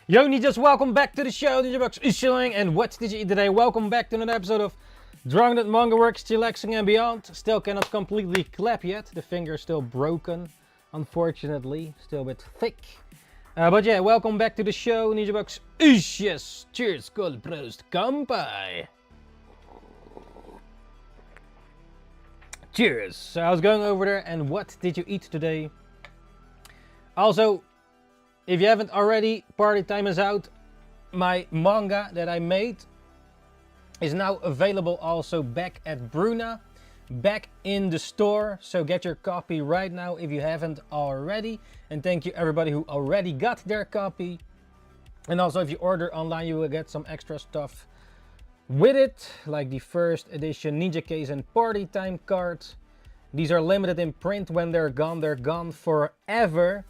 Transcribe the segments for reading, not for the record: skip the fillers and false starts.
Yo, just welcome back to the show. Ninjabucks is chilling, and what did you eat today? Welcome back to another episode of Drunken Manga Works, Chillaxing and Beyond. Still cannot completely clap yet. The finger is still broken, unfortunately. Still a bit thick. But yeah, welcome back to the show. Ninjabucks is yes. Cheers, skål, prost, kampai. Cheers. So I was going over there, and what did you eat today? Also, if you haven't already, Party Time is out. My manga that I made is now available also back at Bruna, back in the store. So get your copy right now if you haven't already. And thank you everybody who already got their copy. And also if you order online, you will get some extra stuff with it, like the first edition Ninja Case and Party Time cards. These are limited in print. When they're gone forever.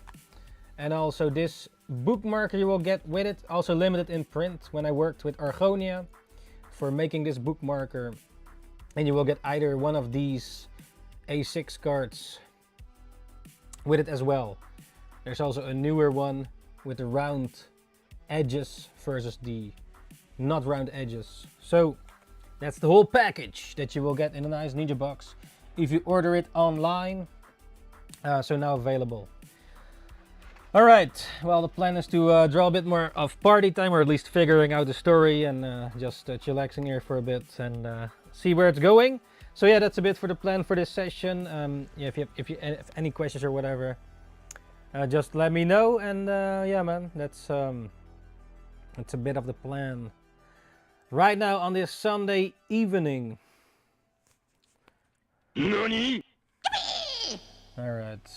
And also this bookmarker you will get with it, also limited in print, when I worked with Argonia for making this bookmarker. And you will get either one of these A6 cards with it as well. There's also a newer one with the round edges versus the not round edges. So that's the whole package that you will get in a nice Ninja box if you order it online. So now available. Alright, well, the plan is to draw a bit more of Party Time, or at least figuring out the story, and just chillaxing here for a bit and see where it's going. So yeah, that's a bit for the plan for this session. Yeah, if you have any questions or whatever, just let me know. And yeah, man, that's a bit of the plan right now on this Sunday evening. NANI? Alright.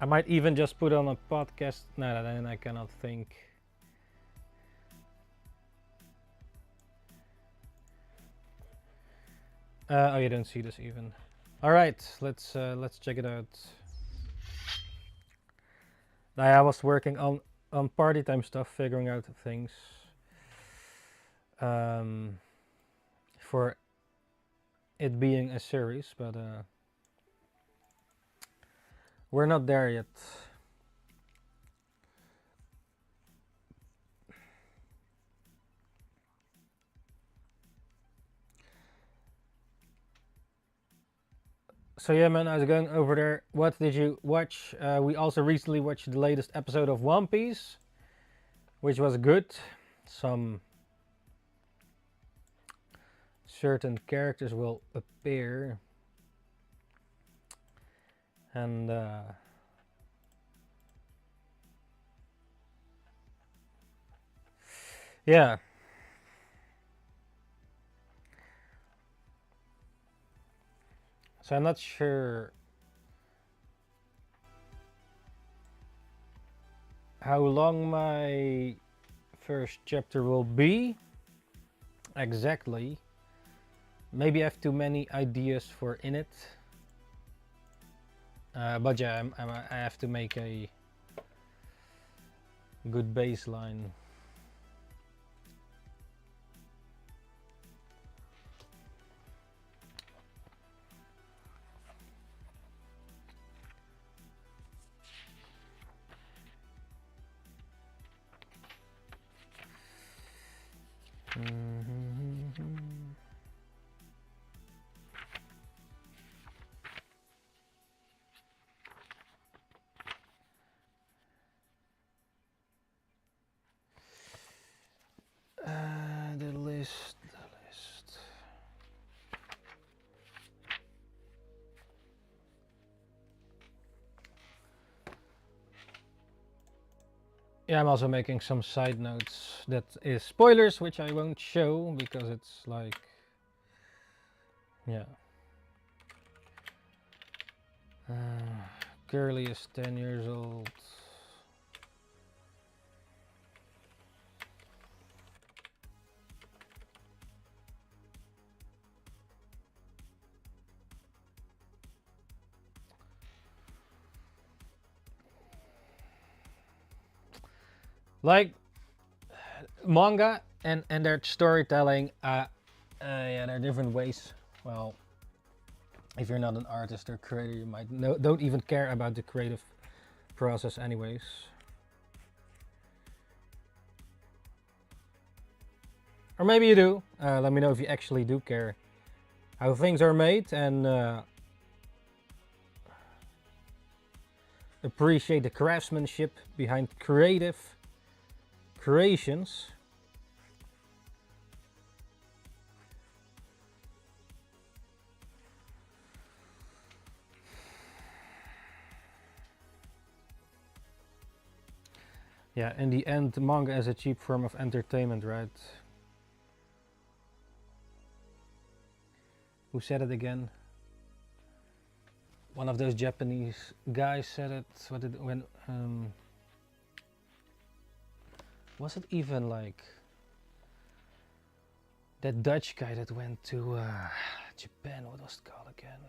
I might even just put on a podcast. No, then I cannot think. Oh, you don't see this even. All right, let's check it out. I was working on Party Time stuff, figuring out things for it being a series, but we're not there yet. So yeah, man, I was going over there. What did you watch? We also recently watched the latest episode of One Piece, which was good. Some certain characters will appear. And yeah. So I'm not sure how long my first chapter will be exactly. Maybe I have too many ideas for in it. But yeah, I have to make a good baseline. The list. Yeah, I'm also making some side notes that is spoilers, which I won't show because it's like, yeah. Curly is 10 years old. Like manga and their storytelling, yeah, there are different ways. Well, if you're not an artist or creator, you might don't even care about the creative process anyways. Or maybe you do. Let me know if you actually do care how things are made and appreciate the craftsmanship behind creative creations. Yeah, in the end, manga is a cheap form of entertainment, right? Who said it again? One of those Japanese guys said it. What did when was it even like that Dutch guy that went to Japan? What was it called again?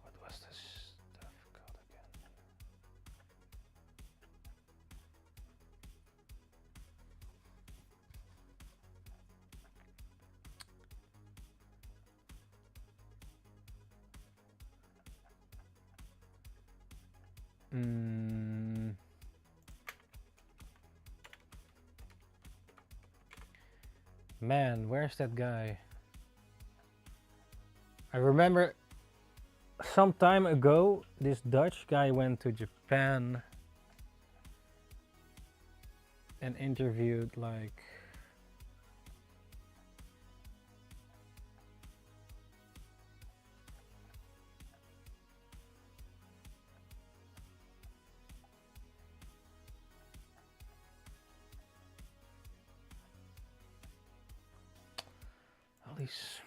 What was this stuff called again? Man, where's that guy? I remember some time ago this Dutch guy went to Japan and interviewed like all these.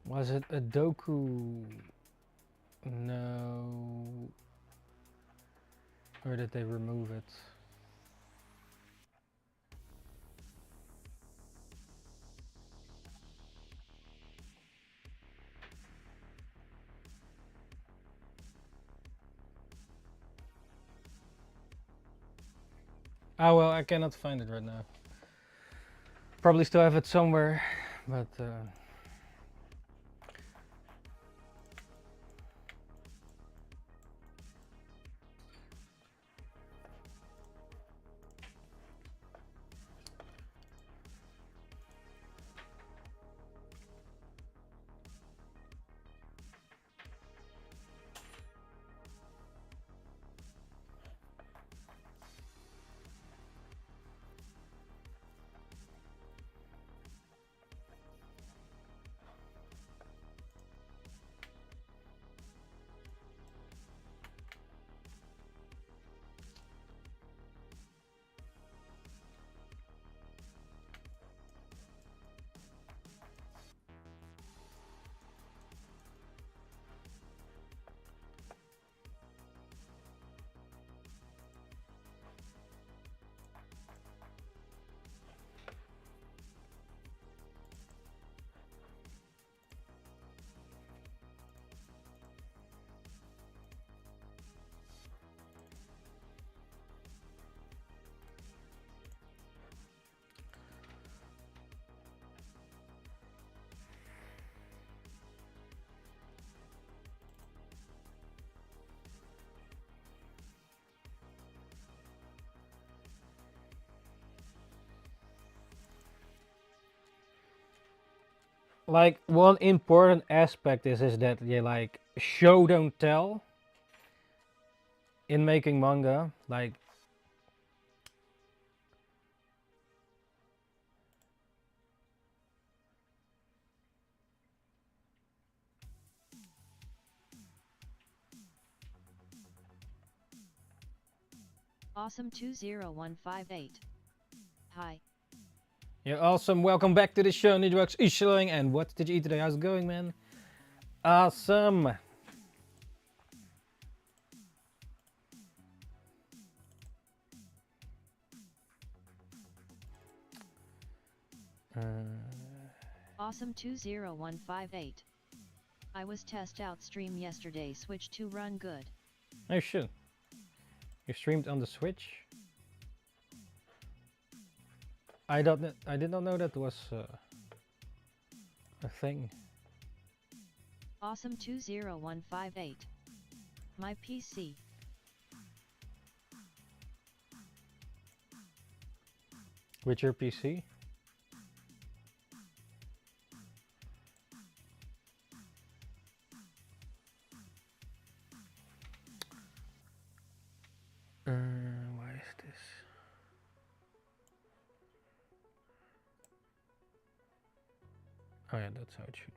Was it a doku? No. Or did they remove it? Oh well, I cannot find it right now. Probably still have it somewhere, but like one important aspect is that you like show don't tell in making manga. Like Awesome 20158. Hi. you're awesome. Welcome back to the show, Nidrox Isheling. And what did you eat today? How's it going, man? Awesome. Awesome 20158. I was test out stream yesterday, Switch to run good. Oh shit. You streamed on the Switch? I did not know that was a thing. Awesome 20158. My PC. With your PC? Why is this? Oh yeah, that's how it should be.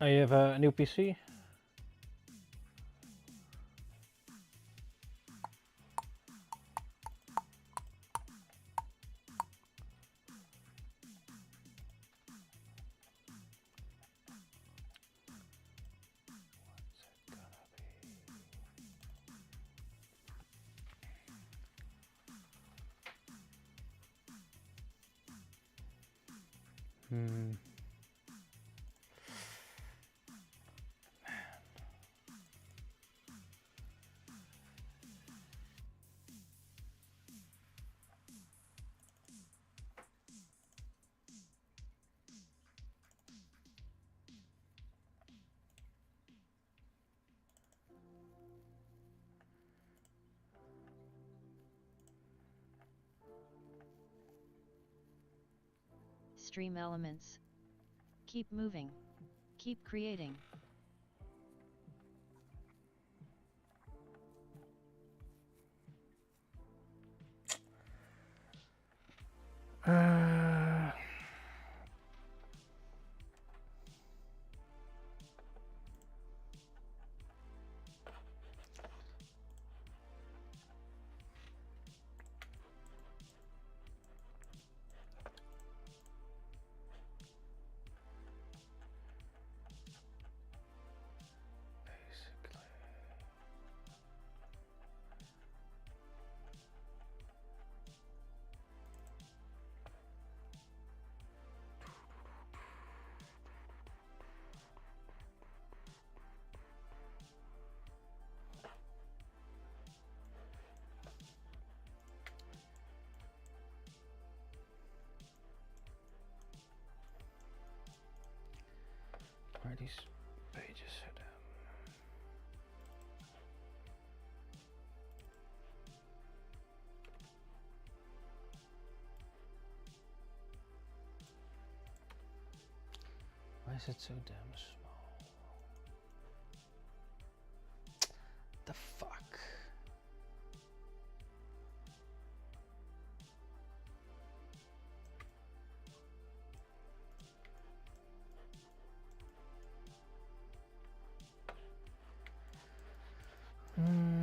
Oh, you have a new PC? Hmm. Stream elements. Keep moving. Keep creating. Where are these pages set up? Why is it so damn small? The fuck? Hmm.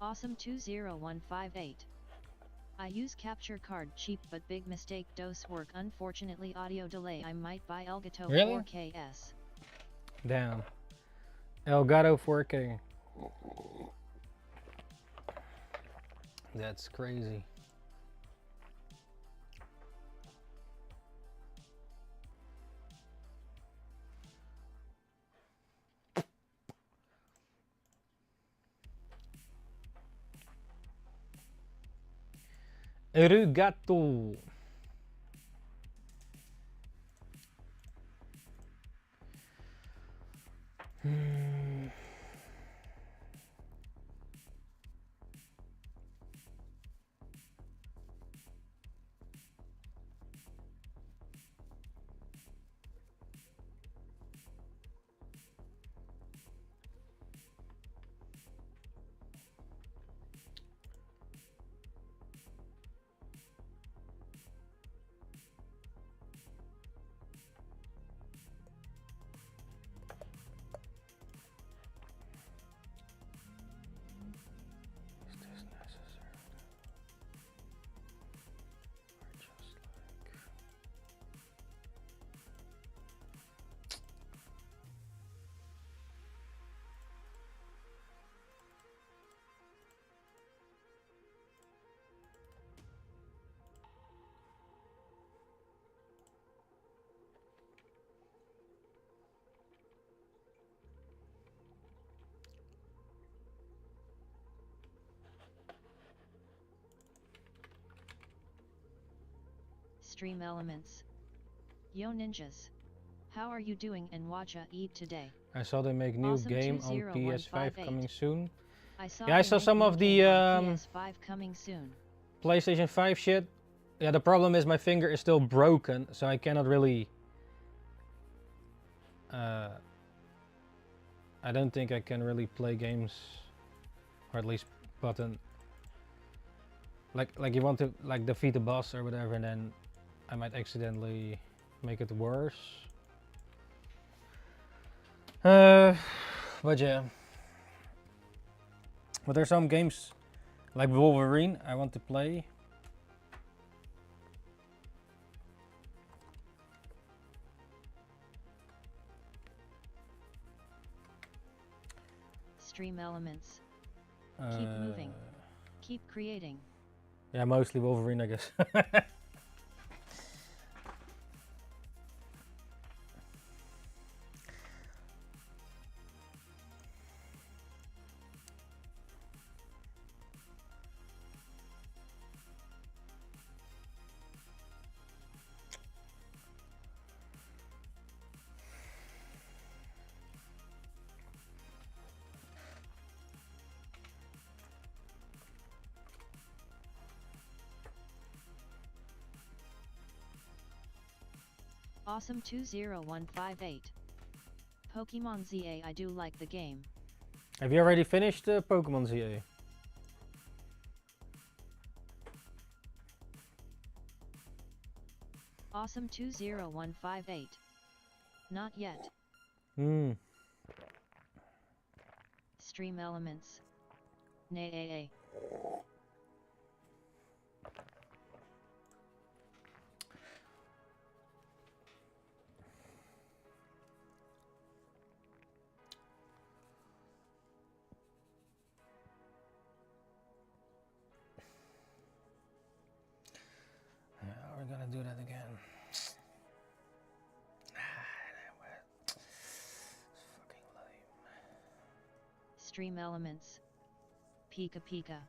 Awesome 20158. I use capture card cheap but big mistake dose work unfortunately audio delay I might buy Elgato Really? 4KS. Damn. Elgato 4K. That's crazy. Rugato. Stream Elements. Yo ninjas. How are you doing and watcha eat today? I saw they make new Awesome game on 20158. PS5 coming soon. Yeah, I saw some of the PS5 coming soon. PlayStation 5 shit. Yeah, the problem is my finger is still broken, so I cannot really... I don't think I can really play games, or at least button. Like you want to like defeat a boss or whatever, and then I might accidentally make it worse. But yeah. But there's some games like Wolverine I want to play. Stream Elements. Keep moving. Keep creating. Yeah, mostly Wolverine, I guess. Awesome 20158. Pokemon ZA I do like the game. Have you already finished Pokemon ZA? Awesome 20158. Not yet. Hmm. Stream Elements. Nay. Yeah, we're gonna do that again. It's fucking lame. Stream Elements. Pika.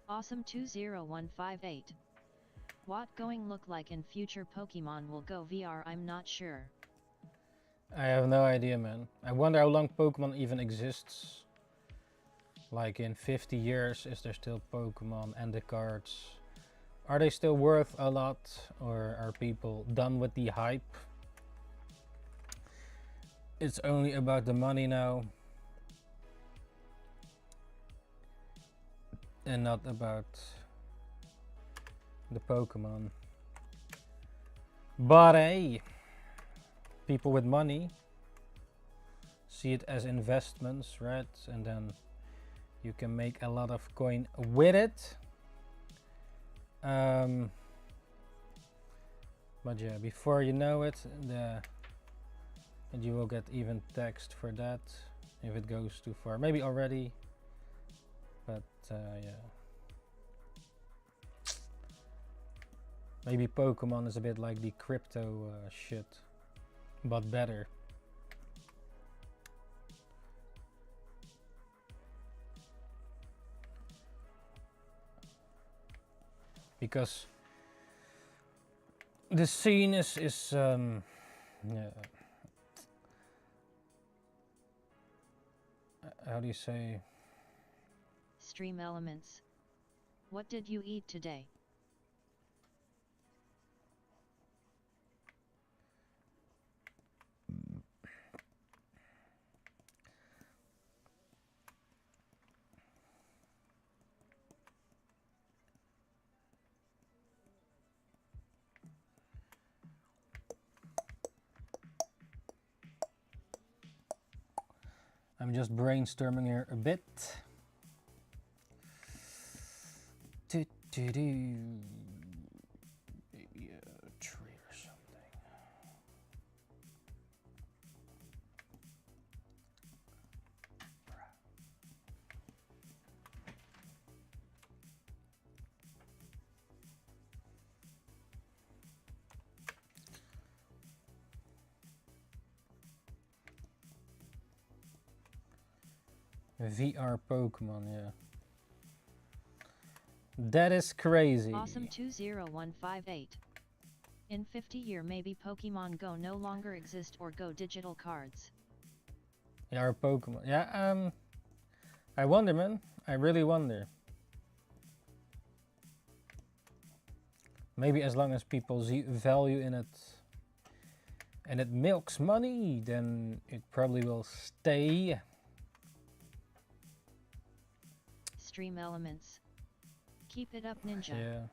Awesome 20158. What going look like in future Pokemon will go VR I'm not sure. I have no idea, man. I wonder how long Pokemon even exists. Like in 50 years, is there still Pokemon and the cards? Are they still worth a lot, or are people done with the hype? It's only about the money now, and not about the Pokemon. But hey, people with money see it as investments, right? And then you can make a lot of coin with it. But yeah, before you know it, and you will get even taxed for that if it goes too far. Maybe already, but yeah. Maybe Pokemon is a bit like the crypto shit, but better. Because the scene is yeah, how do you say? Stream Elements. What did you eat today? I'm just brainstorming here a bit. Maybe a tree or something. VR Pokemon, yeah. That is crazy. Awesome 20158. In 50 year maybe Pokemon Go no longer exist or Go digital cards. VR Pokemon. Yeah, I wonder, man. I really wonder. Maybe as long as people see value in it and it milks money, then it probably will stay. Stream Elements. Keep it up, Ninja. Yeah.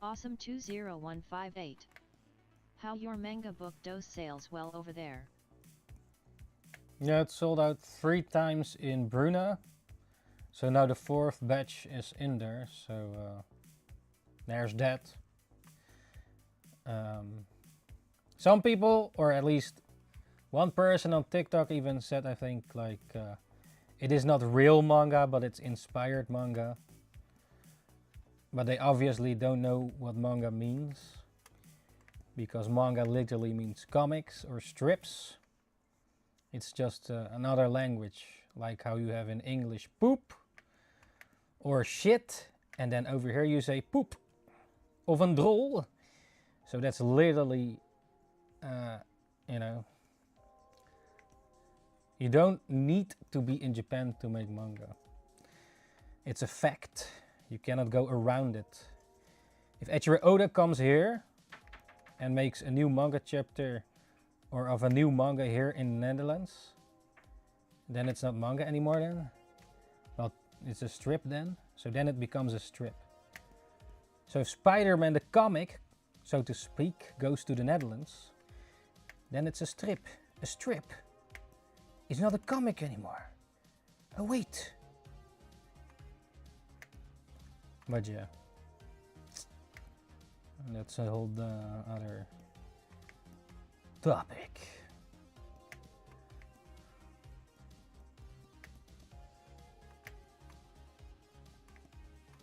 Awesome 20158. How your manga book does sales well over there. Yeah, it sold out 3 times in Bruna. So now the 4th batch is in there. So there's that. Some people, or at least one person on TikTok even said, I think, like, it is not real manga, but it's inspired manga. But they obviously don't know what manga means, because manga literally means comics or strips. It's just another language, like how you have in English poop or shit, and then over here you say poep of een drol. So that's literally, you know, you don't need to be in Japan to make manga. It's a fact. You cannot go around it. If Eiichiro Oda comes here and makes a new manga chapter or of a new manga here in the Netherlands, then it's not manga anymore then. Well, it's a strip then. So then it becomes a strip. So if Spider-Man the comic, so to speak, goes to the Netherlands, then it's a strip. A strip. It's not a comic anymore. Oh wait. But yeah, that's a whole other topic.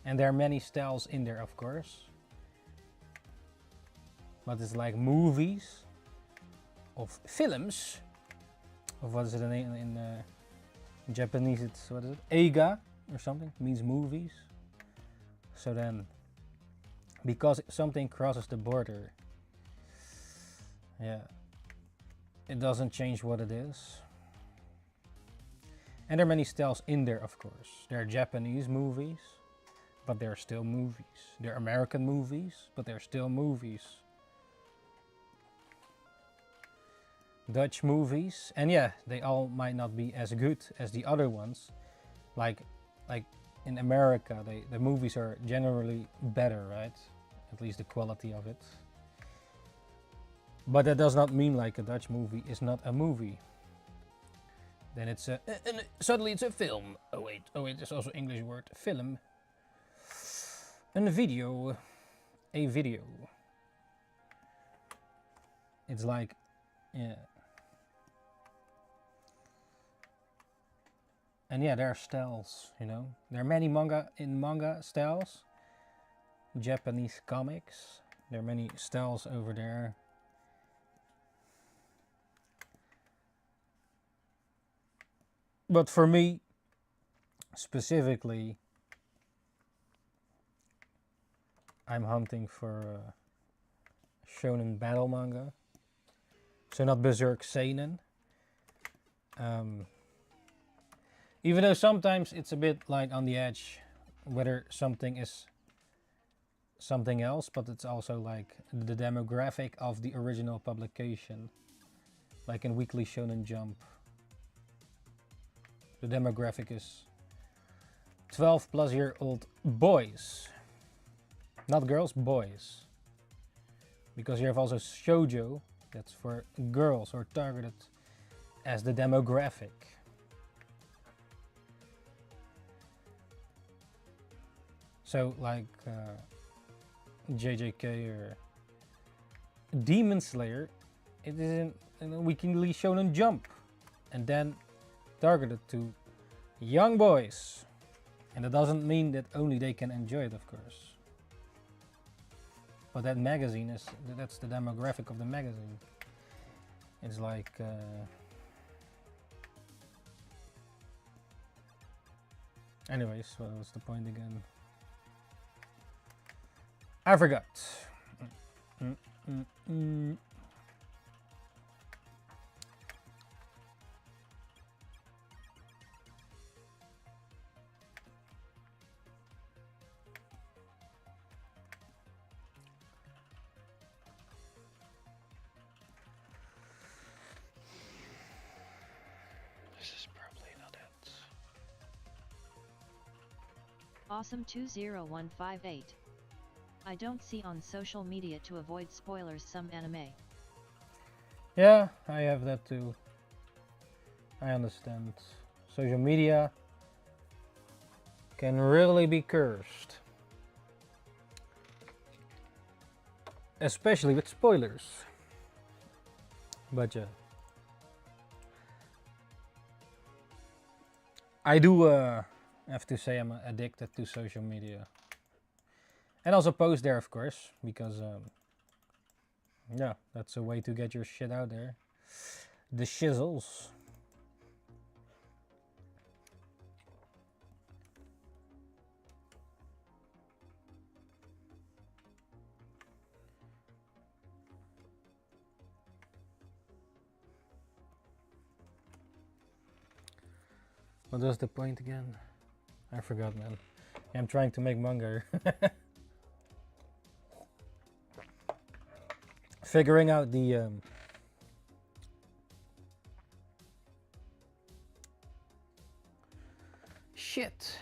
And there are many styles in there, of course. but it's like movies of films. Of what is it in Japanese? It's what is it? Eiga or something, means movies. So then, because something crosses the border, yeah, it doesn't change what it is. And there are many styles in there, of course. There are Japanese movies, but they're still movies. There are American movies, but they're still movies. Dutch movies, and yeah, they all might not be as good as the other ones. Like in America, the movies are generally better, right? At least the quality of it. But that does not mean like a Dutch movie is not a movie. Then it's suddenly it's a film. Oh wait, there's also English word film. A video. It's like, yeah. And yeah, there are styles, you know. There are many manga styles. Japanese comics. There are many styles over there. But for me, specifically, I'm hunting for shonen battle manga. So not Berserk Seinen. Even though sometimes it's a bit like on the edge whether something is something else, but it's also like the demographic of the original publication. Like in Weekly Shonen Jump. The demographic is 12-plus-year-old boys. Not girls, boys. Because you have also shoujo, that's for girls or targeted as the demographic. So like JJK or Demon Slayer, it is in a Weekly Shonen Jump. And then targeted to young boys. And that doesn't mean that only they can enjoy it, of course. But that magazine is, that's the demographic of the magazine. It's like anyways, what was the point again? I forgot. This is probably not it. Awesome 20158. I don't see on social media to avoid spoilers some anime. Yeah, I have that too. I understand. Social media can really be cursed. Especially with spoilers. But yeah. I do have to say I'm addicted to social media. And also post there, of course, because yeah, that's a way to get your shit out there. The shizzles. What was the point again? I forgot, man. I'm trying to make manga. Figuring out the shit.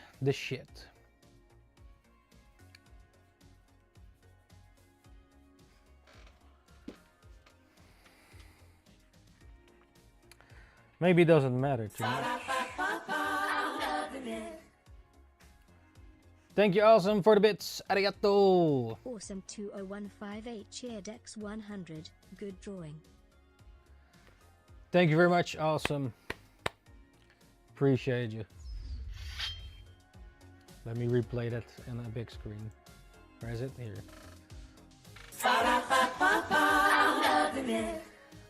Maybe it doesn't matter too much. Thank you, Awesome, for the bits. Arigato. Awesome 20158 shared X100. Good drawing. Thank you very much, Awesome. Appreciate you. Let me replay that in a big screen. Where is it? Here.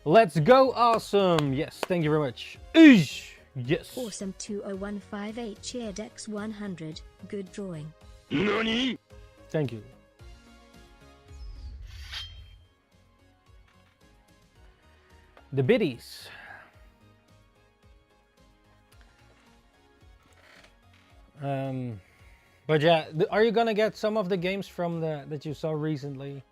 Let's go, awesome. Yes, thank you very much. Eesh. Yes. Awesome 20158 cheered X100. Good drawing. Thank you. The biddies. But yeah, are you gonna get some of the games from the that you saw recently?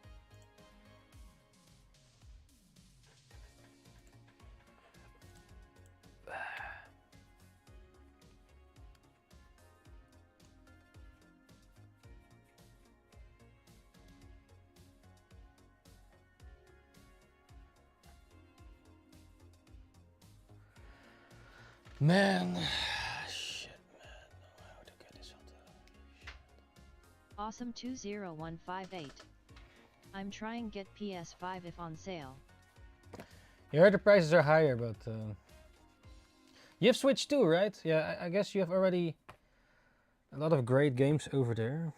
Man, shit, man. How to get this on the... Awesome 20158. I'm trying get PS5 if on sale. You heard the prices are higher, but you have Switch too, right? Yeah, I guess you have already a lot of great games over there.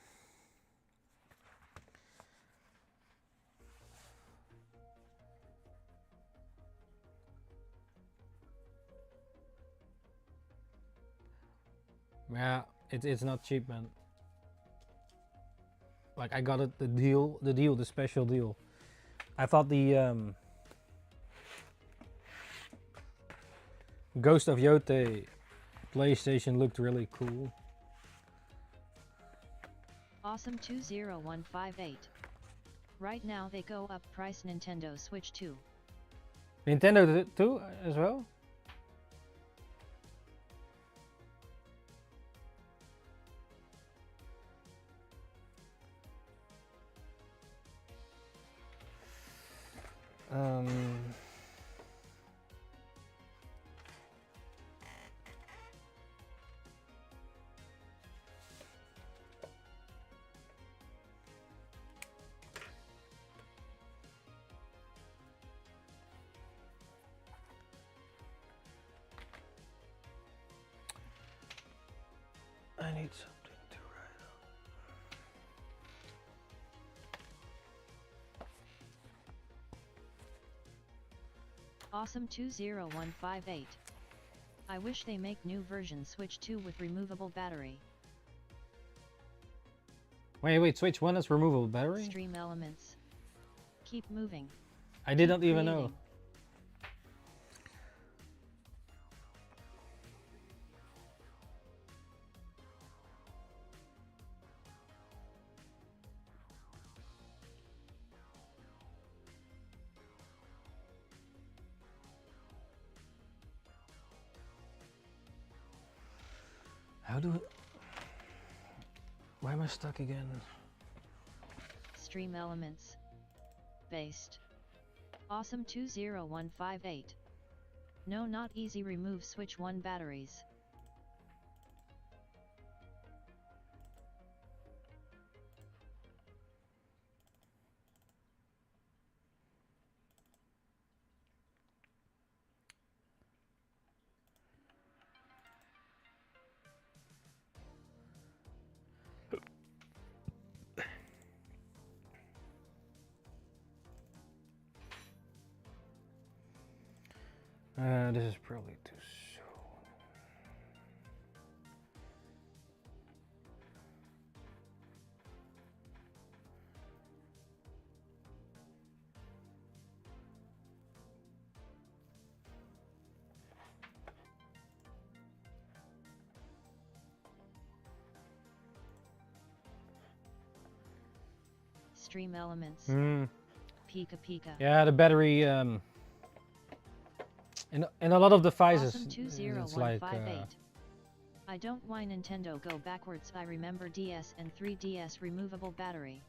Yeah, it's not cheap, man. Like I got it the special deal. I thought the Ghost of Yote PlayStation looked really cool. Awesome 20158. Right now they go up price Nintendo Switch 2. Nintendo too as well? I need something to write on. Awesome 20158. I wish they make new version Switch 2 with removable battery. Wait, Switch 1 has removable battery? Stream Elements. Keep moving. I did not even know. Why am I stuck again? Stream Elements. Based. Awesome 20158. No, not easy. Remove Switch 1 batteries. This is probably too soon. Stream Elements. Pika Pika. Yeah, the battery in a lot of devices Awesome it's like 20158. I don't why Nintendo go backwards. I remember DS and 3DS removable battery.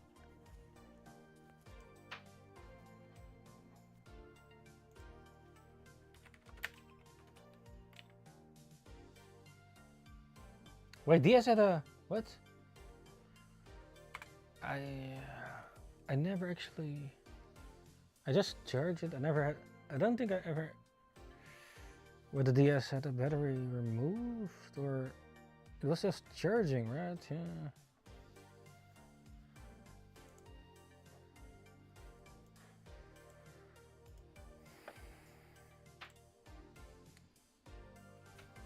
Wait, DS had a what? I never actually. I just charged it. I don't think I ever. With the DS had the battery removed, or it was just charging, right? Yeah.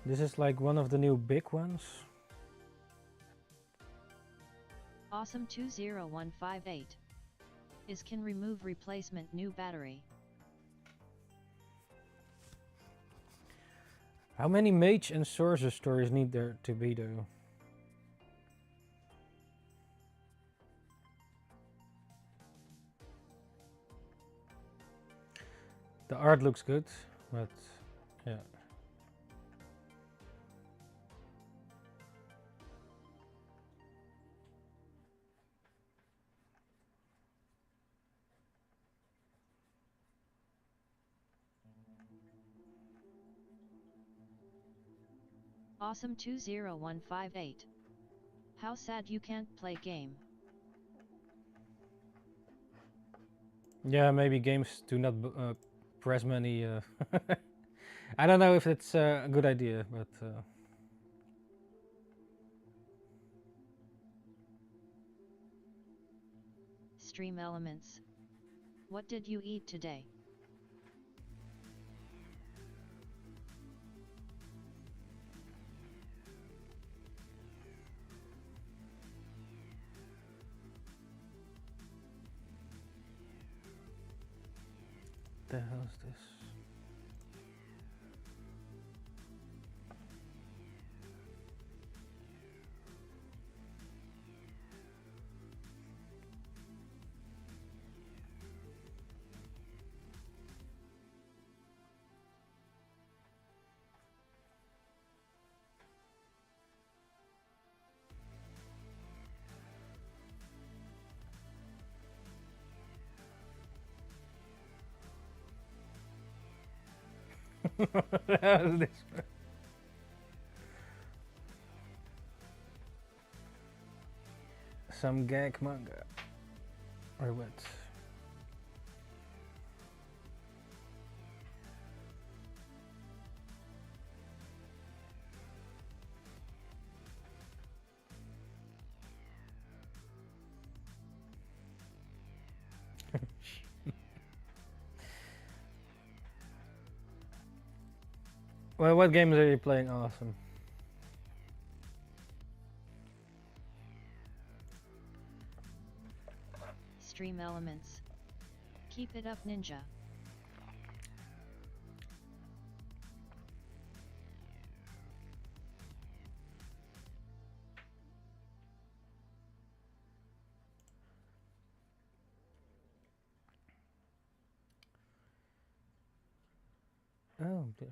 This is like one of the new big ones. Awesome 20158. Is can remove replacement new battery. How many mage and sorcerer stories need there to be though? The art looks good, but yeah. Awesome 20158. How sad you can't play game. Yeah, maybe games do not press many. I don't know if it's a good idea, but. Stream elements. What did you eat today? The hell is this? What the hell is this? Some gag manga. Or what? Well, what games are you playing? Awesome. Stream elements. Keep it up, ninja. Oh, yes.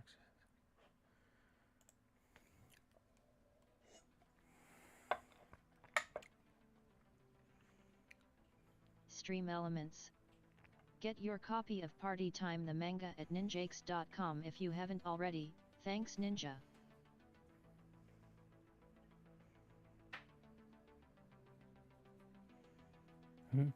Stream elements. Get your copy of Party Time the manga at ninjakes.com if you haven't already. Thanks, Ninja. Hmm.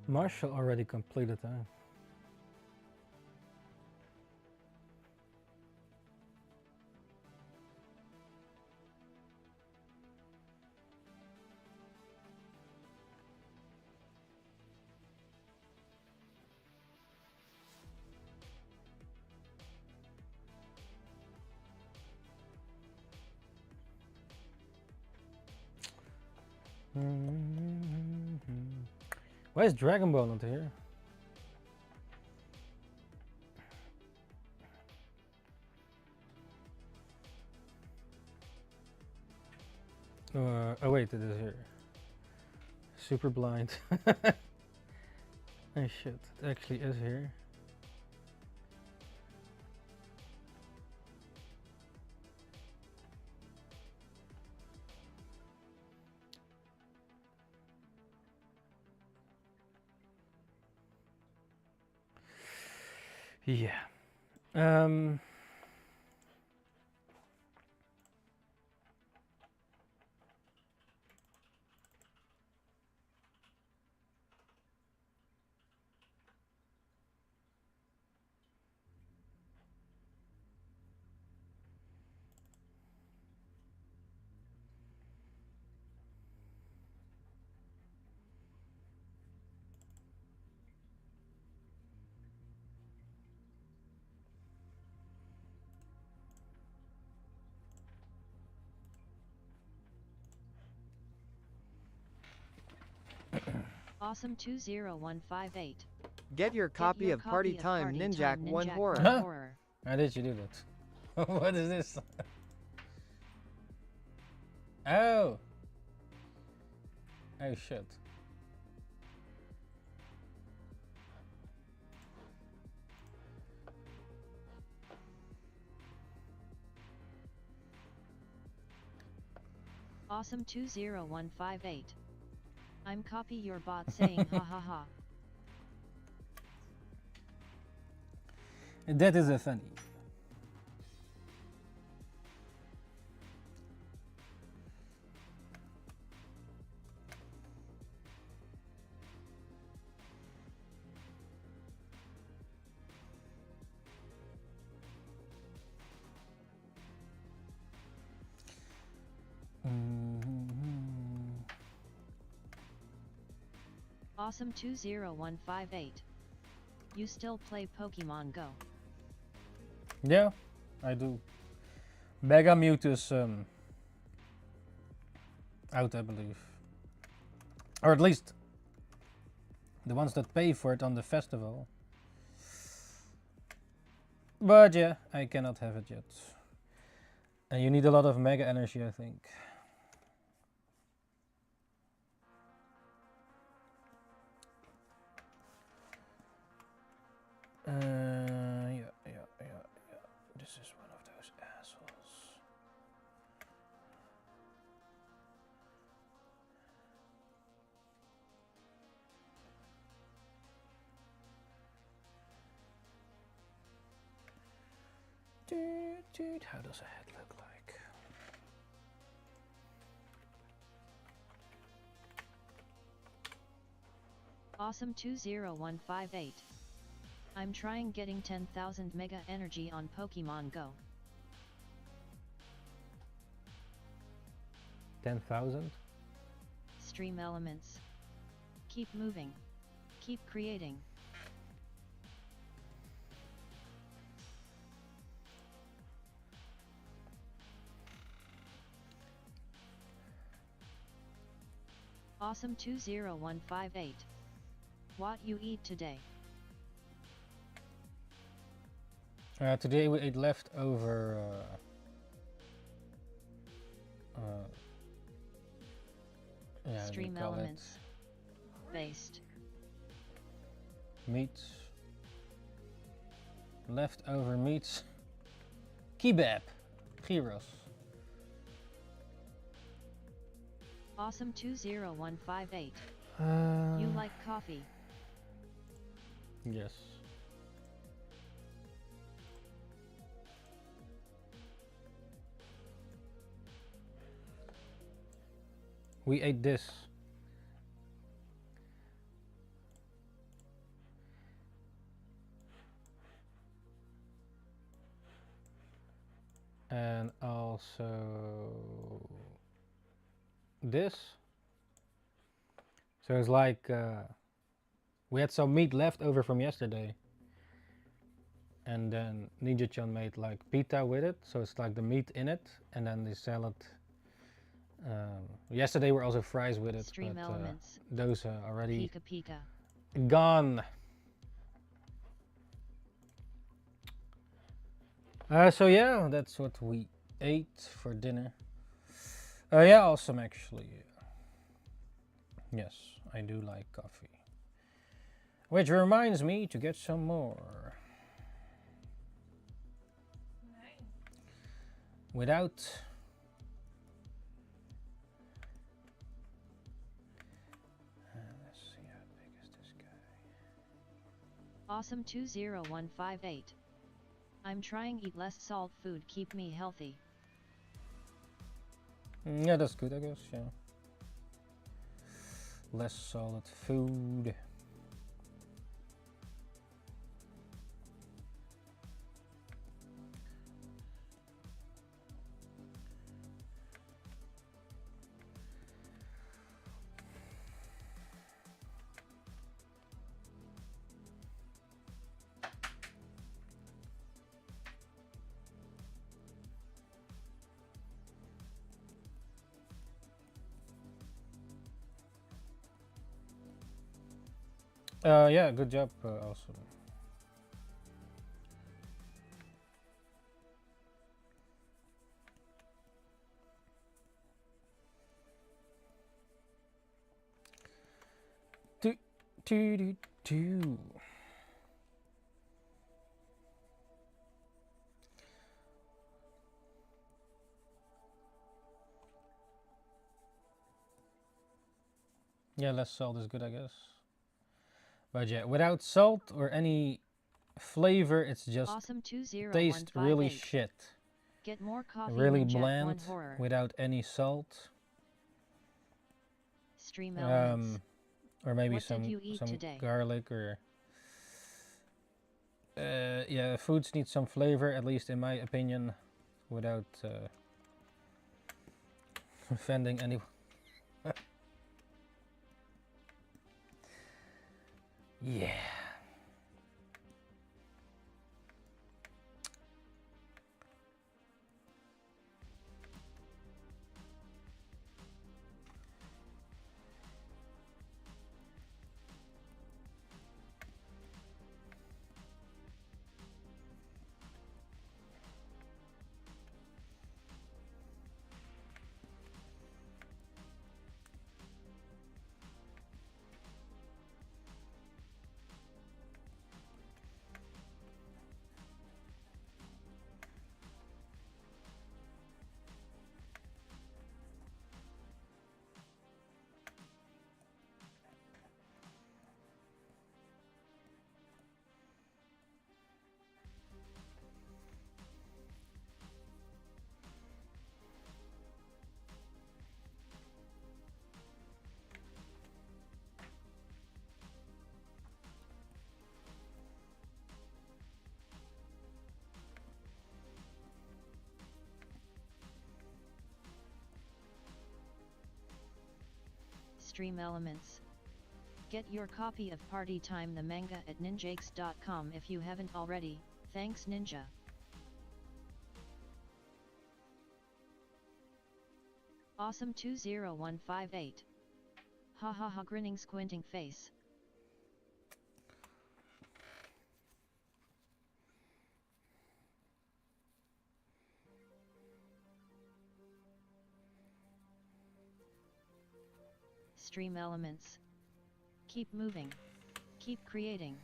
Marshall already completed that. Why is Dragon Ball not here? Oh wait, it is here. Super blind. Oh shit, it actually is here. Yeah. Awesome 20158. Get your copy of Party Time Ninjak 1 Horror. Huh? Horror. How did you do that? What is this? Oh! Oh shit. Awesome 20158. I'm copy your bot saying ha ha ha. That is a funny. Awesome 20158. You still play Pokemon Go? Yeah, I do. Megamute is out, I believe. Or at least the ones that pay for it on the festival. But yeah, I cannot have it yet. And you need a lot of mega energy, I think. Yeah. This is one of those assholes. Dude, how does a head look like? Awesome 20158. I'm trying getting 10,000 mega energy on Pokemon Go. 10,000? Stream elements. Keep moving. Keep creating. Awesome 20158. What you eat today? Today we ate leftover yeah, Stream we call it elements. Based. meats. Leftover meats. Kebab. Gyros. Awesome 20158. Uh, You like coffee? Yes. We ate this. And also this. So it's like we had some meat left over from yesterday. And then Ninja-chan made like pita with it. So it's like the meat in it. And then the salad. Yesterday were also fries with it. Stream but elements. those are already Pika Pika. gone. So yeah, that's what we ate for dinner. Yeah, awesome actually. Yes, I do like coffee. Which reminds me to get some more. Without let's see, how big is this guy? Awesome 20158. I'm trying eat less salt food keep me healthy. Yeah, that's good, I guess, yeah. Less solid food. Yeah, good job, also. Do, do, do, do. Yeah, less salt is good, I guess. But yeah, without salt or any flavor, it's just Awesome tastes really 20158. shit. Get more coffee. Really Ninjak bland 1 horror. without any salt. Stream elements. Or maybe What some did you eat today? garlic or yeah, foods need some flavor, at least in my opinion, without offending anyone. Yeah. Stream elements. Get your copy of Party Time the manga at ninjakes.com if you haven't already. Thanks Ninja. Awesome 20158. Ha ha ha, grinning squinting face. Stream elements. Keep moving. Keep creating.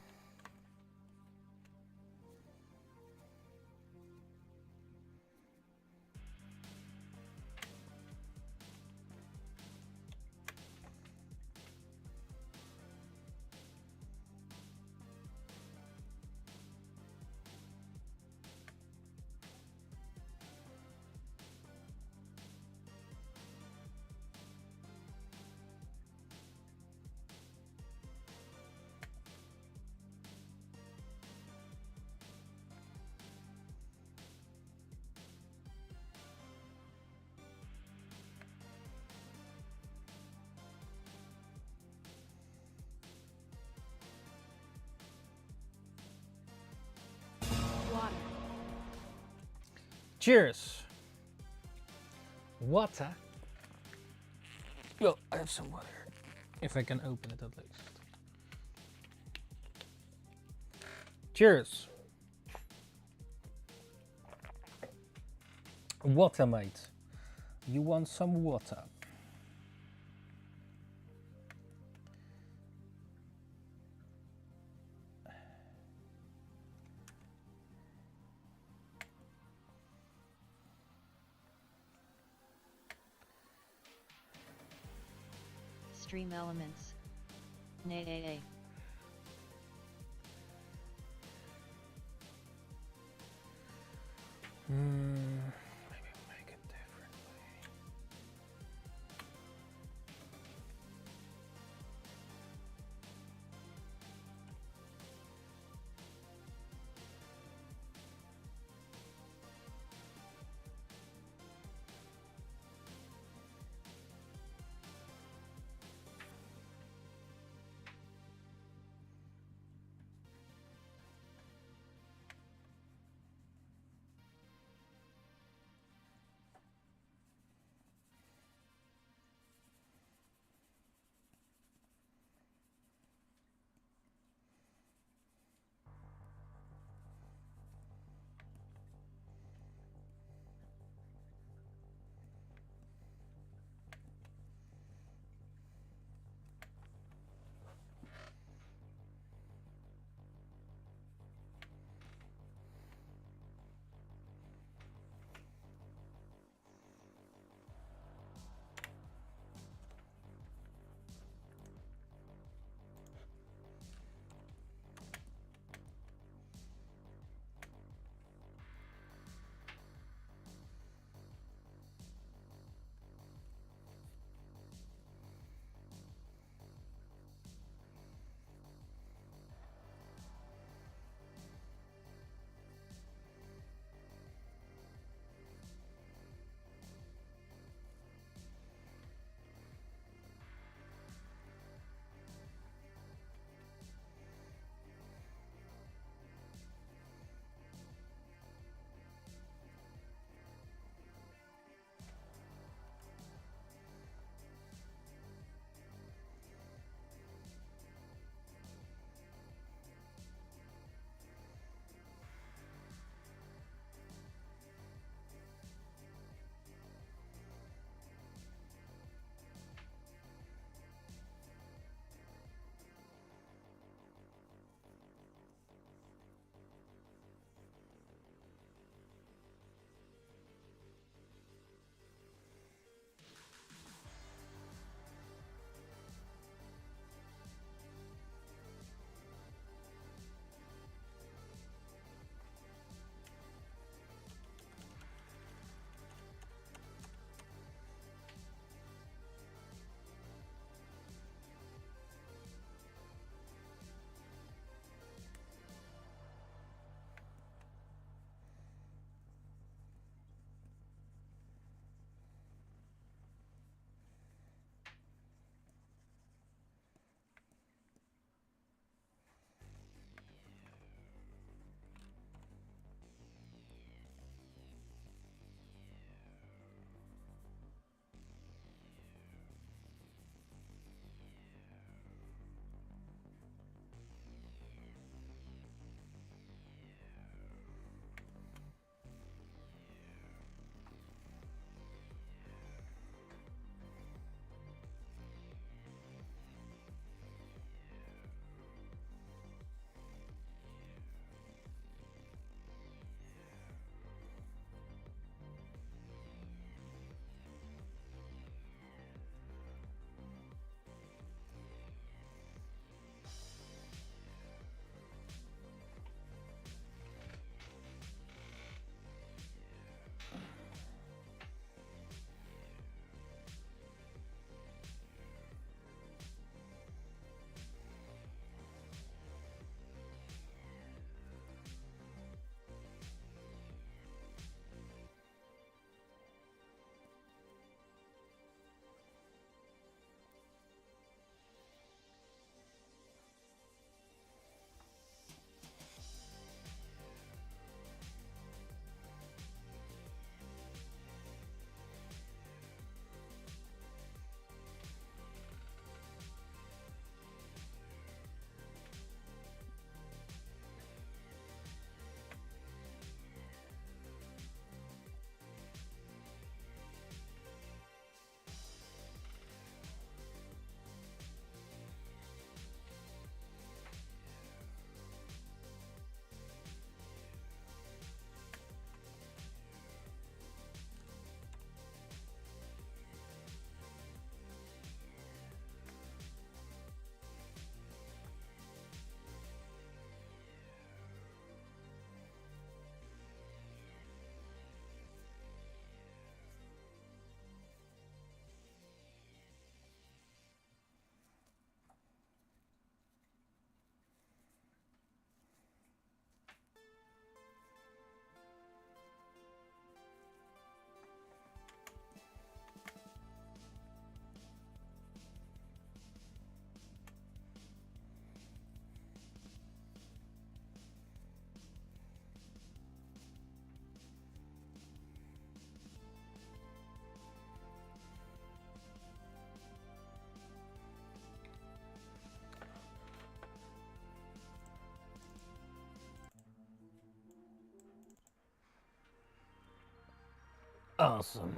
Water. Cheers. Water. Well, I have some water. If I can open it at least. Cheers. Water, mate. You want some water? Stream elements. Nay. Maybe we'll make it differently. Awesome.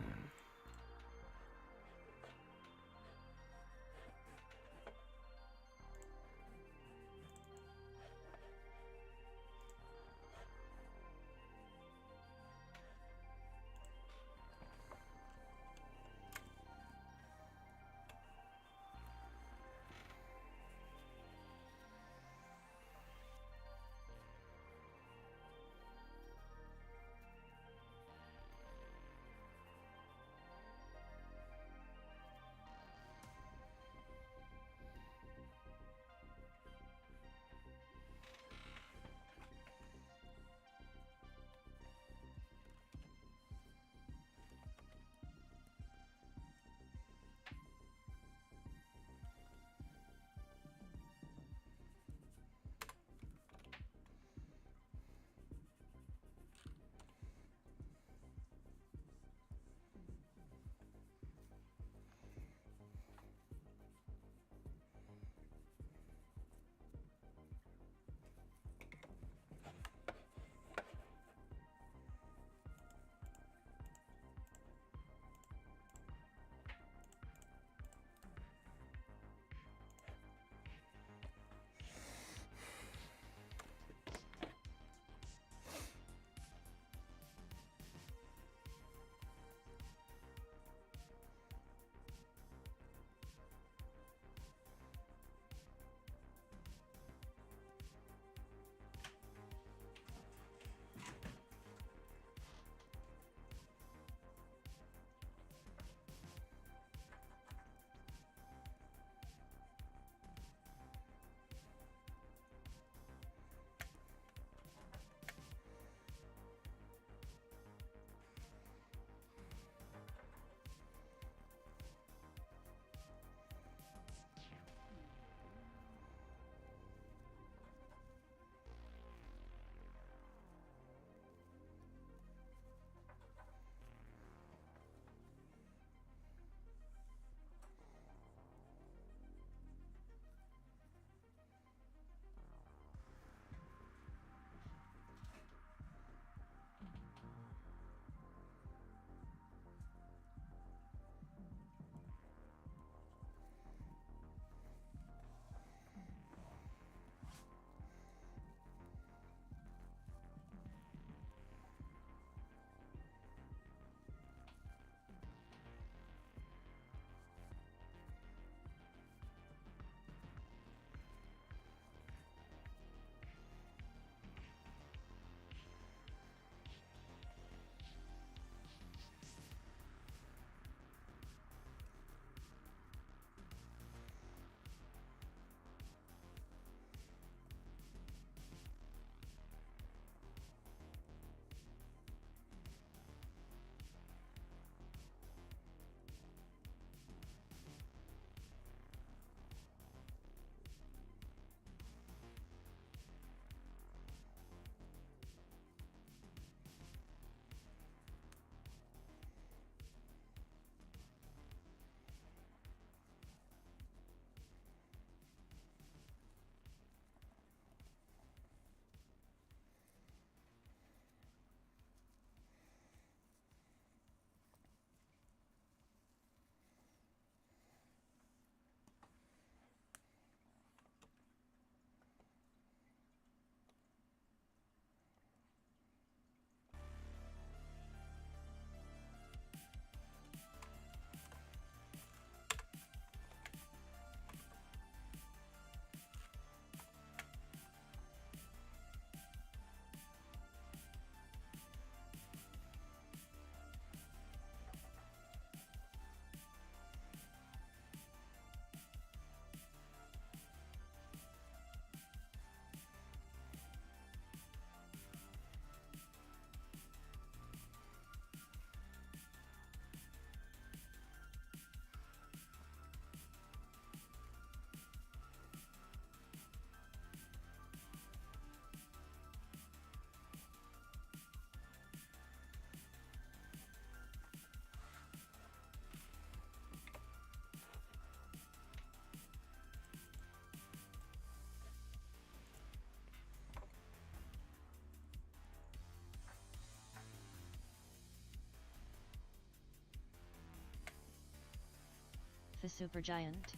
The Supergiant.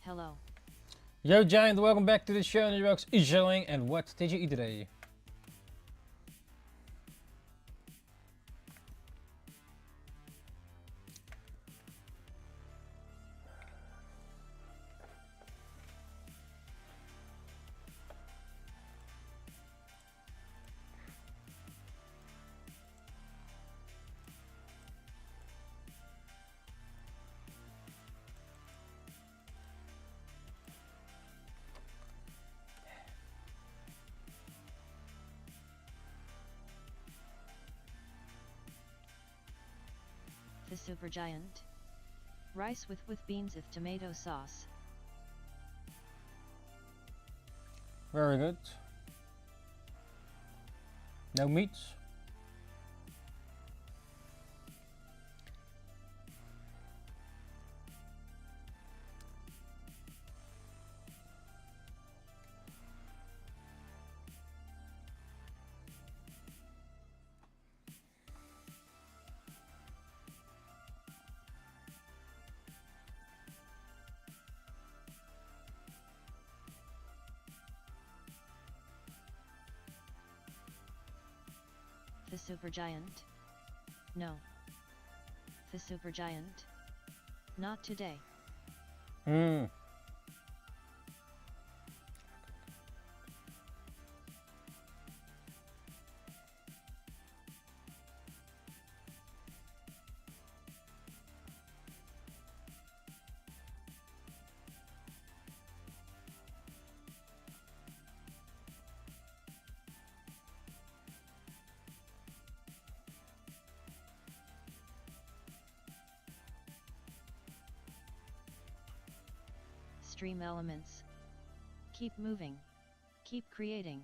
Hello. Yo Giant, welcome back to the show. Ninjabox is showing, and what did you eat today? The Supergiant. Rice with beans with tomato sauce. Very good. No meats. The Supergiant. No. The Supergiant. Not today. Hmm. Stream elements. Keep moving. Keep creating.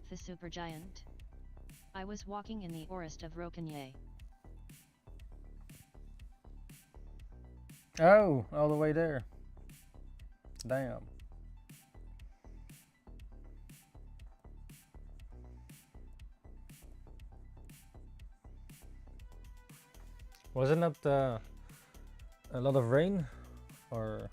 The Supergiant. I was walking in the forest of Rokanye. Oh, all the way there. Damn. Wasn't that a lot of rain, or?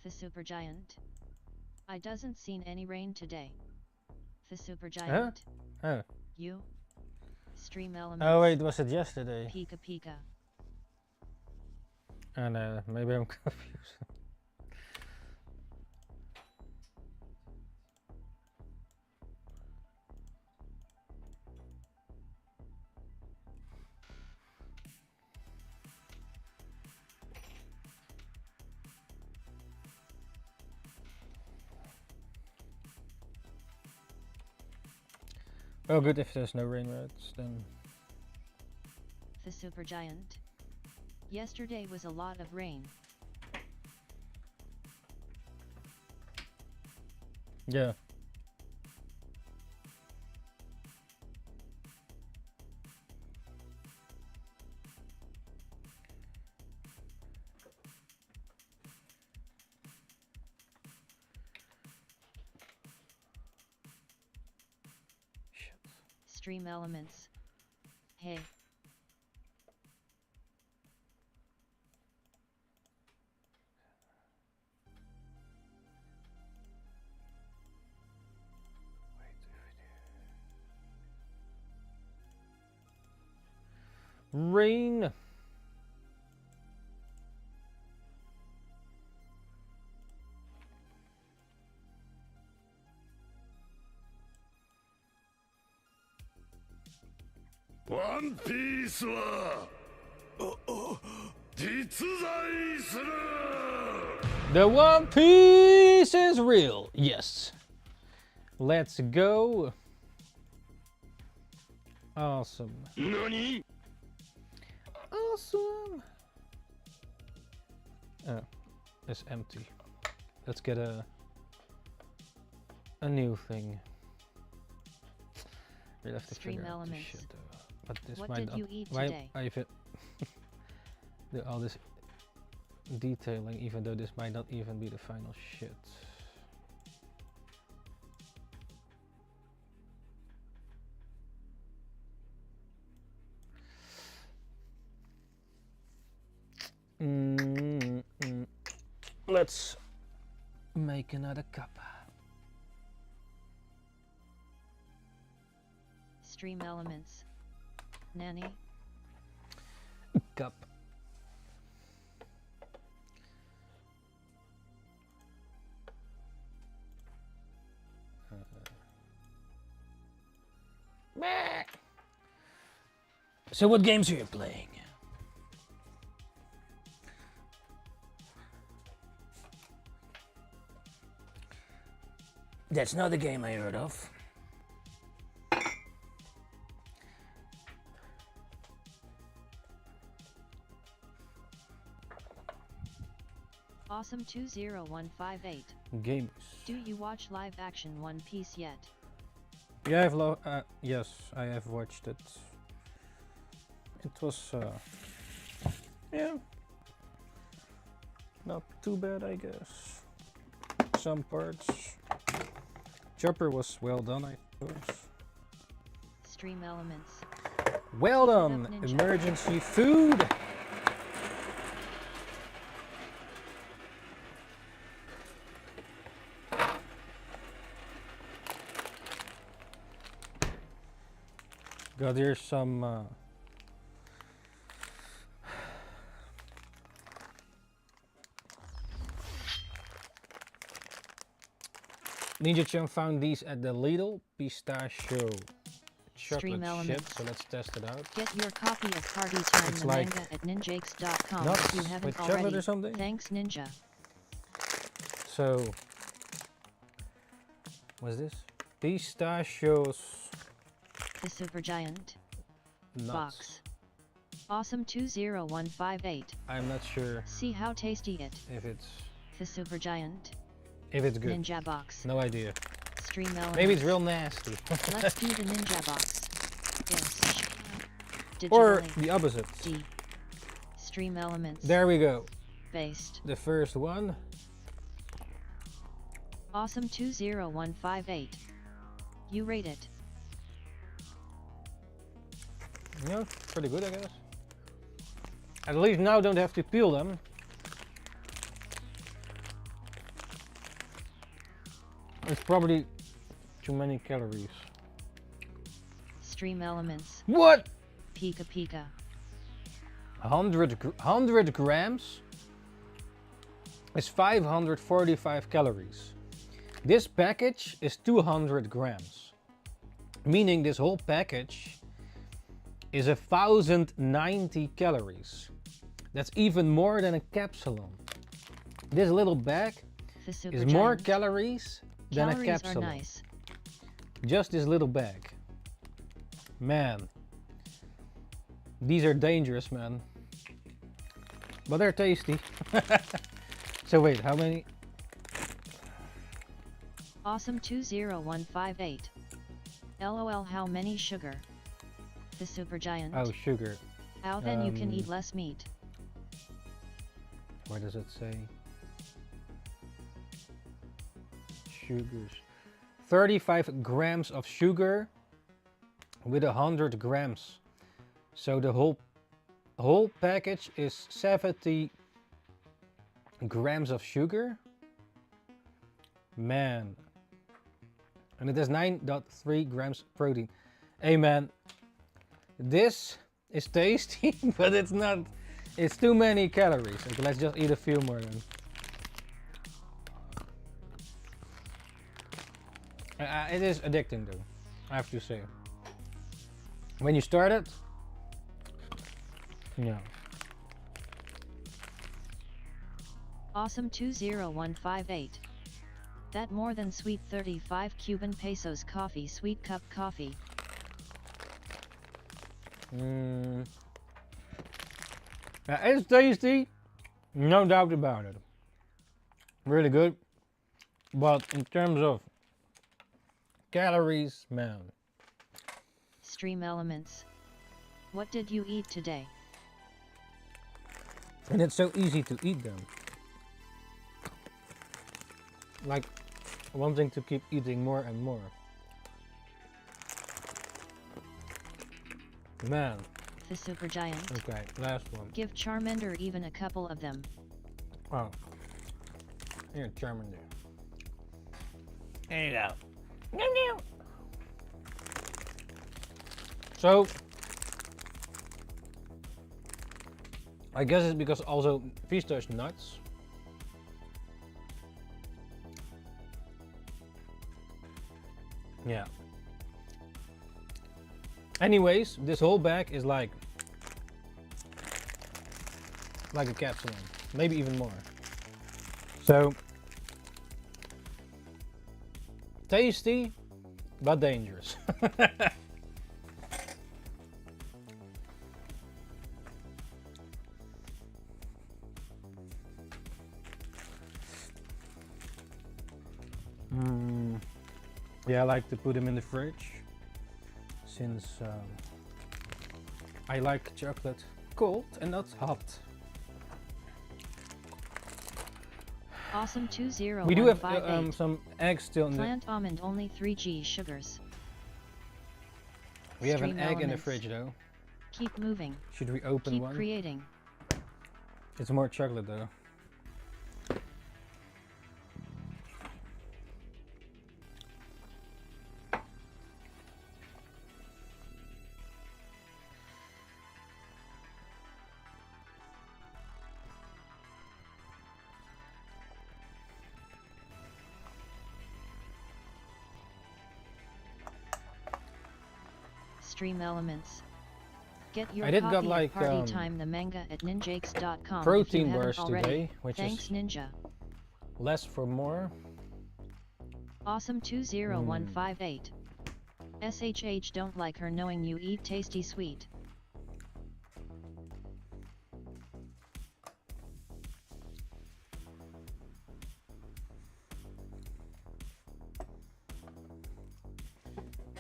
The Supergiant. I doesn't seen any rain today. The Supergiant. Oh. You. Stream elements. Oh wait, was it yesterday? Pika Pika. And maybe I'm confused. Oh good, if there's no rain rats, then... The Supergiant. Yesterday was a lot of rain. Yeah. Stream elements. Hey. Rain. ワンピースは実在する。 The One Piece is real. Yes. Let's go. Awesome. 何？ Awesome. Oh, it's empty. Let's get a new thing. We'll have to Stream figure out this elements. shit though. But this What might did not. you eat Why today? I fit all this detailing, even though this might not even be the final shit. Let's make another cup. Stream elements. Nanny. Cup. So what games are you playing? That's not a game I heard of. Awesome 20158. Games. Do you watch live action One Piece yet? Yeah, yes, I have watched it. It was, yeah, not too bad, I guess. Some parts. Chopper was well done, I suppose. Stream elements. Well Keep it up, done! Ninja. Emergency food! Got here some Ninja-chan found these at the Lidl pistachio chocolate chip, elements. so let's test it out. Get your copy of Party Time It's the like manga at ninjakes.com nuts if you with haven't chocolate already. or something? Thanks Ninja. So, what's this? Pistachios The Supergiant nuts. box. Awesome 20158. I'm not sure See how tasty it. if it's The Supergiant good. Ninja box. No idea. Stream elements. Maybe it's real nasty. Let's do the Ninja box. Yes. Or Digitally. the opposite. D. Stream elements. There we go. Based. The first one. Awesome 20158. You rate it. Yeah, pretty good, I guess. At least now don't have to peel them. It's probably too many calories. Stream elements. What? Pika Pika. 100 grams is 545 calories. This package is 200 grams. Meaning this whole package is 1090 calories. That's even more than a capsule. This little bag The is more Supergiant. calories than a Calories capsule. are nice. Just this little bag. Man. These are dangerous, man. But they're tasty. So wait, how many? Awesome 20158. LOL how many sugar? The Supergiant. Oh, sugar. How then you can um, eat less meat. Where does it say? Sugars. 35 grams of sugar with 100 grams. So the whole package is 70 grams of sugar. Man. And it has 9.3 grams protein. Hey man, this is tasty, but it's not, it's too many calories. Okay, let's just eat a few more then. It is addicting though, I have to say. when you start it, yeah. Awesome 20158. That more than sweet 35 Cuban pesos coffee, sweet cup coffee. Yeah, it's tasty, no doubt about it. Really good, but in terms of calories, man. Stream Elements. What did you eat today? And it's so easy to eat them. Like wanting to keep eating more and more. Man. The Supergiant. Okay, last one. Give Charmander even a couple of them. Oh. Here, Charmander. There you go. Meow, meow. So, I guess it's because also Fisto is nuts. Yeah. Anyways, this whole bag is like a capsule, maybe even more. So tasty, but dangerous. Yeah, I like to put them in the fridge since I like chocolate cold and not hot. Awesome 20158. We do have some eggs still in the. Plant almond only 3G sugars. We have an Stream egg in the Elements. fridge though. Keep moving. Should we open Keep one? creating. It's more chocolate though. Stream Elements. Get your I did copy got of like Party Time the manga at ninjakes.com. protein if you bars haven't already. today, which Thanks is Ninja. less for more. Awesome 20158. SHH don't like her knowing you eat tasty sweet.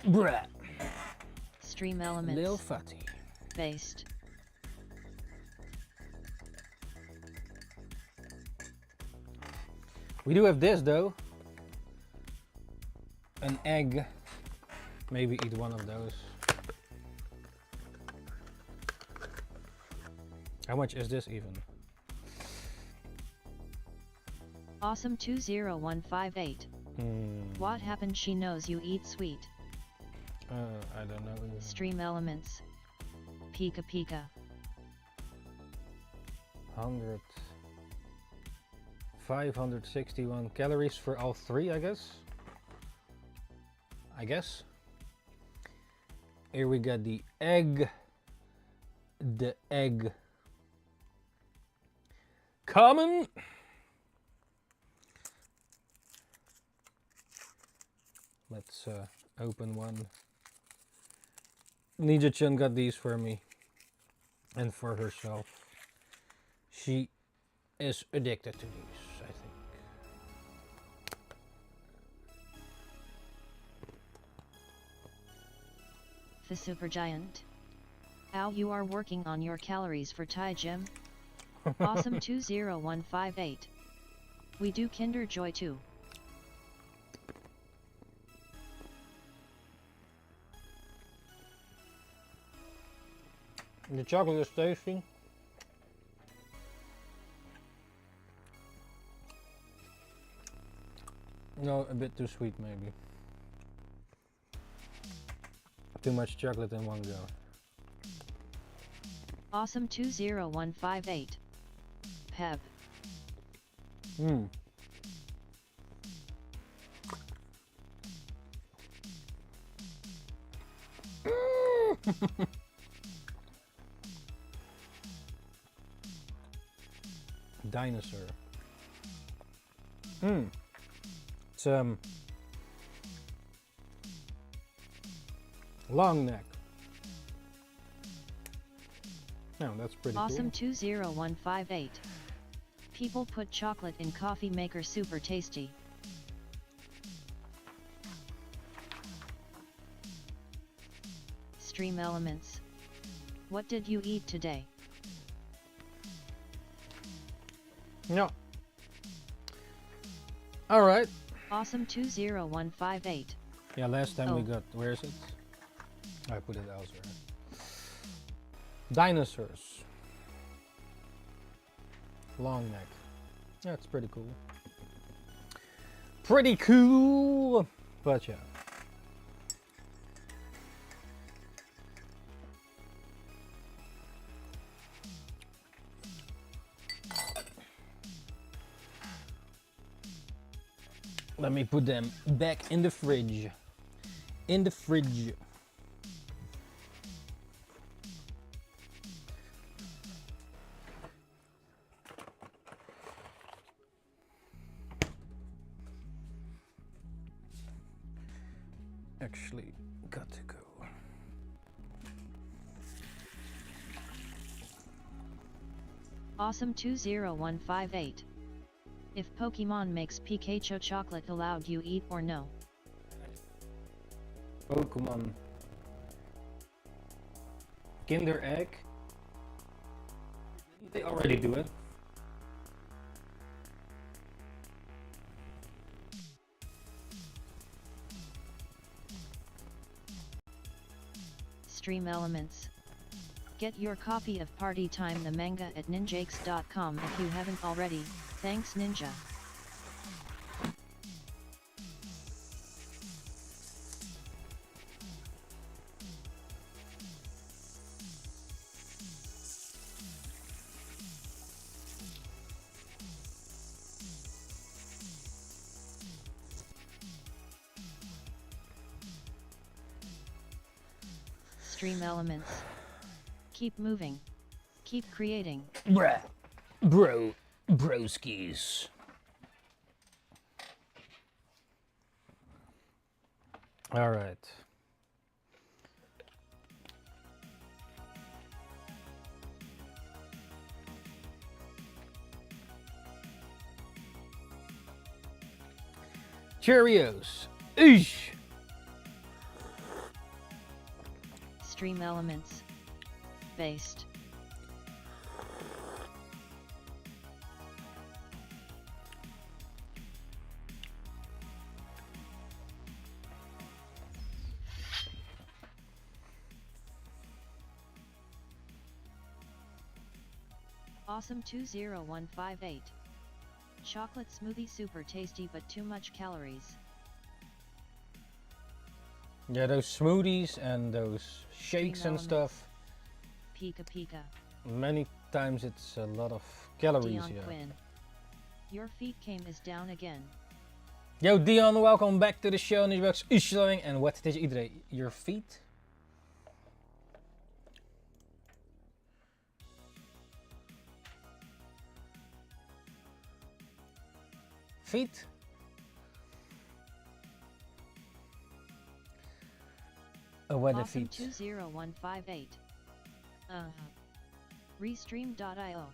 Bruh. Stream Elements. Lil Fatty. Based. We do have this though. An egg. Maybe eat one of those. How much is this even? Awesome 20158. What happened? She knows you eat sweet. I don't know. Stream Elements. Pika Pika. 100. 561 calories for all three, I guess. Here we got the egg. The egg. Common. Let's open one. Ninja-chan got these for me and for herself. She is addicted to these, I think. The Supergiant. Ow, you are working on your calories for Thai Gym? Awesome 20158. We do Kinder Joy too. The chocolate is tasty. No, a bit too sweet maybe. Too much chocolate in one go. Awesome 20158. Peb. Dinosaur. It's long neck. No, that's pretty Awesome cool. 20158. People put chocolate in coffee maker super tasty. Stream Elements. What did you eat today? No. Alright. Awesome 20158. Yeah, last time we Oh. got, where is it? I put it elsewhere. Dinosaurs. Long neck. That's pretty cool. Pretty cool! But yeah. Let me put them back in the fridge. In the fridge. Actually, got to go. Awesome 20158. If Pokemon makes Pikachu chocolate allowed you eat or no? Pokemon. Kinder Egg. They already do it. Stream Elements. Get your copy of Party Time the manga at ninjakes.com if you haven't already. Thanks Ninja. Stream Elements. Keep moving. Keep creating. Bruh. Broskis. All right. Cheerios. Eesh. Stream Elements. Based. Awesome 20158. Chocolate smoothie super tasty but too much calories. Yeah, those smoothies and those shakes and elements. stuff. Pika Pika. Many times it's a lot of calories. Dion Yeah. Quinn. Your feet came is down again. Yo Dion, welcome back to the show. Nieuwsbox Ushling. And what did you eat today? Your feet? Feet? Oh, what the Awesome feet? 20158. Restream.io.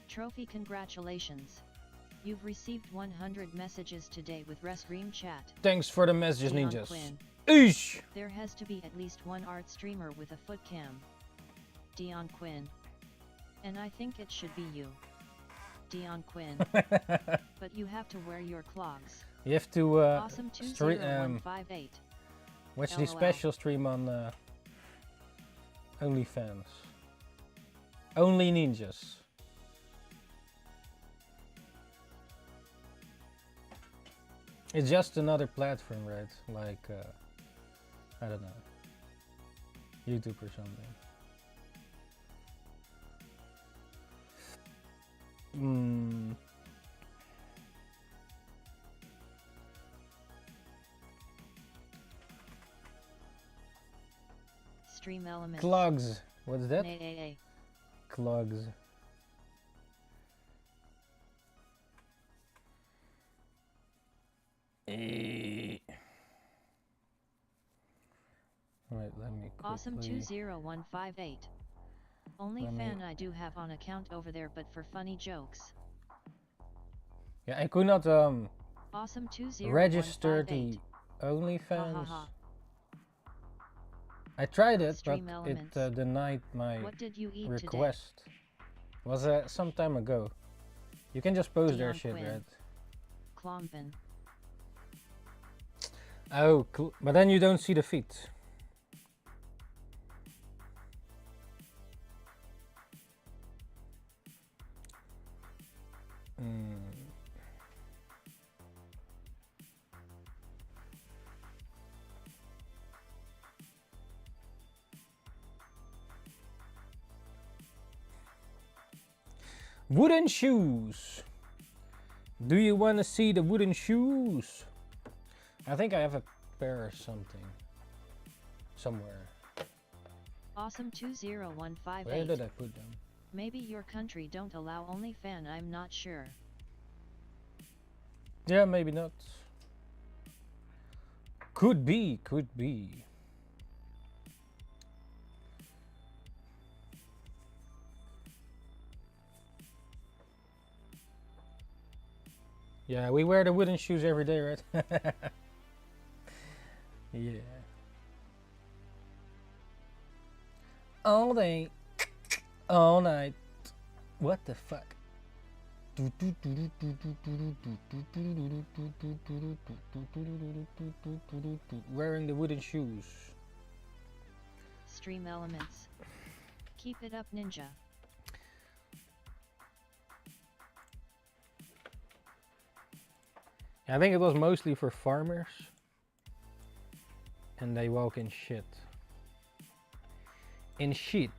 Trophy congratulations. You've received 100 messages today with Restream chat. Thanks for the messages, Dion ninjas. Quinn. Oosh! There has to be at least one art streamer with a foot cam. Dion Quinn. And I think it should be you. Dion Quinn. But you have to wear your clogs. You have to Awesome stream. 20158. Watch the LOL. special stream on OnlyFans. Only ninjas. It's just another platform, right? Like, I don't know, YouTube or something. Stream elements. Clogs. What's that? Nay. Clogs. Wait, let me quickly... Awesome 20158. Only fan I do have on account over there, but for funny jokes. Yeah, I could not Awesome 20158. register the OnlyFans. I tried it, Stream but elements. it denied my What did you eat request. It was some time ago. You can just post their Dion shit, Quinn. right? Klompen. Oh, but then you don't see the feed. Wooden shoes. Do you want to see the wooden shoes? I think I have a pair or something. Somewhere. Awesome 20158. Where did I put them? Maybe your country don't allow OnlyFan, I'm not sure. Yeah, maybe not. Could be, could be. Yeah, we wear the wooden shoes every day, right? Yeah. All day, all night. What the fuck? Wearing the wooden shoes. Stream elements. Keep it up, ninja. I think it was mostly for farmers. And they walk in shit. In shit.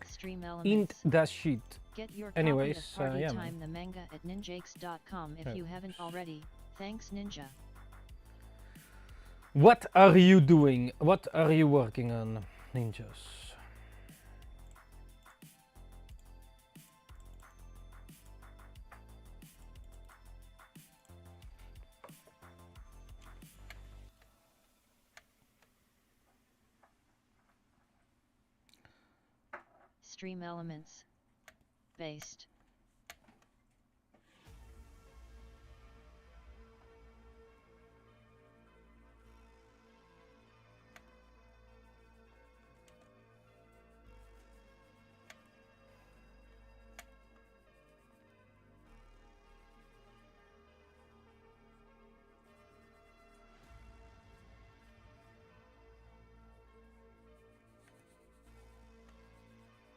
Stream In elements. that shit. Get your Anyways, copy of Party yeah, Time the manga at ninjakes.com if Yeah. you haven't already. Thanks, Ninja. What are you doing? What are you working on, ninjas? Stream elements. Based.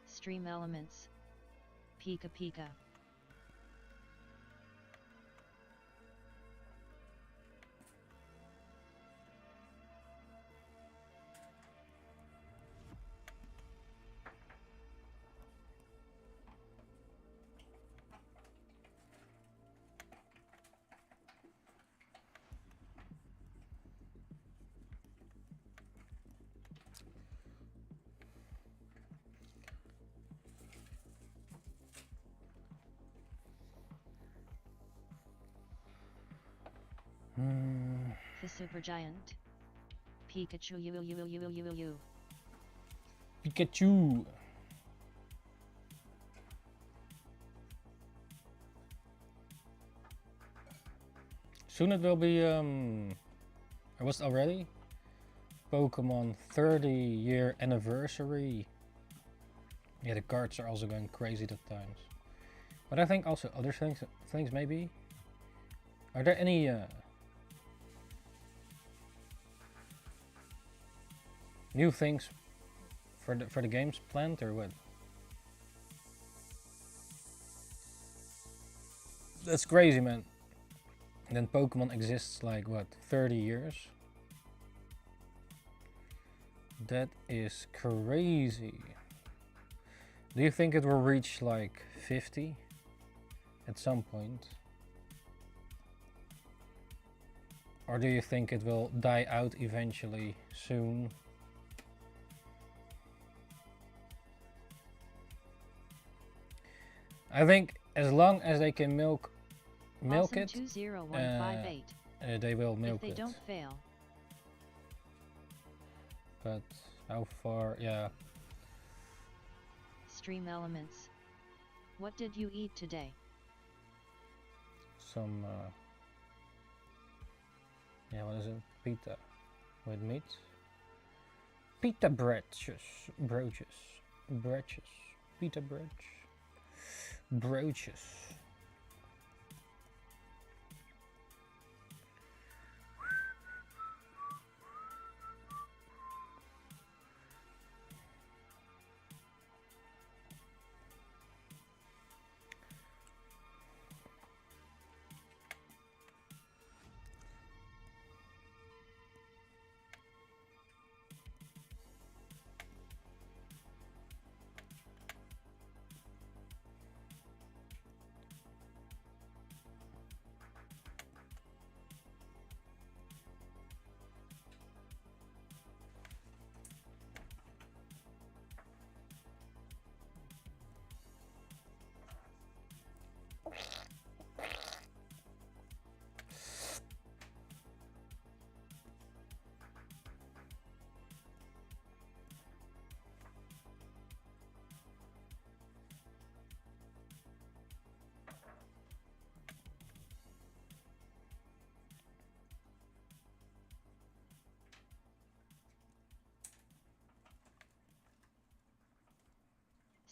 Stream elements. Pika Pika. The Supergiant. Pikachu you. Pikachu. Soon it will be it was already Pokemon 30-year anniversary. Yeah, the cards are also going crazy at times. But I think also other things maybe. Are there any new things for the games planned or what? That's crazy, man. And then Pokemon exists like what, 30 years? That is crazy. Do you think it will reach like 50 at some point? Or do you think it will die out eventually soon? I think as long as they can milk Awesome it, 20158. they will If milk they it. don't fail, But how far? Yeah. Stream Elements. What did you eat today? Some yeah, what is it? Pita with meat. Pita breaches, pita bread, brooches.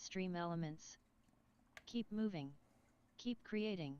Stream Elements. Keep moving. Keep creating.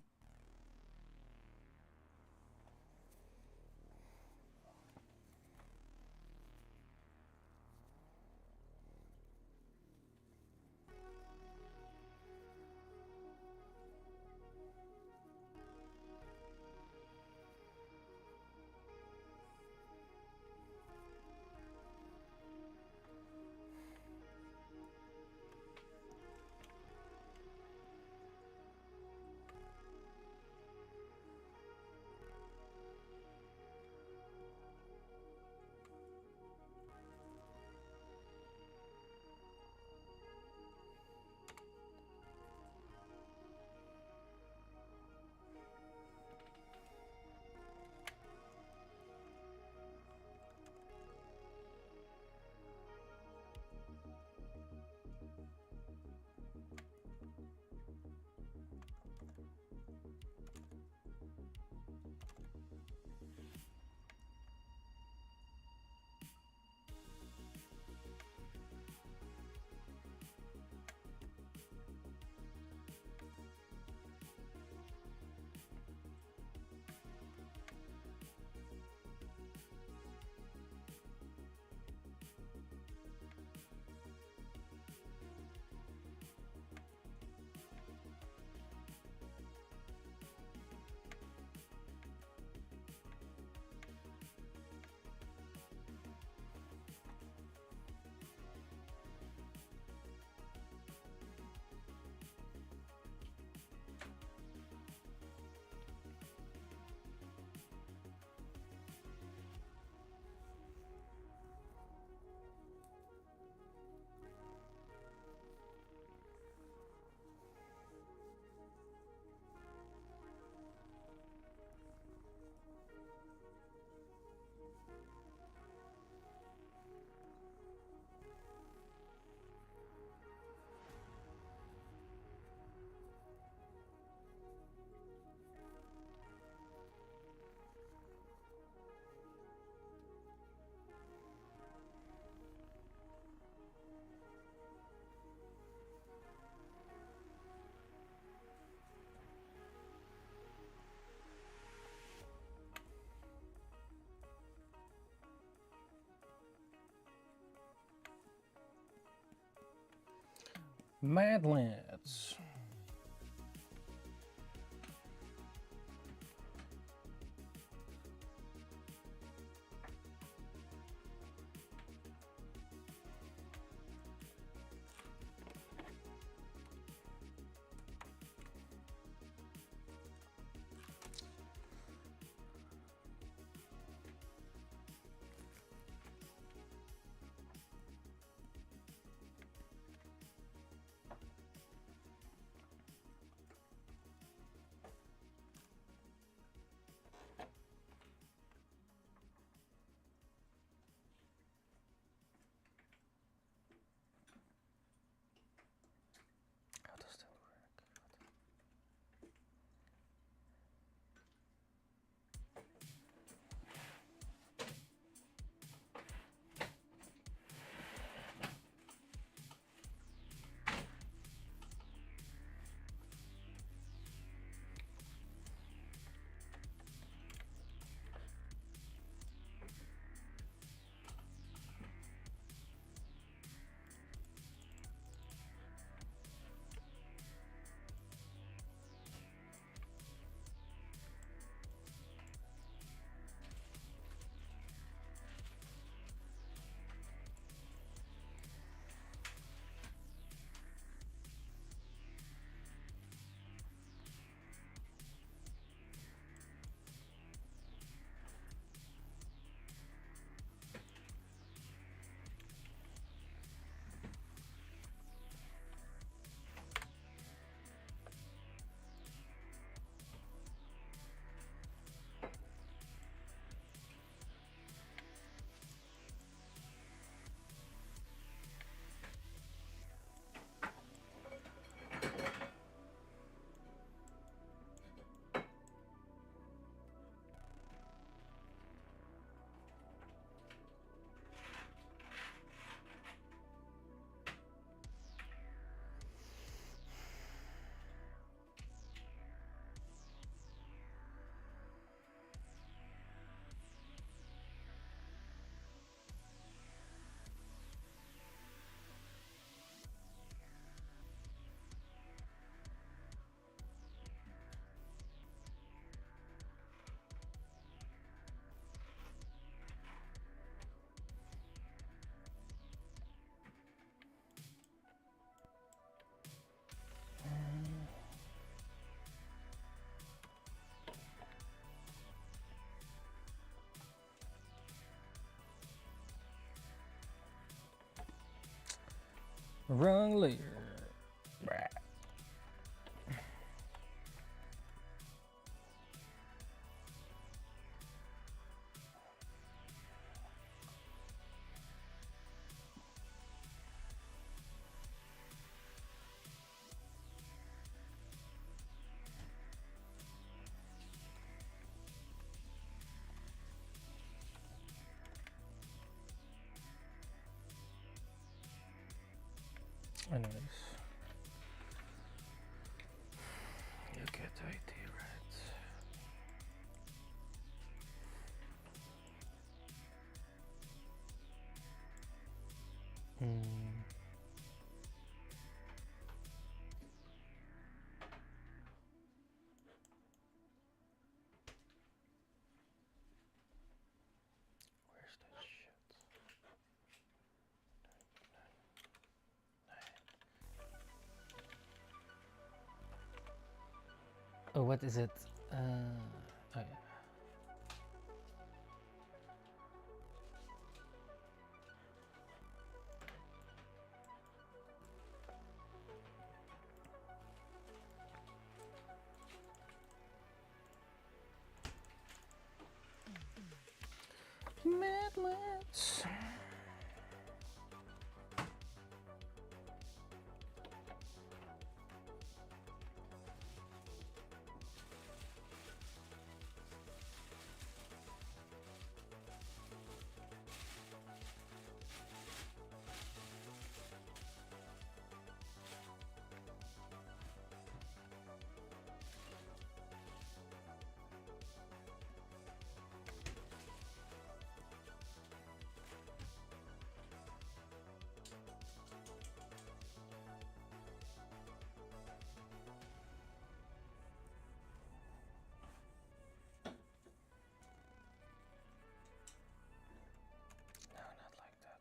Madlands. Wrong layer. Brah. Anyways, you get the idea, right? Where's that shit? Oh, what is it? Oh yeah. Madlands. No, not like that.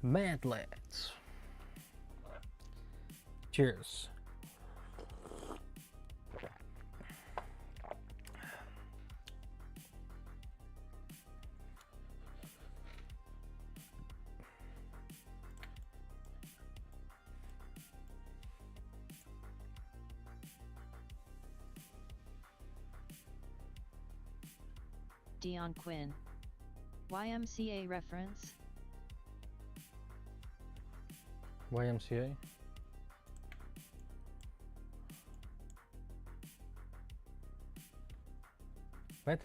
Mad lads. Cheers. Dion Quinn. YMCA reference? YMCA. What?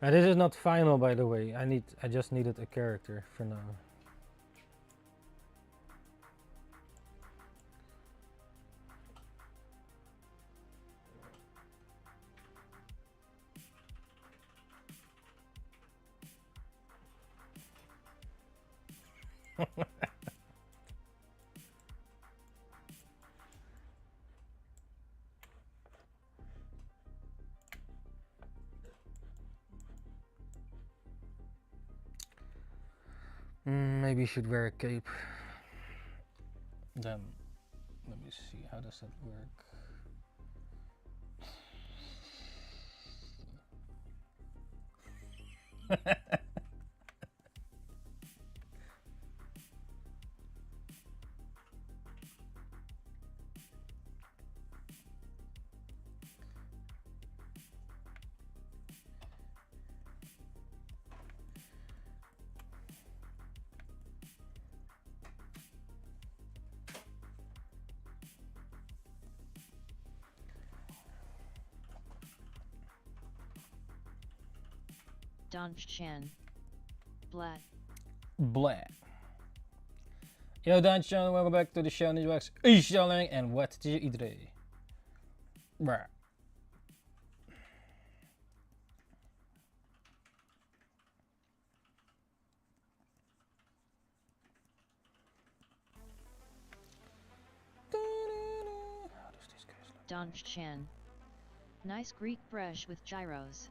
This is not final, by the way. I just needed a character for now. Maybe you should wear a cape. Then, let me see, how does that work? Don Chan. Blat. Blah. Yo, Dan Chan, welcome back to the show. Ninjawax Ishaling, and what did you eat today? Bruh. How does these guys look? Don Chan. Nice Greek bresh with gyros.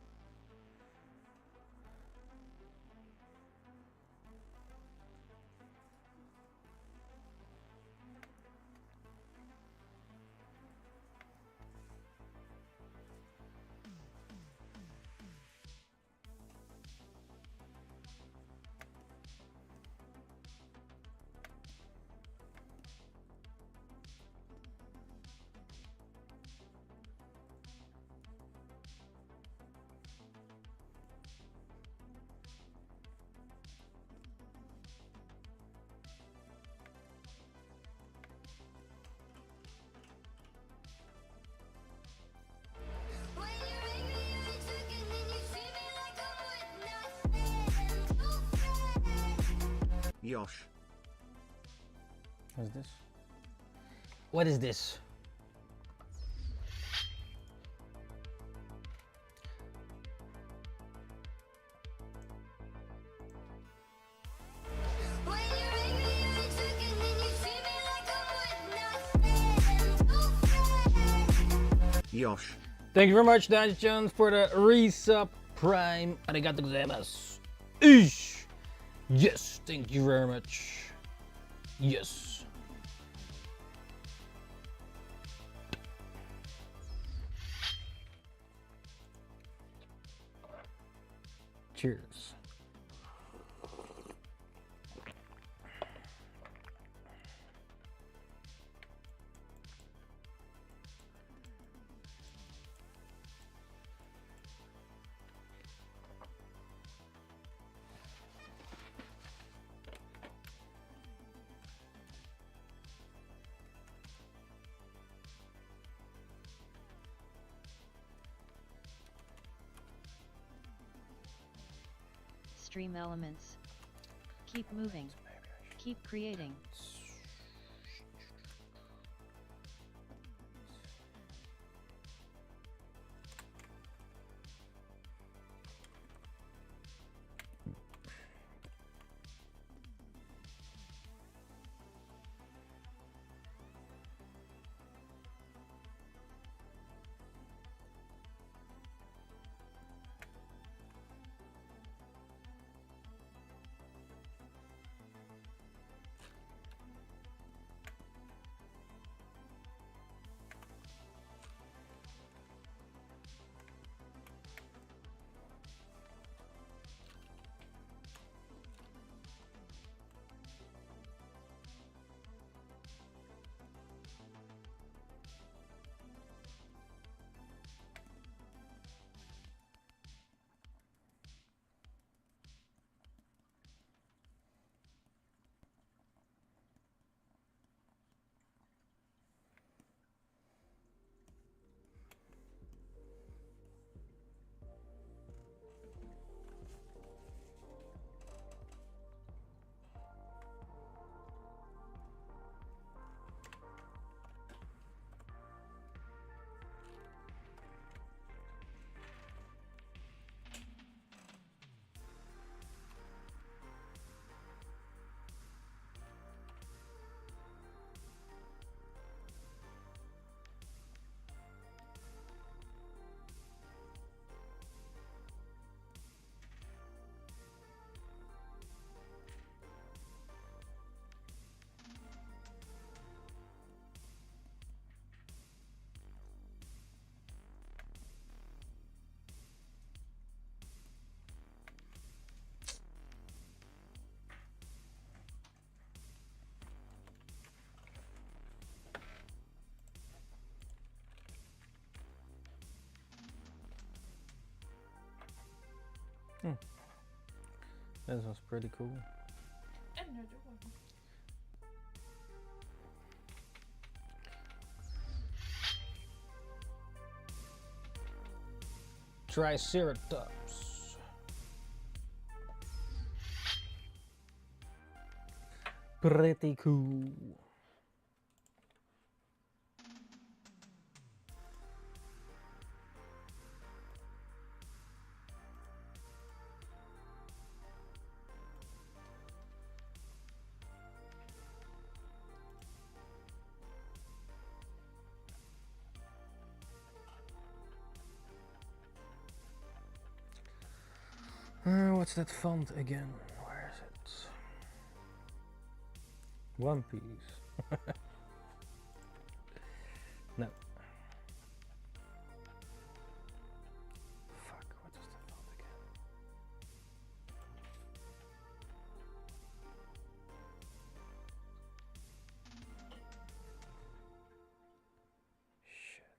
Yosh. What's this? What is this? Yosh. Thank you very much, Dungeon, for the resub prime. Arigato gozaimasu. Ish. Yes, thank you very much. Yes. Cheers. Stream elements. Keep moving. Keep creating. This was pretty cool. Another one. Triceratops. Pretty cool. What's that font again? Where is it? One Piece. No. Fuck, what is that font again? Shit.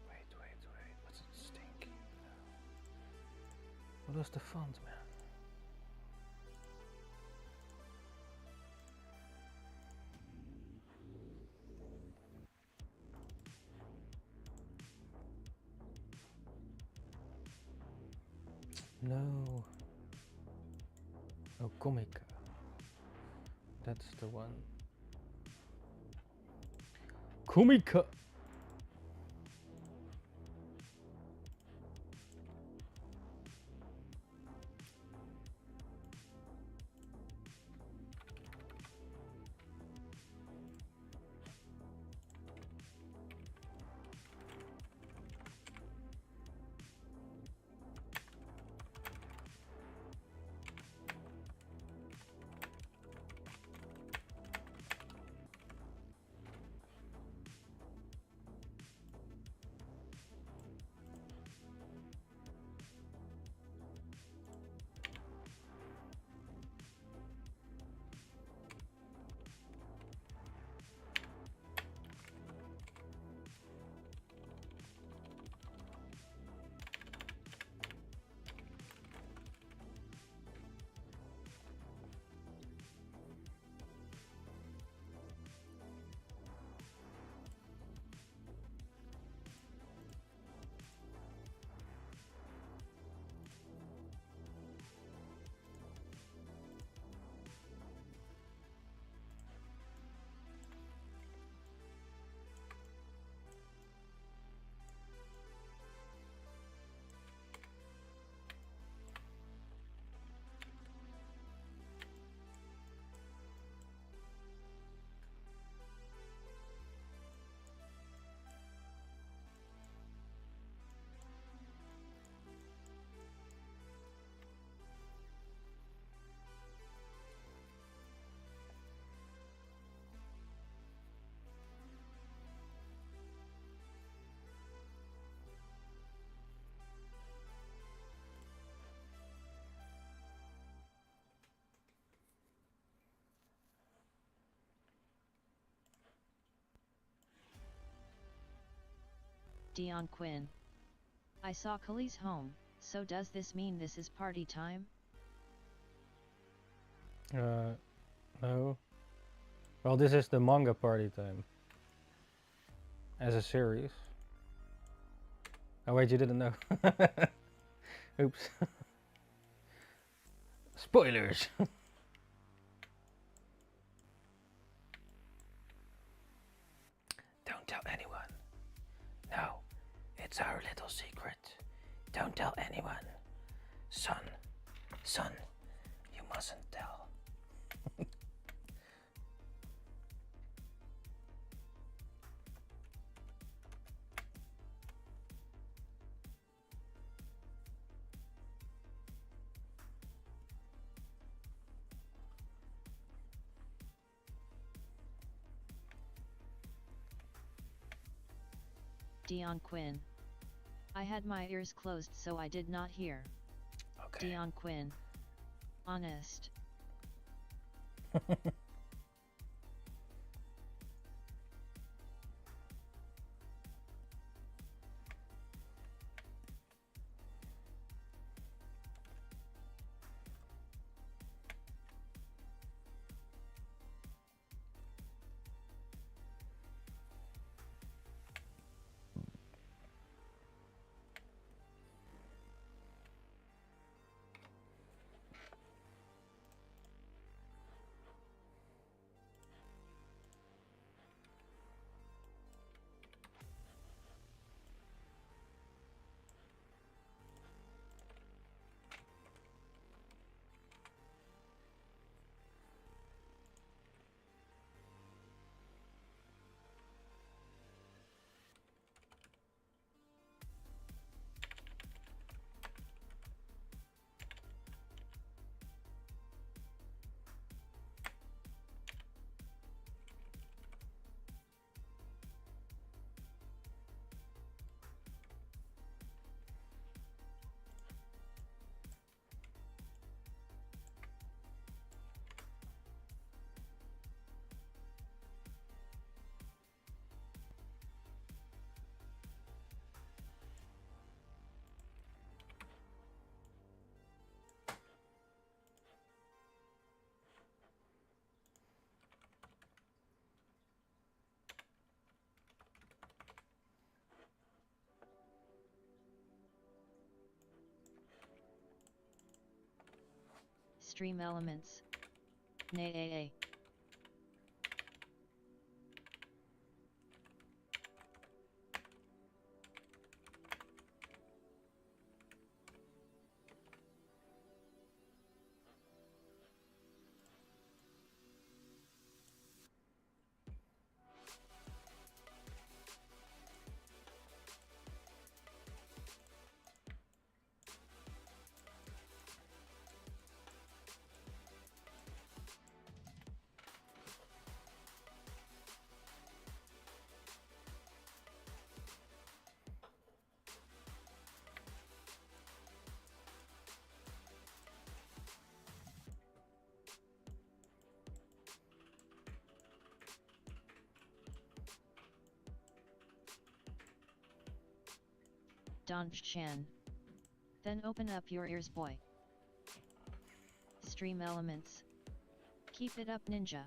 Wait. What's it stinky? What was the font, man? No. Oh, Comica. That's the one. Comica. Dion Quinn. I saw Kali's home, so does this mean this is party time? No. Well, this is the manga party time. As a series. Oh wait, you didn't know. Oops. Spoilers! Don't tell anyone. No, it's our little secret. Don't tell anyone. Son, you mustn't tell. Dion Quinn. I had my ears closed so I did not hear. Okay. Dion Quinn. Honest. Stream elements. Nay. Don Chan. Then open up your ears, boy. Stream elements. Keep it up, ninja.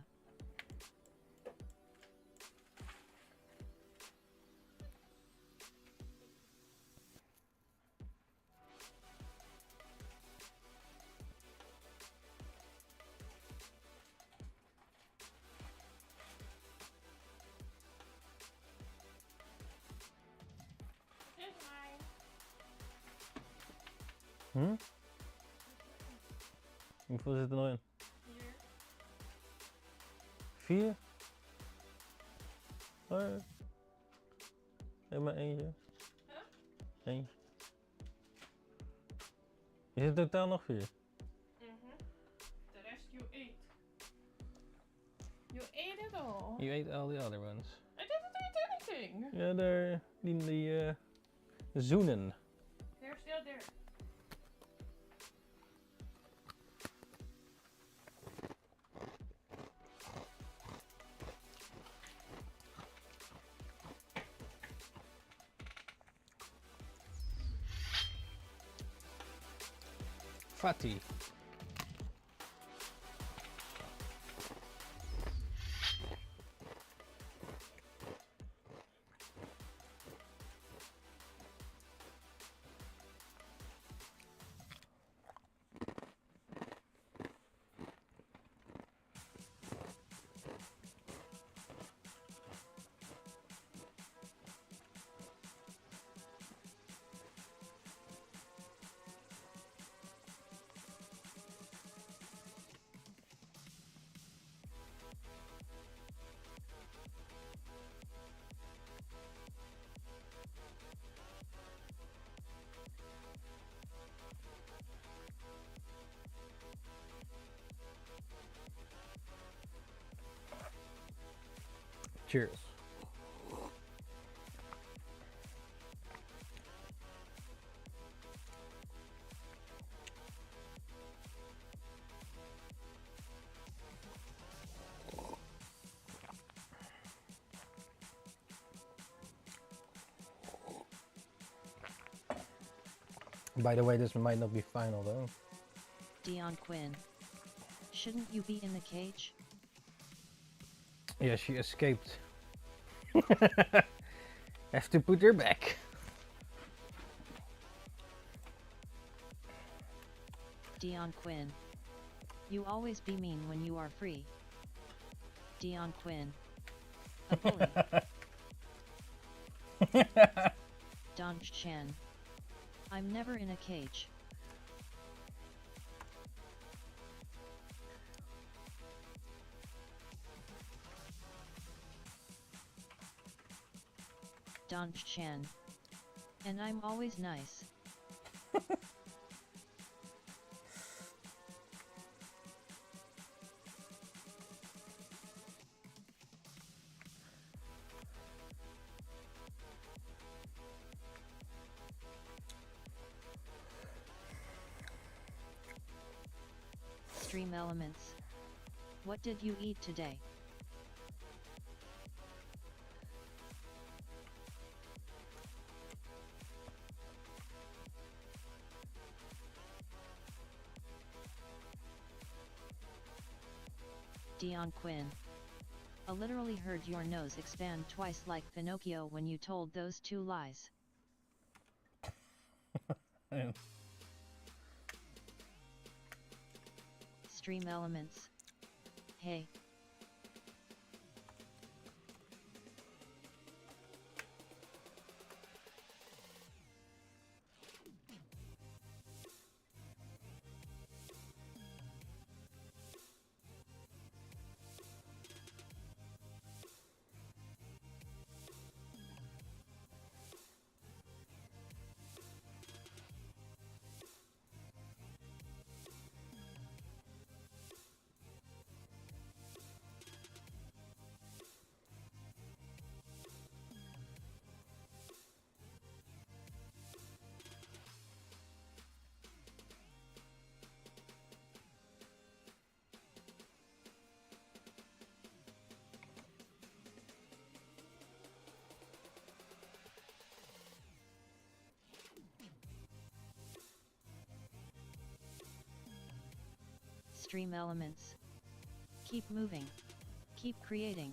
Here's mine. Hoeveel zit er nog in? Hier. 4? Oh. Nee, maar eentje. Huh? Eentje. Is het totaal nog 4? The rest you ate. You ate it all. You ate all the other ones. I didn't eat anything. Ja, daar, die zoenen. They're still there. Fatty. Cheers. By the way, this might not be final though. Dion Quinn. Shouldn't you be in the cage? Yeah, she escaped. Have to put her back. Dion Quinn. You always be mean when you are free. Dion Quinn. A bully. Don Chan. I'm never in a cage. Don Chan. And I'm always nice. Stream Elements. What did you eat today? Dion Quinn. I literally heard your nose expand twice like Pinocchio when you told those two lies. Yeah. Stream Elements. Hey. Stream Elements. Keep moving. Keep creating.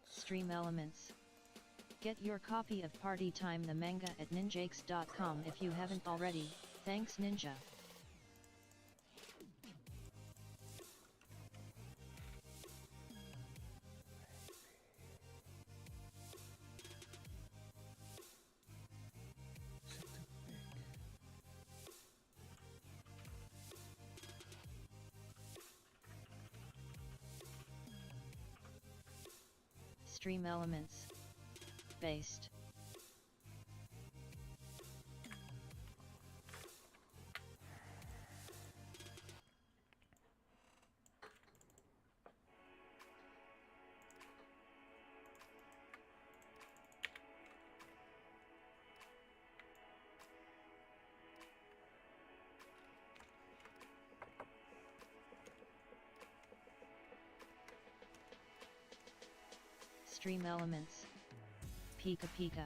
Stream Elements. Get your copy of Party Time the manga at ninjakes.com if you haven't already. Thanks Ninja. Stream Elements. Based. Stream Elements. Pika Pika.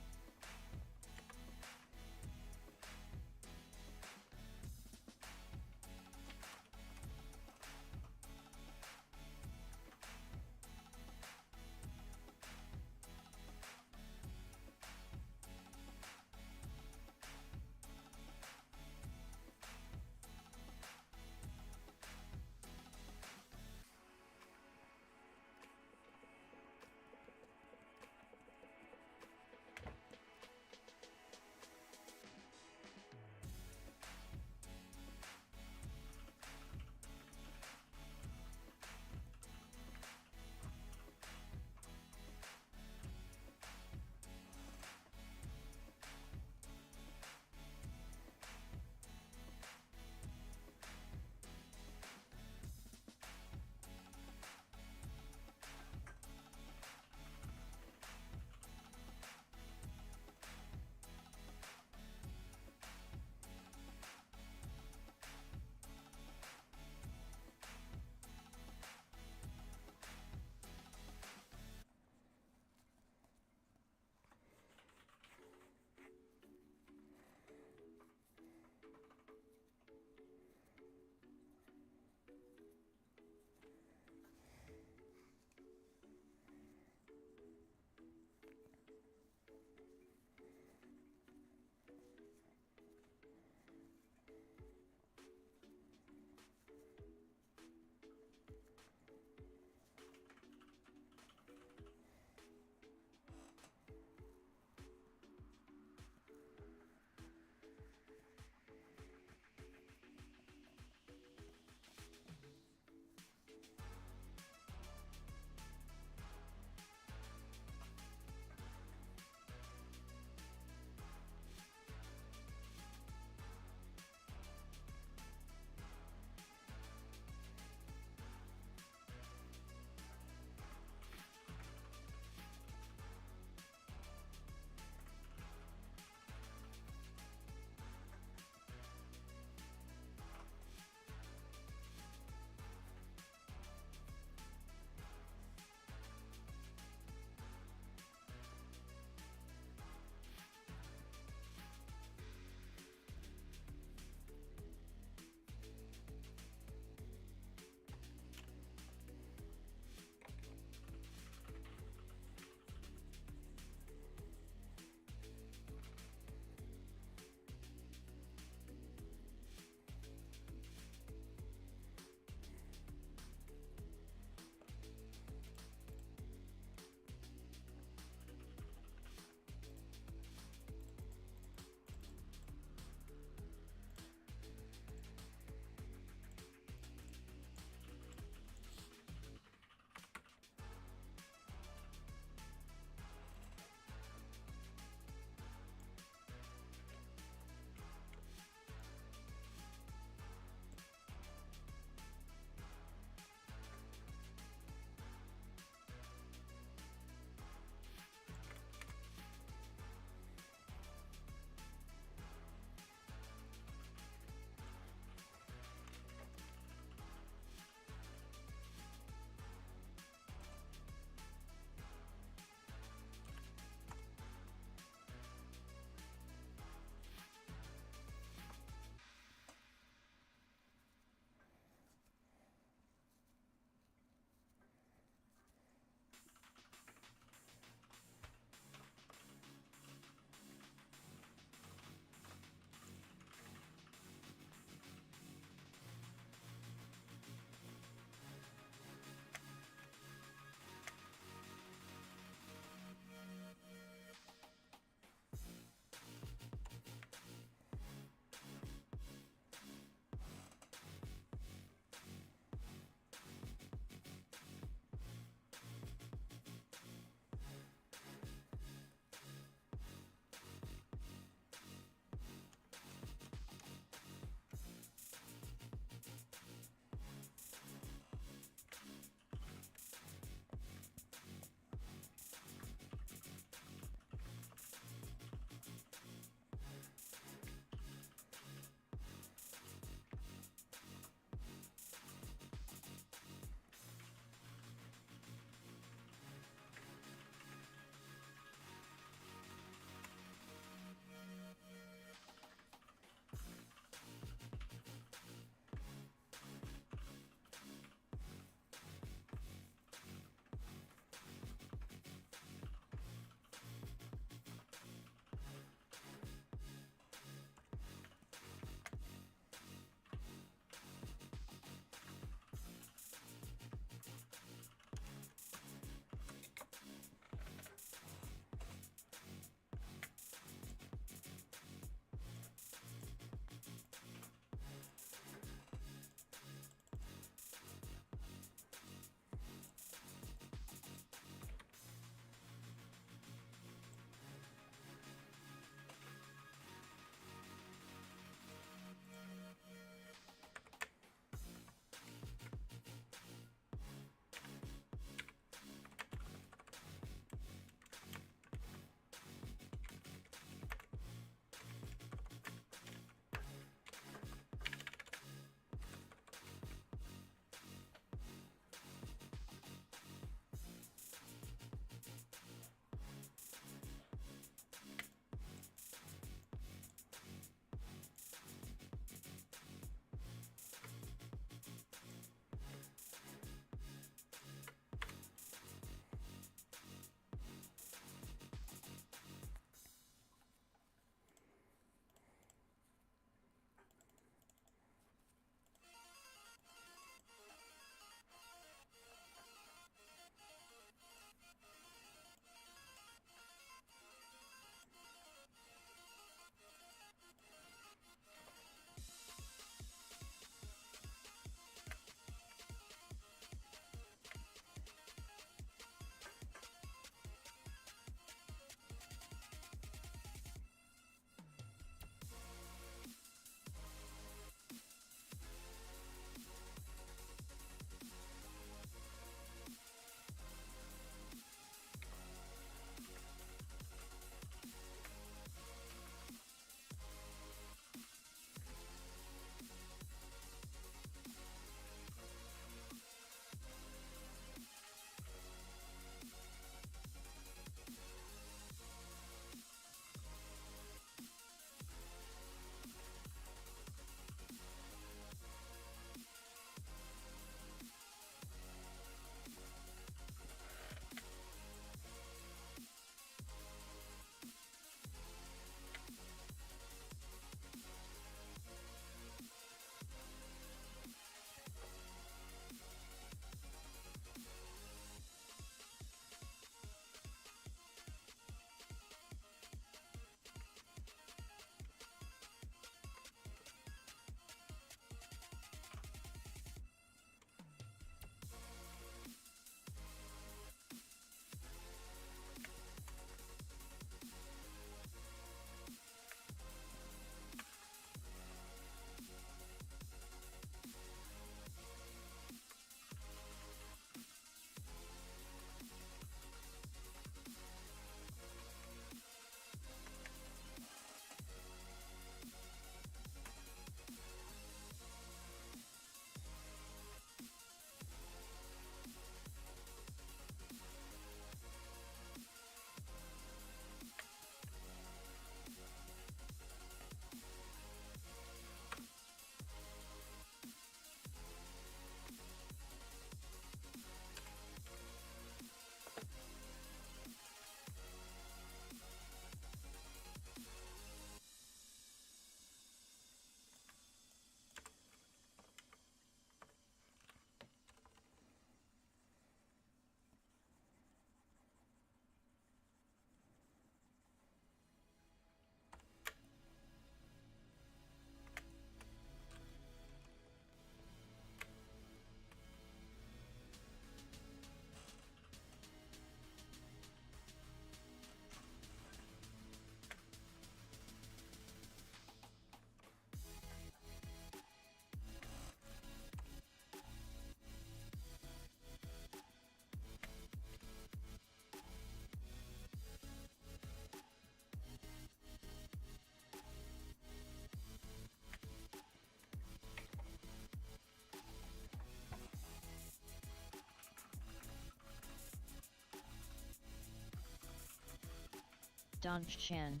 Donch Chan.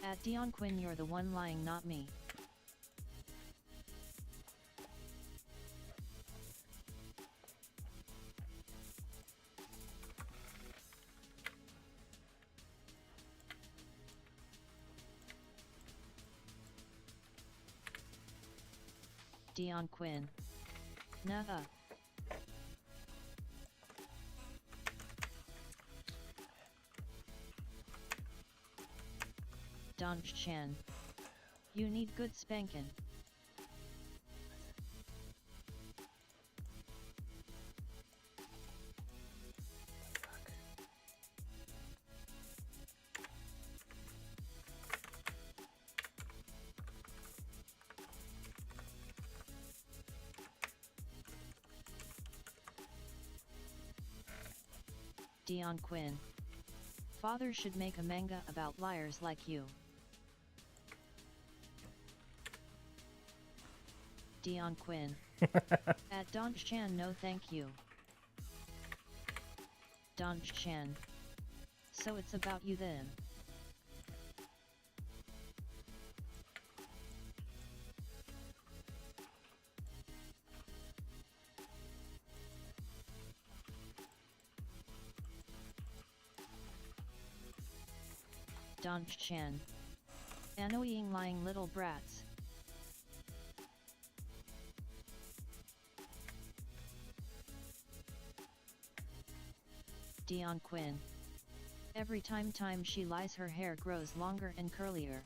At Dion Quinn, you're the one lying, not me. Dion Quinn. Nah. Donch Chan. You need good spankin'. Dion Quinn. Father should make a manga about liars like you. Dion Quinn. At Donch Chan, no thank you. Donch Chan. So it's about you then. Donch Chan. Annoying lying little brats. Dion Quinn. Every time she lies, her hair grows longer and curlier.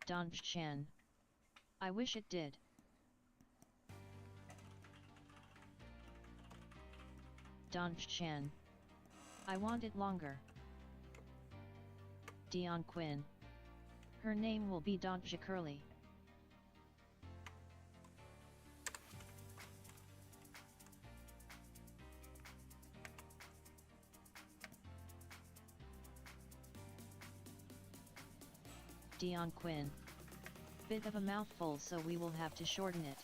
Donch Chan. I wish it did. Donch Chan. I want it longer. Dion Quinn. Her name will be Doncha Curly. Dion Quinn. Bit of a mouthful, so we will have to shorten it.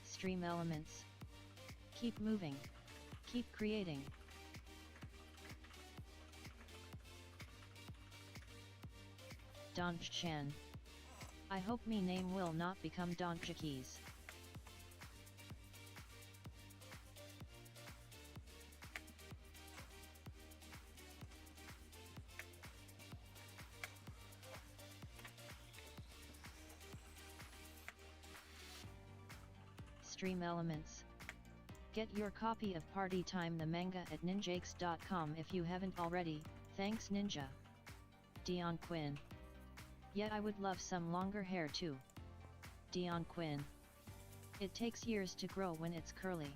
Stream Elements. Keep moving. Keep creating. Donch Chan. I hope me name will not become Doncha Keys. Stream Elements. Get your copy of Party Time the manga at ninjakes.com if you haven't already, thanks Ninja. Dion Quinn. Yet I would love some longer hair too. Dion Quinn. It takes years to grow when it's curly.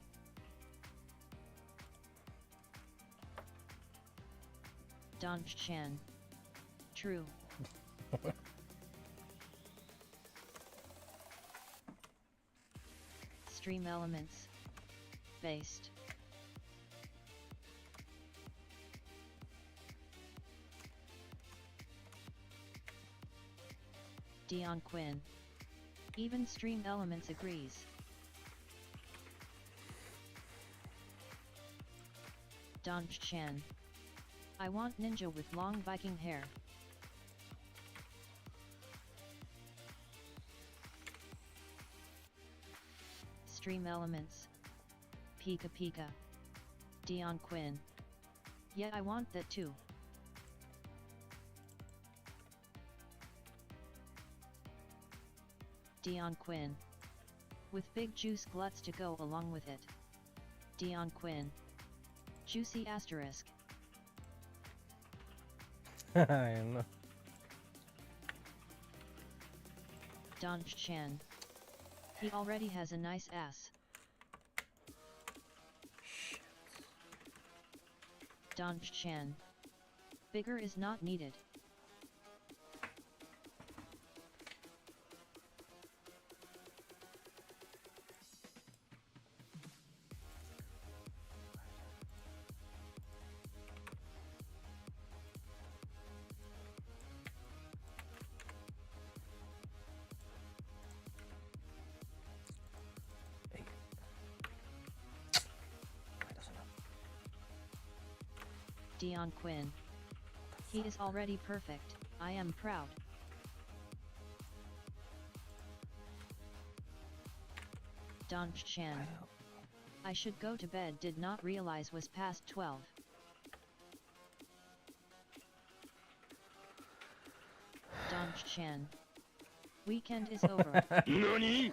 Donch Chan. True. Stream Elements. Based. Dion Quinn. Even Stream Elements agrees. Donch Chan. I want ninja with long Viking hair. Stream Elements. Pika Pika. Dion Quinn. Yeah, I want that too. Dion Quinn. With big juice gluts to go along with it. Dion Quinn. Juicy asterisk. I don't know. Donch Chan. He already has a nice ass. Donch Chan. Bigger is not needed. Dion Quinn. He is already perfect, I am proud. Don Chan. I should go to bed, did not realize was past 12. Don Chan. Weekend is over. 何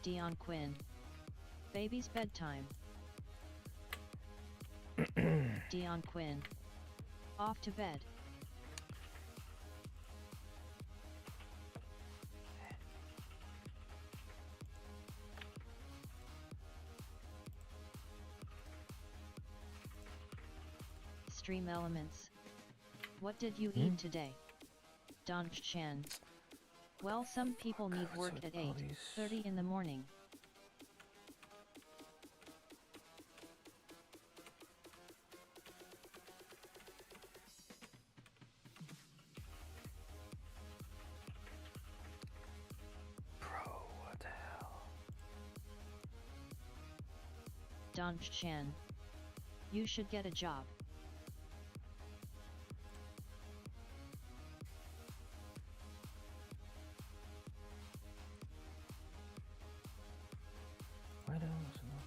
Dion Quinn. Baby's bedtime. Dion Quinn. Off to bed. Stream elements. What did you eat today? Don Chan. Well, some people need work at 8:30 in the morning. Bro, what the hell? Don Chan. You should get a job. Why the hell is it not?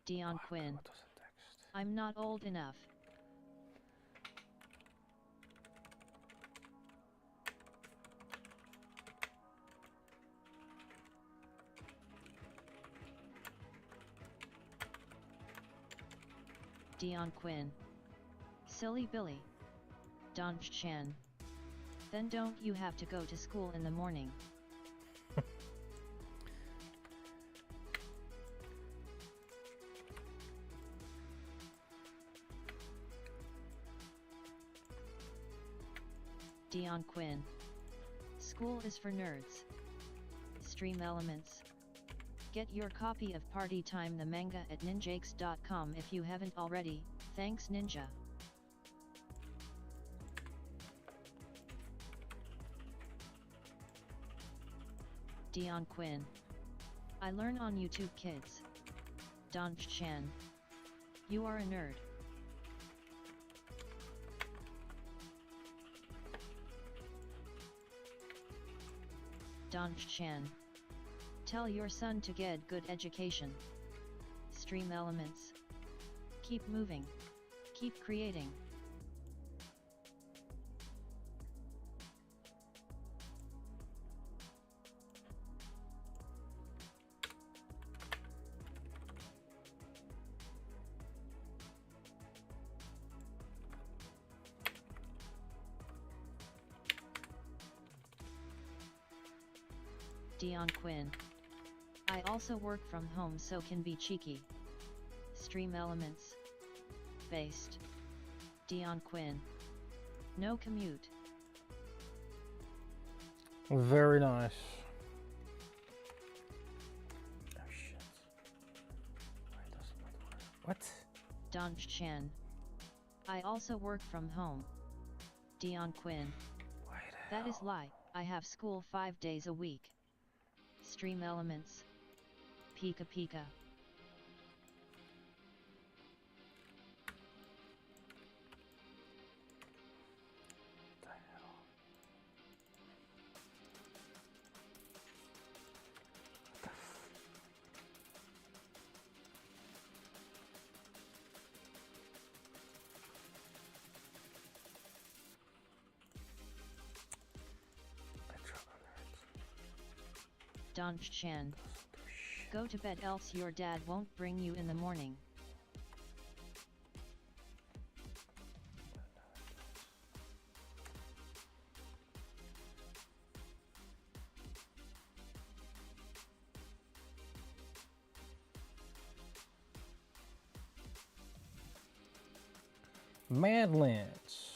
Dion Quinn. What was the text? I'm not old enough. Dion Quinn. Silly Billy. Don Chan. Then don't you have to go to school in the morning? Dion Quinn. School is for nerds. Stream elements. Get your copy of Party Time the manga at ninjakes.com if you haven't already, thanks Ninja. Dion Quinn. I learn on YouTube Kids. Don Chan. You are a nerd. Don Chan. Tell your son to get good education. Stream elements. Keep moving. Keep creating. Dion Quinn. I also work from home so can be cheeky. Stream elements. Based. Dion Quinn. No commute. Very nice. Oh shit. Why does it not work? What? Don Chan. I also work from home. Dion Quinn. Why the hell? That is lie, I have school 5 days a week. Stream elements. Pika Pika. What the hell? What the Don Chan. Go to bed else your dad won't bring you in the morning. Madlands.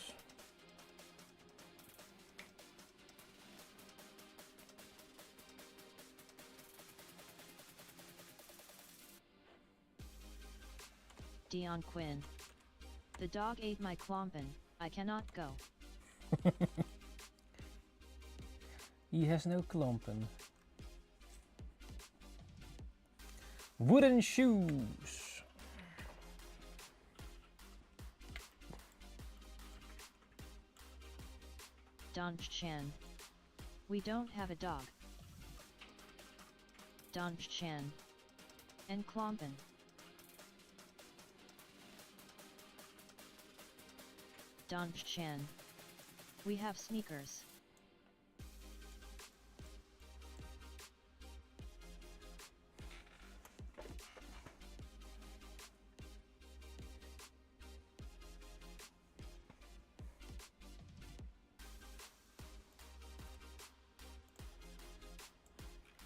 Dion Quinn. The dog ate my klompen, I cannot go. He has no klompen. Wooden shoes. Don Chan. We don't have a dog. Don Chan. And klompen. Don Chan. We have sneakers.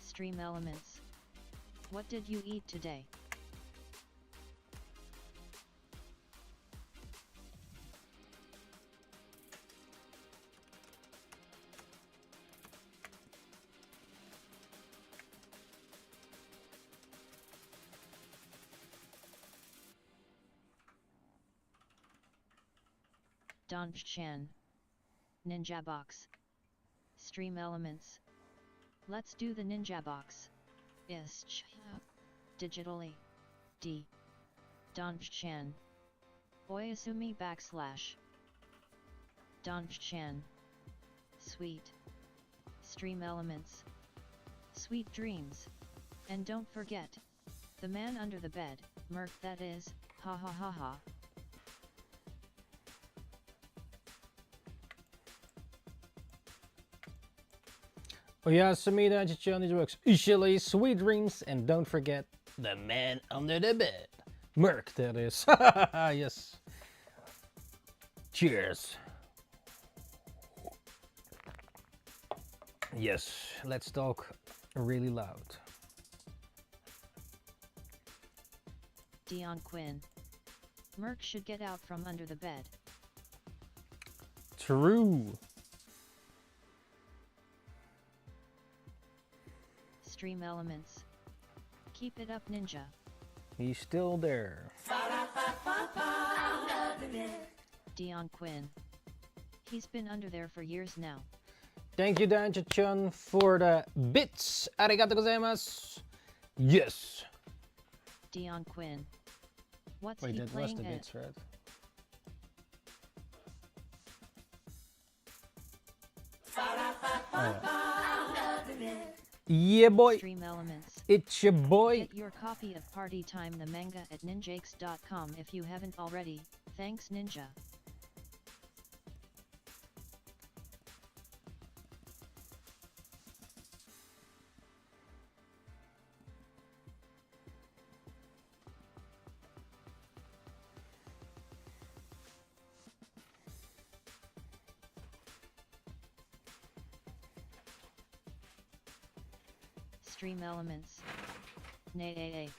Stream Elements. What did you eat today? Don Chan. Ninja Box. Stream Elements. Let's do the Ninja Box. Is digitally. D. Don Chan. Oyasumi / Don Chan. Sweet. Stream Elements. Sweet dreams. And don't forget. The man under the bed, Merc that is, ha ha ha ha. Oh yeah, Samida and Chichani works. Usually sweet dreams and don't forget the man under the bed. Merc that is. Yes. Cheers. Yes, let's talk really loud. Dion Quinn. Merc should get out from under the bed. True. Stream Elements. Keep it up, Ninja. He's still there. Dion Quinn. He's been under there for years now. Thank you, Dancha-chan, for the bits. Arigato gozaimasu. Yes. Dion Quinn. What's Wait, he that was playing the at? bits, right? Yeah, boy. Stream Elements. It's your boy. Get your copy of Party Time the manga at ninjakes.com if you haven't already. Thanks, Ninja. Stream Elements. Nay.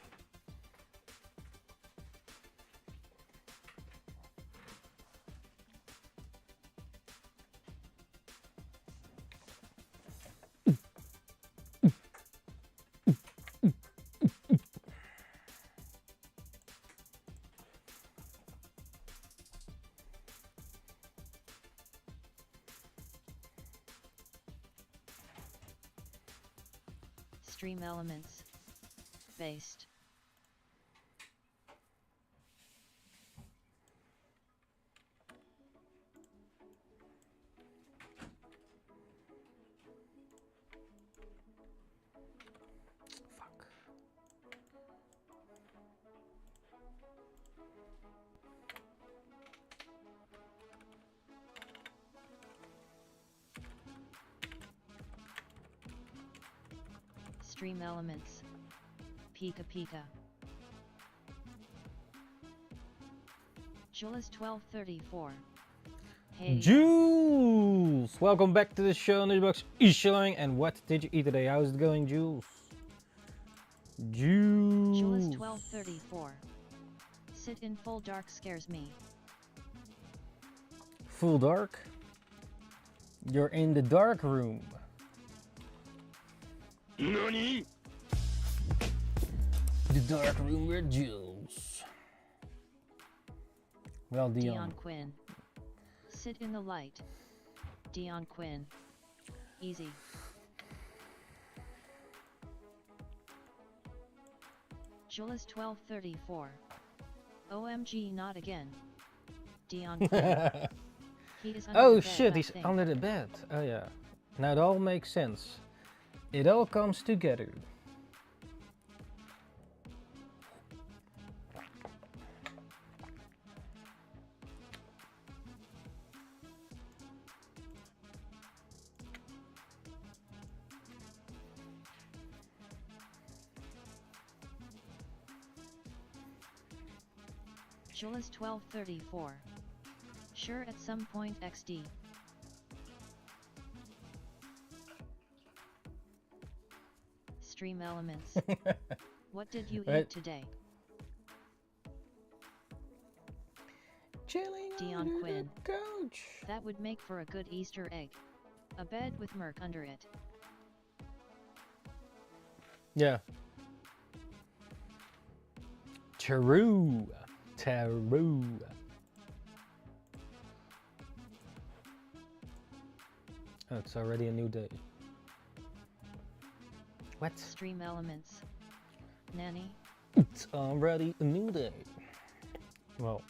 Stream Elements. Based. Fuck. Stream Elements. Pika Pika. Jules 1234. Hey. Jules! Welcome back to the show, Nerdbox Ishalang. And what did you eat today? How's it going, Jules? Jules. Jules 1234. Sit in full dark scares me. Full dark? You're in the dark room. NANI? The dark room with Jules. Well, Dion. Dion Quinn. Sit in the light. Dion Quinn. Easy. Jules 1234. OMG, not again. Dion Quinn. He is under Oh the bed, shit, I he's think. under the bed. Oh yeah. Now it all makes sense. It all comes together. Jules 1234. Sure, at some point XD. Stream Elements. What did you Right. eat today? Chilling Dion under Quinn. the couch. That would make for a good Easter egg. A bed with Merc under it. Yeah. True. True. Oh, it's already a new day. What? Stream Elements. Nanny. It's already a new day. Well.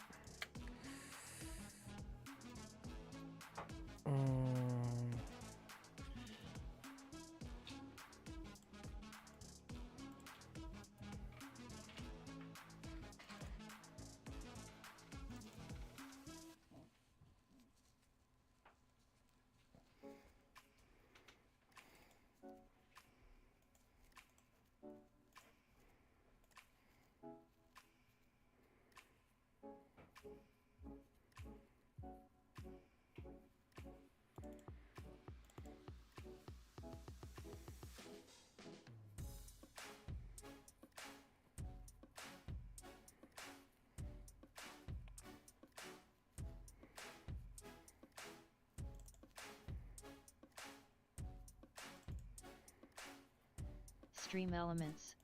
Stream Elements.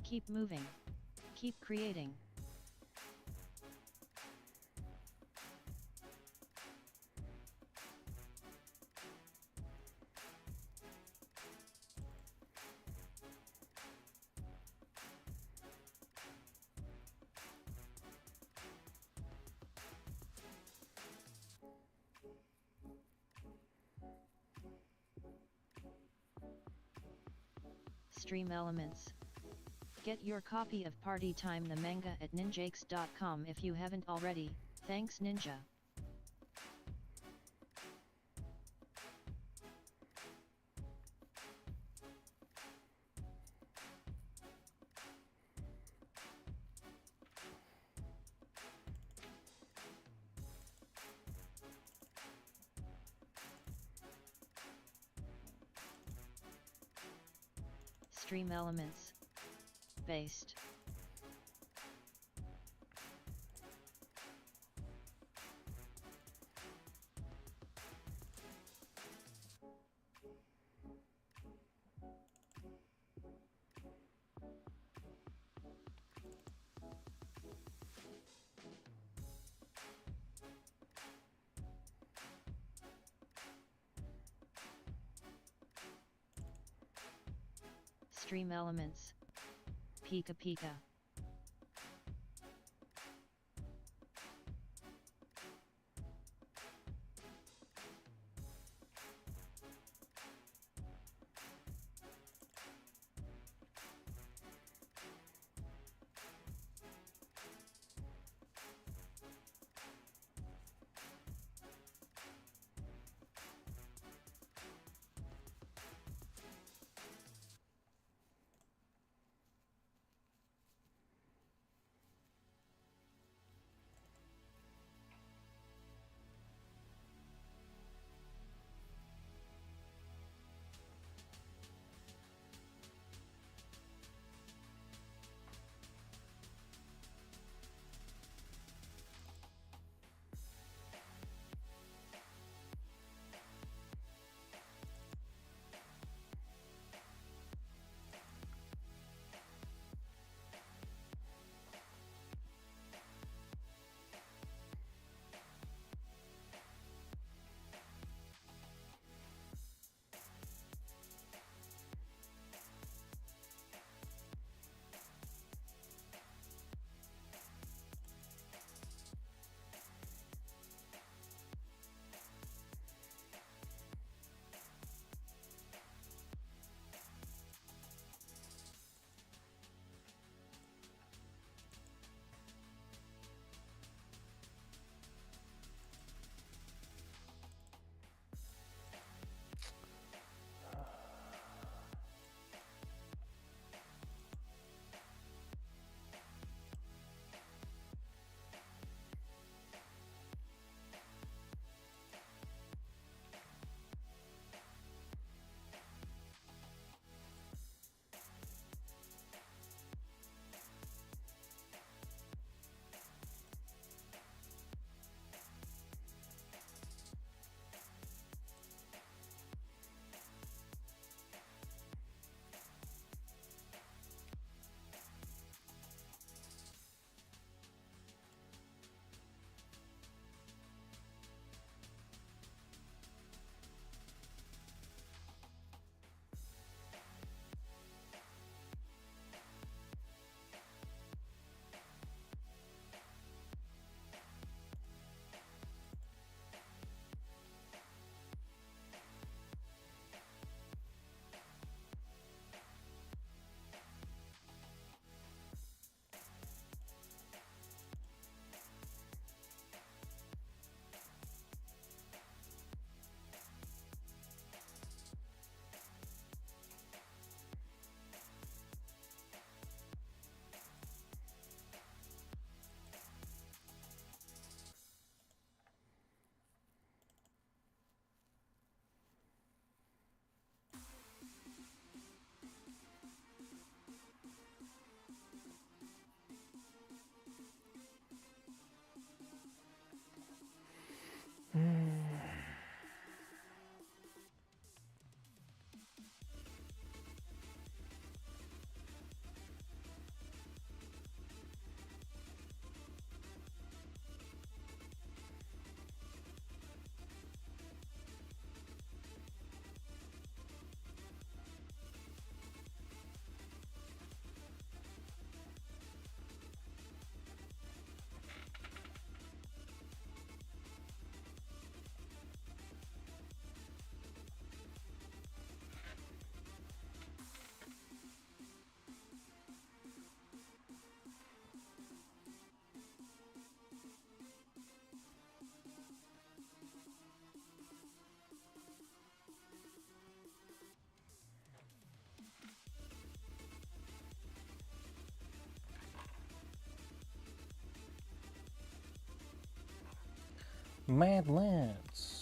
Keep moving. Keep creating. Stream Elements. Get your copy of Party Time the manga at ninjakes.com if you haven't already. Thanks, Ninja. Stream Elements. Based. Stream Elements. Pika Pika. Mad Lads.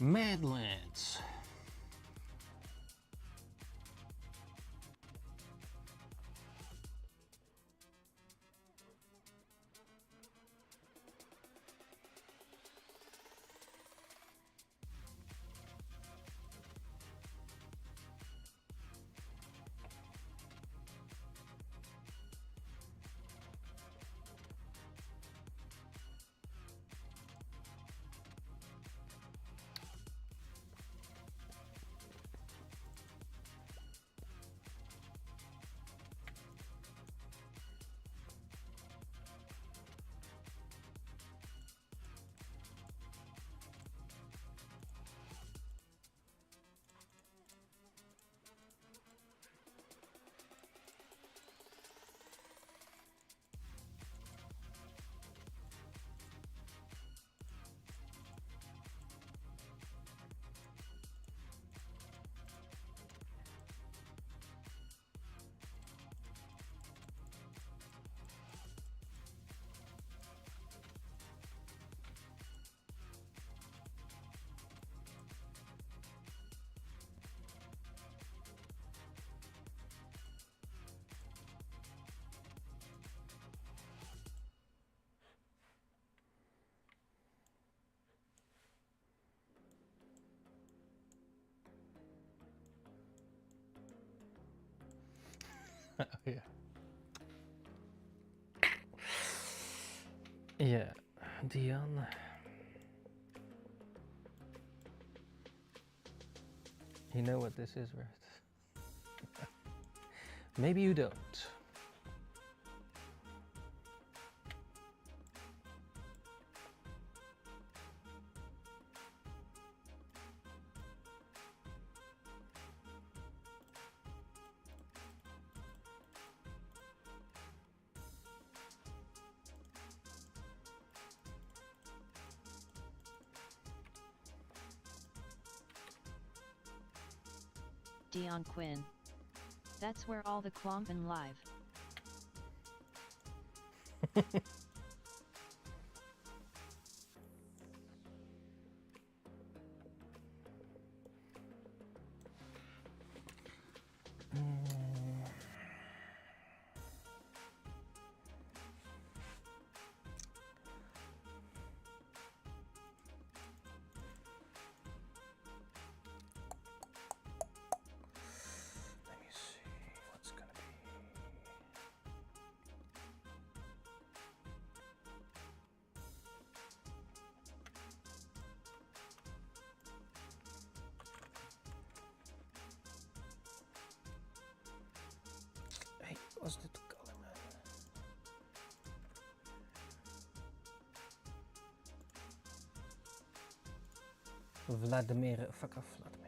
Mad Lads. Yeah. Yeah, Dion. You know what this is worth. Maybe you don't. Dion Quinn. That's where all the Klompen live. Let me see what's gonna be. Hey, what's the color, man? Vladimir, fuck off, Vladimir.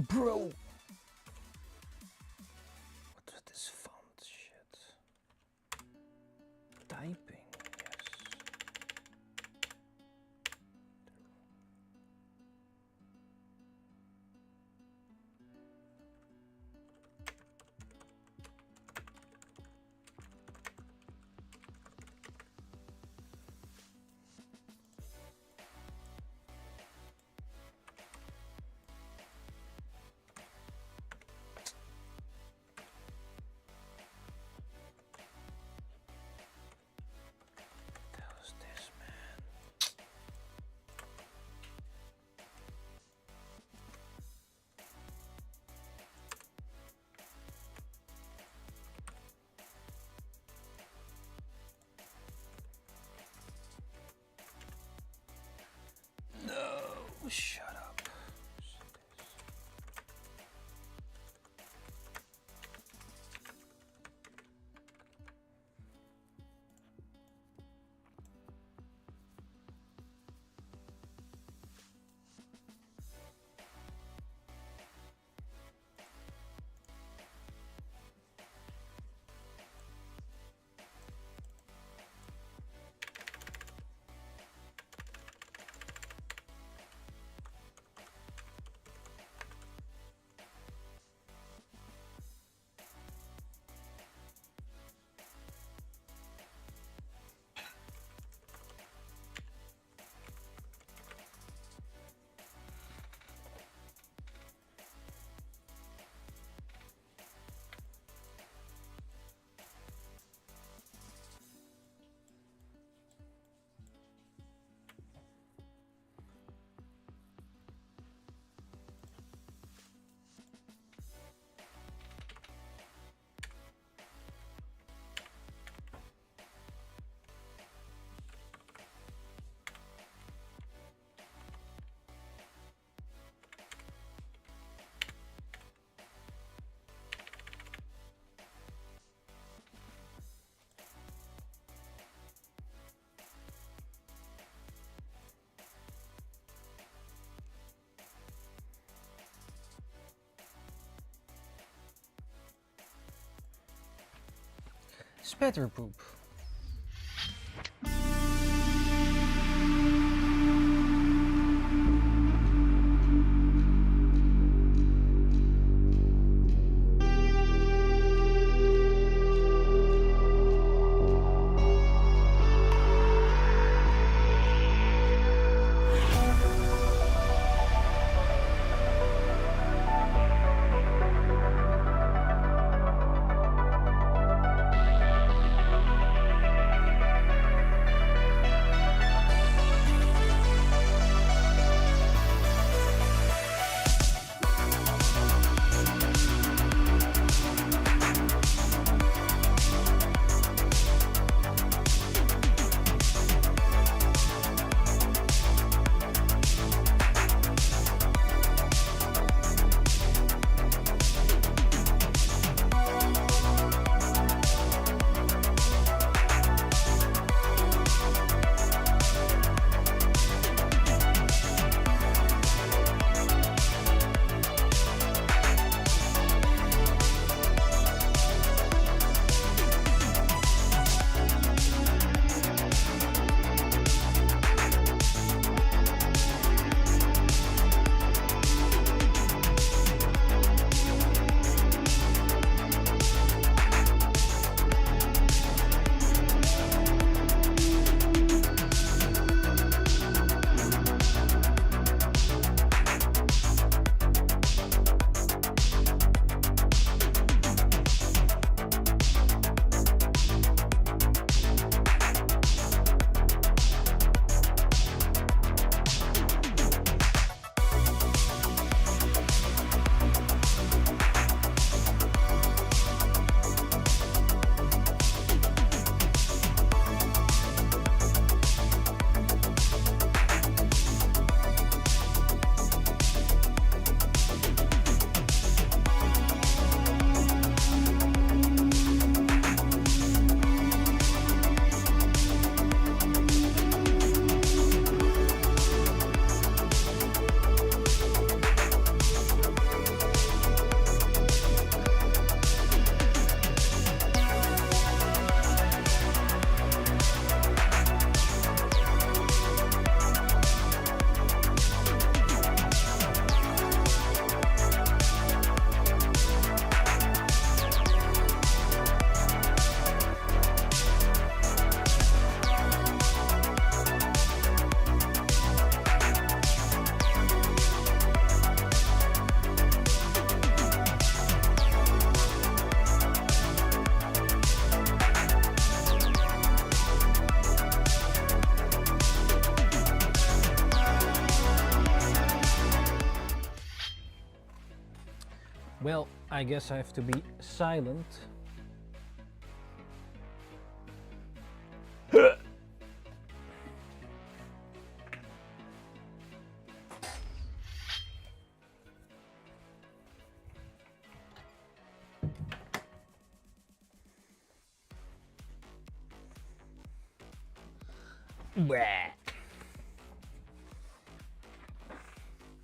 Bro! What was this font shit? Spatter poop. Well, I guess I have to be silent.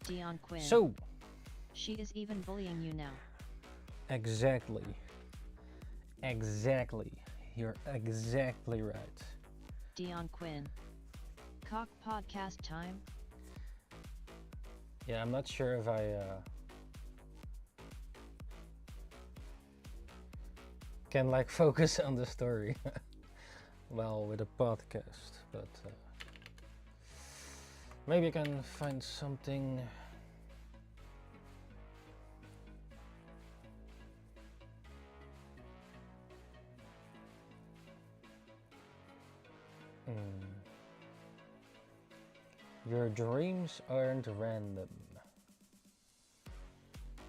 Dion Quinn. So, She is even bullying you now. exactly. Exactly. You're exactly right. Dion Quinn. Cock podcast time? Yeah, I'm not sure if I can like focus on the story well with a podcast, but maybe I can find something. Your dreams aren't random.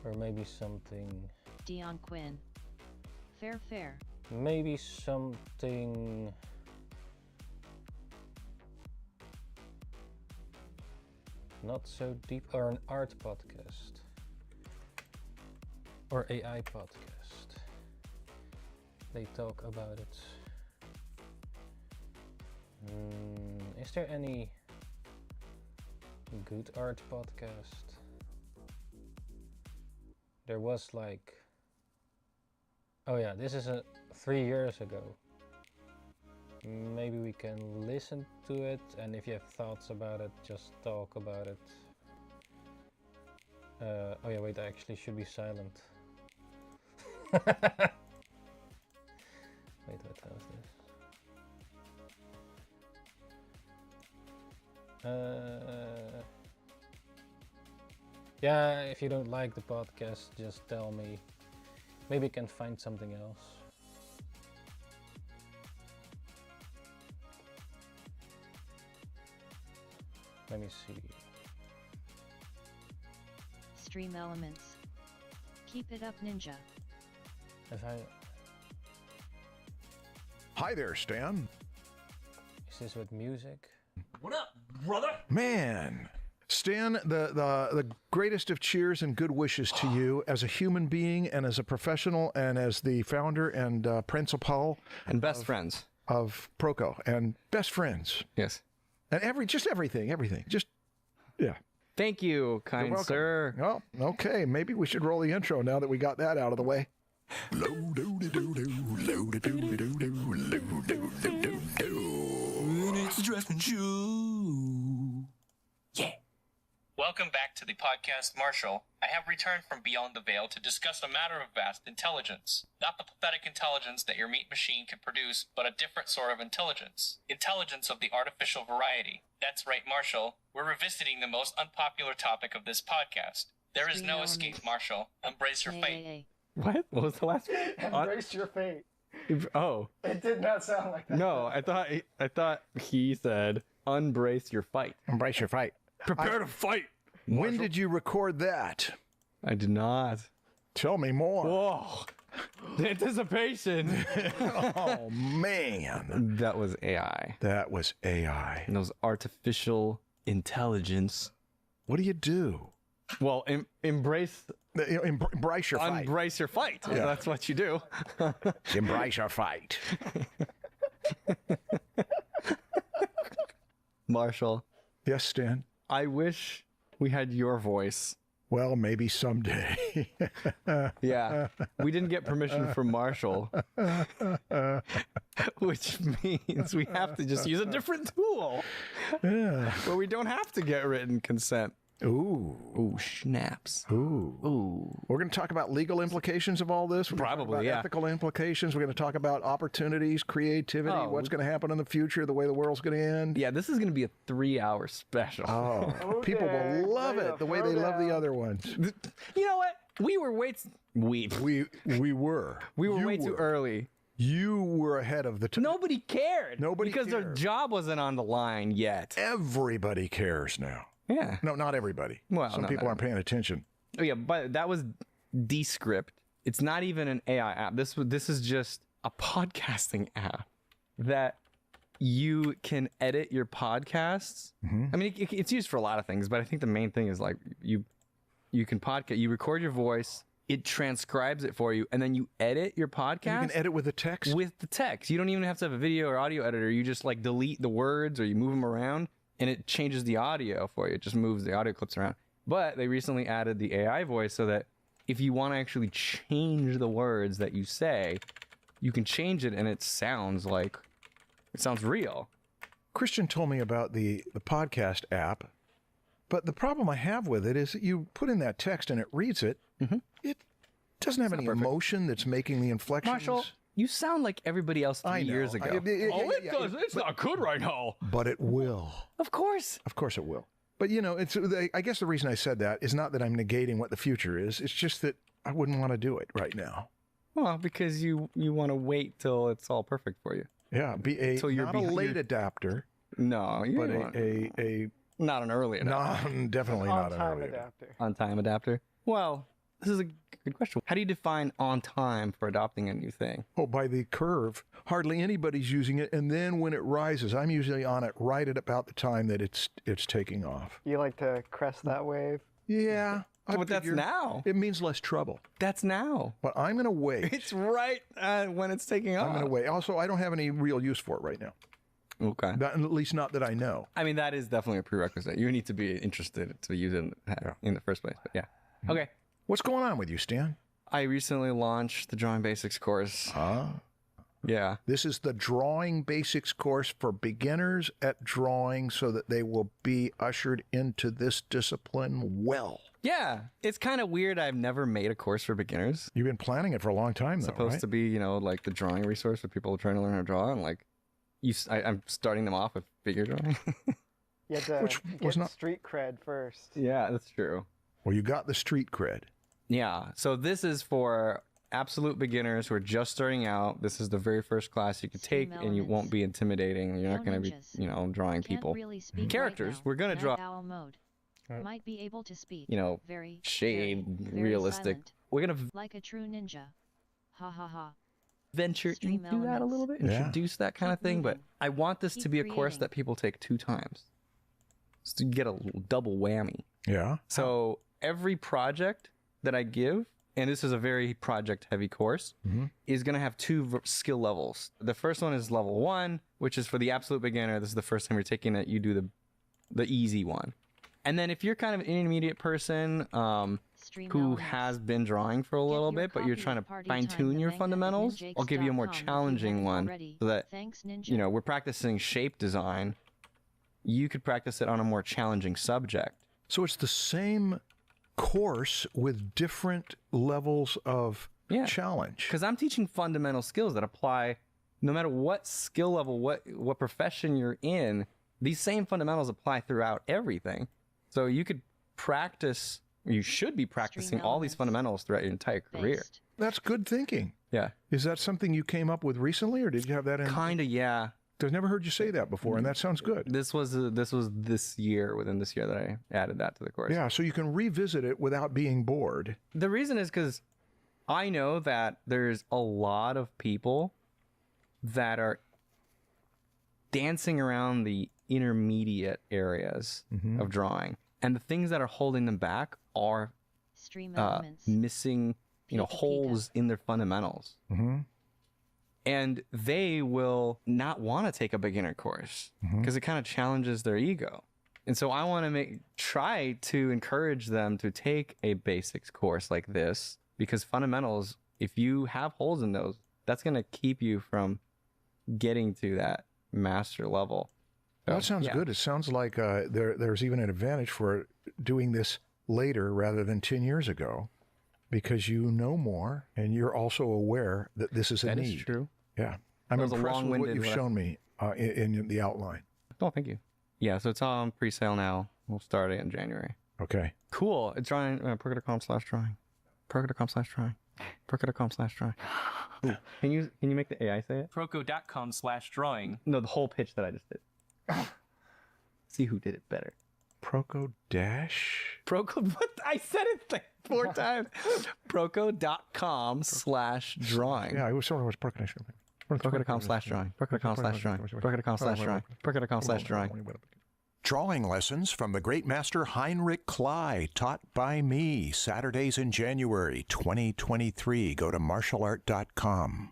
Or maybe something. Dion Quinn. Fair, fair. Maybe something. Not so deep. Or an art podcast. Or AI podcast. They talk about it. Is there any good art podcast? There was like, oh yeah, this is 3 years ago. maybe we can listen to it, and if you have thoughts about it, just talk about it. Oh yeah, wait, I actually should be silent. Wait, how is this? Yeah, if you don't like the podcast, just tell me. Maybe I can find something else. Let me see. Stream elements. Keep it up, Ninja. If I... Hi there, Stan. Is this with music? What up, brother? Man, Stan, the greatest of cheers and good wishes to you as a human being and as a professional and as the founder and principal And best friends. of Proco and best friends Yes. and everything. Just, yeah. Thank you, kind welcome. sir. Well, okay, maybe we should roll the intro now that we got that out of the way. It's the Dressman Show. Yeah. Welcome back to the podcast, Marshall. I have returned from beyond the veil to discuss a matter of vast intelligence. Not the pathetic intelligence that your meat machine can produce, but a different sort of intelligence. Intelligence of the artificial variety. That's right, Marshall. We're revisiting the most unpopular topic of this podcast. There is no escape, Marshall. Embrace your fate. What? What was the last one? Embrace your fate. Oh. It did not sound like that. No, I thought he said unbrace your fight. Embrace your fight. Prepare to fight. When did you record that? I did not. Tell me more. Whoa. The anticipation. Oh, man. That was AI. That was AI. And that was artificial intelligence. What do you do? Well, embrace Embrace your fight. Embrace your fight. Yeah. That's what you do. Embrace your fight. Marshall, Yes, Stan. I wish we had your voice. Well, maybe someday. Yeah, we didn't get permission from Marshall, which means we have to just use a different tool Yeah. where we don't have to get written consent. Ooh. Ooh, snaps. Ooh. Ooh. We're going to talk about legal implications of all this. We're gonna talk Probably, about yeah. ethical implications. We're going to talk about opportunities, creativity, Oh, what's going to happen in the future, the way the world's going to end. Yeah, this is going to be a 3-hour special. Oh, people Okay, will love way to it the way throw they love the down. other ones. You know what? We were way We were. we were You way too early. You were ahead of the time. Nobody cared. Nobody because their cared. job wasn't on the line yet. Everybody cares now. Yeah. No, not everybody. Well, Some no, people no. aren't paying attention. Oh yeah, but that was Descript. It's not even an AI app. This is just a podcasting app that you can edit your podcasts. I mean, it's used for a lot of things, but I think the main thing is like you can podcast. You record your voice, it transcribes it for you, and then you edit your podcast. You can edit with the text. with the text. You don't even have to have a video or audio editor. You just like delete the words or you move them around, and it changes the audio for you. It just moves the audio clips around. But they recently added the AI voice so that if you want to actually change the words that you say, you can change it and it sounds real. Christian told me about the podcast app, but the problem I have with it is that you put in that text and it reads it. It doesn't have any emotion that's making the inflections. Marshall, you sound like everybody else 3 I know. years ago. It's not good right now. But it will. Of course. Of course it will. But, you know, I guess the reason I said that is not that I'm negating what the future is. It's just that I wouldn't want to do it right now. Well, because you want to wait till it's all perfect for you. Yeah, be So you're not a behind- late adapter, No, you but don't want- a not an early enough. definitely not an On-time early adapter. On-time adapter. Well, this is a good question. How do you define on time for adopting a new thing? Oh, by the curve. Hardly anybody's using it, and then when it rises, I'm usually on it right at about the time that it's taking off. You like to crest that wave? Yeah, I But that's figure now. It means less trouble. That's now. But I'm going to wait. It's right when it's taking off. I'm going to wait. Also, I don't have any real use for it right now. Okay. At least not that I know. I mean, that is definitely a prerequisite. You need to be interested to use it in the first place. But yeah. Okay. What's going on with you, Stan? I recently launched the Drawing Basics course. Yeah. This is the drawing basics course for beginners at drawing so that they will be ushered into this discipline well. Yeah. It's kind of weird. I've never made a course for beginners. You've been planning it for a long time, though, Supposed right? to be, like the drawing resource for people trying to learn how to draw. And like, I'm starting them off with figure drawing. You had to Which was get not- street cred first. Yeah, that's true. Well, you got the street cred. Yeah. So this is for absolute beginners who are just starting out. This is the very first class you could take, and you won't be intimidating. You're not going to be, drawing people. Really speak Characters. Right now. We're going to Night draw, owl mode. Might be able to speak. Very, shade, very realistic. silent. We're going to Like a true ninja. Ha ha ha. venture Stream into that a little bit, Yeah. introduce that kind of Keep thing. But moving. I want this Keep to be a course creating. that people take 2 times. So you get a double whammy. Yeah. So every project that I give, and this is a very project heavy course, is going to have 2 skill levels. The first one is level 1, which is for the absolute beginner. This is the first time you're taking it. You do the easy one. And then if you're kind of an intermediate person Stream who elements. has been drawing for a Get little your bit, but you're copy trying to of Party fine Time, tune the your manga at fundamentals, I'll give you a more ninjakes.com if you challenging haven't one already. so that, Thanks, Ninja. we're practicing shape design. You could practice it on a more challenging subject. So it's the same course with different levels of challenge. Because I'm teaching fundamental skills that apply no matter what skill level, what profession you're in. These same fundamentals apply throughout everything. So you could practice, you should be practicing all these fundamentals throughout your entire career. That's good thinking. Yeah. Is that something you came up with recently, or did you have that in? Kinda, yeah. I've never heard you say that before, and that sounds good. This was this year, within this year, that I added that to the course. Yeah, so you can revisit it without being bored. The reason is because I know that there's a lot of people that are dancing around the intermediate areas of drawing, and the things that are holding them back are Stream elements. missing, holes in their fundamentals. And they will not want to take a beginner course because it kind of challenges their ego. And so I want to try to encourage them to take a basics course like this, because fundamentals, if you have holes in those, that's going to keep you from getting to that master level. So, That sounds yeah. good. It sounds like there's even an advantage for doing this later rather than 10 years ago, because you know more and you're also aware that this is a That need. is true. Yeah. I'm That was a impressed with what long-winded you've way. shown me in the outline. Oh, thank you. Yeah, so it's on pre-sale now. We'll start it in January. Okay. Cool. It's drawing, perka.com/drawing. Perka.com/drawing. Perka.com/drawing. Ooh, Can you make the AI say it? Proco.com/drawing. No, the whole pitch that I just did. See who did it better. Proco dash? Proco, what? I said it like 4 times. Proco.com/drawing. Yeah, it was sort of Proco dash. Perka.com/drawing. Perka.com/drawing. Perka.com/drawing. Perka.com/drawing. Drawing lessons from the great master Heinrich Klei, taught by me, Saturdays in January 2023. Go to martialart.com.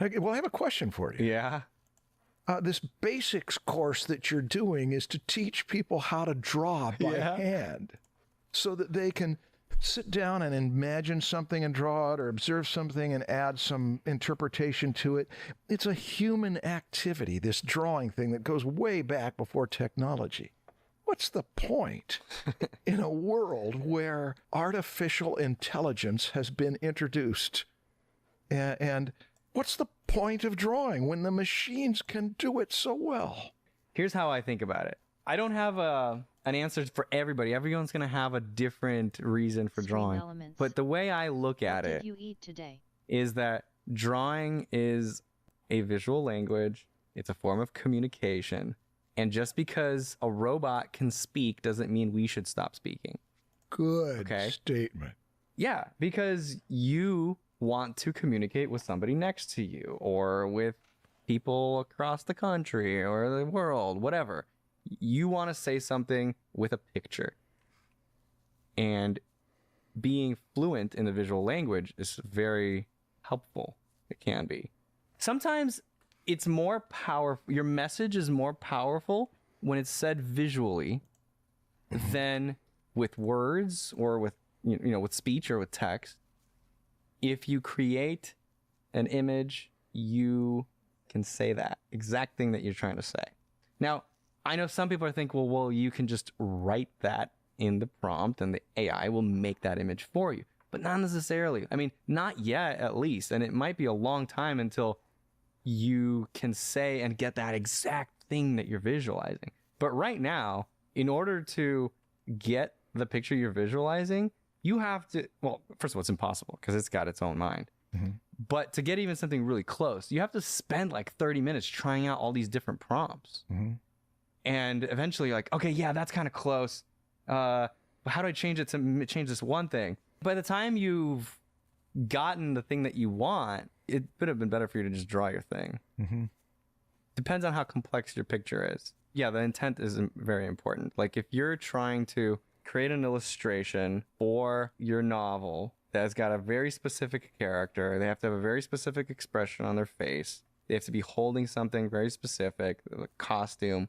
Well, I have a question for you. Yeah. This basics course that you're doing is to teach people how to draw by hand so that they can sit down and imagine something and draw it, or observe something and add some interpretation to it. It's a human activity, this drawing thing that goes way back before technology. What's the point in a world where artificial intelligence has been introduced? And what's the point of drawing when the machines can do it so well? Here's how I think about it. I don't have an answer for everybody. Everyone's going to have a different reason for drawing. elements. But the way I look at What it did you eat today? is that drawing is a visual language. It's a form of communication. And just because a robot can speak doesn't mean we should stop speaking. Good statement. Yeah, because you want to communicate with somebody next to you, or with people across the country or the world, whatever. You want to say something with a picture. And being fluent in the visual language is very helpful. It can be. Sometimes it's more powerful. Your message is more powerful when it's said visually than with words, or with with speech or with text. If you create an image, you can say that exact thing that you're trying to say. Now, I know some people are thinking, well, you can just write that in the prompt and the AI will make that image for you. But not necessarily. I mean, not yet, at least. And it might be a long time until you can say and get that exact thing that you're visualizing. But right now, in order to get the picture you're visualizing, you have to, well, first of all, it's impossible because it's got its own mind. But to get even something really close, you have to spend like 30 minutes trying out all these different prompts. And eventually you're like, okay, yeah, that's kind of close. But how do I change it to change this one thing? By the time you've gotten the thing that you want, it would have been better for you to just draw your thing. Depends on how complex your picture is. Yeah, the intent is very important. Like if you're trying to create an illustration for your novel that's got a very specific character, they have to have a very specific expression on their face, they have to be holding something very specific, the costume,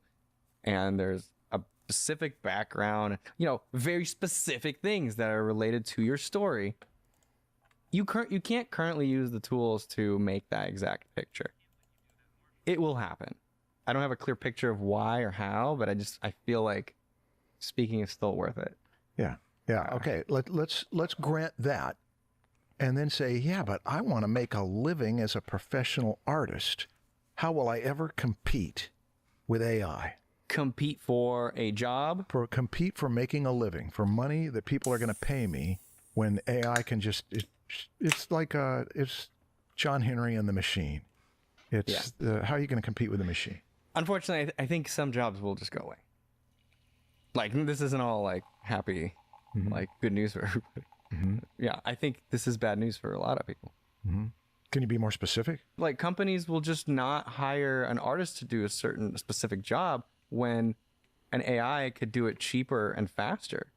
and there's a specific background, you know, very specific things that are related to your story. You can't currently use the tools to make that exact picture. It will happen. I don't have a clear picture of why or how, but I feel like speaking is still worth it. Yeah. Okay. Let's grant that, and then say, yeah, but I want to make a living as a professional artist. How will I ever compete with AI? Compete for a job? Compete for making a living, for money that people are going to pay me when AI can just, it's like, it's John Henry and the machine. It's, how are you going to compete with the machine? Unfortunately, I think some jobs will just go away. Like, this isn't all like happy, like good news for everybody. Yeah, I think this is bad news for a lot of people. Can you be more specific? Like companies will just not hire an artist to do a certain specific job when an AI could do it cheaper and faster.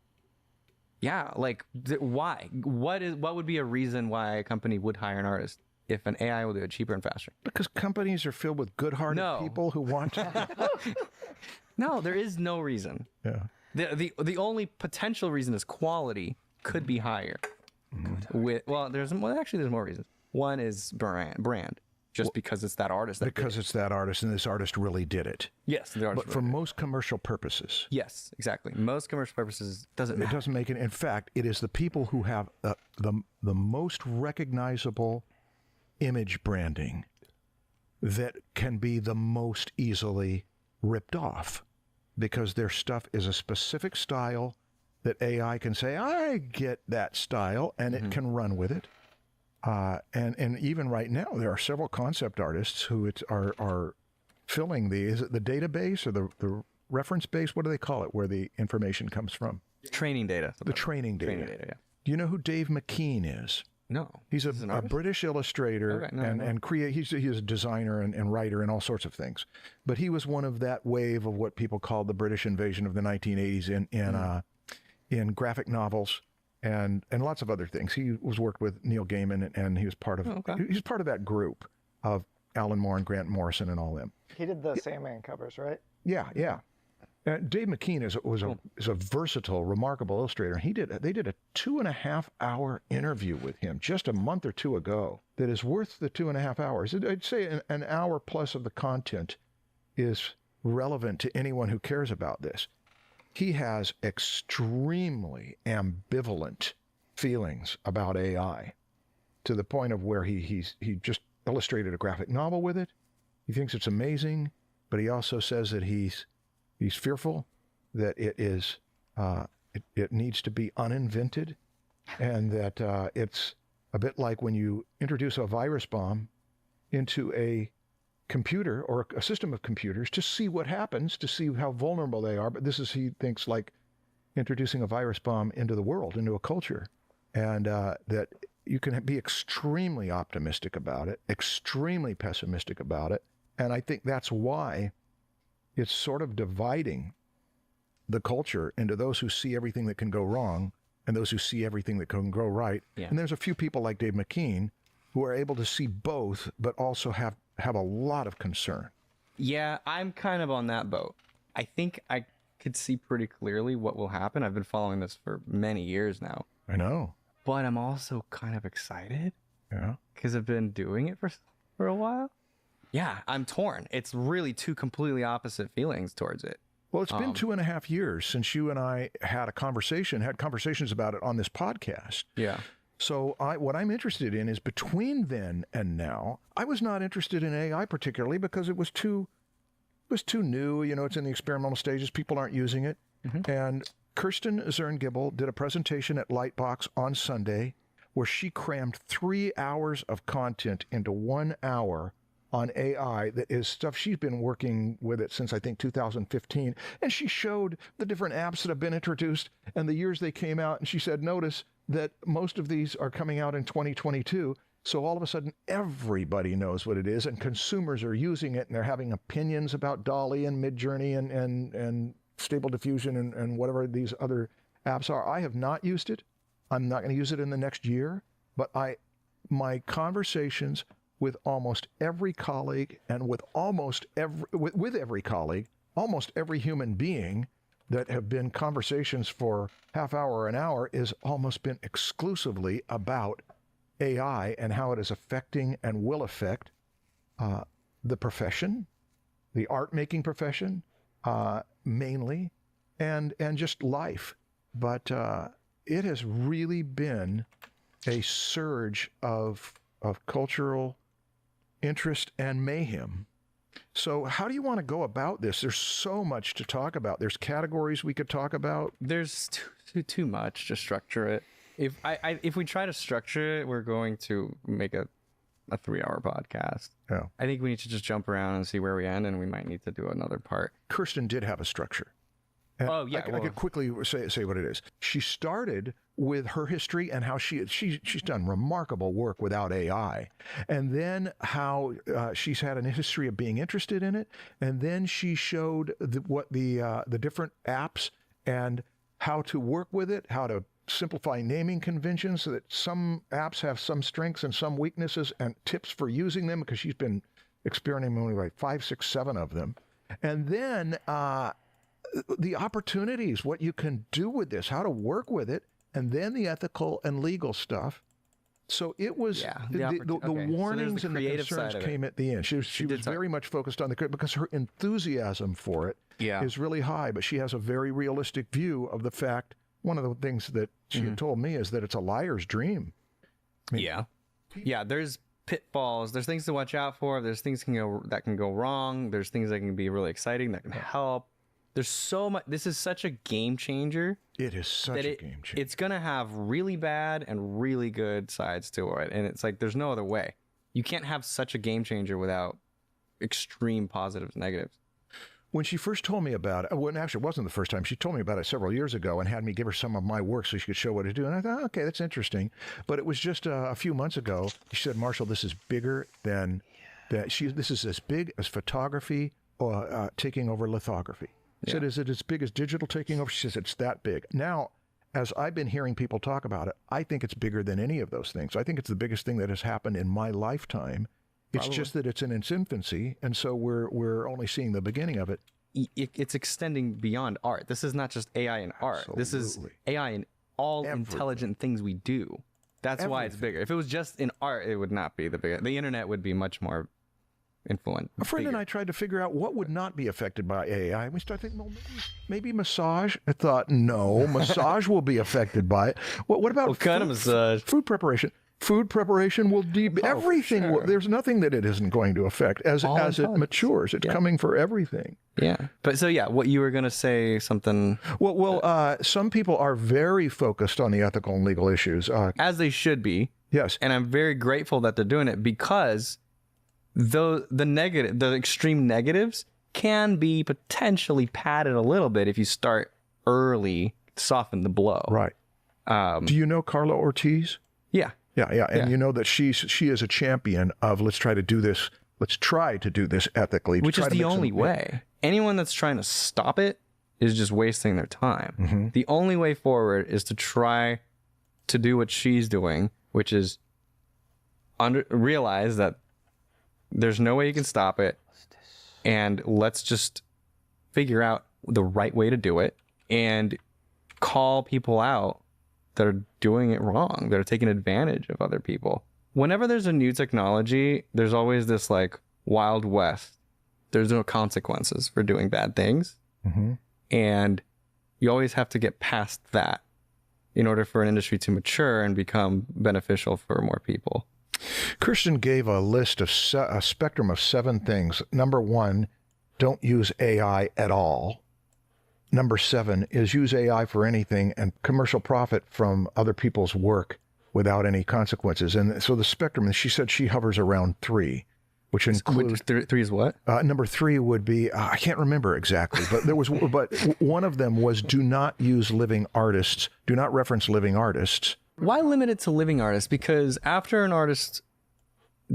Yeah, like why? What would be a reason why a company would hire an artist if an AI will do it cheaper and faster? Because companies are filled with good-hearted people who want to. No, there is no reason. Yeah. The only potential reason is quality could be higher. There's more reasons. One is brand. Just because it's that artist. It's that artist, and this artist really did it. Yes, the artist. But for most commercial purposes. Yes, exactly. Most commercial purposes doesn't matter. It doesn't make it. In fact, it is the people who have the most recognizable image branding that can be the most easily ripped off, because their stuff is a specific style that AI can say, I get that style, and it can run with it. And even right now, there are several concept artists who are filling is it the database or the reference base? What do they call it, where the information comes from? Training data. The training data. Yeah. Do you know who Dave McKean is? No. He's a British illustrator and create. He's a designer and writer and all sorts of things. But he was one of that wave of what people called the British invasion of the 1980s in graphic novels. And lots of other things. He was worked with Neil Gaiman, and he was part of. He's part of that group of Alan Moore and Grant Morrison and all them. He did the Sandman covers, right? Yeah. Dave McKean is a versatile, remarkable illustrator. They did a 2.5-hour interview with him just a month or two ago that is worth the 2.5 hours. I'd say an hour plus of the content is relevant to anyone who cares about this. He has extremely ambivalent feelings about AI, to the point of where he just illustrated a graphic novel with it. He thinks it's amazing, but he also says that he's fearful that it needs to be uninvented, and that it's a bit like when you introduce a virus bomb into a computer or a system of computers to see what happens, to see how vulnerable they are. But this is, he thinks, like introducing a virus bomb into the world, into a culture, and that you can be extremely optimistic about it, extremely pessimistic about it. And I think that's why it's sort of dividing the culture into those who see everything that can go wrong and those who see everything that can go right. Yeah. And there's a few people like Dave McKean who are able to see both, but also have a lot of concern. Yeah, I'm kind of on that boat. I think I could see pretty clearly what will happen. I've been following this for many years now. I know. But I'm also kind of excited. Yeah. Because I've been doing it for for a while. Yeah, I'm torn. It's really two completely opposite feelings towards it. Well, it's been 2.5 years since you and I had conversations about it on this podcast. Yeah. So what I'm interested in is between then and now, I was not interested in AI particularly because it was too new. You know, it's in the experimental stages. People aren't using it. And Kirsten Zern-Gibble did a presentation at Lightbox on Sunday where she crammed 3 hours of content into 1 hour on AI that is stuff she's been working with it since I think 2015. And she showed the different apps that have been introduced and the years they came out. And she said, notice that most of these are coming out in 2022. So all of a sudden, everybody knows what it is and consumers are using it and they're having opinions about DALL-E and Midjourney and Stable Diffusion and whatever these other apps are. I have not used it. I'm not going to use it in the next year, but my conversations with almost every colleague and with every colleague, almost every human being that have been conversations for half hour or an hour is almost been exclusively about AI and how it is affecting and will affect the profession, the art making profession, mainly, and just life. But it has really been a surge of cultural interest and mayhem. So how do you want to go about this? There's so much to talk about. There's categories we could talk about. There's too much to structure it. If we try to structure it, we're going to make a 3-hour podcast. Yeah. I think we need to just jump around and see where we end, and we might need to do another part. Kirsten did have a structure. And I could quickly say what it is. She started with her history and how she's done remarkable work without AI, and then how she's had a history of being interested in it, and then she showed the different apps and how to work with it, how to simplify naming conventions so that some apps have some strengths and some weaknesses, and tips for using them because she's been experimenting with like 5, 6, 7 of them, and then the opportunities, what you can do with this, how to work with it, and then the ethical and legal stuff. So it was the warnings and the concerns came at the end. She was very much focused on because her enthusiasm for it is really high, but she has a very realistic view of the fact. One of the things that she had told me is that it's a liar's dream. I mean, there's pitfalls. There's things to watch out for. There's things that can go wrong. There's things that can be really exciting that can help. There's so much. This is such a game changer. It is such a game changer. It's going to have really bad and really good sides to it. And it's like, there's no other way. You can't have such a game changer without extreme positives and negatives. When she first told me about it, well, actually, it wasn't the first time. She told me about it several years ago and had me give her some of my work so she could show what to do. And I thought, okay, that's interesting. But it was just a few months ago. She said, Marshall, this is bigger than that. This is as big as photography taking over lithography. She said, is it as big as digital taking over? She says, it's that big. Now, as I've been hearing people talk about it, I think it's bigger than any of those things. I think it's the biggest thing that has happened in my lifetime. It's just that it's in its infancy, and so we're only seeing the beginning of it. It's extending beyond art. This is not just AI in art. Absolutely. This is AI in all intelligent things we do. That's why it's bigger. If it was just in art, it would not be the biggest. The internet would be much more influent. A friend and I tried to figure out what would not be affected by AI. We started thinking, well, maybe massage. I thought, no, massage will be affected by it. What about what kind of massage? Food preparation. Food preparation will everything. Sure. There's nothing that it isn't going to affect as it matures. It's coming for everything. Yeah. But so what you were going to say something. Well, some people are very focused on the ethical and legal issues, as they should be. Yes. And I'm very grateful that they're doing it because the extreme negatives can be potentially padded a little bit if you start early, soften the blow. Right. Do you know Carla Ortiz? Yeah. Yeah. And you know that she is a champion of let's try to do this ethically. Which is the only way. Anyone that's trying to stop it is just wasting their time. Mm-hmm. The only way forward is to try to do what she's doing, which is realize that there's no way you can stop it. And let's just figure out the right way to do it and call people out that are doing it wrong, that are taking advantage of other people. whenever there's a new technology, there's always this like Wild West. There's no consequences for doing bad things. Mm-hmm. And you always have to get past that in order for an industry to mature and become beneficial for more people. Kirsten gave a list of a spectrum of 7 things. Number 1, don't use AI at all. Number 7 is use AI for anything and commercial profit from other people's work without any consequences. And so the spectrum, she said she hovers around 3, which includes 3 is what? Number 3 would be I can't remember exactly, but there was but one of them was do not use living artists, do not reference living artists. Why limit it to living artists? Because after an artist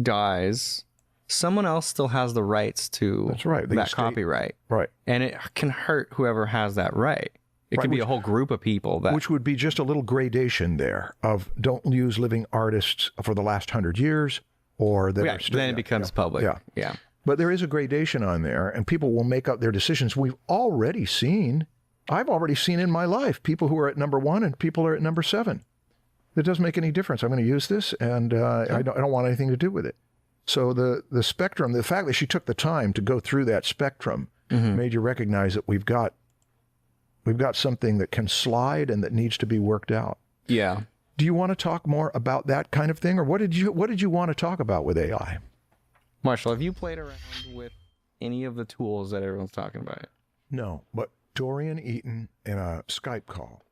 dies, someone else still has the rights to That's right. that copyright. Right. And it can hurt whoever has that right. It could be a whole group of people that... Which would be just a little gradation there of don't use living artists for the last 100 years or that are still... Then it becomes public. Yeah. But there is a gradation on there and people will make up their decisions. I've already seen in my life people who are at number 1 and people are at number 7. It doesn't make any difference. I'm going to use this, and I don't want anything to do with it. So the spectrum, the fact that she took the time to go through that spectrum made you recognize that we've got something that can slide and that needs to be worked out. Yeah. Do you want to talk more about that kind of thing, or what did you want to talk about with AI? Marshall, have you played around with any of the tools that everyone's talking about? No, but Dorian Eaton in a Skype call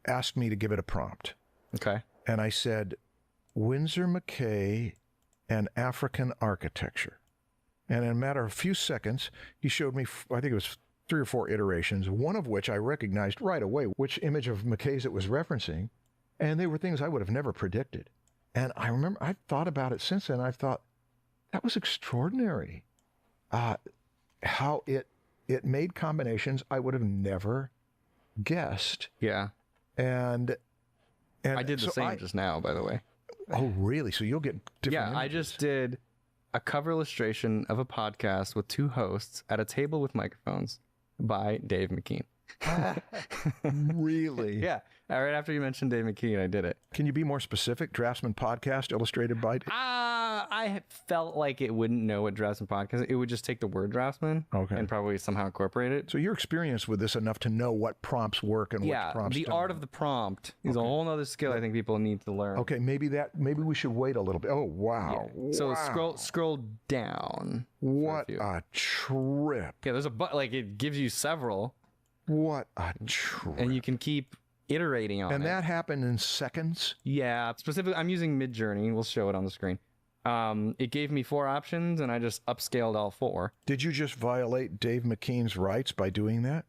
asked me to give it a prompt. Okay. And I said, Winsor McCay and African architecture. And in a matter of a few seconds, he showed me, I think it was 3 or 4 iterations, one of which I recognized right away which image of McCay's it was referencing. And they were things I would have never predicted. And I remember, I've thought about it since then. I've thought, that was extraordinary. How it made combinations I would have never guessed. Yeah. And I did the same just now, by the way. Oh, really? So you'll get different images. I just did a cover illustration of a podcast with 2 hosts at a table with microphones by Dave McKean. Really? Yeah. Right after you mentioned Dave McKean, I did it. Can you be more specific? Draftsman Podcast, illustrated by... I felt like it wouldn't know what Draftsman Podcast... It would just take the word Draftsman and probably somehow incorporate it. So you're experienced with this enough to know what prompts work and what prompts the don't. art of the prompt is a whole other skill I think people need to learn. Okay, maybe we should wait a little bit. Oh, wow. Yeah. So scroll down. What a trip. Yeah, there's it gives you several. What a trip. And you can keep iterating on it. And that happened in seconds? Yeah, specifically, I'm using Midjourney. We'll show it on the screen. It gave me 4 options, and I just upscaled all 4. Did you just violate Dave McKean's rights by doing that?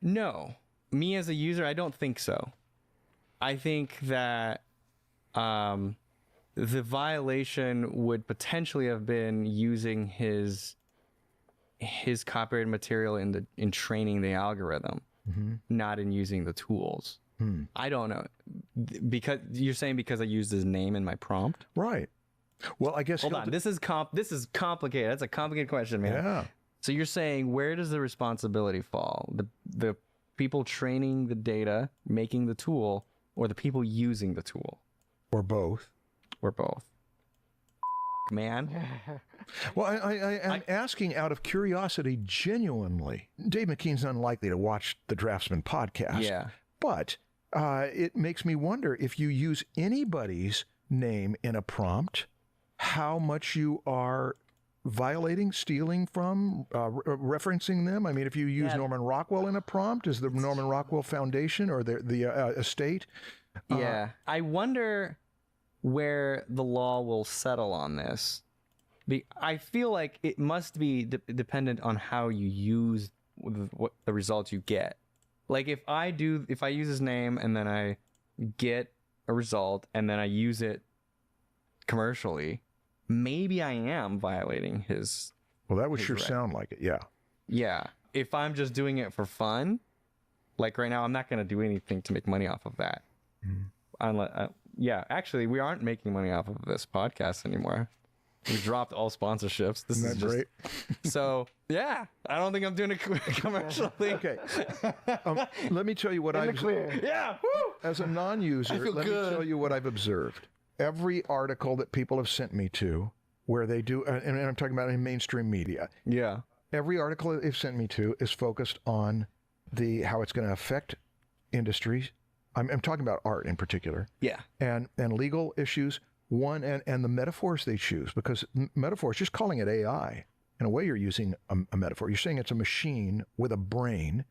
No. Me as a user, I don't think so. I think that the violation would potentially have been using his copyrighted material in training the algorithm, not in using the tools. I don't know. Because you're saying because I used his name in my prompt? Right. Well, I guess... Hold on. This is complicated. That's a complicated question, man. Yeah. So you're saying, where does the responsibility fall? The people training the data, making the tool, or the people using the tool? Or both. Or both. Man. Well, I'm asking out of curiosity, genuinely. Dave McKean's unlikely to watch the Draftsman Podcast. Yeah. But it makes me wonder if you use anybody's name in a prompt, how much you are violating, stealing from, referencing them. I mean, if you use Norman Rockwell in a prompt, is the Norman Rockwell Foundation or the estate? Yeah. I wonder where the law will settle on this. I feel like it must be dependent on how you use what the results you get. Like if I use his name and then I get a result and then I use it commercially, maybe I am violating his... Well, that would sure sound like it, yeah. Yeah. If I'm just doing it for fun, like right now, I'm not going to do anything to make money off of that. Yeah, actually, we aren't making money off of this podcast anymore. We dropped all sponsorships. This is just... great? So, yeah, I don't think I'm doing a commercial thing. Okay. Let me tell you what I've... Yeah. As a non-user, let me tell you what I've observed. every article that people have sent me to where they do, and I'm talking about in mainstream media. Yeah. Every article they've sent me to is focused on how it's going to affect industries. I'm talking about art in particular. Yeah. And legal issues. And the metaphors they choose, because metaphors, just calling it AI, in a way you're using a metaphor. You're saying it's a machine with a brain.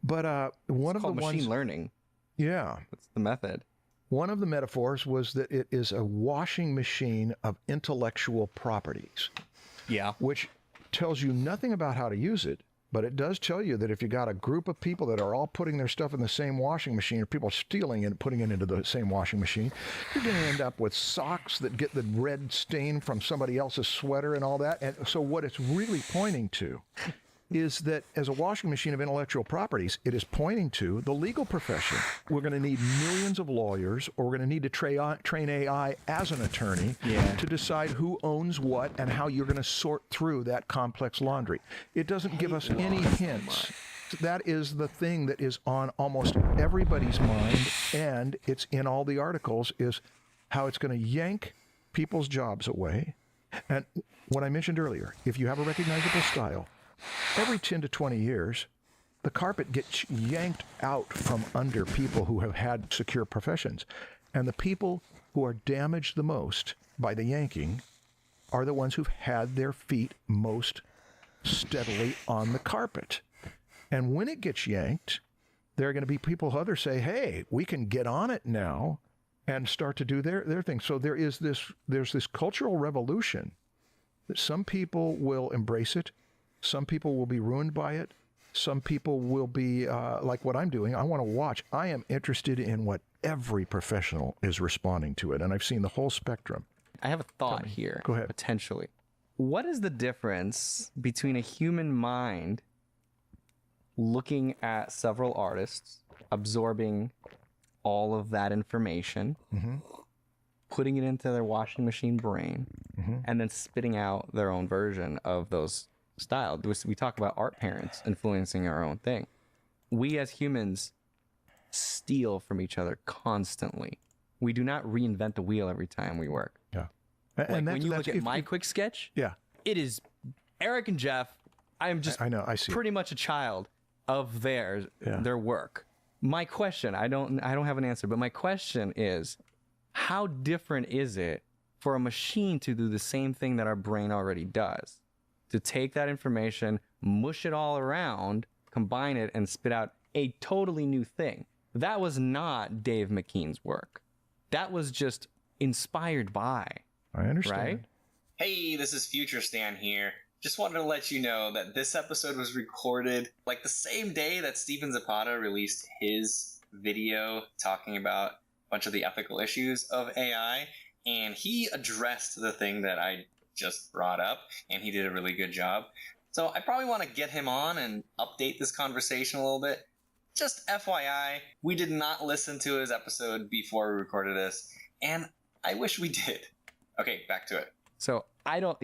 But one of the ones, machine learning. Yeah. That's the method. One of the metaphors was that it is a washing machine of intellectual properties. Yeah. Which tells you nothing about how to use it, but it does tell you that if you got a group of people that are all putting their stuff in the same washing machine, or people stealing it and putting it into the same washing machine, you're going to end up with socks that get the red stain from somebody else's sweater and all that. And so what it's really pointing to is that as a washing machine of intellectual properties, it is pointing to the legal profession. We're going to need millions of lawyers, or we're going to need to train AI as an attorney to decide who owns what and how you're going to sort through that complex laundry. It doesn't give us any hints. That is the thing that is on almost everybody's mind, and it's in all the articles, is how it's going to yank people's jobs away. And what I mentioned earlier, if you have a recognizable style, every 10 to 20 years, the carpet gets yanked out from under people who have had secure professions. And the people who are damaged the most by the yanking are the ones who've had their feet most steadily on the carpet. And when it gets yanked, there are going to be people who others say, hey, we can get on it now and start to do their thing. So there's this cultural revolution that some people will embrace it. Some people will be ruined by it. Some people will be like what I'm doing. I want to watch. I am interested in what every professional is responding to it. And I've seen the whole spectrum. I have a thought here. Go ahead. Potentially. What is the difference between a human mind looking at several artists, absorbing all of that information, putting it into their washing machine brain, and then spitting out their own version of those style? We talk about art parents influencing our own thing. We as humans steal from each other constantly. We do not reinvent the wheel every time we work. Yeah. Like And when you look at my quick sketch, yeah, it is Eric and Jeff. I'm just I know, I see pretty much a child of their work. My question, I don't have an answer, but my question is, how different is it for a machine to do the same thing that our brain already does? To take that information, mush it all around, combine it, and spit out a totally new thing. That was not Dave McKean's work. That was just inspired by. I understand. Right? Hey, this is Future Stan here. Just wanted to let you know that this episode was recorded like the same day that Stephen Zapata released his video talking about a bunch of the ethical issues of AI, and he addressed the thing that I just brought up, and he did a really good job. So I probably want to get him on and update this conversation a little bit. Just FYI, we did not listen to his episode before we recorded this, and I wish we did. Okay, back to it. So I don't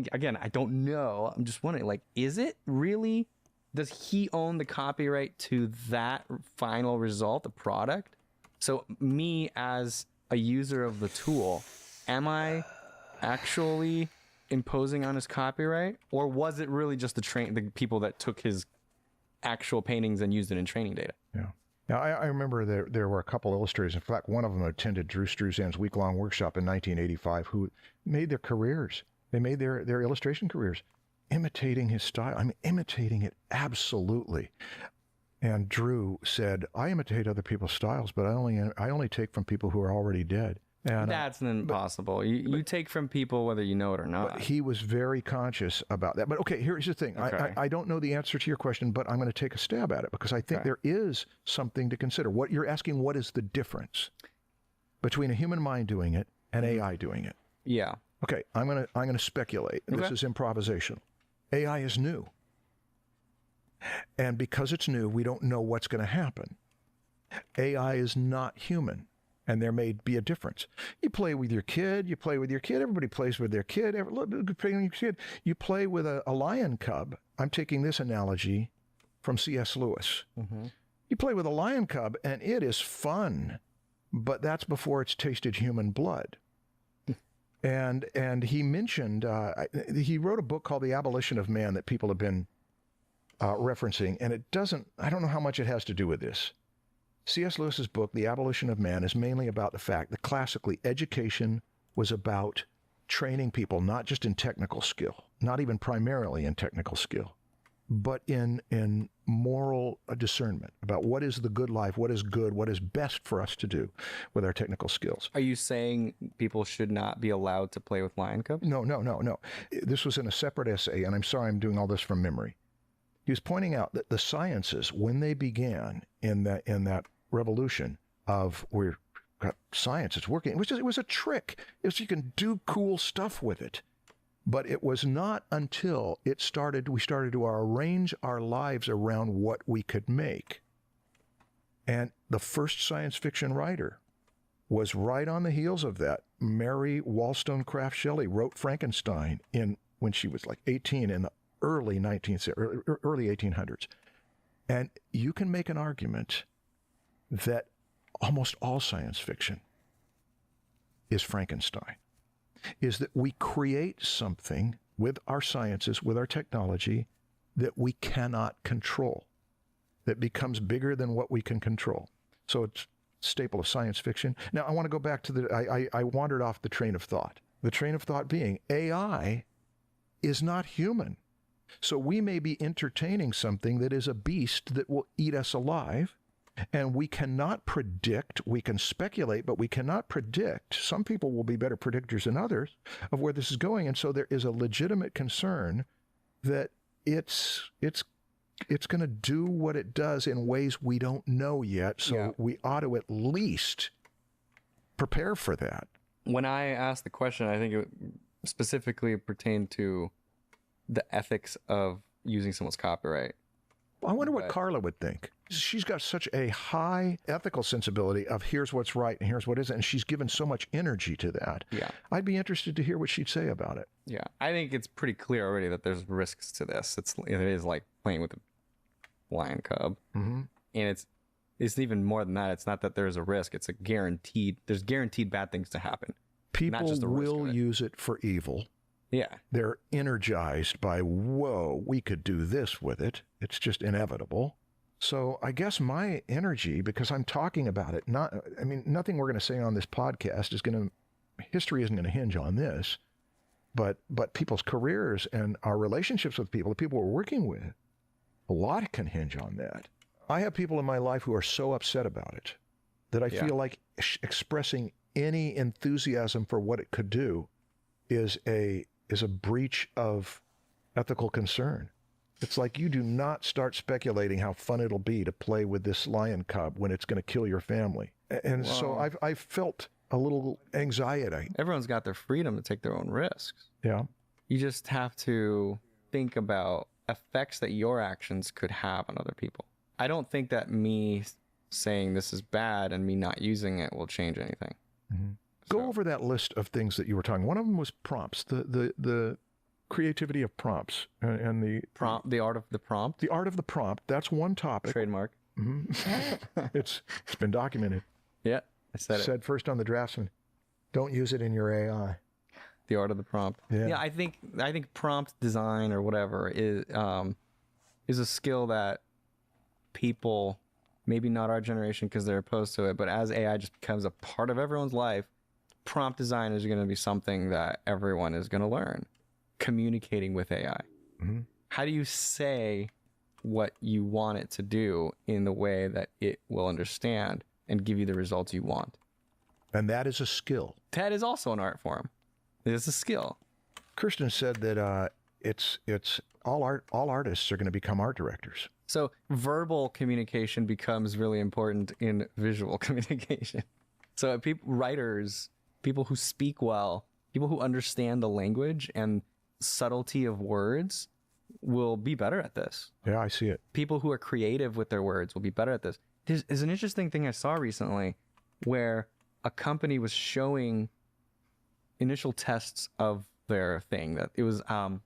know. I'm just wondering, like, is it really, does he own the copyright to that final result, the product? So me as a user of the tool, am I actually imposing on his copyright, or was it really just the people that took his actual paintings and used it in training data? Yeah. Now, I remember there were a couple illustrators. In fact, one of them attended Drew Struzan's week-long workshop in 1985 who made their careers. They made their illustration careers imitating his style. I mean, imitating it absolutely. And Drew said, I imitate other people's styles, but I only take from people who are already dead. And, that's impossible. You take from people whether you know it or not. But he was very conscious about that. But okay, here's the thing. Okay. I don't know the answer to your question, but I'm going to take a stab at it because I think there is something to consider. What you're asking, what is the difference between a human mind doing it and AI doing it? Yeah. Okay, I'm going to speculate. Okay. This is improvisation. AI is new. And because it's new, we don't know what's going to happen. AI is not human. And there may be a difference. You play with your kid. Everybody plays with their kid. You play with a lion cub. I'm taking this analogy from C.S. Lewis. Mm-hmm. You play with a lion cub, and it is fun. But that's before it's tasted human blood. And he mentioned, he wrote a book called The Abolition of Man that people have been referencing, and I don't know how much it has to do with this. C.S. Lewis's book, The Abolition of Man, is mainly about the fact that classically education was about training people not just in technical skill, not even primarily in technical skill, but in moral discernment about what is the good life, what is good, what is best for us to do with our technical skills. Are you saying people should not be allowed to play with lion cubs? No. This was in a separate essay, and I'm sorry I'm doing all this from memory. He was pointing out that the sciences, when they began in that revolution of where science is working, it was a trick. You can do cool stuff with it. But it was not until we started to arrange our lives around what we could make. And the first science fiction writer was right on the heels of that. Mary Wollstonecraft Shelley wrote Frankenstein when she was like 18 in the early 1800s. And you can make an argument that almost all science fiction is Frankenstein. Is that we create something with our sciences, with our technology, that we cannot control, that becomes bigger than what we can control. So it's a staple of science fiction. Now, I want to go back to I wandered off the train of thought. The train of thought being AI is not human. So we may be entertaining something that is a beast that will eat us alive. And we cannot predict, we can speculate, but we cannot predict. Some people will be better predictors than others of where this is going. And so there is a legitimate concern that it's going to do what it does in ways we don't know yet. So we ought to at least prepare for that. When I asked the question, I think it specifically pertained to the ethics of using someone's copyright. I wonder what Carla would think. She's got such a high ethical sensibility of here's what's right and here's what isn't, and she's given so much energy to that. Yeah. I'd be interested to hear what she'd say about it. Yeah. I think it's pretty clear already that there's risks to this. It is like playing with a lion cub. Mm-hmm. And it's even more than that. It's not that there's a risk. It's there's guaranteed bad things to happen. People will use it for evil. Yeah. They're energized by, whoa, we could do this with it. It's just inevitable. So I guess my energy, because I'm talking about it, nothing we're going to say on this podcast history isn't going to hinge on this, but people's careers and our relationships with people, the people we're working with, a lot can hinge on that. I have people in my life who are so upset about it that I feel like expressing any enthusiasm for what it could do is a breach of ethical concern. It's like you do not start speculating how fun it'll be to play with this lion cub when it's going to kill your family. And so I've felt a little anxiety. Everyone's got their freedom to take their own risks. Yeah. You just have to think about effects that your actions could have on other people. I don't think that me saying this is bad and me not using it will change anything. Mm-hmm. Go over that list of things that you were talking. One of them was prompts, the creativity of prompts and the art of the prompt. The art of the prompt. That's one topic. Trademark. Mm-hmm. It's been documented. Yeah, I said it. Said first on the Draftsman. Don't use it in your AI. The art of the prompt. Yeah, I think prompt design or whatever is a skill that people, maybe not our generation because they're opposed to it, but as AI just becomes a part of everyone's life, prompt design is going to be something that everyone is going to learn. Communicating with AI. Mm-hmm. How do you say what you want it to do in the way that it will understand and give you the results you want? And that is a skill. That is also an art form. It is a skill. Kirsten said that it's all artists are going to become art directors. So verbal communication becomes really important in visual communication. So writers, people who speak well, people who understand the language and subtlety of words will be better at this. Yeah, I see it. People who are creative with their words will be better at this. There's an interesting thing I saw recently where a company was showing initial tests of their thing. That it was it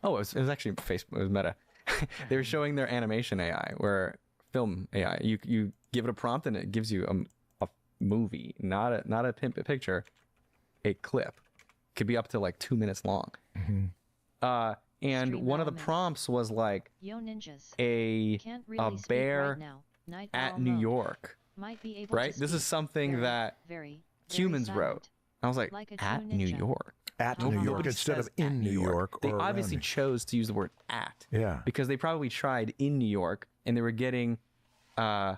was actually Facebook. It was Meta. They were showing their animation AI, or film AI. You give it a prompt and it gives you a movie, not a picture, a clip. could be up to like 2 minutes long. And Stream one of the elements. prompts was like Yo ninjas. a Can't really speak bear right now. Night at owl New mode. York, Might be able right? to This is speak. something Very, that very humans silent. wrote. I was like, Like a at true New ninja. York. At Nobody New York Nobody instead of says at in New York. They or around obviously New- chose to use the word at. Yeah. Because they probably tried in New York and they were getting the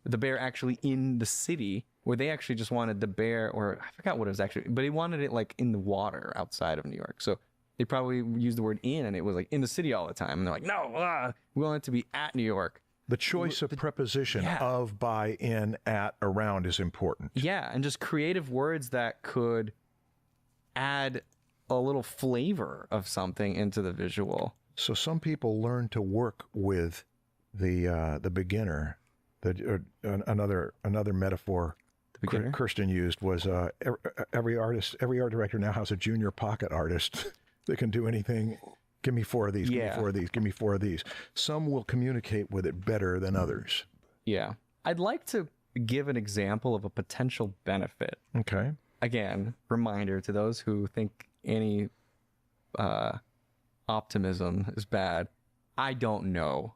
bear actually in the city, where they actually just wanted the bear, or I forgot what it was actually, but they wanted it like in the water outside of New York. So they probably used the word in, and it was like in the city all the time. And they're like, no, we want it to be at New York. The choice of preposition of, by, in, at, around is important. Yeah, and just creative words that could add a little flavor of something into the visual. So some people learn to work with the beginner. Another metaphor beginner? Kirsten used was every art director now has a junior pocket artist that can do anything. Give me 4 of these. Give me 4 of these. Give me 4 of these. Some will communicate with it better than others. Yeah, I'd like to give an example of a potential benefit. Okay. Again, reminder to those who think any optimism is bad. I don't know.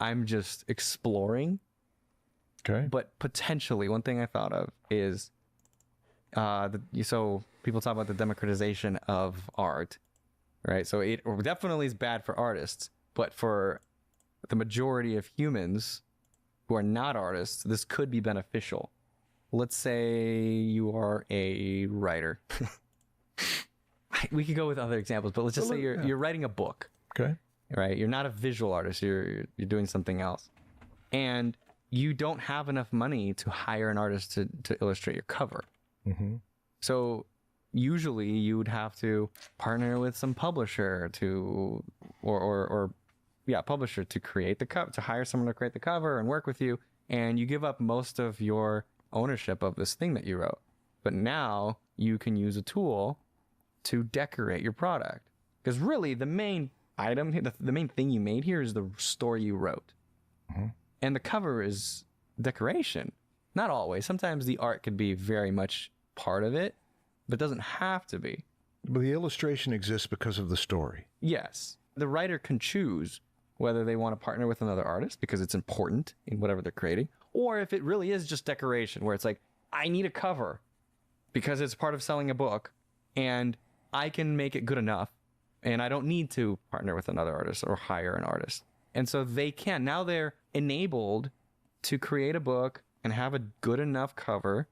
I'm just exploring. Okay. But potentially, one thing I thought of is, so people talk about the democratization of art, right? So it definitely is bad for artists, but for the majority of humans who are not artists, this could be beneficial. Let's say you are a writer. We could go with other examples, but let's just say you're writing a book. Okay. Right? You're not a visual artist. You're doing something else. And you don't have enough money to hire an artist to illustrate your cover. Mm-hmm. So usually you would have to partner with some publisher to, publisher to create the cover, to hire someone to create the cover and work with you. And you give up most of your ownership of this thing that you wrote. But now you can use a tool to decorate your product. Because really the main item, the main thing you made here is the story you wrote. Mm-hmm. And the cover is decoration. Not always. Sometimes the art could be very much part of it, but it doesn't have to be. But the illustration exists because of the story. Yes. The writer can choose whether they want to partner with another artist because it's important in whatever they're creating, or if it really is just decoration, where it's like, I need a cover because it's part of selling a book and I can make it good enough and I don't need to partner with another artist or hire an artist. And so they can. Now they're enabled to create a book and have a good enough cover.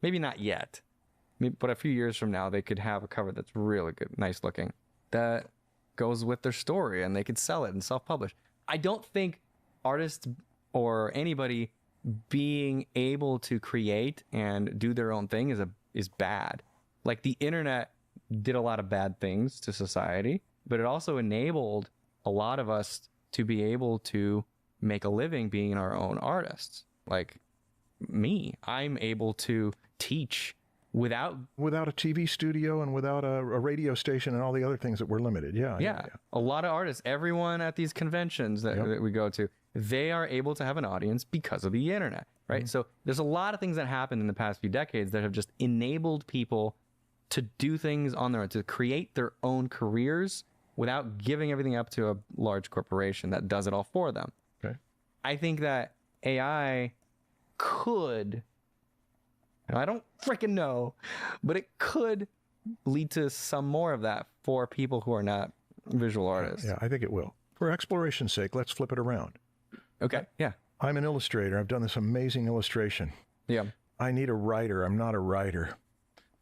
Maybe not yet, but a few years from now, they could have a cover that's really good, nice looking, that goes with their story, and they could sell it and self-publish. I don't think artists or anybody being able to create and do their own thing is bad. Like, the internet did a lot of bad things to society, but it also enabled a lot of us to be able to make a living being our own artists. Like me, I'm able to teach without a TV studio and without a radio station and all the other things that were limited. Yeah. A lot of artists, everyone at these conventions that we go to, they are able to have an audience because of the internet, right? So there's a lot of things that happened in the past few decades that have just enabled people to do things on their own, to create their own careers without giving everything up to a large corporation that does it all for them. Okay. I think that AI could, I don't freaking know, but it could lead to some more of that for people who are not visual artists. Yeah, I think it will. For exploration's sake, let's flip it around. Okay, yeah. I'm an illustrator. I've done this amazing illustration. Yeah. I need a writer. I'm not a writer.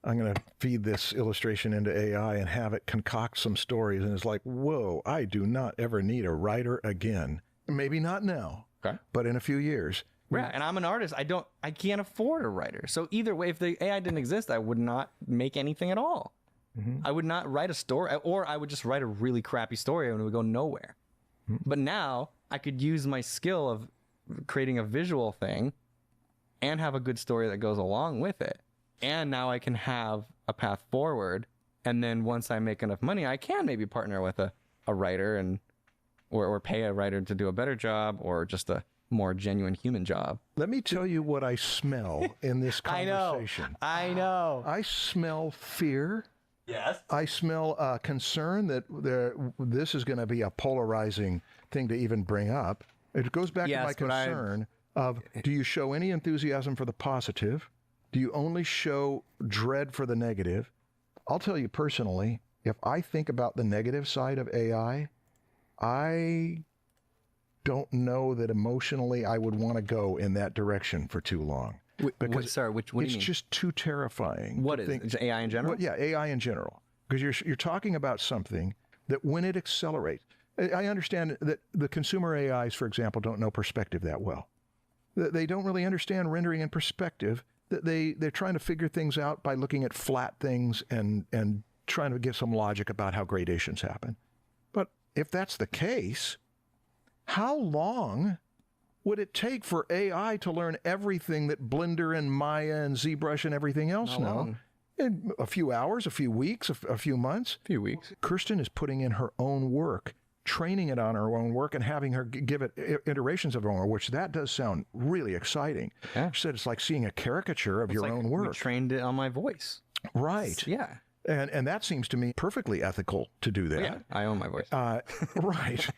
I'm going to feed this illustration into AI and have it concoct some stories. And it's like, whoa, I do not ever need a writer again. Maybe not now, but in a few years. Yeah, and I'm an artist. I can't afford a writer. So either way, if the AI didn't exist, I would not make anything at all. Mm-hmm. I would not write a story, or I would just write a really crappy story and it would go nowhere. Mm-hmm. But now I could use my skill of creating a visual thing and have a good story that goes along with it. And now I can have a path forward. And then once I make enough money, I can maybe partner with a writer and or pay a writer to do a better job, or just a more genuine human job. Let me tell you what I smell in this conversation. I know. I smell fear. Yes. I smell concern that this is going to be a polarizing thing to even bring up. It goes back to my concern of, do you show any enthusiasm for the positive? Do you only show dread for the negative? I'll tell you personally, if I think about the negative side of AI, I don't know that emotionally I would want to go in that direction for too long. Because what do you mean? It's just too terrifying. What is it? AI in general? Well, yeah, AI in general. Because you're talking about something that when it accelerates, I understand that the consumer AIs, for example, don't know perspective that well. They don't really understand rendering in perspective. That they're trying to figure things out by looking at flat things and trying to get some logic about how gradations happen. But if that's the case, how long would it take for AI to learn everything that Blender and Maya and ZBrush and everything else know? In a few hours, a few weeks, a few months? A few weeks. Kirsten is putting in her own work, training it on her own work, and having her give it iterations of her own work, which that does sound really exciting. Yeah. She said it's like seeing a caricature of your own work. We trained it on my voice. Right. Yeah. And that seems to me perfectly ethical to do that. Yeah, I own my voice. Right.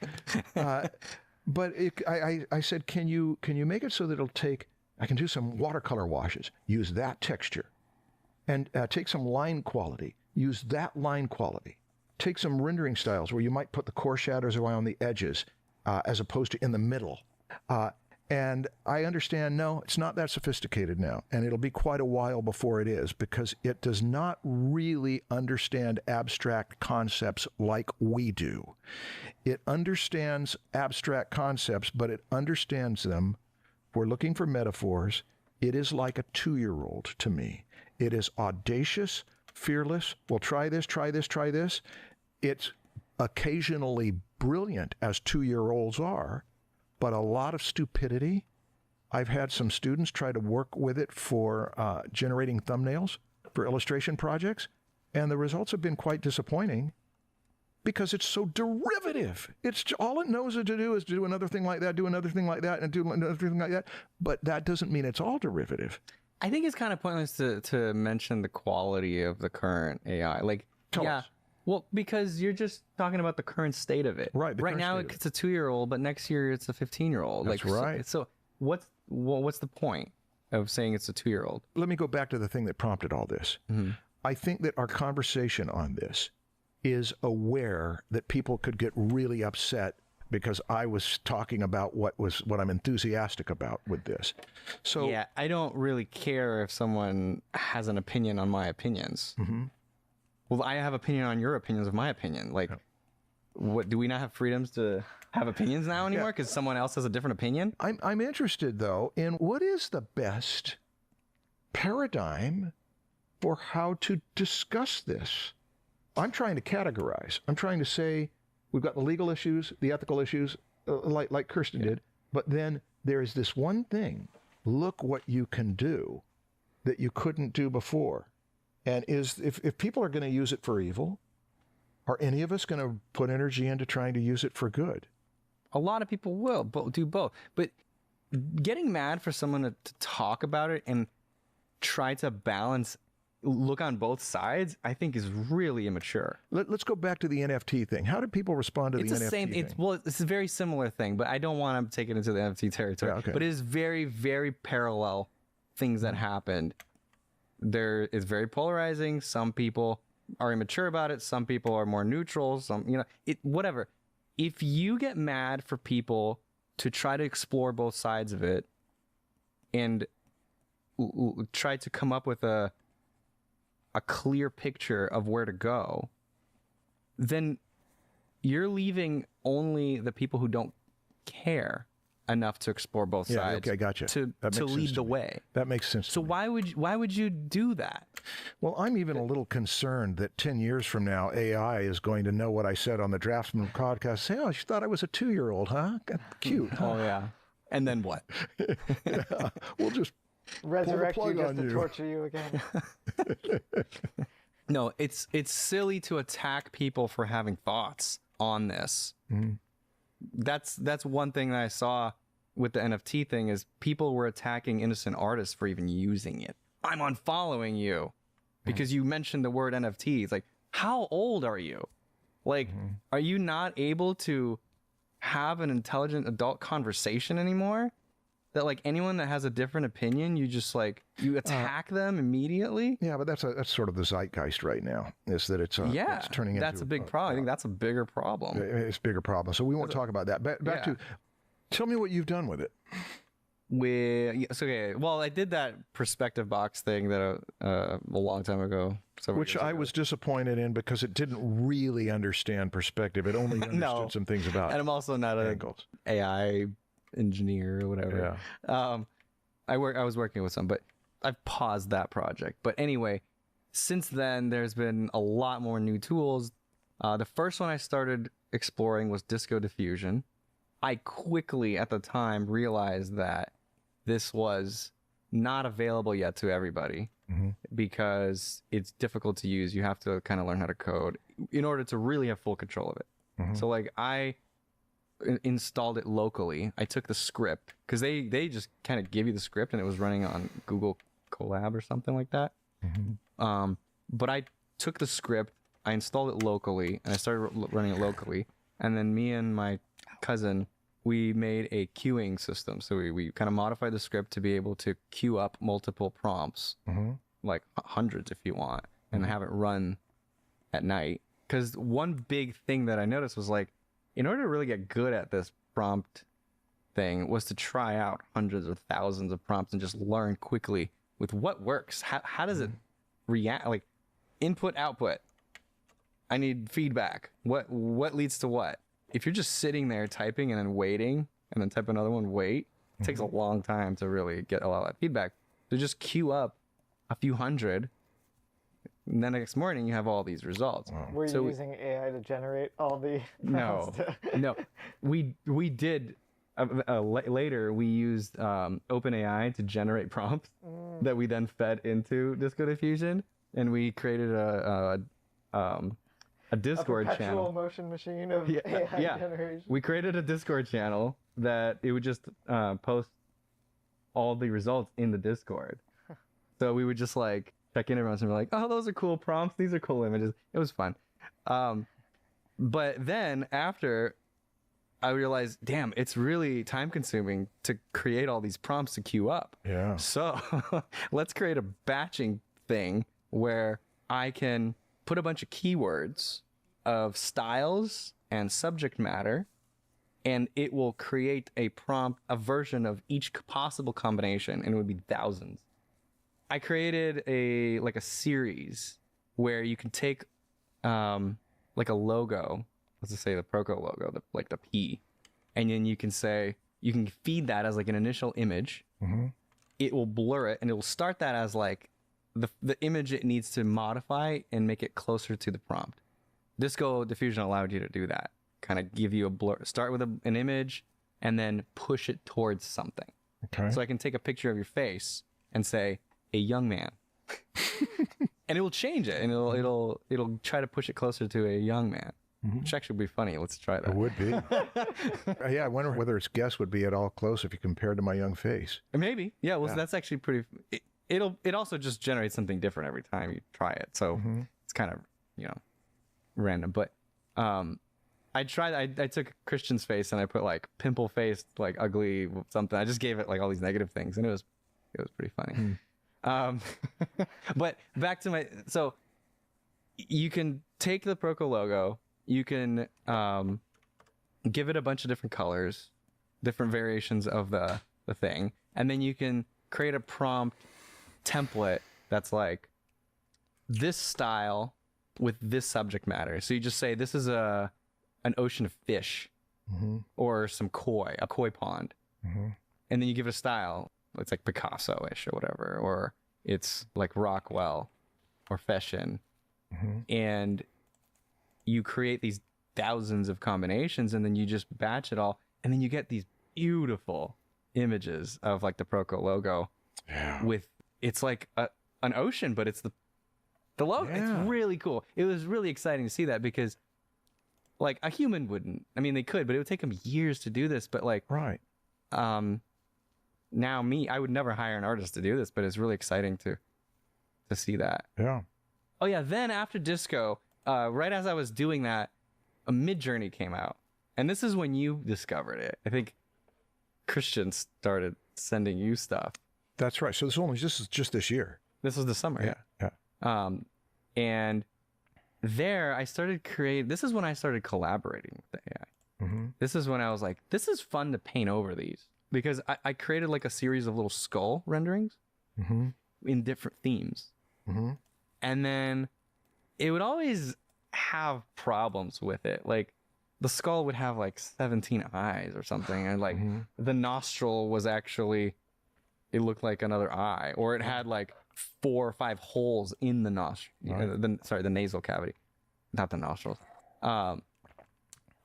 But I said, can you make it so that it'll take, I can do some watercolor washes, use that texture, and take some line quality, use that line quality. Take some rendering styles where you might put the core shadows around the edges as opposed to in the middle. And I understand, no, it's not that sophisticated now. And it'll be quite a while before it is, because it does not really understand abstract concepts like we do. It understands abstract concepts, but it understands them. We're looking for metaphors. It is like a 2-year-old to me. It is audacious, fearless. Well, try this, try this, try this. It's occasionally brilliant, as 2-year-olds are, but a lot of stupidity. I've had some students try to work with it for generating thumbnails for illustration projects, and the results have been quite disappointing because it's so derivative. It's all it knows to do is do another thing like that, do another thing like that, and do another thing like that. But that doesn't mean it's all derivative. I think it's kind of pointless to mention the quality of the current AI. Like, Tell us. Well, because you're just talking about the current state of it. Right. Right now it's a 2-year-old, but next year it's a 15-year-old. That's right. So what's the point of saying it's a 2-year-old? Let me go back to the thing that prompted all this. Mm-hmm. I think that our conversation on this is aware that people could get really upset because I was talking about what I'm enthusiastic about with this. So yeah, I don't really care if someone has an opinion on my opinions. Mm-hmm. Well, I have opinion on your opinions of my opinion. Like, what do we not have freedoms to have opinions now anymore because someone else has a different opinion? I'm interested, though, in what is the best paradigm for how to discuss this. I'm trying to categorize. I'm trying to say we've got the legal issues, the ethical issues, like Kirsten did, but then there is this one thing. Look what you can do that you couldn't do before. And if people are going to use it for evil, are any of us going to put energy into trying to use it for good? A lot of people will do both. But getting mad for someone to talk about it and try to look on both sides, I think is really immature. Let's go back to the NFT thing. How did people respond to the NFT thing? It's a very similar thing, but I don't want to take it into the NFT territory. Yeah, okay. But it is very, very parallel things that happened. It's very polarizing. Some people are immature about it. Some people are more neutral. Whatever. If you get mad for people to try to explore both sides of it and try to come up with a clear picture of where to go, then you're leaving only the people who don't care enough to explore both sides. Okay, gotcha. To lead the way. That makes sense. So why would you do that? Well, I'm even a little concerned that 10 years from now, AI is going to know what I said on the Draftsman podcast. Say, oh, you thought I was a 2-year-old, huh? Cute. Huh? Oh yeah. And then what? Yeah, we'll just resurrect pull the you plug just on to torture you again. No, it's silly to attack people for having thoughts on this. Mm-hmm. That's one thing that I saw with the NFT thing is people were attacking innocent artists for even using it. I'm unfollowing you because you mentioned the word NFT. It's like, how old are you? Like, are you not able to have an intelligent adult conversation anymore? That like anyone that has a different opinion, you just like you attack them immediately. Yeah, but that's sort of the zeitgeist right now. Is that it's turning into that's a big problem. I think that's a bigger problem. It's a bigger problem. So we won't talk about that. Back to, tell me what you've done with it. Well, I did that perspective box thing that a long time ago. Which I was disappointed in because it didn't really understand perspective. It only understood some things about and I'm also not an AI engineer or whatever. Yeah. I was working with some, but I've paused that project. But anyway, since then there's been a lot more new tools. The first one I started exploring was Disco Diffusion. I quickly at the time realized that this was not available yet to everybody because it's difficult to use. You have to kind of learn how to code in order to really have full control of it. So like I installed it locally. I took the script because they just kind of give you the script and it was running on Google Colab or something like that. But I took the script, I installed it locally, and I started running it locally. And then me and my cousin, we made a queuing system. So we kind of modified the script to be able to queue up multiple prompts, like hundreds if you want, and have it run at night. Because one big thing that I noticed was like, in order to really get good at this prompt thing was to try out hundreds or thousands of prompts and just learn quickly with what works. How does it react? Like input, output. I need feedback. What leads to what? If you're just sitting there typing and then waiting and then type another one, wait, it takes a long time to really get a lot of that feedback. So just queue up a few hundred, and then the next morning you have all these results. Were you using AI to generate all the No. We did later we used OpenAI to generate prompts that we then fed into Disco Diffusion, and we created a Discord a perpetual channel. motion machine of AI generation. We created a Discord channel that it would just post all the results in the Discord. So we would just like check in every once and be like, oh, those are cool prompts. These are cool images. It was fun. But then after I realized, damn, it's really time consuming to create all these prompts to queue up. Yeah. So let's create a batching thing where I can put a bunch of keywords of styles and subject matter, and it will create a prompt, a version of each possible combination, and it would be thousands. I created a series where you can take like a logo, let's just say the Proco logo, the P, and then you can feed that as like an initial image. It will blur it, and it will start that as like the image it needs to modify and make it closer to the prompt. Disco Diffusion allowed you to do that. Kind of give you a blur, start with an image and then push it towards something. Okay. So I can take a picture of your face and say, a young man. And it will change it, and it'll try to push it closer to a young man. Which actually would be funny. Let's try that. It would be. Yeah, I wonder whether its guess would be at all close if you compared to my young face. Maybe. Yeah, well, that's actually pretty... It also just generates something different every time you try it. So it's kind of, random. But I took Christian's face and I put like pimple face, like ugly something. I just gave it like all these negative things, and it was pretty funny. But back to so you can take the Proco logo, you can give it a bunch of different colors, different variations of the thing, and then you can create a prompt template that's like this style with this subject matter. So you just say this is an ocean of fish, or a koi pond, and then you give it a style. It's like Picasso-ish or whatever, or it's like Rockwell or fashion, and you create these thousands of combinations, and then you just batch it all, and then you get these beautiful images of like the Proco logo. Yeah. It's like an ocean, but it's the logo. Yeah. It's really cool. It was really exciting to see that because like a human wouldn't. I mean, they could, but it would take them years to do this. But like, right. Now I would never hire an artist to do this, but it's really exciting to see that. Yeah. Oh yeah. Then after Disco, right as I was doing that, a Midjourney came out. And this is when you discovered it. I think Christian started sending you stuff. That's right. So this is just this year. This was the summer. Yeah. And there I started this is when I started collaborating with the AI. Mm-hmm. This is when I was like, this is fun to paint over these, because I created like a series of little skull renderings in different themes. Mm-hmm. And then it would always have problems with it. Like the skull would have like 17 eyes or something. And like the nostril was actually, it looked like another eye, or it had like 4 or 5 holes in the nostril. The nasal cavity, not the nostrils. And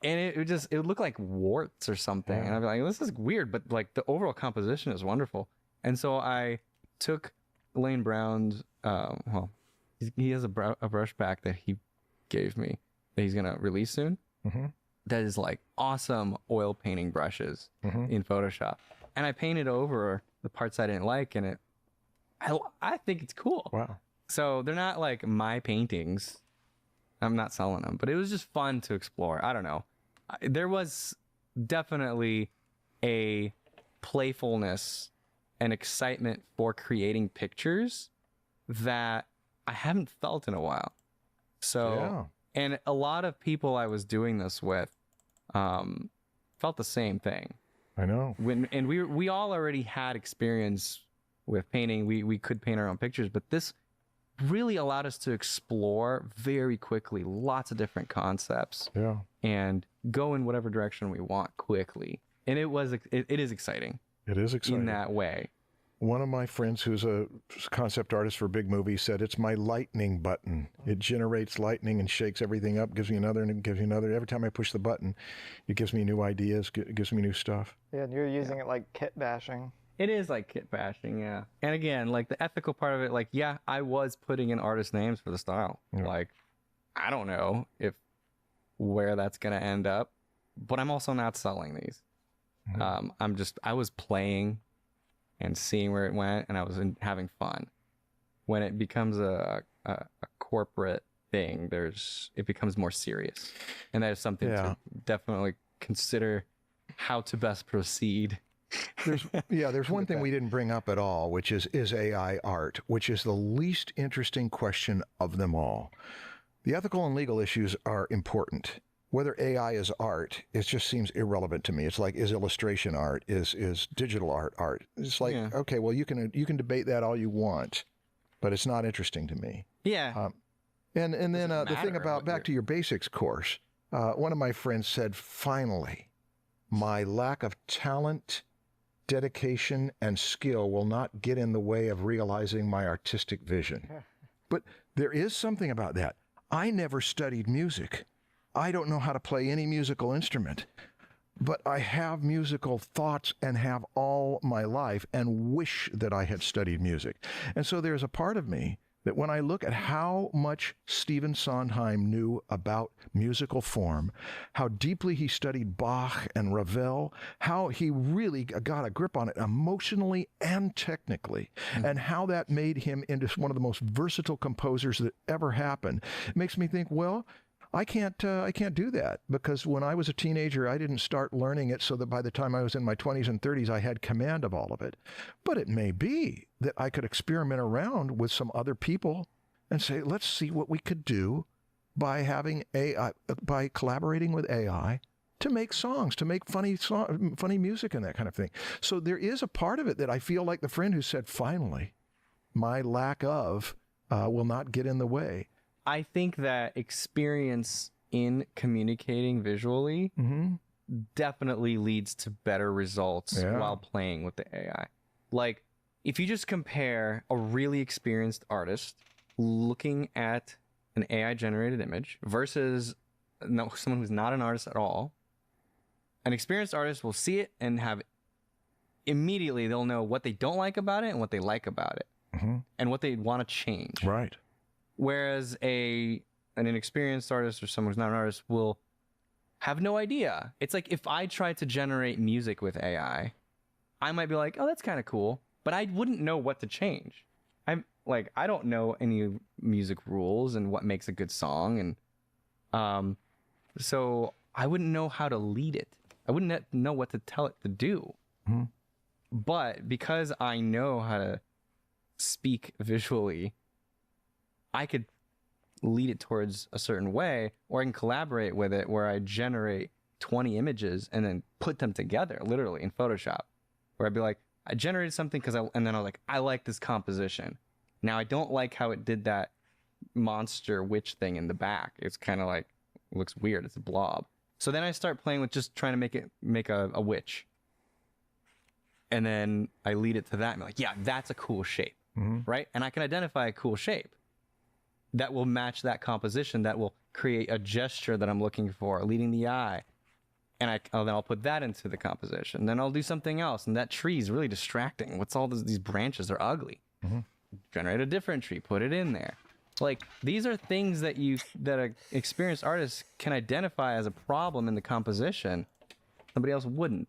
it would look like warts or something. And I'd be like, this is weird, but like the overall composition is wonderful. And so I took Lane Brown's, he has a brush back that he gave me that he's going to release soon. That is like awesome oil painting brushes in Photoshop. And I painted over the parts I didn't like, and I think it's cool. Wow. So they're not like my paintings. I'm not selling them, but it was just fun to explore. I don't know. There was definitely a playfulness and excitement for creating pictures that I haven't felt in a while. So, and a lot of people I was doing this with felt the same thing. I know. And we all already had experience with painting. We could paint our own pictures, but this really allowed us to explore very quickly lots of different concepts. Yeah. And go in whatever direction we want quickly. And it is exciting. It is exciting in that way. One of my friends who's a concept artist for big movies said, it's my lightning button. It generates lightning and shakes everything up, gives me another, and it gives me another. Every time I push the button, it gives me new ideas, gives me new stuff. Yeah, and you're using it like kit bashing. It is like kit bashing, yeah. And again, like the ethical part of it, like, yeah, I was putting in artist names for the style. Yeah. Like, I don't know where that's going to end up, but I'm also not selling these. I was playing and seeing where it went, and I was having fun. When it becomes a corporate thing, it becomes more serious, and that is something to definitely consider how to best proceed. There's one thing we didn't bring up at all, which is AI art, which is the least interesting question of them all. The ethical and legal issues are important. Whether AI is art, it just seems irrelevant to me. It's like, is illustration art? Is digital art? It's like, okay, well, you can debate that all you want, but it's not interesting to me. Yeah. And then the thing about back to your basics course, one of my friends said, finally, my lack of talent, dedication, and skill will not get in the way of realizing my artistic vision. But there is something about that. I never studied music. I don't know how to play any musical instrument, but I have musical thoughts and have all my life and wish that I had studied music. And so there's a part of me that when I look at how much Stephen Sondheim knew about musical form, how deeply he studied Bach and Ravel, how he really got a grip on it emotionally and technically, and how that made him into one of the most versatile composers that ever happened, it makes me think, well, I can't do that, because when I was a teenager, I didn't start learning it so that by the time I was in my 20s and 30s, I had command of all of it. But it may be that I could experiment around with some other people and say, let's see what we could do by having by collaborating with AI to make songs, to make funny music and that kind of thing. So there is a part of it that I feel like the friend who said, finally, my lack of will not get in the way. I think that experience in communicating visually definitely leads to better results while playing with the AI. Like, if you just compare a really experienced artist looking at an AI-generated image versus someone who's not an artist at all, an experienced artist will see it and immediately they'll know what they don't like about it and what they like about it and what they want to change. Right. Whereas an inexperienced artist or someone who's not an artist will have no idea. It's like if I tried to generate music with AI, I might be like, oh, that's kind of cool, but I wouldn't know what to change. I don't know any music rules and what makes a good song, and So I wouldn't know how to lead it. I wouldn't know what to tell it to do. Mhm. But because I know how to speak visually, I could lead it towards a certain way, or I can collaborate with it where I generate 20 images and then put them together literally in Photoshop, where I'd be like, I generated something and then I was like, I like this composition. Now I don't like how it did that monster witch thing in the back. It's kind of like, it looks weird. It's a blob. So then I start playing with just trying to make a witch. And then I lead it to that and be like, yeah, that's a cool shape, right? And I can identify a cool shape that will match that composition, that will create a gesture that I'm looking for, leading the eye. And then I'll put that into the composition. Then I'll do something else. And that tree is really distracting. What's all these branches? They're ugly. Generate a different tree, put it in there. Like, these are things that an experienced artist can identify as a problem in the composition. Somebody else wouldn't.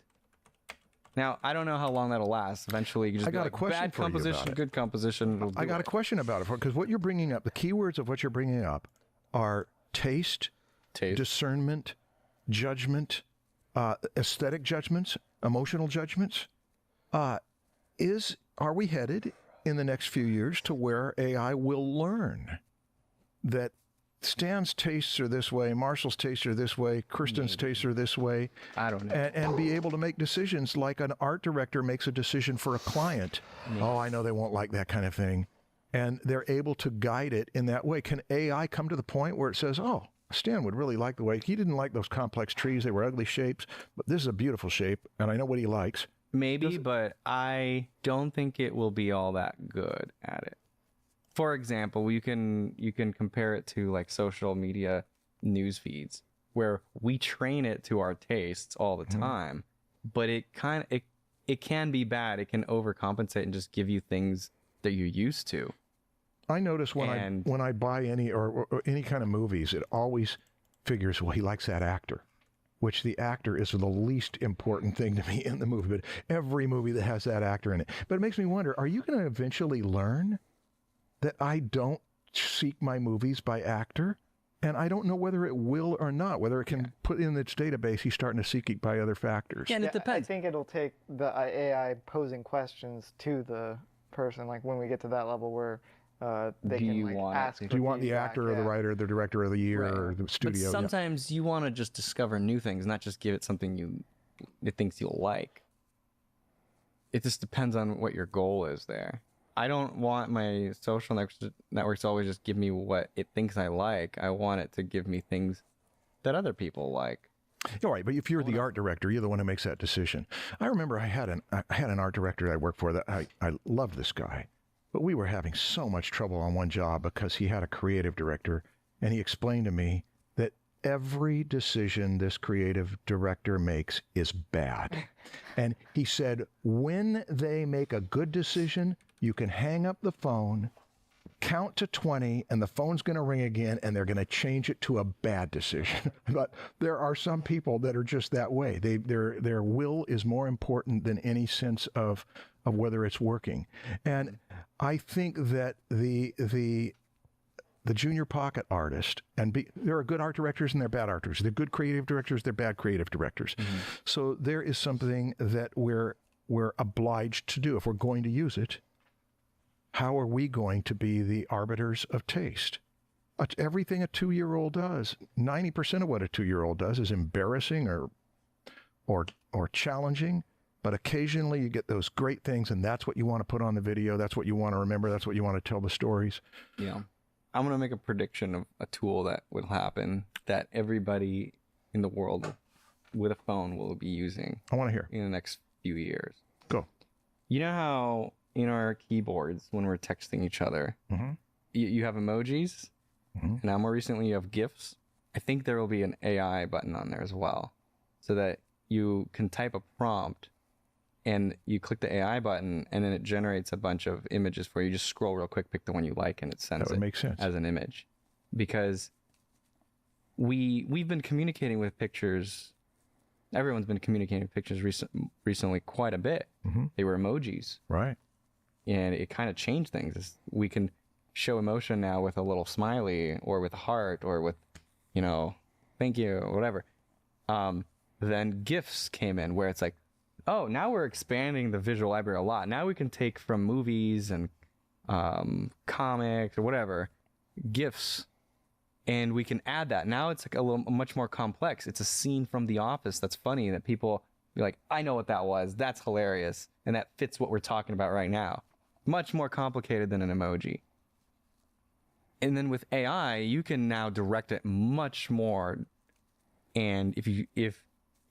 Now, I don't know how long that'll last. Eventually, you just be like, bad composition, good composition. I got a question about it, because what you're bringing up, the keywords of what you're bringing up are taste, discernment, judgment, aesthetic judgments, emotional judgments. Are we headed in the next few years to where AI will learn that Stan's tastes are this way, Marshall's tastes are this way, Kirsten's tastes are this way? I don't know. And be able to make decisions like an art director makes a decision for a client. Oh, I know they won't like that kind of thing. And they're able to guide it in that way. Can AI come to the point where it says, oh, Stan would really like the way, he didn't like those complex trees, they were ugly shapes, but this is a beautiful shape, and I know what he likes. Maybe, but I don't think it will be all that good at it. For example, you can compare it to like social media news feeds, where we train it to our tastes all the time, but it can be bad. It can overcompensate and just give you things that you're used to. I notice when I buy any or any kind of movies, it always figures, well, he likes that actor, which the actor is the least important thing to me in the movie, but every movie that has that actor in it. But it makes me wonder, are you going to eventually learn that I don't seek my movies by actor? And I don't know whether it will or not, whether it can put in its database, he's starting to seek it by other factors. Yeah, and it depends. I think it'll take the AI posing questions to the person, like when we get to that level where they can ask. Do you want the actor or the writer, the director of the year, or the studio? But sometimes you want to just discover new things, not just give it something it thinks you'll like. It just depends on what your goal is there. I don't want my social networks to always just give me what it thinks I like. I want it to give me things that other people like. All right, but if you're the art director, you're the one who makes that decision. I remember I had an art director that I worked for that I loved this guy, but we were having so much trouble on one job because he had a creative director, and he explained to me that every decision this creative director makes is bad. And he said, when they make a good decision, you can hang up the phone, count to 20, and the phone's going to ring again, and they're going to change it to a bad decision. But there are some people that are just that way. Their will is more important than any sense of whether it's working. And I think that the junior pocket artist, there are good art directors and there are bad art directors. They're good creative directors, they're bad creative directors. So there is something that we're obliged to do if we're going to use it. How are we going to be the arbiters of taste? Everything a 2-year-old does, 90% of what a 2-year-old does is embarrassing or challenging, but occasionally you get those great things, and that's what you want to put on the video, that's what you want to remember, that's what you want to tell the stories. Yeah. I'm going to make a prediction of a tool that will happen that everybody in the world with a phone will be using. I want to hear. In the next few years. Go. You know how in our keyboards, when we're texting each other, you have emojis? Now, more recently, you have GIFs. I think there will be an AI button on there as well, so that you can type a prompt and you click the AI button, and then it generates a bunch of images for you. You just scroll real quick, pick the one you like, and it sends it make sense. As an image. Because we've been communicating with pictures. Everyone's been communicating with pictures recently quite a bit. They were emojis. Right. And it kind of changed things. We can show emotion now with a little smiley or with a heart or with you know, thank you, or whatever. Then GIFs came in where it's like, oh, now we're expanding the visual library a lot. Now we can take from movies and comics or whatever, GIFs, and we can add that. Now it's like much more complex. It's a scene from The Office that's funny that people be like, I know what that was. That's hilarious. And that fits what we're talking about right now. Much more complicated than an emoji. And then with AI, you can now direct it much more. And if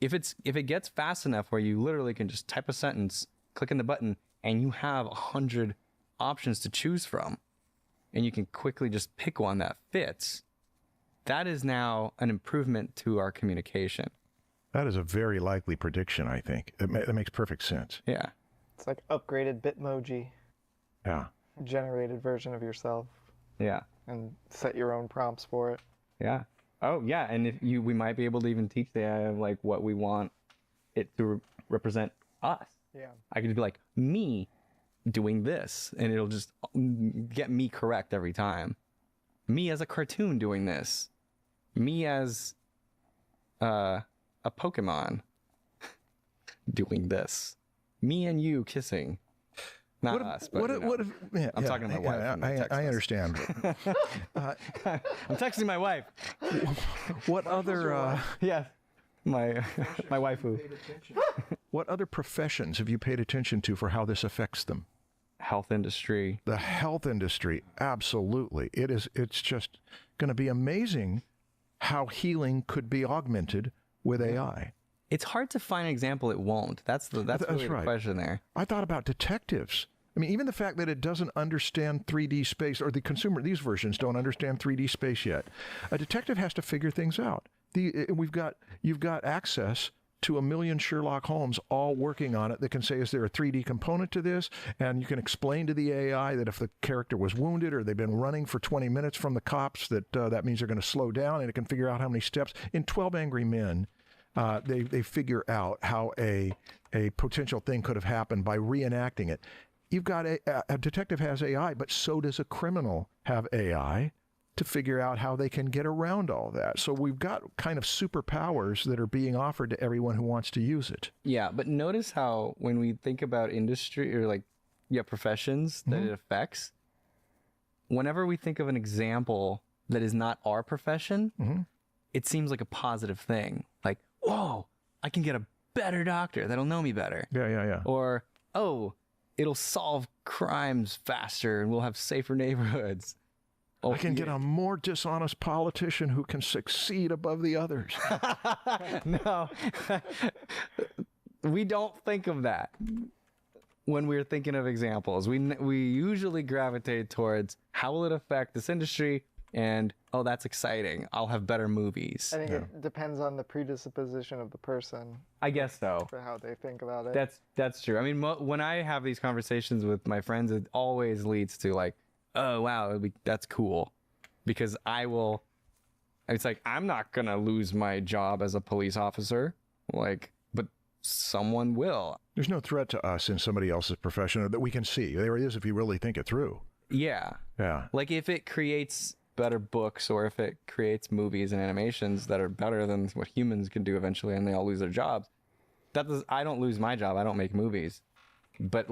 it gets fast enough where you literally can just type a sentence, click on the button, and you have 100 options to choose from, and you can quickly just pick one that fits, that is now an improvement to our communication. That is a very likely prediction, I think. That makes perfect sense. Yeah. It's like upgraded Bitmoji. Yeah. Generated version of yourself. Yeah. And set your own prompts for it. Yeah. Oh, yeah. And we might be able to even teach the AI like what we want it to represent us. Yeah. I could be like, me doing this, and it'll just get me correct every time. Me as a cartoon doing this. Me as a Pokemon doing this. Me and you kissing. Not us, but I'm talking to my wife. I understand. I'm texting my wife. What other? Yeah, my waifu. What other professions have you paid attention to for how this affects them? Health industry. The health industry, absolutely. It's just going to be amazing how healing could be augmented with AI. It's hard to find an example it won't. That's really the question there. I thought about detectives. I mean, even the fact that it doesn't understand 3D space, or these versions don't understand 3D space yet. A detective has to figure things out. You've got access to 1 million Sherlock Holmes all working on it that can say, is there a 3D component to this? And you can explain to the AI that if the character was wounded or they've been running for 20 minutes from the cops, that means they're going to slow down, and it can figure out how many steps. In 12 Angry Men, they figure out how a potential thing could have happened by reenacting it. You've got a detective has AI, but so does a criminal have AI to figure out how they can get around all that. So we've got kind of superpowers that are being offered to everyone who wants to use it. Yeah, but notice how when we think about industry or professions that it affects, whenever we think of an example that is not our profession, it seems like a positive thing. Like, whoa, I can get a better doctor that'll know me better. Yeah. Or, oh, it'll solve crimes faster and we'll have safer neighborhoods. Oh, I can get a more dishonest politician who can succeed above the others. No, we don't think of that when we're thinking of examples. We usually gravitate towards how will it affect this industry, and oh, that's exciting. I'll have better movies. I think it depends on the predisposition of the person. I guess so. For how they think about it. That's true. I mean, when I have these conversations with my friends, it always leads to like, oh wow, that's cool, because it's like, I'm not gonna lose my job as a police officer, but someone will. There's no threat to us in somebody else's profession that we can see. There it is if you really think it through. Yeah. Like if it creates better books, or if it creates movies and animations that are better than what humans can do eventually, and they all lose their jobs, I don't lose my job. I don't make movies, but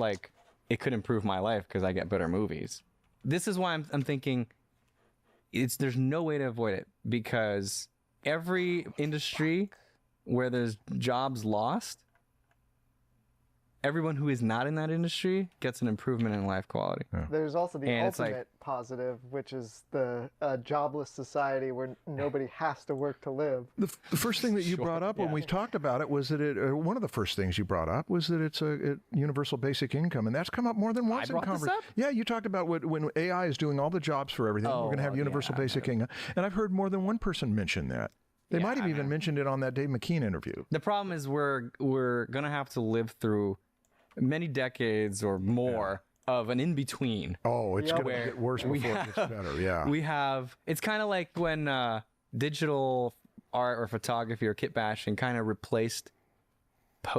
it could improve my life because I get better movies. This is why I'm thinking there's no way to avoid it, because every industry where there's jobs lost, everyone who is not in that industry gets an improvement in life quality. Yeah. There's also the ultimate positive, which is the jobless society where nobody has to work to live. The first thing that you brought up when we talked about it was that one of the first things you brought up was that it's a universal basic income, and that's come up more than once in conversation. Yeah, you talked about when AI is doing all the jobs for everything, we're going to have universal basic income, and I've heard more than one person mention that. They might have even mentioned it on that Dave McKean interview. The problem is we're going to have to live through many decades or more of an in-between. Oh, it's going to get worse before it gets better, yeah. It's kind of like when digital art or photography or kit bashing kind of replaced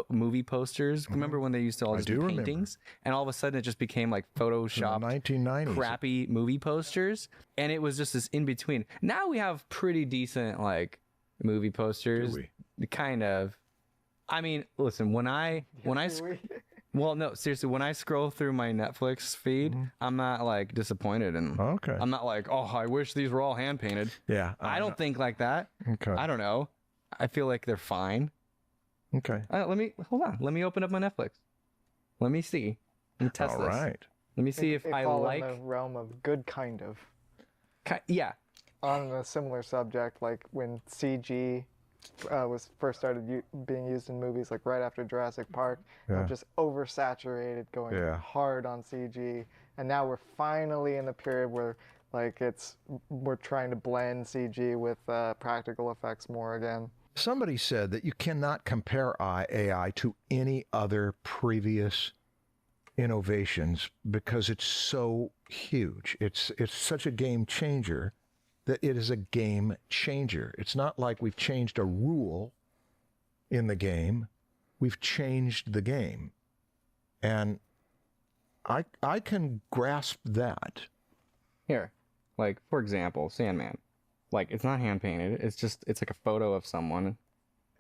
movie posters. Remember when they used to all I just do be remember. paintings, and all of a sudden it just became like Photoshop 1990s. crappy movie posters, and it was just this in between. Now we have pretty decent like movie posters. Do we? Kind of. I mean, listen, well, no, seriously, when I scroll through my Netflix feed, I'm not like disappointed, and Okay. I'm not like, oh, I wish these were all hand painted. Yeah. I don't think like that. Okay. I don't know. I feel like they're fine. Okay. Let me hold on. Let me open up my Netflix. Let me see. Let me test All this. right. Let me see if They I fall like. in the realm of good kind of. Yeah. On a similar subject, like when CG was first started being used in movies, like right after Jurassic Park, Yeah. just oversaturated, going Yeah. hard on CG, and now we're finally in the period where like we're trying to blend CG with practical effects more again. Somebody said that you cannot compare AI to any other previous innovations because it's so huge. It's such a game changer that it is a game changer. It's not like we've changed a rule in the game. We've changed the game. And I can grasp that. Here, like for example, Sandman. Like it's not hand painted. It's like a photo of someone.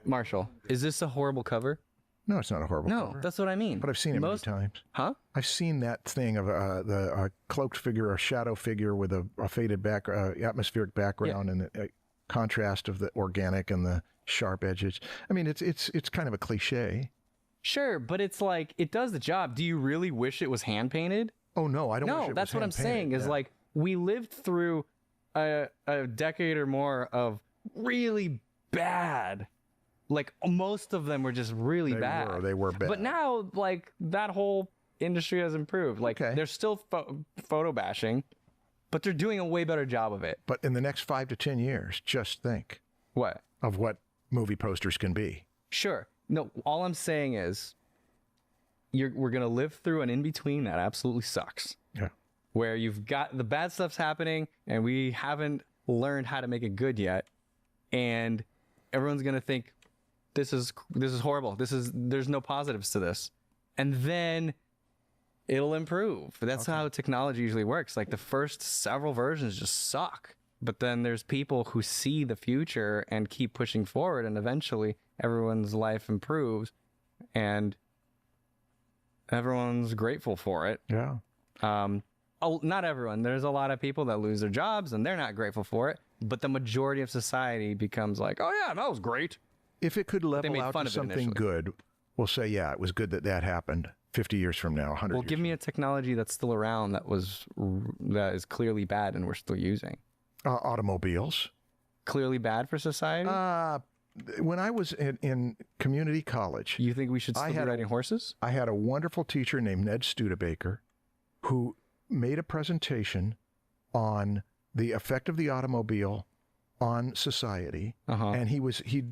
Marshall, is this a horrible cover? No, it's not a horrible No, cover. that's what I mean. But I've seen it many times. Huh? I've seen that thing of a cloaked figure, a shadow figure with a faded back, atmospheric background, and the contrast of the organic and the sharp edges. I mean, it's kind of a cliche. Sure, but it's like it does the job. Do you really wish it was hand painted? Oh no, I don't. wish No, it that's was what I'm saying. hand-painted. Is Yeah. like we lived through a decade or more of really bad. Like most of them were just really bad. They were bad. But now, like that whole industry has improved. Like they're still photo bashing, but they're doing a way better job of it. But in the next 5 to 10 years, just think What? of what movie posters can be. Sure. No, all I'm saying is we're going to live through an in-between that absolutely sucks. Yeah. Where you've got the bad stuff's happening and we haven't learned how to make it good yet. And everyone's going to think this is horrible. There's no positives to this. And then it'll improve. That's how technology usually works. Like the first several versions just suck. But then there's people who see the future and keep pushing forward, and eventually everyone's life improves and everyone's grateful for it. Yeah. Not everyone. There's a lot of people that lose their jobs and they're not grateful for it. But the majority of society becomes like, oh yeah, that was great. If it could level made out fun to of it something initially. good, we'll say, yeah, it was good that happened 50 years from now, 100 Well, years give me a technology that's still around that is clearly bad and we're still using. Automobiles. Clearly bad for society? When I was in community college, you think we should still be riding horses? I had a wonderful teacher named Ned Studebaker who made a presentation on the effect of the automobile on society, and he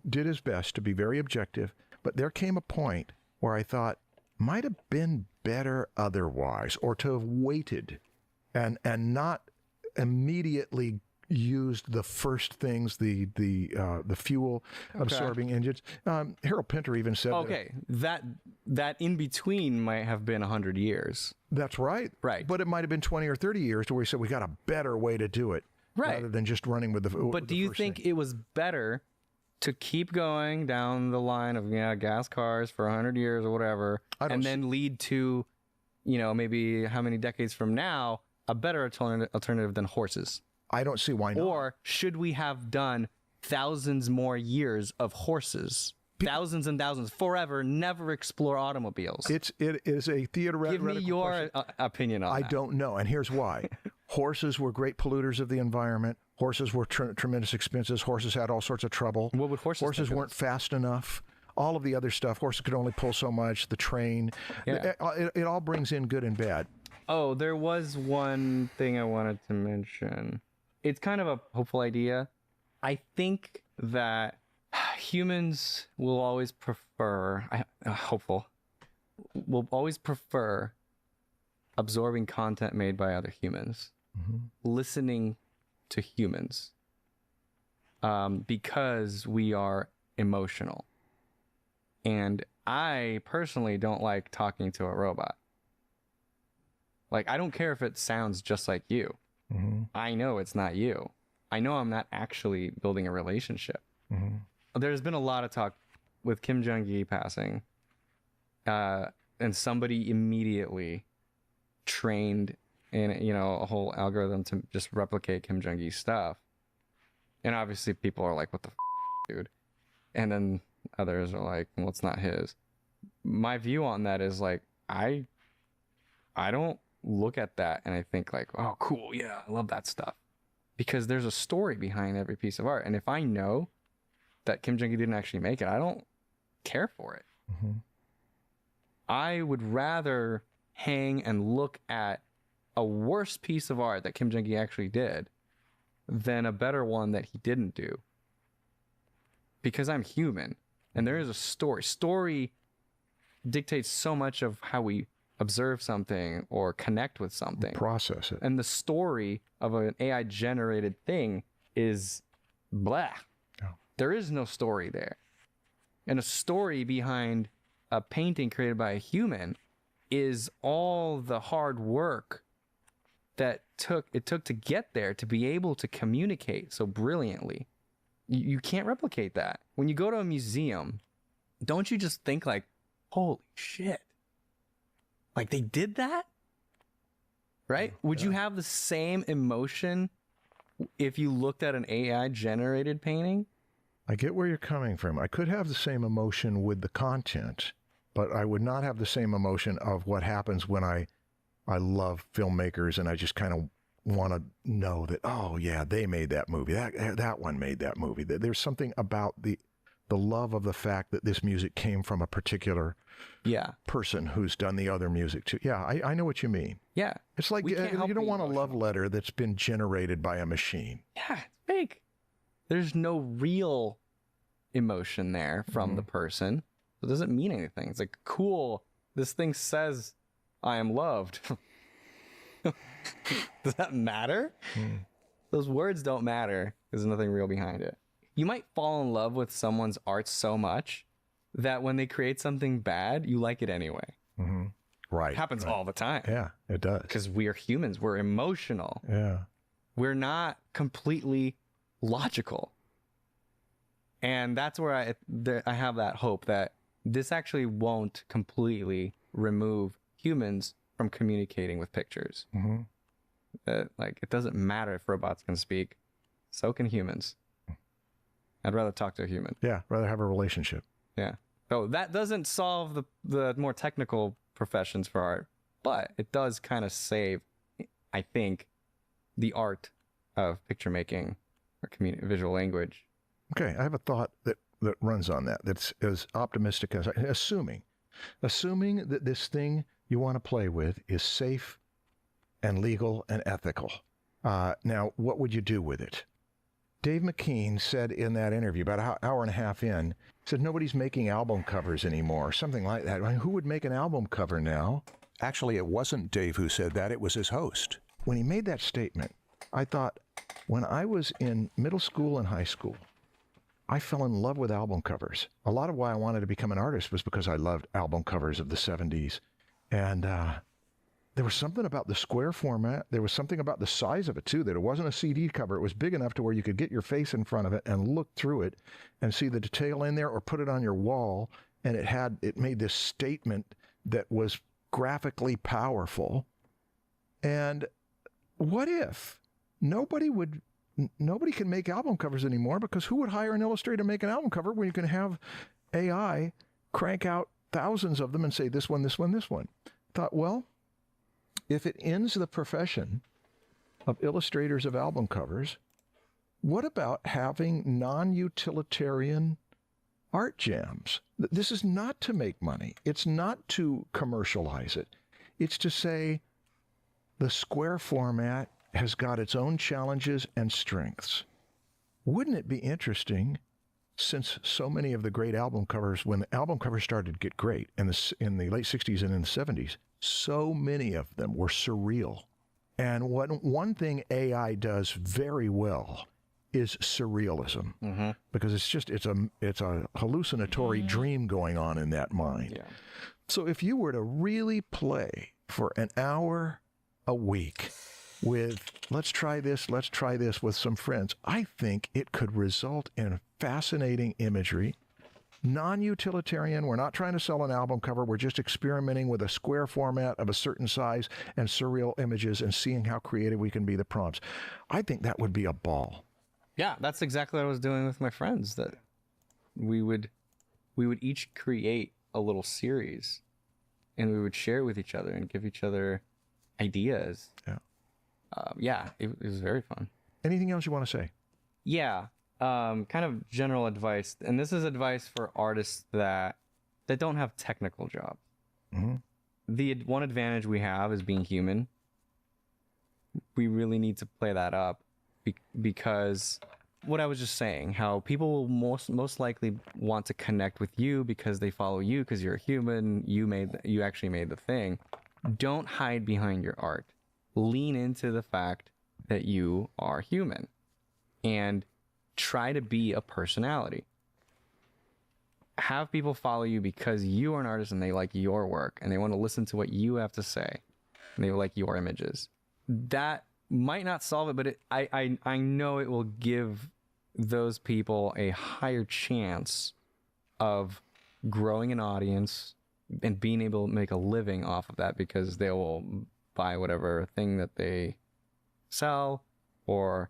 did his best to be very objective. But there came a point where I thought might have been better otherwise, or to have waited and not immediately used the first things, the fuel absorbing engines. Harold Pinter even said that in between might have been 100 years. That's right. Right. But it might have been 20 or 30 years to where he said we got a better way to do it. Right. Rather than just running with the But do you think it was better to keep going down the line of gas cars for 100 years or whatever, and then lead to, maybe how many decades from now, a better alternative than horses? I don't see why not. Or should we have done thousands more years of horses? Thousands and thousands, forever, never explore automobiles. It is a theoretical. Give me your opinion on that. I don't know, and here's why. Horses were great polluters of the environment. Horses were tremendous expenses. Horses had all sorts of trouble. What would horses? Horses weren't fast enough. All of the other stuff. Horses could only pull so much. The train. Yeah. It all brings in good and bad. Oh, there was one thing I wanted to mention. It's kind of a hopeful idea. I think that humans will always prefer, will always prefer absorbing content made by other humans, listening to humans, because we are emotional. And I personally don't like talking to a robot. Like, I don't care if it sounds just like you. Mm-hmm. I know it's not you. I know I'm not actually building a relationship. Mm-hmm. There's been a lot of talk with Kim Jong-il passing, and somebody immediately trained in, a whole algorithm to just replicate Kim Jong-il's stuff. And obviously people are like, what the dude? And then others are like, well, it's not his. My view on that is like, I don't look at that and I think like, oh, cool. Yeah, I love that stuff. Because there's a story behind every piece of art. And if I know that Kim Jong-il didn't actually make it, I don't care for it. Mm-hmm. I would rather hang and look at a worse piece of art that Kim Jong-il actually did than a better one that he didn't do. Because I'm human and there is a story. Story dictates so much of how we observe something or connect with something. Process it. And the story of an AI generated thing is blah. Oh. There is no story there. And a story behind a painting created by a human is all the hard work that it took to get there, to be able to communicate so brilliantly. You can't replicate that. When you go to a museum, don't you just think like, holy shit, like they did that? Right? Would you have the same emotion if you looked at an AI generated painting? I get where you're coming from. I could have the same emotion with the content, but I would not have the same emotion of what happens when I love filmmakers and I just kind of want to know that, oh yeah, they made that movie. That one made that movie. There's something about the love of the fact that this music came from a particular person who's done the other music too. Yeah, I know what you mean. Yeah. It's like you don't want a love letter that's been generated by a machine. Yeah, it's fake. There's no real emotion there from the person. So it doesn't mean anything. It's like, cool, this thing says I am loved. Does that matter? Those words don't matter. There's nothing real behind it. You might fall in love with someone's art so much that when they create something bad, you like it anyway. Mm-hmm. Right. It happens all the time. Yeah, it does. Because we are humans. We're emotional. Yeah. We're not completely logical. And that's where I have that hope that this actually won't completely remove humans from communicating with pictures. Mm-hmm. Like, it doesn't matter if robots can speak. So can humans. I'd rather talk to a human. Yeah, rather have a relationship. Yeah. So that doesn't solve the more technical professions for art, but it does kind of save, I think, the art of picture making or visual language. Okay, I have a thought that runs on that. That's as optimistic as assuming that this thing you want to play with is safe and legal and ethical. Now, what would you do with it? Dave McKean said in that interview, about an hour and a half in, said nobody's making album covers anymore, something like that. I mean, who would make an album cover now? Actually, it wasn't Dave who said that. It was his host. When he made that statement, I thought, when I was in middle school and high school, I fell in love with album covers. A lot of why I wanted to become an artist was because I loved album covers of the 70s. And there was something about the square format. There was something about the size of it, too, that it wasn't a CD cover. It was big enough to where you could get your face in front of it and look through it and see the detail in there or put it on your wall. And it made this statement that was graphically powerful. And what if nobody can make album covers anymore, because who would hire an illustrator to make an album cover when you can have AI crank out thousands of them and say this one, this one, this one? Thought, well, if it ends the profession of illustrators of album covers, what about having non-utilitarian art jams? This is not to make money. It's not to commercialize it. It's to say the square format has got its own challenges and strengths. Wouldn't it be interesting, since so many of the great album covers, when the album covers started to get great in the late 60s and in the 70s, so many of them were surreal. And one thing AI does very well is surrealism, because it's a hallucinatory dream going on in that mind. Yeah. So if you were to really play for an hour a week with let's try this with some friends, I think it could result in fascinating imagery. Non-utilitarian, we're not trying to sell an album cover, we're just experimenting with a square format of a certain size and surreal images and seeing how creative we can be the prompts. I think that would be a ball. Yeah, that's exactly what I was doing with my friends, that we would each create a little series and we would share with each other and give each other ideas. Yeah. It was very fun. Anything else you want to say? Yeah. Kind of general advice, and this is advice for artists that don't have technical jobs. The one advantage we have is being human. We really need to play that up because what I was just saying, how people will most likely want to connect with you because they follow you because you're a human. You actually made the thing. Don't hide behind your art. Lean into the fact that you are human and try to be a personality. Have people follow you because you are an artist and they like your work and they want to listen to what you have to say and they like your images. That might not solve it, but I know it will give those people a higher chance of growing an audience and being able to make a living off of that, because they will buy whatever thing that they sell, or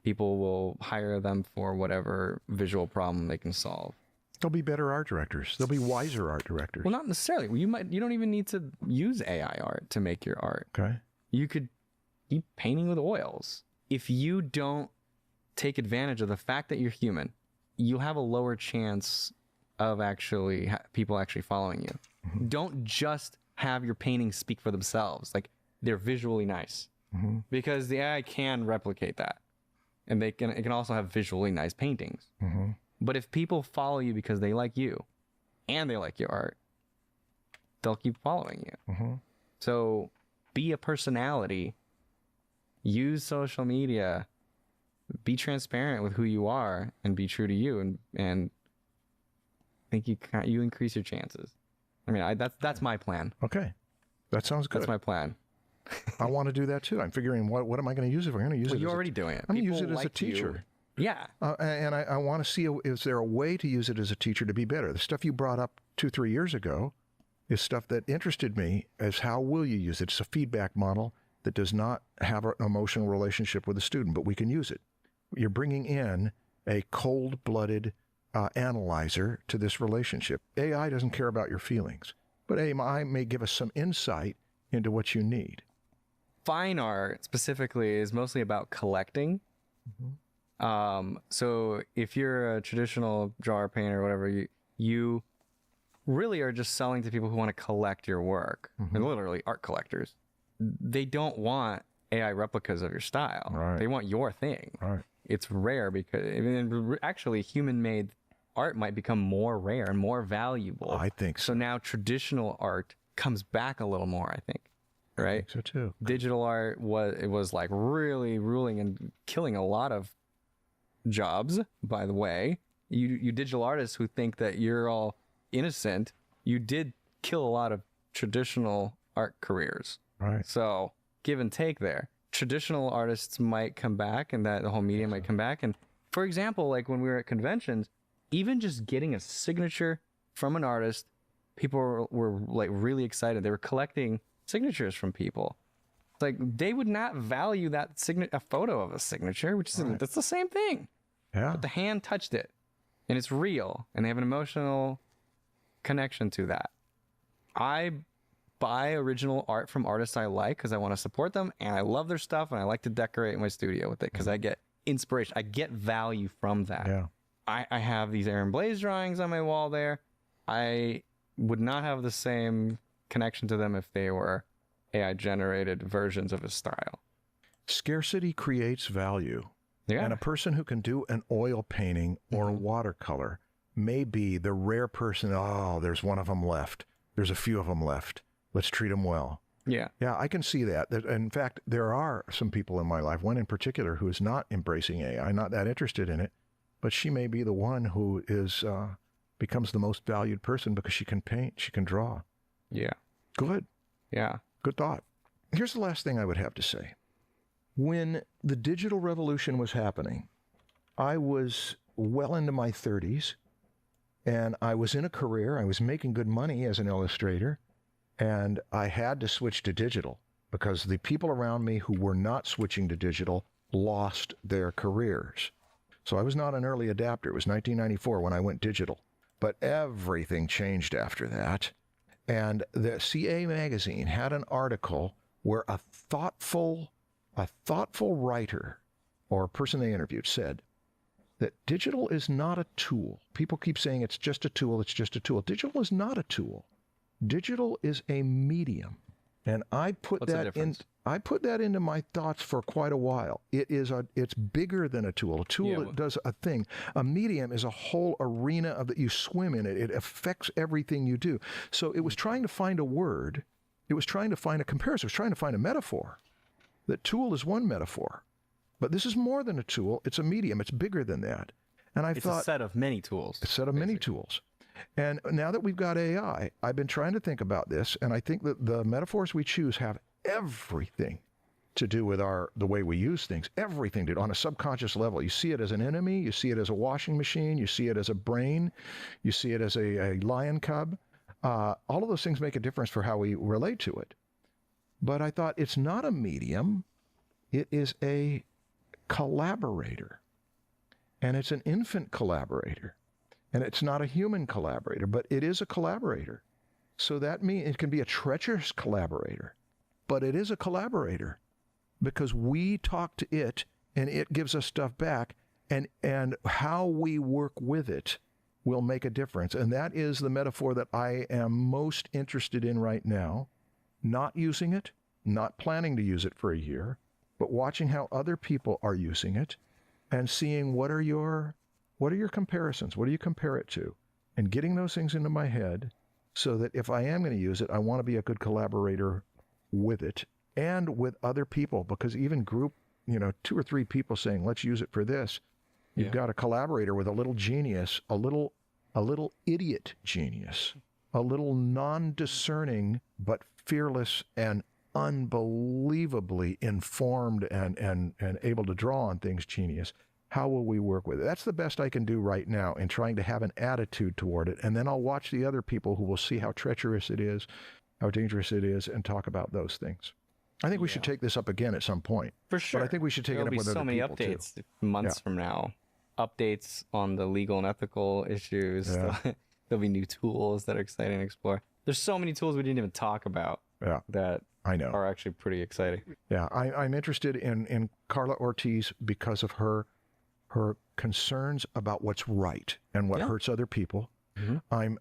people will hire them for whatever visual problem they can solve. They'll be better art directors. They'll be wiser art directors. Well, not necessarily. You don't even need to use AI art to make your art. Okay. You could keep painting with oils. If you don't take advantage of the fact that you're human, you'll have a lower chance of people actually following you. Don't just have your paintings speak for themselves. Like, they're visually nice, because the AI can replicate that. And it can also have visually nice paintings. But if people follow you because they like you and they like your art, they'll keep following you. So be a personality, use social media, be transparent with who you are, and be true to you. And I think you increase your chances. I mean, that's my plan. Okay. That sounds good. That's my plan. I want to do that too. I'm figuring, what am I going to use it for? I'm going to use it. You're already doing it. I'm going to use it as a teacher. Yeah. And I want to see, is there a way to use it as a teacher to be better? The stuff you brought up 2-3 years ago is stuff that interested me as how will you use it? It's a feedback model that does not have an emotional relationship with the student, but we can use it. You're bringing in a cold-blooded analyzer to this relationship. AI doesn't care about your feelings, but AI may give us some insight into what you need. Fine art specifically is mostly about collecting. So if you're a traditional drawer, painter, or whatever, you really are just selling to people who want to collect your work. They're literally art collectors. They don't want AI replicas of your style. Right. They want your thing. Right. It's rare because actually human-made art might become more rare and more valuable. I think so. So now traditional art comes back a little more, I think. Right? I think so too. Digital art was like really ruling and killing a lot of jobs, by the way. You digital artists who think that you're all innocent, you did kill a lot of traditional art careers. Right. So give and take there. Traditional artists might come back, and that the whole medium might come back. And for example, like when we were at conventions, even just getting a signature from an artist, people were like really excited. They were collecting signatures from people. Like, they would not value that a photo of a signature, which is that's the same thing. Yeah. But the hand touched it, and it's real, and they have an emotional connection to that. I buy original art from artists I like because I want to support them, and I love their stuff, and I like to decorate my studio with it because I get inspiration. I get value from that. Yeah. I have these Aaron Blaise drawings on my wall there. I would not have the same connection to them if they were AI generated versions of his style. Scarcity creates value. Yeah. And a person who can do an oil painting or watercolor may be the rare person. Oh, there's one of them left. There's a few of them left. Let's treat them well. Yeah. Yeah, I can see that. In fact, there are some people in my life, one in particular, who is not embracing AI, not that interested in it, but she may be the one who is becomes the most valued person because she can paint, she can draw. Yeah. Good. Yeah. Good thought. Here's the last thing I would have to say. When the digital revolution was happening, I was well into my 30s, and I was in a career. I was making good money as an illustrator, and I had to switch to digital because the people around me who were not switching to digital lost their careers. So I was not an early adapter. It was 1994 when I went digital. But everything changed after that. And the CA magazine had an article where a thoughtful writer or person they interviewed said that digital is not a tool. People keep saying it's just a tool, it's just a tool. Digital is not a tool. Digital is a medium. And I put that into my thoughts for quite a while. It's bigger than a tool. A tool does a thing. A medium is a whole arena that you swim in it. It affects everything you do. So it was trying to find a word. It was trying to find a comparison. It was trying to find a metaphor. That tool is one metaphor. But this is more than a tool. It's a medium. It's bigger than that. And I thought it's a set of many tools. A set of many tools. And now that we've got AI, I've been trying to think about this, and I think that the metaphors we choose have everything to do with the way we use things. Everything to do on a subconscious level. You see it as an enemy. You see it as a washing machine. You see it as a brain. You see it as a lion cub. All of those things make a difference for how we relate to it. But I thought it's not a medium. It is a collaborator. And it's an infant collaborator. And it's not a human collaborator, but it is a collaborator. So that means it can be a treacherous collaborator, but it is a collaborator because we talk to it and it gives us stuff back, and how we work with it will make a difference. And that is the metaphor that I am most interested in right now, not using it, not planning to use it for a year, but watching how other people are using it and seeing what are your comparisons? What do you compare it to? And getting those things into my head so that if I am going to use it, I want to be a good collaborator with it and with other people, because even group, 2 or 3 people saying, let's use it for this. You've got a collaborator with a little genius, a little idiot genius, a little non-discerning, but fearless and unbelievably informed and able to draw on things genius. How will we work with it? That's the best I can do right now in trying to have an attitude toward it. And then I'll watch the other people who will see how treacherous it is, how dangerous it is, and talk about those things. I think we should take this up again at some point. For sure. But I think we should take it up with other people, There'll be so many updates months from now. Updates on the legal and ethical issues. Yeah. There'll be new tools that are exciting to explore. There's so many tools we didn't even talk about that I know are actually pretty exciting. Yeah, I'm interested in Carla Ortiz because of her concerns about what's right and what hurts other people. Mm-hmm.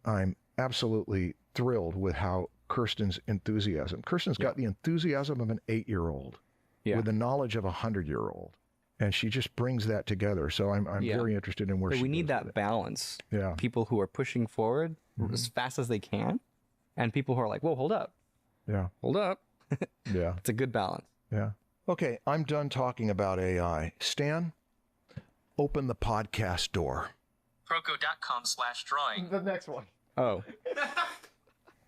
I'm absolutely thrilled with how Kirsten's enthusiasm. Kirsten's got the enthusiasm of an 8-year-old with the knowledge of a 100-year-old. And she just brings that together. So I'm very interested in where but she we need goes that balance. Yeah. People who are pushing forward as fast as they can, and people who are like, whoa, hold up. Yeah. Hold up. Yeah. It's a good balance. Yeah. Okay, I'm done talking about AI. Stan, open the podcast door. Croco.com/drawing. The next one. Oh.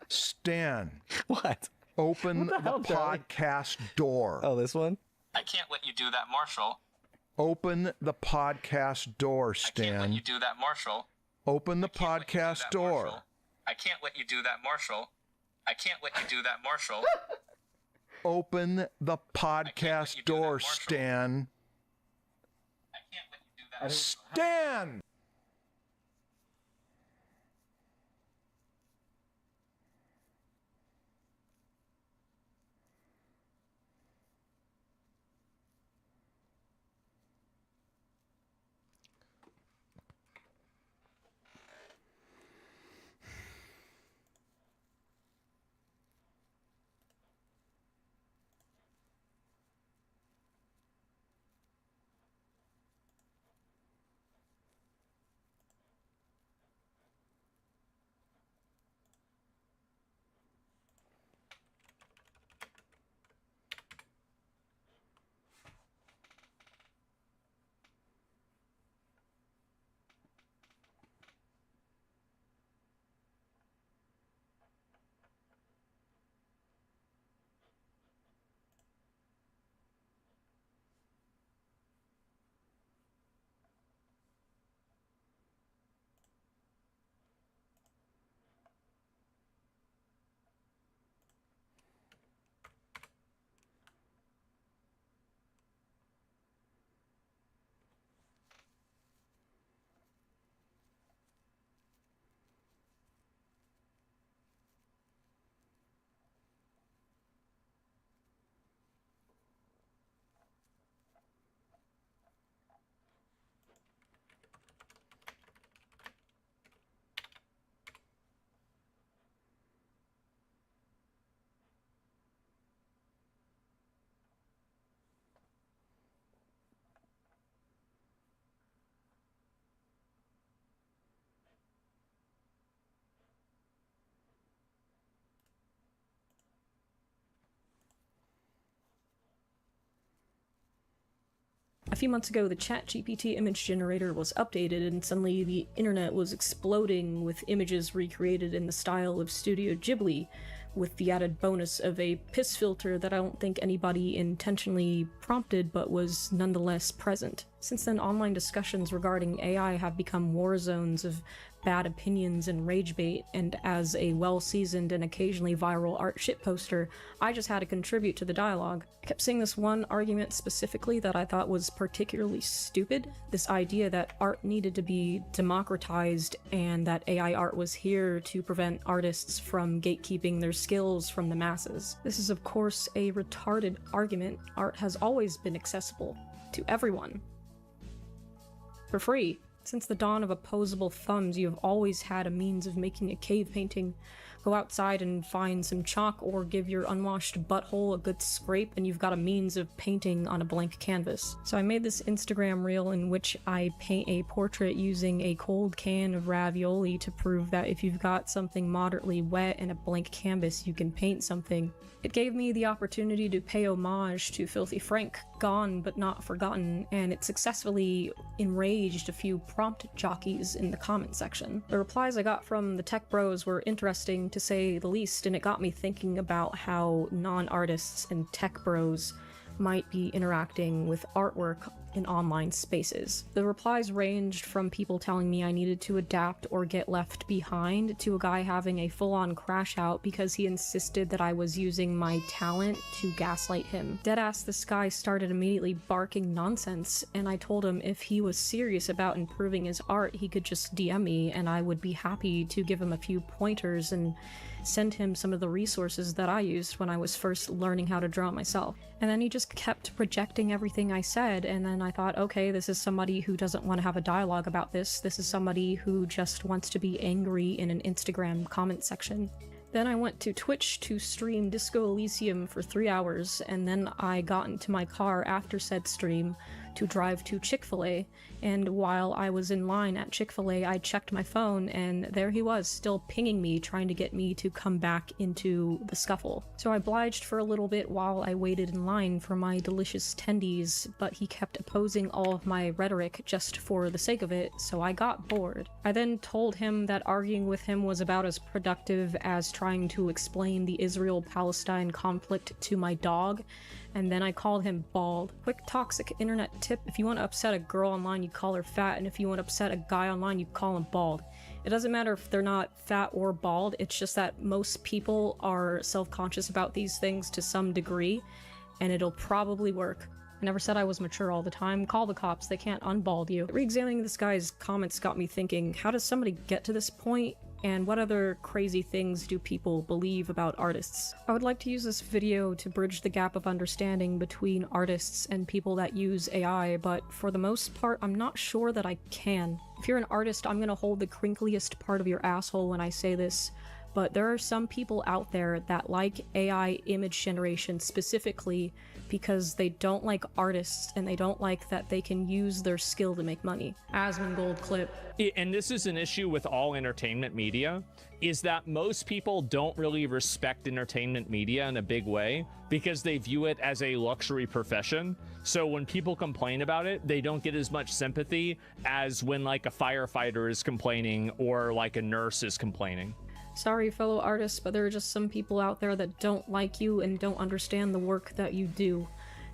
Stan. What? Open the podcast door. Oh, this one? I can't let you do that, Marshall. Open the podcast door, Stan. I can't let you do that, Marshall. Open the podcast door. I can't let you do that, Marshall. I can't let you do that, Marshall. Open the podcast door, Stan. I can't let you do that. Stan! A few months ago, the ChatGPT image generator was updated, and suddenly the internet was exploding with images recreated in the style of Studio Ghibli, with the added bonus of a piss filter that I don't think anybody intentionally prompted but was nonetheless present. Since then, online discussions regarding AI have become war zones of bad opinions and rage bait, and as a well-seasoned and occasionally viral art shitposter, I just had to contribute to the dialogue. I kept seeing this one argument specifically that I thought was particularly stupid, this idea that art needed to be democratized and that AI art was here to prevent artists from gatekeeping their skills from the masses. This is of course a retarded argument. Art has always been accessible to everyone. For free. Since the dawn of opposable thumbs, you have always had a means of making a cave painting. Go outside and find some chalk or give your unwashed butthole a good scrape and you've got a means of painting on a blank canvas. So I made this Instagram reel in which I paint a portrait using a cold can of ravioli to prove that if you've got something moderately wet and a blank canvas, you can paint something. It gave me the opportunity to pay homage to Filthy Frank, gone but not forgotten, and it successfully enraged a few prompt jockeys in the comment section. The replies I got from the tech bros were interesting to say the least, and it got me thinking about how non-artists and tech bros might be interacting with artwork in online spaces. The replies ranged from people telling me I needed to adapt or get left behind to a guy having a full-on crash out because he insisted that I was using my talent to gaslight him. Deadass, this guy started immediately barking nonsense, and I told him if he was serious about improving his art, he could just DM me and I would be happy to give him a few pointers and send him some of the resources that I used when I was first learning how to draw myself. And then he just kept rejecting everything I said, and then I thought, okay, this is somebody who doesn't want to have a dialogue about this. This is somebody who just wants to be angry in an Instagram comment section. Then I went to Twitch to stream Disco Elysium for 3 hours, and then I got into my car after said stream to drive to Chick-fil-A, and while I was in line at Chick-fil-A, I checked my phone, and there he was, still pinging me, trying to get me to come back into the scuffle. So I obliged for a little bit while I waited in line for my delicious tendies, but he kept opposing all of my rhetoric just for the sake of it, so I got bored. I then told him that arguing with him was about as productive as trying to explain the Israel-Palestine conflict to my dog, and then I called him bald. Quick toxic internet tip: if you want to upset a girl online, you call her fat, and if you want to upset a guy online, you call him bald. It doesn't matter if they're not fat or bald, it's just that most people are self-conscious about these things to some degree, and it'll probably work. I never said I was mature all the time. Call the cops, they can't unbald you. Re-examining this guy's comments got me thinking, how does somebody get to this point? And what other crazy things do people believe about artists? I would like to use this video to bridge the gap of understanding between artists and people that use AI, but for the most part, I'm not sure that I can. If you're an artist, I'm gonna hold the crinkliest part of your asshole when I say this, but there are some people out there that like AI image generation specifically because they don't like artists and they don't like that they can use their skill to make money. Asmongold clip. And this is an issue with all entertainment media, is that most people don't really respect entertainment media in a big way because they view it as a luxury profession. So when people complain about it, they don't get as much sympathy as when like a firefighter is complaining or like a nurse is complaining. Sorry, fellow artists, but there are just some people out there that don't like you and don't understand the work that you do.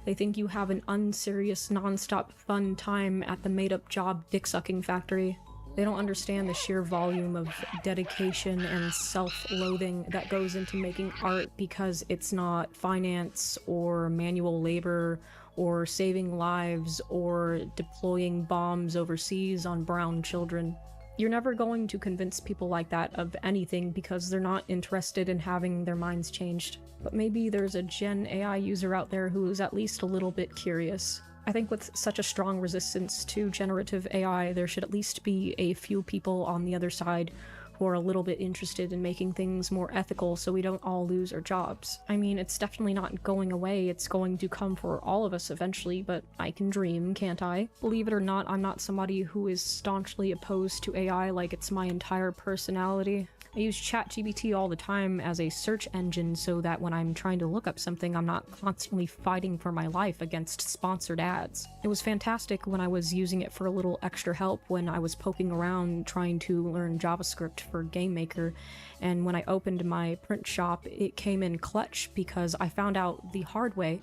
They think you have an unserious, non-stop fun time at the made-up job dick-sucking factory. They don't understand the sheer volume of dedication and self-loathing that goes into making art because it's not finance or manual labor or saving lives or deploying bombs overseas on brown children. You're never going to convince people like that of anything because they're not interested in having their minds changed. But maybe there's a Gen AI user out there who is at least a little bit curious. I think with such a strong resistance to generative AI, there should at least be a few people on the other side who are a little bit interested in making things more ethical so we don't all lose our jobs. I mean, it's definitely not going away, it's going to come for all of us eventually, but I can dream, can't I? Believe it or not, I'm not somebody who is staunchly opposed to AI like it's my entire personality. I use ChatGPT all the time as a search engine so that when I'm trying to look up something, I'm not constantly fighting for my life against sponsored ads. It was fantastic when I was using it for a little extra help when I was poking around trying to learn JavaScript for GameMaker, and when I opened my print shop, it came in clutch because I found out the hard way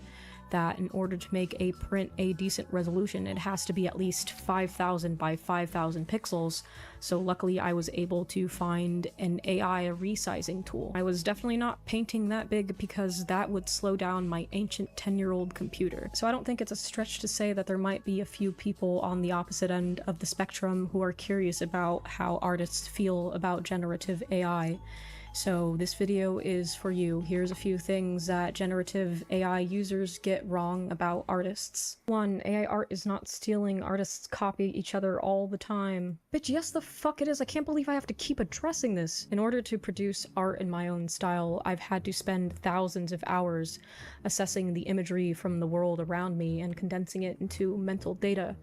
that in order to make a print a decent resolution, it has to be at least 5,000 by 5,000 pixels, so luckily I was able to find an AI resizing tool. I was definitely not painting that big because that would slow down my ancient 10-year-old computer. So I don't think it's a stretch to say that there might be a few people on the opposite end of the spectrum who are curious about how artists feel about generative AI. So this video is for you. Here's a few things that generative AI users get wrong about artists. 1. AI art is not stealing. Artists copy each other all the time. Bitch, yes the fuck it is. I can't believe I have to keep addressing this. In order to produce art in my own style, I've had to spend thousands of hours assessing the imagery from the world around me and condensing it into mental data.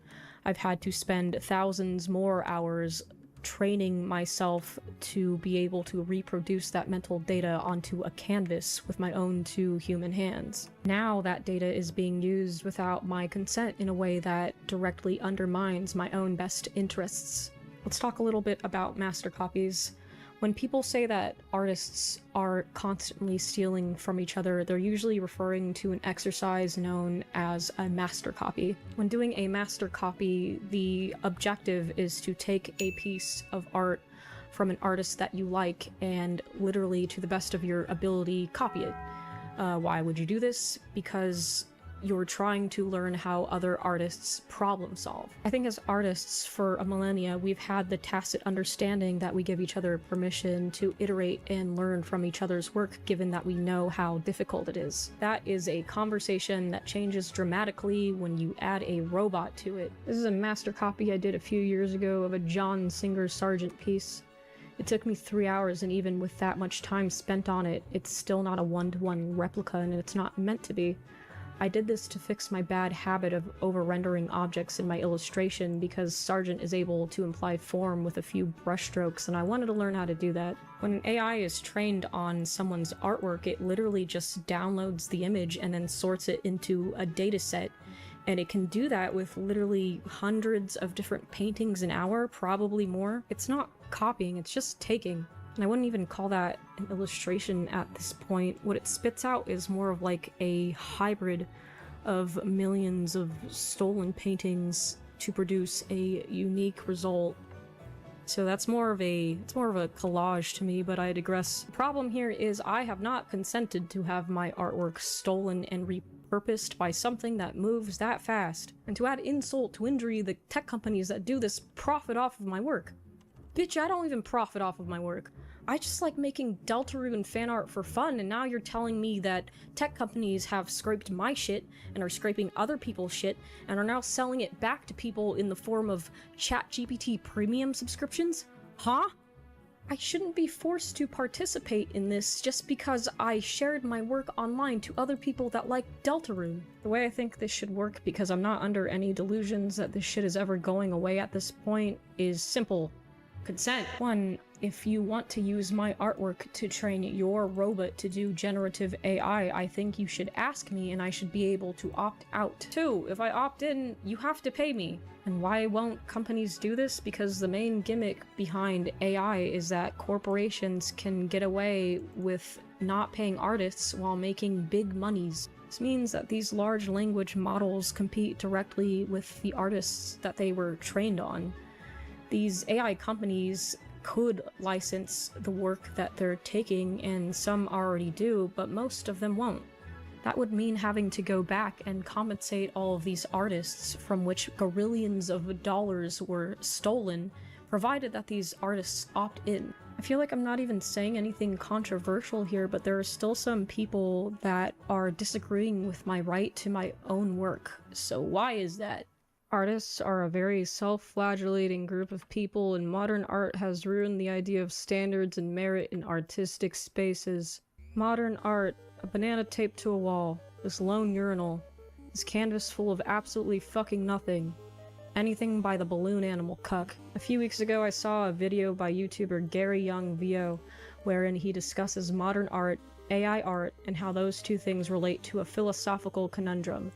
I've had to spend thousands more hours training myself to be able to reproduce that mental data onto a canvas with my own 2 human hands. Now that data is being used without my consent in a way that directly undermines my own best interests. Let's talk a little bit about master copies. When people say that artists are constantly stealing from each other, they're usually referring to an exercise known as a master copy. When doing a master copy, the objective is to take a piece of art from an artist that you like and literally, to the best of your ability, copy it. Why would you do this? Because you're trying to learn how other artists problem solve. I think as artists for a millennia, we've had the tacit understanding that we give each other permission to iterate and learn from each other's work, given that we know how difficult it is. That is a conversation that changes dramatically when you add a robot to it. This is a master copy I did a few years ago of a John Singer Sargent piece. It took me 3 hours, and even with that much time spent on it, it's still not a one-to-one replica, and it's not meant to be. I did this to fix my bad habit of over-rendering objects in my illustration because Sargent is able to imply form with a few brushstrokes, and I wanted to learn how to do that. When an AI is trained on someone's artwork, it literally just downloads the image and then sorts it into a dataset, and it can do that with literally hundreds of different paintings an hour, probably more. It's not copying, it's just taking. And I wouldn't even call that an illustration at this point. What it spits out is more of like a hybrid of millions of stolen paintings to produce a unique result. So that's more of a collage to me, but I digress. The problem here is I have not consented to have my artwork stolen and repurposed by something that moves that fast. And to add insult to injury, the tech companies that do this profit off of my work. Bitch, I don't even profit off of my work. I just like making Deltarune fan art for fun, and now you're telling me that tech companies have scraped my shit and are scraping other people's shit and are now selling it back to people in the form of ChatGPT premium subscriptions? Huh? I shouldn't be forced to participate in this just because I shared my work online to other people that like Deltarune. The way I think this should work, because I'm not under any delusions that this shit is ever going away at this point, is simple. Consent. 1. If you want to use my artwork to train your robot to do generative AI, I think you should ask me and I should be able to opt out. 2. If I opt in, you have to pay me. And why won't companies do this? Because the main gimmick behind AI is that corporations can get away with not paying artists while making big monies. This means that these large language models compete directly with the artists that they were trained on. These AI companies could license the work that they're taking, and some already do, but most of them won't. That would mean having to go back and compensate all of these artists from which gorillions of dollars were stolen, provided that these artists opt in. I feel like I'm not even saying anything controversial here, but there are still some people that are disagreeing with my right to my own work. So why is that? Artists are a very self-flagellating group of people, and modern art has ruined the idea of standards and merit in artistic spaces. Modern art, a banana taped to a wall, this lone urinal, this canvas full of absolutely fucking nothing. Anything by the balloon animal cuck. A few weeks ago I saw a video by YouTuber Gary Young VO, wherein he discusses modern art, AI art, and how those two things relate to a philosophical conundrum.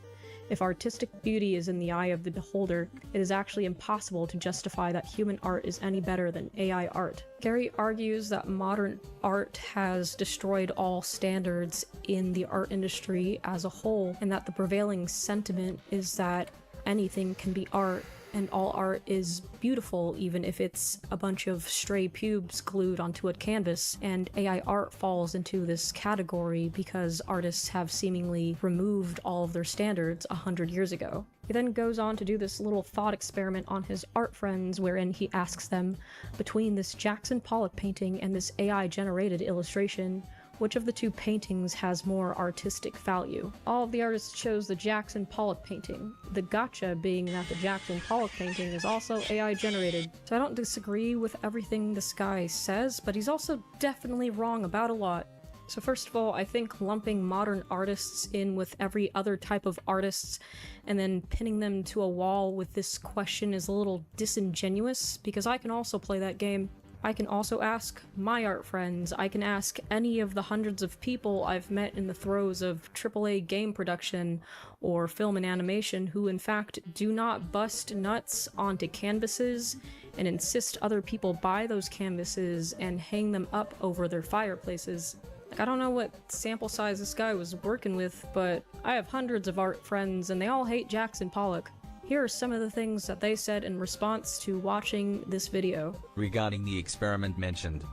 If artistic beauty is in the eye of the beholder, it is actually impossible to justify that human art is any better than AI art. Gary argues that modern art has destroyed all standards in the art industry as a whole, and that the prevailing sentiment is that anything can be art, and all art is beautiful even if it's a bunch of stray pubes glued onto a canvas, and AI art falls into this category because artists have seemingly removed all of their standards 100 years ago. He then goes on to do this little thought experiment on his art friends, wherein he asks them, between this Jackson Pollock painting and this AI-generated illustration, which of the two paintings has more artistic value? All of the artists chose the Jackson Pollock painting, the gotcha being that the Jackson Pollock painting is also AI generated. So I don't disagree with everything this guy says, but he's also definitely wrong about a lot. So first of all, I think lumping modern artists in with every other type of artists and then pinning them to a wall with this question is a little disingenuous, because I can also play that game. I can also ask my art friends, I can ask any of the hundreds of people I've met in the throes of AAA game production or film and animation who in fact do not bust nuts onto canvases and insist other people buy those canvases and hang them up over their fireplaces. Like, I don't know what sample size this guy was working with, but I have hundreds of art friends and they all hate Jackson Pollock. Here are some of the things that they said in response to watching this video. Regarding the experiment mentioned,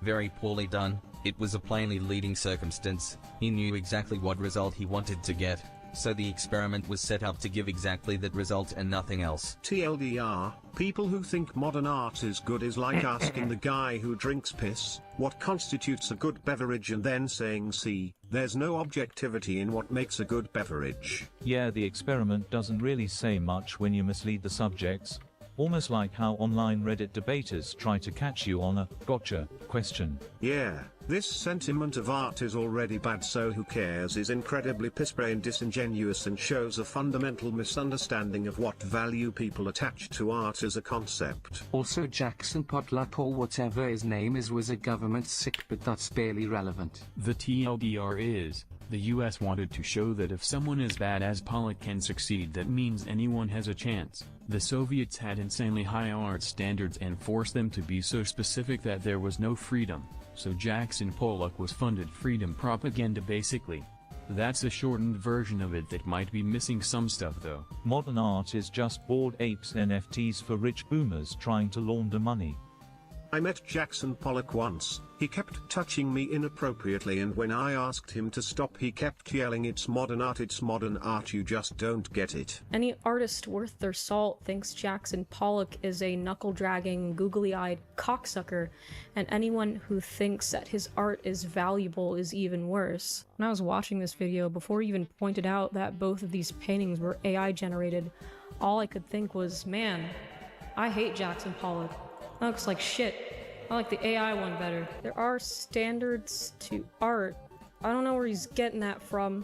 very poorly done. It was a plainly leading circumstance. He knew exactly what result he wanted to get, so the experiment was set up to give exactly that result and nothing else. TLDR, people who think modern art is good is like asking the guy who drinks piss what constitutes a good beverage and then saying, see, there's no objectivity in what makes a good beverage. Yeah, the experiment doesn't really say much when you mislead the subjects. Almost like how online Reddit debaters try to catch you on a gotcha question. Yeah, this sentiment of art is already bad, so who cares is incredibly piss-spray and disingenuous and shows a fundamental misunderstanding of what value people attach to art as a concept. Also, Jackson Pollock or whatever his name is was a government sick, but that's barely relevant. The TLDR is, the US wanted to show that if someone as bad as Pollock can succeed, that means anyone has a chance. The Soviets had insanely high art standards and forced them to be so specific that there was no freedom, so Jackson Pollock was funded freedom propaganda basically. That's a shortened version of it that might be missing some stuff though. Modern art is just Bored Apes NFTs for rich boomers trying to launder money. I met Jackson Pollock once. He kept touching me inappropriately, and when I asked him to stop he kept yelling, it's modern art, you just don't get it. Any artist worth their salt thinks Jackson Pollock is a knuckle-dragging, googly-eyed cocksucker, and anyone who thinks that his art is valuable is even worse. When I was watching this video, before he even pointed out that both of these paintings were AI generated, all I could think was, man, I hate Jackson Pollock. That looks like shit. I like the AI one better. There are standards to art. I don't know where he's getting that from.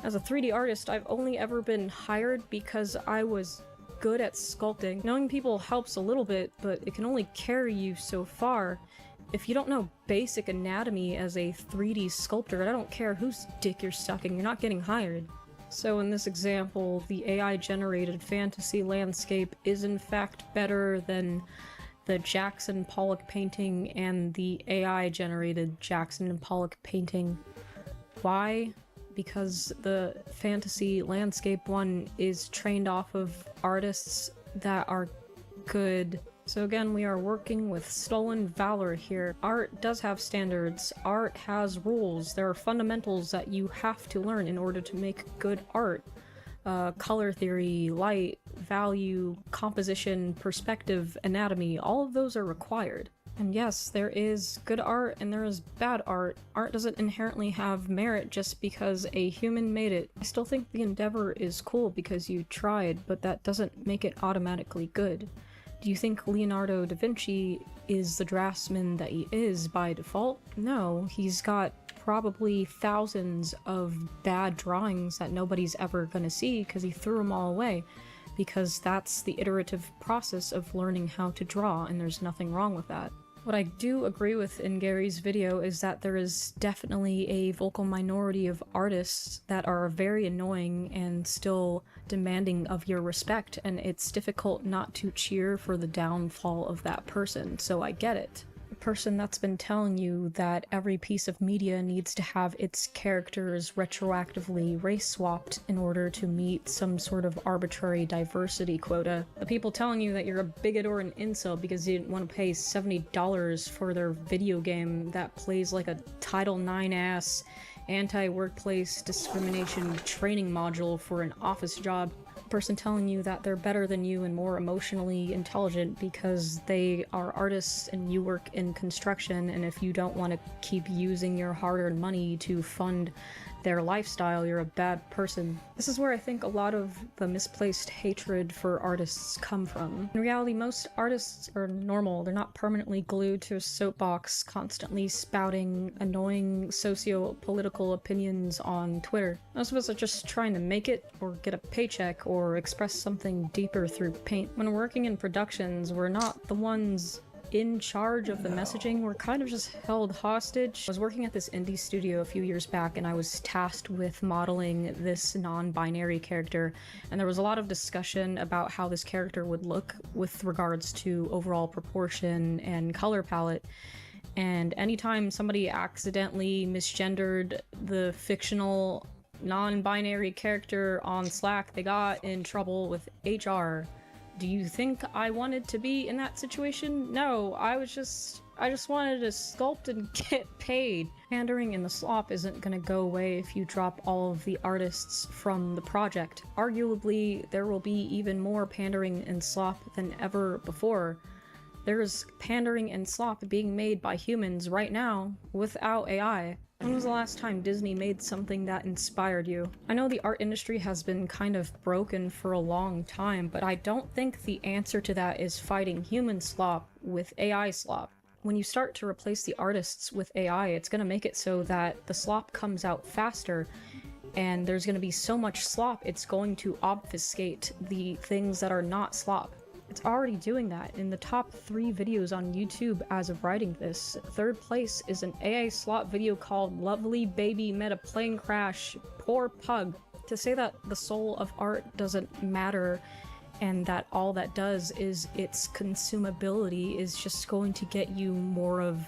As a 3D artist, I've only ever been hired because I was good at sculpting. Knowing people helps a little bit, but it can only carry you so far. If you don't know basic anatomy as a 3D sculptor, I don't care whose dick you're sucking, you're not getting hired. So in this example, the AI-generated fantasy landscape is in fact better than the Jackson Pollock painting and the AI-generated Jackson Pollock painting. Why? Because the fantasy landscape one is trained off of artists that are good. So again, we are working with stolen valor here. Art does have standards. Art has rules. There are fundamentals that you have to learn in order to make good art. Color theory, light, value, composition, perspective, anatomy, all of those are required. And yes, there is good art and there is bad art. Art doesn't inherently have merit just because a human made it. I still think the endeavor is cool because you tried, but that doesn't make it automatically good. Do you think Leonardo da Vinci is the draftsman that he is by default? No, he's got probably thousands of bad drawings that nobody's ever gonna see because he threw them all away. Because that's the iterative process of learning how to draw, and there's nothing wrong with that. What I do agree with in Gary's video is that there is definitely a vocal minority of artists that are very annoying and still demanding of your respect, and it's difficult not to cheer for the downfall of that person, so I get it. The person that's been telling you that every piece of media needs to have its characters retroactively race-swapped in order to meet some sort of arbitrary diversity quota. The people telling you that you're a bigot or an incel because you didn't want to pay $70 for their video game that plays like a Title IX-ass anti-workplace discrimination training module for an office job. Person telling you that they're better than you and more emotionally intelligent because they are artists and you work in construction, and if you don't want to keep using your hard-earned money to fund their lifestyle, you're a bad person. This is where I think a lot of the misplaced hatred for artists come from. In reality, most artists are normal. They're not permanently glued to a soapbox, constantly spouting annoying socio-political opinions on Twitter. Most of us are just trying to make it, or get a paycheck, or express something deeper through paint. When we're working in productions, we're not the ones in charge of the messaging. We're kind of just held hostage. I was working at this indie studio a few years back and I was tasked with modeling this non-binary character, and there was a lot of discussion about how this character would look with regards to overall proportion and color palette. And anytime somebody accidentally misgendered the fictional non-binary character on Slack, they got in trouble with HR. Do you think I wanted to be in that situation? No, I just wanted to sculpt and get paid. Pandering in the slop isn't gonna go away if you drop all of the artists from the project. Arguably, there will be even more pandering and slop than ever before. There's pandering and slop being made by humans right now without AI. When was the last time Disney made something that inspired you? I know the art industry has been kind of broken for a long time, but I don't think the answer to that is fighting human slop with AI slop. When you start to replace the artists with AI, it's going to make it so that the slop comes out faster, and there's going to be so much slop, it's going to obfuscate the things that are not slop. It's already doing that. In the top 3 videos on YouTube as of writing this, 3rd place is an AI slop video called Lovely Baby Met a Plane Crash, Poor Pug. To say that the soul of art doesn't matter and that all that does is its consumability is just going to get you more of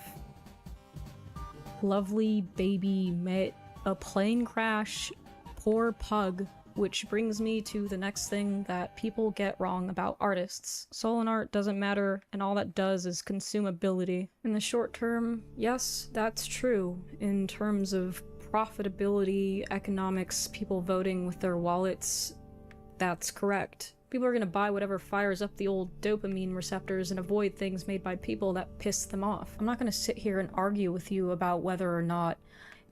Lovely Baby Met a Plane Crash, Poor Pug. Which brings me to the next thing that people get wrong about artists. Soul in art doesn't matter, and all that does is consumability. In the short term, yes, that's true. In terms of profitability, economics, people voting with their wallets, that's correct. People are gonna buy whatever fires up the old dopamine receptors and avoid things made by people that piss them off. I'm not gonna sit here and argue with you about whether or not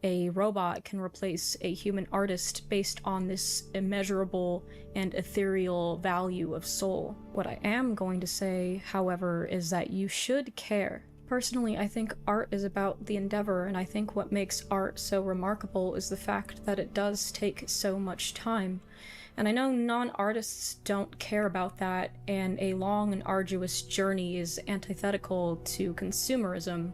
a robot can replace a human artist based on this immeasurable and ethereal value of soul. What I am going to say, however, is that you should care. Personally, I think art is about the endeavor, and I think what makes art so remarkable is the fact that it does take so much time. And I know non-artists don't care about that, and a long and arduous journey is antithetical to consumerism.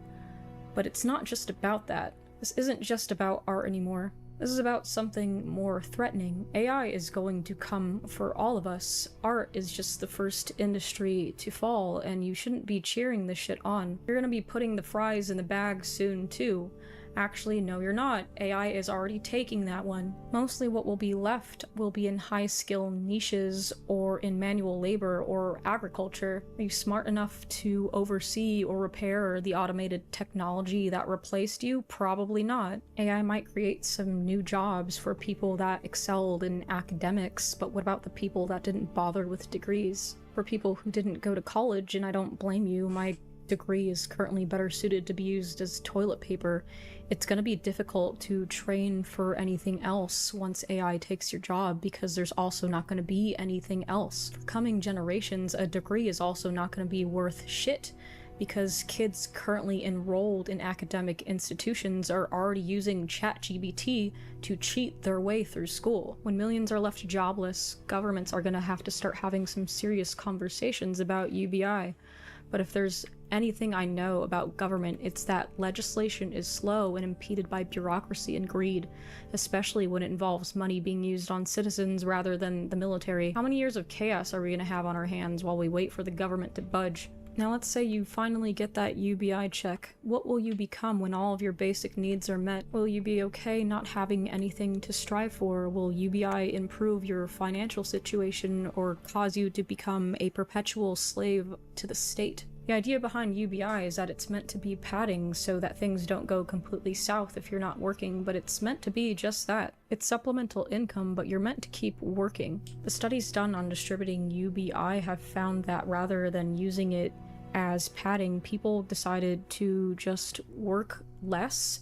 But it's not just about that. This isn't just about art anymore. This is about something more threatening. AI is going to come for all of us. Art is just the first industry to fall, and you shouldn't be cheering this shit on. You're gonna be putting the fries in the bag soon too. Actually, no you're not. AI is already taking that one. Mostly what will be left will be in high-skill niches or in manual labor or agriculture. Are you smart enough to oversee or repair the automated technology that replaced you? Probably not. AI might create some new jobs for people that excelled in academics, but what about the people that didn't bother with degrees? For people who didn't go to college, and I don't blame you, my degree is currently better suited to be used as toilet paper, it's going to be difficult to train for anything else once AI takes your job, because there's also not going to be anything else. For coming generations, a degree is also not going to be worth shit, because kids currently enrolled in academic institutions are already using ChatGPT to cheat their way through school. When millions are left jobless, governments are going to have to start having some serious conversations about UBI. But if there's anything I know about government, it's that legislation is slow and impeded by bureaucracy and greed, especially when it involves money being used on citizens rather than the military. How many years of chaos are we going to have on our hands while we wait for the government to budge? Now let's say you finally get that UBI check. What will you become when all of your basic needs are met? Will you be okay not having anything to strive for? Will UBI improve your financial situation or cause you to become a perpetual slave to the state? The idea behind UBI is that it's meant to be padding so that things don't go completely south if you're not working, but it's meant to be just that. It's supplemental income, but you're meant to keep working. The studies done on distributing UBI have found that rather than using it as padding, people decided to just work less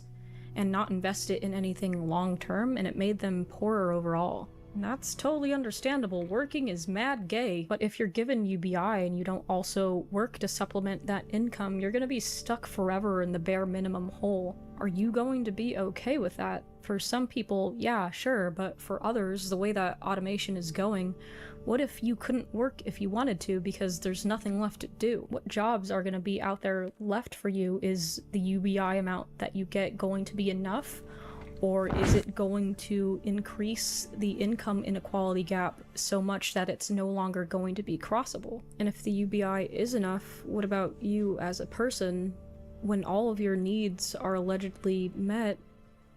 and not invest it in anything long-term, and it made them poorer overall. And that's totally understandable. Working is mad gay, but if you're given UBI and you don't also work to supplement that income, you're gonna be stuck forever in the bare minimum hole. Are you going to be okay with that? For some people, yeah, sure, but for others, the way that automation is going, what if you couldn't work if you wanted to because there's nothing left to do? What jobs are gonna be out there left for you? Is the UBI amount that you get going to be enough? Or is it going to increase the income inequality gap so much that it's no longer going to be crossable? And if the UBI is enough, what about you as a person? When all of your needs are allegedly met,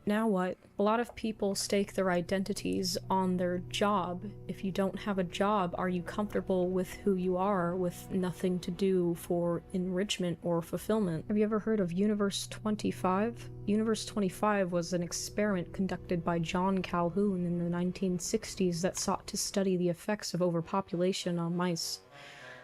now what? A lot of people stake their identities on their job. If you don't have a job, are you comfortable with who you are with nothing to do for enrichment or fulfillment? Have you ever heard of Universe 25? Universe 25 was an experiment conducted by John Calhoun in the 1960s that sought to study the effects of overpopulation on mice.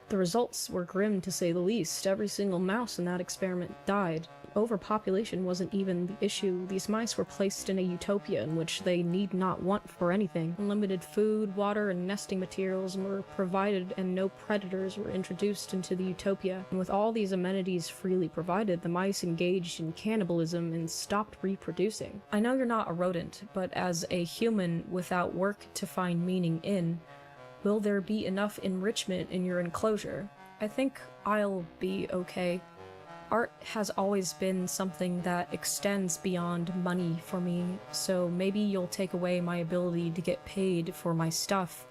The results were grim to say the least. Every single mouse in that experiment died. Overpopulation wasn't even the issue. These mice were placed in a utopia in which they need not want for anything. Unlimited food, water, and nesting materials were provided, and no predators were introduced into the utopia. And with all these amenities freely provided, the mice engaged in cannibalism and stopped reproducing. I know you're not a rodent, but as a human without work to find meaning in, will there be enough enrichment in your enclosure? I think I'll be okay. Art has always been something that extends beyond money for me, so maybe you'll take away my ability to get paid for my stuff,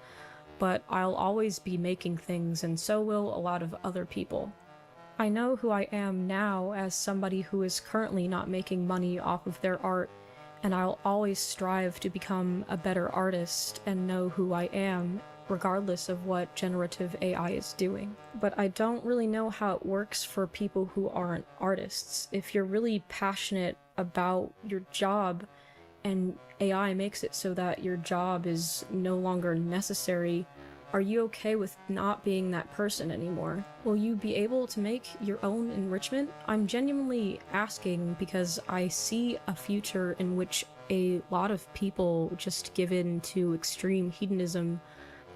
but I'll always be making things, and so will a lot of other people. I know who I am now as somebody who is currently not making money off of their art, and I'll always strive to become a better artist and know who I am, regardless of what generative AI is doing. But I don't really know how it works for people who aren't artists. If you're really passionate about your job and AI makes it so that your job is no longer necessary, are you okay with not being that person anymore? Will you be able to make your own enrichment? I'm genuinely asking because I see a future in which a lot of people just give in to extreme hedonism,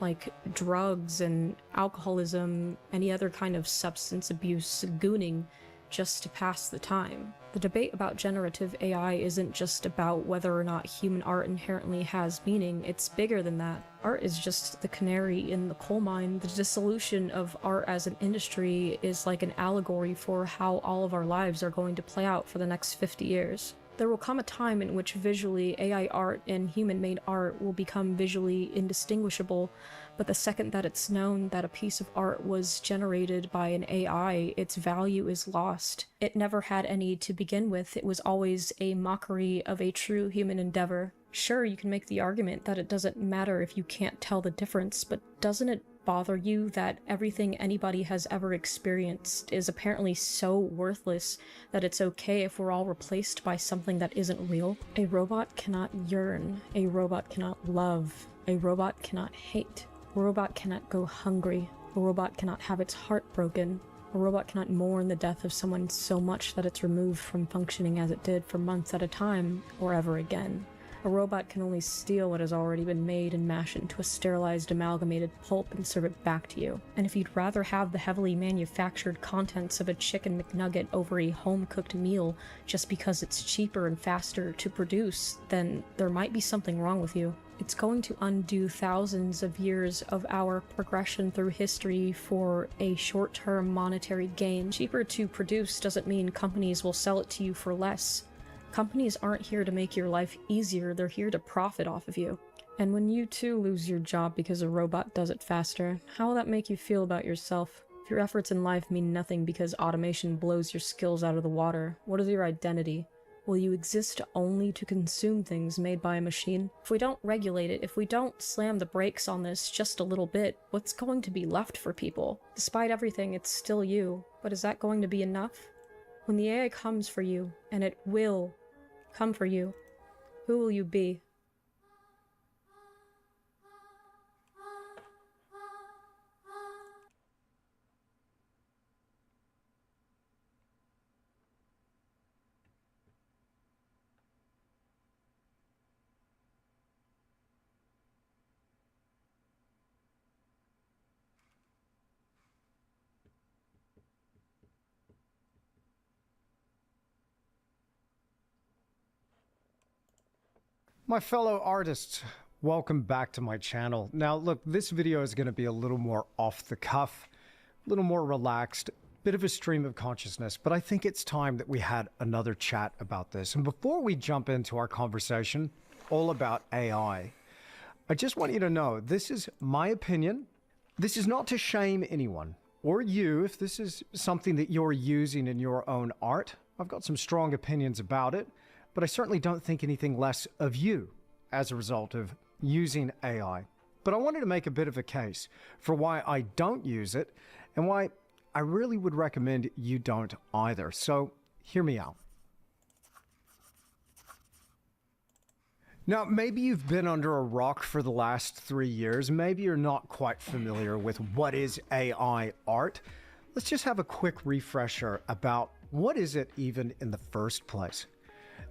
like drugs and alcoholism, any other kind of substance abuse, gooning, just to pass the time. The debate about generative AI isn't just about whether or not human art inherently has meaning, it's bigger than that. Art is just the canary in the coal mine. The dissolution of art as an industry is like an allegory for how all of our lives are going to play out for the next 50 years. There will come a time in which visually AI art and human-made art will become visually indistinguishable, but the second that it's known that a piece of art was generated by an AI, its value is lost. It never had any to begin with. It was always a mockery of a true human endeavor. Sure, you can make the argument that it doesn't matter if you can't tell the difference, but doesn't it bother you that everything anybody has ever experienced is apparently so worthless that it's okay if we're all replaced by something that isn't real? A robot cannot yearn. A robot cannot love. A robot cannot hate. A robot cannot go hungry. A robot cannot have its heart broken. A robot cannot mourn the death of someone so much that it's removed from functioning as it did for months at a time, or ever again. A robot can only steal what has already been made and mash it into a sterilized amalgamated pulp and serve it back to you. And if you'd rather have the heavily manufactured contents of a chicken McNugget over a home-cooked meal just because it's cheaper and faster to produce, then there might be something wrong with you. It's going to undo thousands of years of our progression through history for a short-term monetary gain. Cheaper to produce doesn't mean companies will sell it to you for less. Companies aren't here to make your life easier, they're here to profit off of you. And when you too lose your job because a robot does it faster, how will that make you feel about yourself? If your efforts in life mean nothing because automation blows your skills out of the water, what is your identity? Will you exist only to consume things made by a machine? If we don't regulate it, if we don't slam the brakes on this just a little bit, what's going to be left for people? Despite everything, it's still you. But is that going to be enough? When the AI comes for you, and it will come for you, who will you be? My fellow artists, welcome back to my channel. Now look, this video is going to be a little more off the cuff, a little more relaxed, bit of a stream of consciousness, but I think it's time that we had another chat about this. And before we jump into our conversation all about AI, I just want you to know this is my opinion. This is not to shame anyone or you if this is something that you're using in your own art. I've got some strong opinions about it, but I certainly don't think anything less of you as a result of using AI. But I wanted to make a bit of a case for why I don't use it and why I really would recommend you don't either. So hear me out. Now, maybe you've been under a rock for the last 3 years. Maybe you're not quite familiar with what is AI art. Let's just have a quick refresher about what is it even in the first place.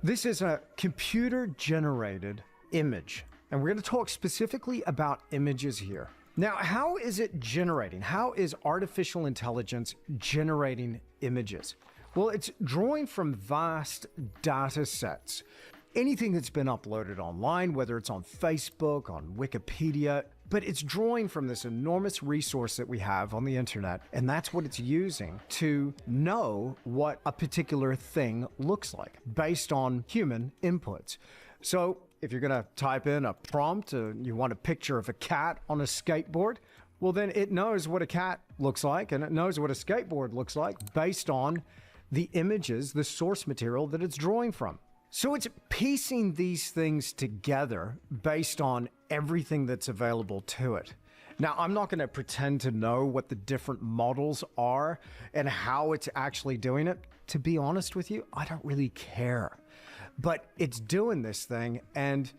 This is a computer-generated image, and we're going to talk specifically about images here. Now, how is it generating? How is artificial intelligence generating images? Well, it's drawing from vast data sets. Anything that's been uploaded online, whether it's on Facebook, on Wikipedia, but it's drawing from this enormous resource that we have on the internet, and that's what it's using to know what a particular thing looks like based on human inputs. So if you're gonna type in a prompt, you want a picture of a cat on a skateboard, well then it knows what a cat looks like and it knows what a skateboard looks like based on the images, the source material that it's drawing from. So it's piecing these things together based on everything that's available to it. Now, I'm not going to pretend to know what the different models are and how it's actually doing it. To be honest with you, I don't really care. But it's doing this thing, and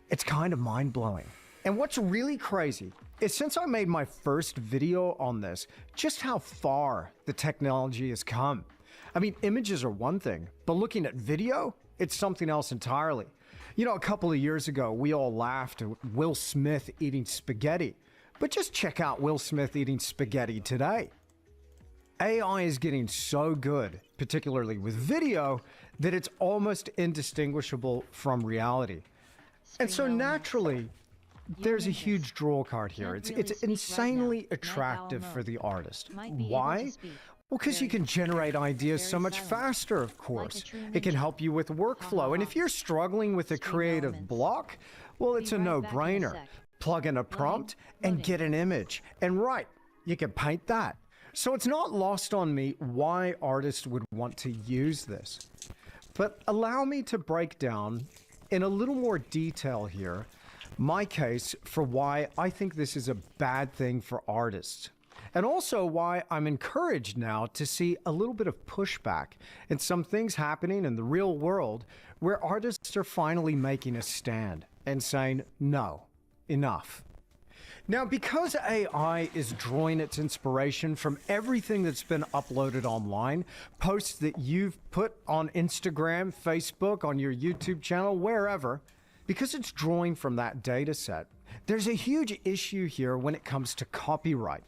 it's kind of mind-blowing. And what's really crazy is since I made my first video on this, just how far the technology has come. I mean, images are one thing, but looking at video, it's something else entirely. You know, a couple of years ago, we all laughed at Will Smith eating spaghetti, but just check out Will Smith eating spaghetti today. AI is getting so good, particularly with video, that it's almost indistinguishable from reality. And so naturally, there's a huge draw card here. It's insanely attractive for the artist. Why? Well, because you can generate ideas so much faster, of course. It can help you with workflow. And if you're struggling with a creative block, well, it's a no-brainer. Plug in a prompt and get an image. And right, you can paint that. So it's not lost on me why artists would want to use this. But allow me to break down in a little more detail here my case for why I think this is a bad thing for artists. And also why I'm encouraged now to see a little bit of pushback and some things happening in the real world where artists are finally making a stand and saying, no, enough. Now, because AI is drawing its inspiration from everything that's been uploaded online, posts that you've put on Instagram, Facebook, on your YouTube channel, wherever, because it's drawing from that data set, there's a huge issue here when it comes to copyright.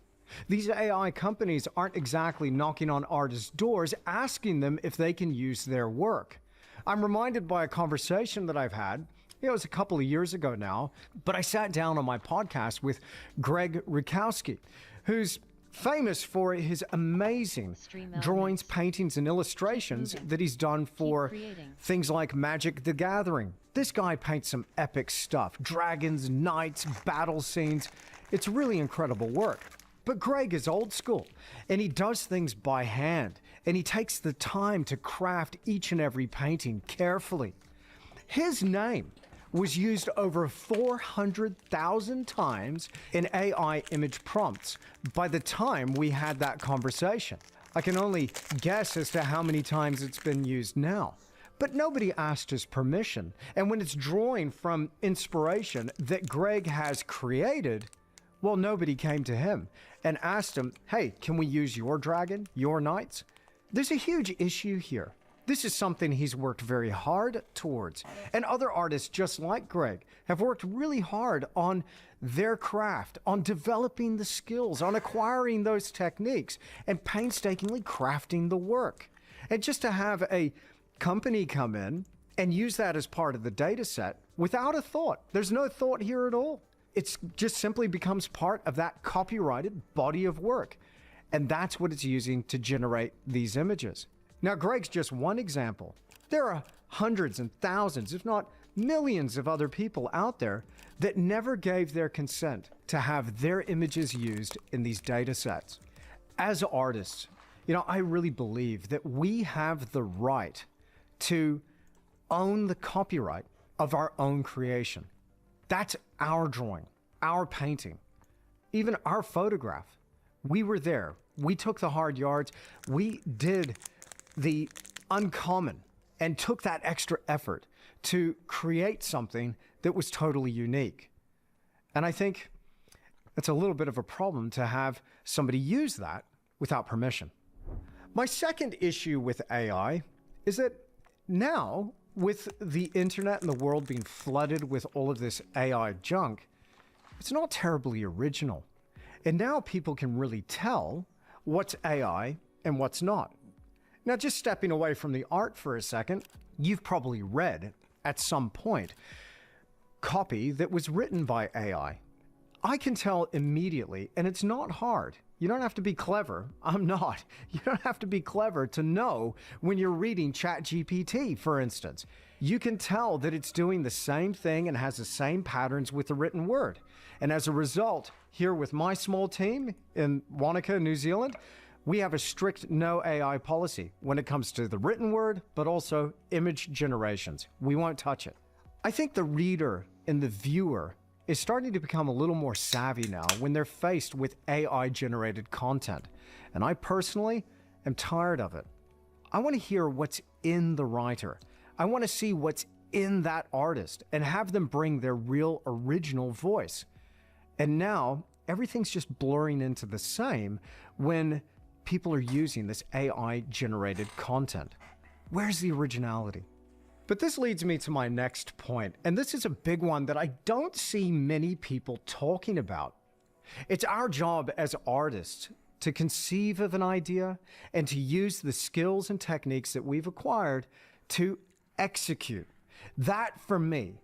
These AI companies aren't exactly knocking on artists' doors asking them if they can use their work. I'm reminded by a conversation that I've had. It was a couple of years ago now, but I sat down on my podcast with Greg Rukowski, who's famous for his amazing drawings, paintings, and illustrations that he's done for things like Magic the Gathering. This guy paints some epic stuff, dragons, knights, battle scenes. It's really incredible work. But Greg is old school, and he does things by hand, and he takes the time to craft each and every painting carefully. His name was used over 400,000 times in AI image prompts by the time we had that conversation. I can only guess as to how many times it's been used now. But nobody asked his permission, and when it's drawing from inspiration that Greg has created, well, nobody came to him and asked him, hey, can we use your dragon, your knights? There's a huge issue here. This is something he's worked very hard towards. And other artists just like Greg have worked really hard on their craft, on developing the skills, on acquiring those techniques, and painstakingly crafting the work. And just to have a company come in and use that as part of the data set without a thought. There's no thought here at all. It's just simply becomes part of that copyrighted body of work. And that's what it's using to generate these images. Now, Greg's just one example. There are hundreds and thousands, if not millions of other people out there that never gave their consent to have their images used in these data sets. As artists, I really believe that we have the right to own the copyright of our own creation. That's our drawing, our painting, even our photograph. We were there. We took the hard yards. We did the uncommon and took that extra effort to create something that was totally unique. And I think it's a little bit of a problem to have somebody use that without permission. My second issue with AI is that now, with the internet and the world being flooded with all of this AI junk, it's not terribly original. And now people can really tell what's AI and what's not. Now, just stepping away from the art for a second, you've probably read at some point copy that was written by AI. I can tell immediately, and it's not hard. You don't have to be clever. I'm not. You don't have to be clever to know when you're reading ChatGPT, for instance. You can tell that it's doing the same thing and has the same patterns with the written word. And as a result, here with my small team in Wanaka, New Zealand, we have a strict no AI policy when it comes to the written word, but also image generations. We won't touch it. I think the reader and the viewer is starting to become a little more savvy now when they're faced with AI-generated content. And I personally am tired of it. I want to hear what's in the writer. I want to see what's in that artist and have them bring their real original voice. And now everything's just blurring into the same when people are using this AI-generated content. Where's the originality? But this leads me to my next point, and this is a big one that I don't see many people talking about. It's our job as artists to conceive of an idea and to use the skills and techniques that we've acquired to execute. That, for me,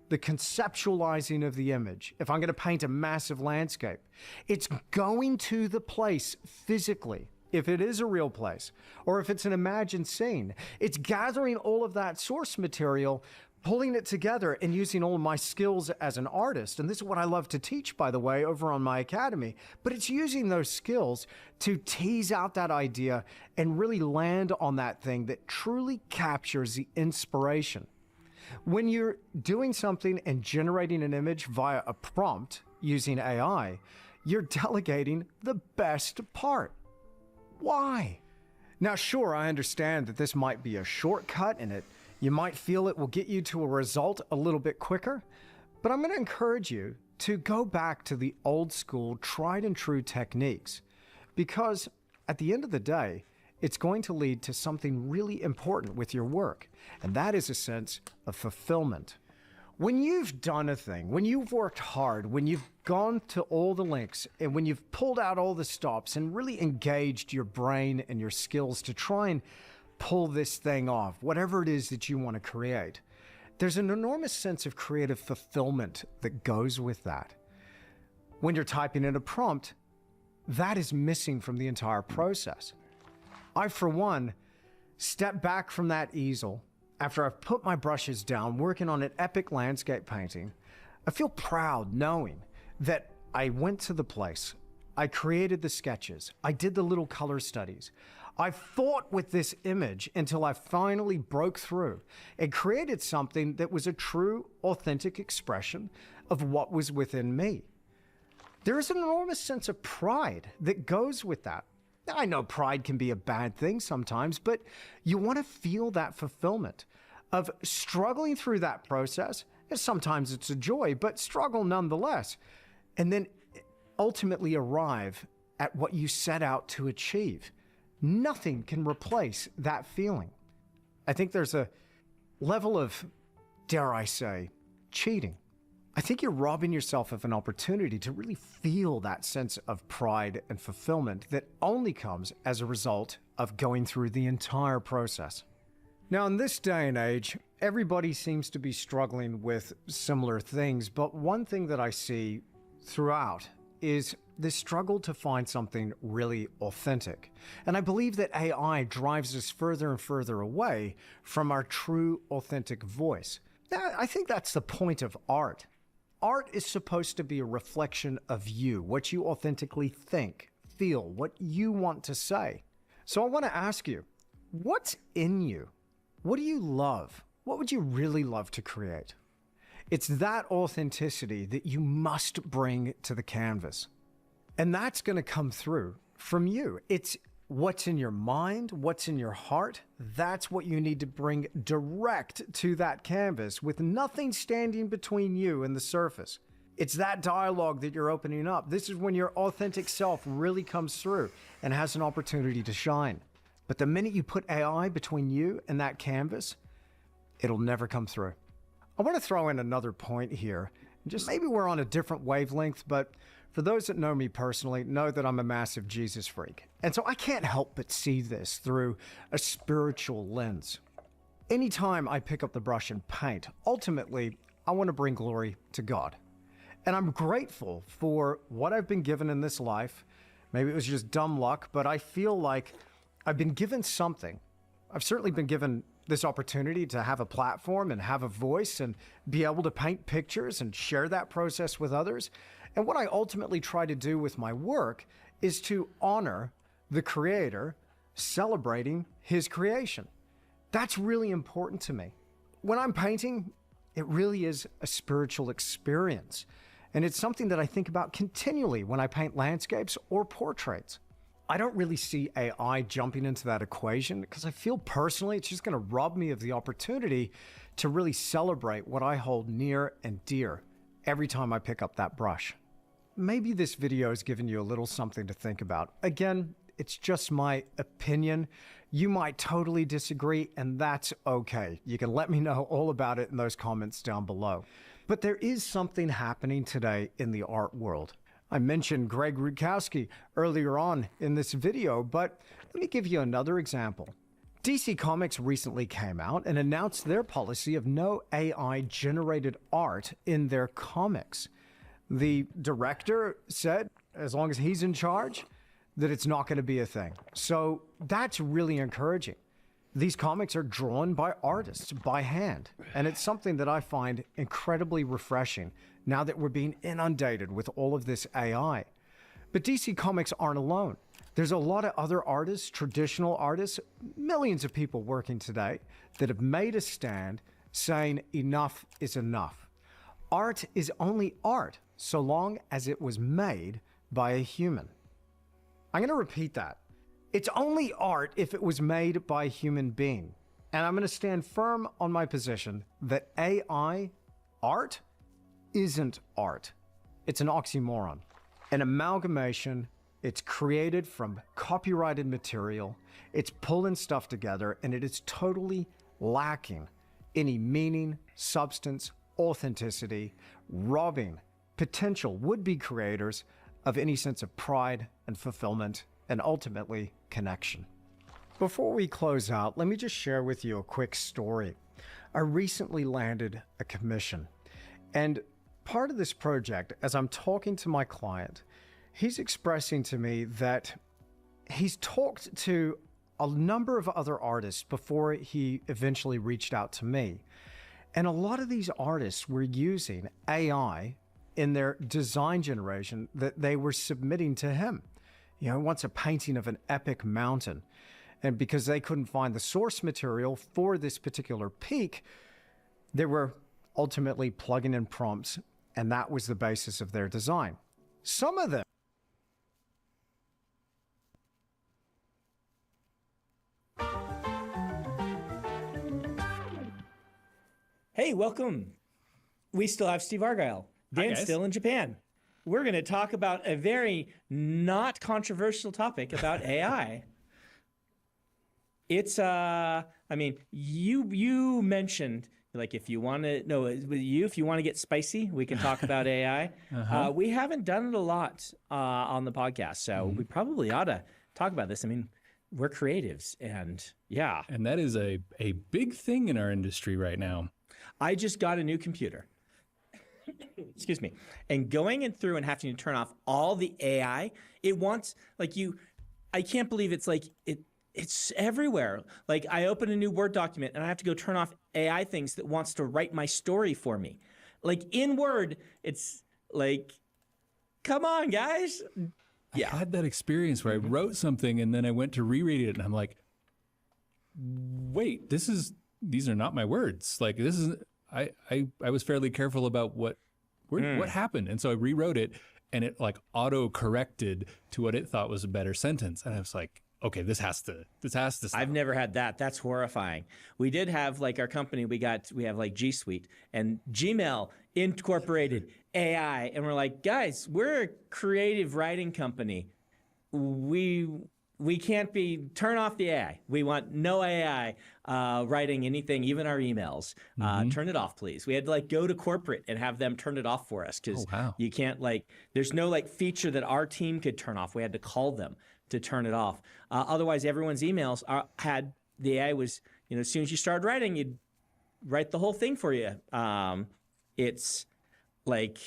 the conceptualizing of the image, if I'm going to paint a massive landscape, it's going to the place physically, if it is a real place, or if it's an imagined scene. It's gathering all of that source material, pulling it together, and using all of my skills as an artist. And this is what I love to teach, by the way, over on my academy. But it's using those skills to tease out that idea and really land on that thing that truly captures the inspiration. When you're doing something and generating an image via a prompt using AI, you're delegating the best part. Why? Now, sure, I understand that this might be a shortcut and you might feel it will get you to a result a little bit quicker, but I'm going to encourage you to go back to the old school, tried and true techniques, because at the end of the day, it's going to lead to something really important with your work, and that is a sense of fulfillment. When you've done a thing, when you've worked hard, when you've gone to all the lengths, and when you've pulled out all the stops and really engaged your brain and your skills to try and pull this thing off, whatever it is that you want to create, there's an enormous sense of creative fulfillment that goes with that. When you're typing in a prompt, that is missing from the entire process. I, for one, step back from that easel after I've put my brushes down working on an epic landscape painting. I feel proud knowing that I went to the place, I created the sketches, I did the little color studies, I fought with this image until I finally broke through and created something that was a true, authentic expression of what was within me. There is an enormous sense of pride that goes with that. I know pride can be a bad thing sometimes, but you want to feel that fulfillment of struggling through that process. And sometimes it's a joy, but struggle nonetheless. And then ultimately arrive at what you set out to achieve. Nothing can replace that feeling. I think there's a level of, dare I say, cheating. I think you're robbing yourself of an opportunity to really feel that sense of pride and fulfillment that only comes as a result of going through the entire process. Now, in this day and age, everybody seems to be struggling with similar things, but one thing that I see throughout is this struggle to find something really authentic. And I believe that AI drives us further and further away from our true, authentic voice. Now, I think that's the point of art. Art is supposed to be a reflection of you, what you authentically think, feel, what you want to say. So I want to ask you, what's in you? What do you love? What would you really love to create? It's that authenticity that you must bring to the canvas. And that's going to come through from you. It's what's in your mind, what's in your heart. That's what you need to bring direct to that canvas with nothing standing between you and the surface. It's that dialogue that you're opening up. This is when your authentic self really comes through and has an opportunity to shine. But the minute you put AI between you and that canvas, it'll never come through. I want to throw in another point here. Just maybe we're on a different wavelength, but for those that know me personally, know that I'm a massive Jesus freak. And so I can't help but see this through a spiritual lens. Anytime I pick up the brush and paint, ultimately, I want to bring glory to God. And I'm grateful for what I've been given in this life. Maybe it was just dumb luck, but I feel like I've been given something. I've certainly been given this opportunity to have a platform and have a voice and be able to paint pictures and share that process with others. And what I ultimately try to do with my work is to honor the creator, celebrating his creation. That's really important to me. When I'm painting, it really is a spiritual experience. And it's something that I think about continually when I paint landscapes or portraits. I don't really see AI jumping into that equation because I feel personally it's just going to rob me of the opportunity to really celebrate what I hold near and dear every time I pick up that brush. Maybe this video has given you a little something to think about. Again, it's just my opinion. You might totally disagree, and that's okay. You can let me know all about it in those comments down below. But there is something happening today in the art world. I mentioned Greg Rutkowski earlier on in this video, but let me give you another example. DC Comics recently came out and announced their policy of no AI-generated art in their comics. The director said, as long as he's in charge, that it's not going to be a thing. So that's really encouraging. These comics are drawn by artists, by hand, and it's something that I find incredibly refreshing now that we're being inundated with all of this AI. But DC Comics aren't alone. There's a lot of other artists, traditional artists, millions of people working today that have made a stand saying enough is enough. Art is only art so long as it was made by a human. I'm going to repeat that. It's only art if it was made by a human being. And I'm going to stand firm on my position that AI art isn't art. It's an oxymoron. An amalgamation, it's created from copyrighted material, it's pulling stuff together, and it is totally lacking any meaning, substance, authenticity, robbing potential would-be creators of any sense of pride and fulfillment, and ultimately connection. Before we close out, let me just share with you a quick story. I recently landed a commission, and part of this project, as I'm talking to my client, he's expressing to me that he's talked to a number of other artists before he eventually reached out to me. And a lot of these artists were using AI in their design generation that they were submitting to him. You know, he wants a painting of an epic mountain. And because they couldn't find the source material for this particular peak, they were ultimately plugging in prompts, and that was the basis of their design. Some of them Hey, welcome. We still have Steve Argyle. Dan's still in Japan. We're going to talk about a very not controversial topic about AI. It's, I mean, you mentioned, like, if you want to, no, if you want to get spicy, we can talk about AI. We haven't done it a lot on the podcast, so we probably ought to talk about this. I mean, we're creatives, and yeah. And that is a big thing in our industry right now. I just got a new computer. Excuse me. And going in through and having to turn off all the AI, it wants, like, I can't believe it's like, it's everywhere. Like, I open a new Word document and I have to go turn off AI things that wants to write my story for me. Like, in Word, it's like, come on, guys. Yeah. I had that experience where I wrote something and then I went to reread it and I'm like, wait, these are not my words. Like, this is, I was fairly careful about what happened. And so I rewrote it and it like auto corrected to what it thought was a better sentence. And I was like, okay, this has to stop. I've never had that. That's horrifying. We did have, like, our company, we have like G Suite and Gmail incorporated AI. And we're like, guys, we're a creative writing company. We can't turn off the AI. We want no AI writing anything, even our emails. Turn it off, please. We had to, like, go to corporate and have them turn it off for us because you can't, like, there's no, like, feature that our team could turn off. We had to call them to turn it off. Otherwise, everyone's emails had the AI was, you know, as soon as you started writing, you'd write the whole thing for you. It's like,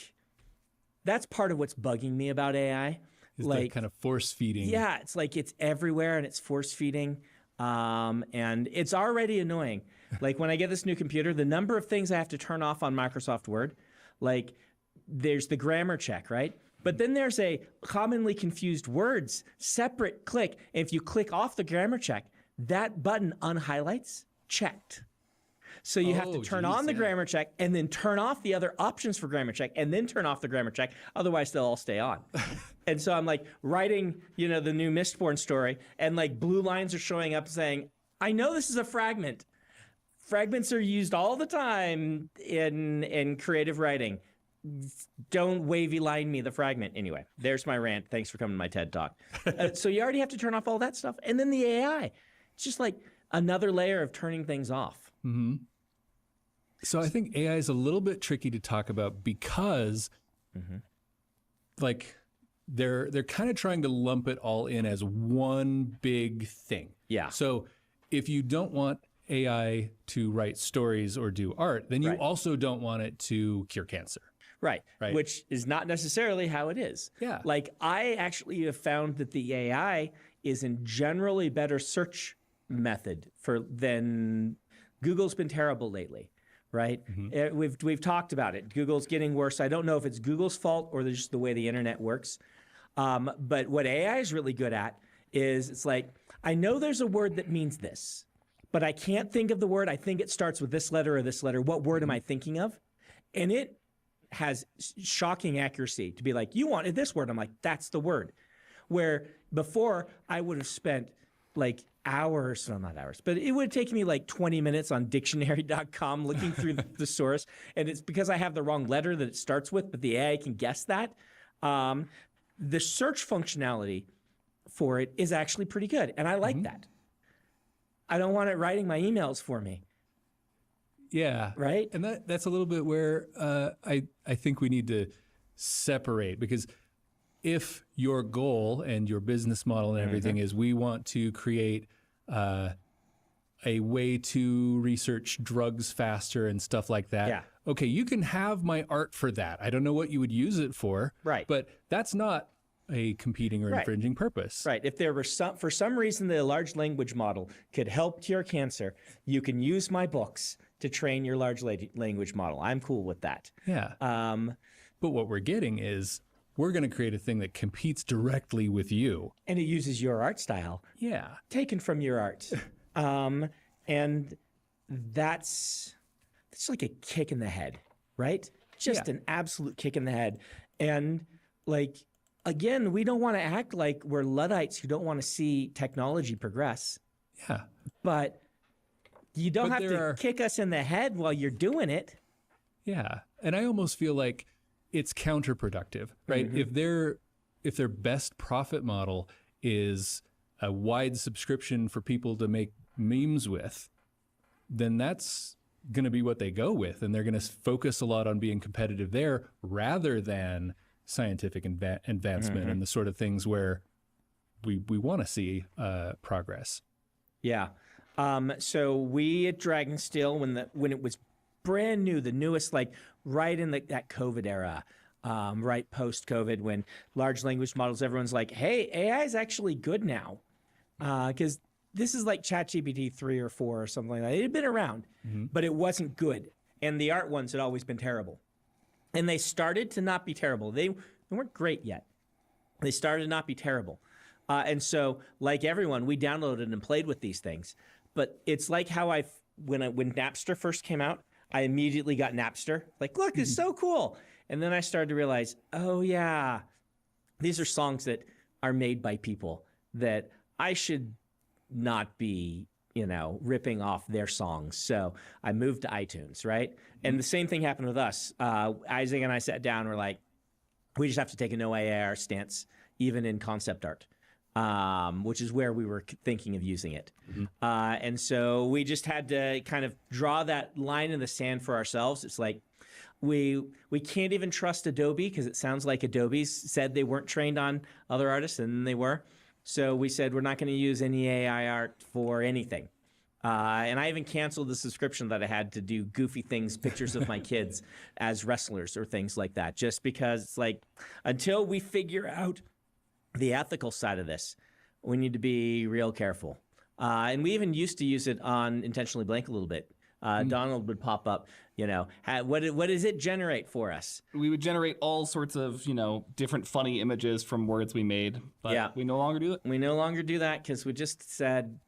that's part of what's bugging me about AI. Is like, that kind of force feeding. Yeah, it's like it's everywhere and it's force feeding. And it's already annoying. Like, when I get this new computer, the number of things I have to turn off on Microsoft Word, like, there's the grammar check, right? But then there's a commonly confused words, separate click. And if you click off the grammar check, that button unhighlights, checked. So you have to turn on the grammar check and then turn off the other options for grammar check and then turn off the grammar check. Otherwise, they'll all stay on. And so I'm like writing, you know, the new Mistborn story, and like blue lines are showing up saying, I know this is a fragment. Fragments are used all the time in creative writing. Don't wavy line me the fragment. Anyway, there's my rant. Thanks for coming to my TED Talk. So you already have to turn off all that stuff. And then the AI. It's just like another layer of turning things off. Mm-hmm. So I think AI is a little bit tricky to talk about because like they're kind of trying to lump it all in as one big thing. Yeah. So if you don't want AI to write stories or do art, then you also don't want it to cure cancer. Right. Which is not necessarily how it is. Yeah. Like, I actually have found that the AI is in generally better search method than Google's been terrible lately, right? We've talked about it. Google's getting worse. I don't know if it's Google's fault or just the way the internet works. But what AI is really good at is it's like, I know there's a word that means this, but I can't think of the word. I think it starts with this letter or this letter. What word am I thinking of? And it has shocking accuracy to be like, you wanted this word. I'm like, that's the word. Where before I would have spent like hours, well, not hours, but it would take me like 20 minutes on dictionary.com looking through the source. And it's because I have the wrong letter that it starts with, but the AI can guess that. The search functionality for it is actually pretty good. And I like that. I don't want it writing my emails for me. Yeah. Right. And that's a little bit where I think we need to separate, because if your goal and your business model and everything is we want to create a way to research drugs faster and stuff like that. Yeah. Okay, you can have my art for that. I don't know what you would use it for. Right. But that's not a competing or infringing purpose. Right. If there were for some reason the large language model could help cure cancer, you can use my books to train your large language model. I'm cool with that. Yeah. But what we're getting is we're going to create a thing that competes directly with you. And it uses your art style. Yeah. Taken from your art. And that's like a kick in the head, right? Just an absolute kick in the head. And like, again, we don't want to act like we're Luddites who don't want to see technology progress. Yeah. But you don't have to kick us in the head while you're doing it. Yeah. And I almost feel like it's counterproductive, right? If their best profit model is a wide subscription for people to make memes with, then that's going to be what they go with. And they're going to focus a lot on being competitive there rather than scientific advancement and the sort of things where we want to see progress. Yeah. So we at Dragonsteel, when it was brand new, the newest, like right in that COVID era, right post-COVID, when large language models, everyone's like, hey, AI is actually good now. Because this is like ChatGPT 3 or 4 or something like that. It had been around, but it wasn't good. And the art ones had always been terrible. And they started to not be terrible. They weren't great yet. They started to not be terrible. And so, like everyone, we downloaded and played with these things. But it's like how when Napster first came out, I immediately got Napster. Like, look, it's so cool. And then I started to realize, oh yeah, these are songs that are made by people that I should not be, ripping off their songs. So I moved to iTunes, right? And the same thing happened with us. Isaac and I sat down, we're like, we just have to take a no AR stance, even in concept art. Which is where we were thinking of using it. And so we just had to kind of draw that line in the sand for ourselves. It's like, we can't even trust Adobe because it sounds like Adobe said they weren't trained on other artists, and they were. So we said we're not going to use any AI art for anything. And I even canceled the subscription that I had to do goofy things, pictures of my kids as wrestlers or things like that, just because it's like, until we figure out the ethical side of this, we need to be real careful. And we even used to use it on Intentionally Blank a little bit. Donald would pop up, what does it generate for us? We would generate all sorts of, different funny images from words we made, but we no longer do it. We no longer do that because we just said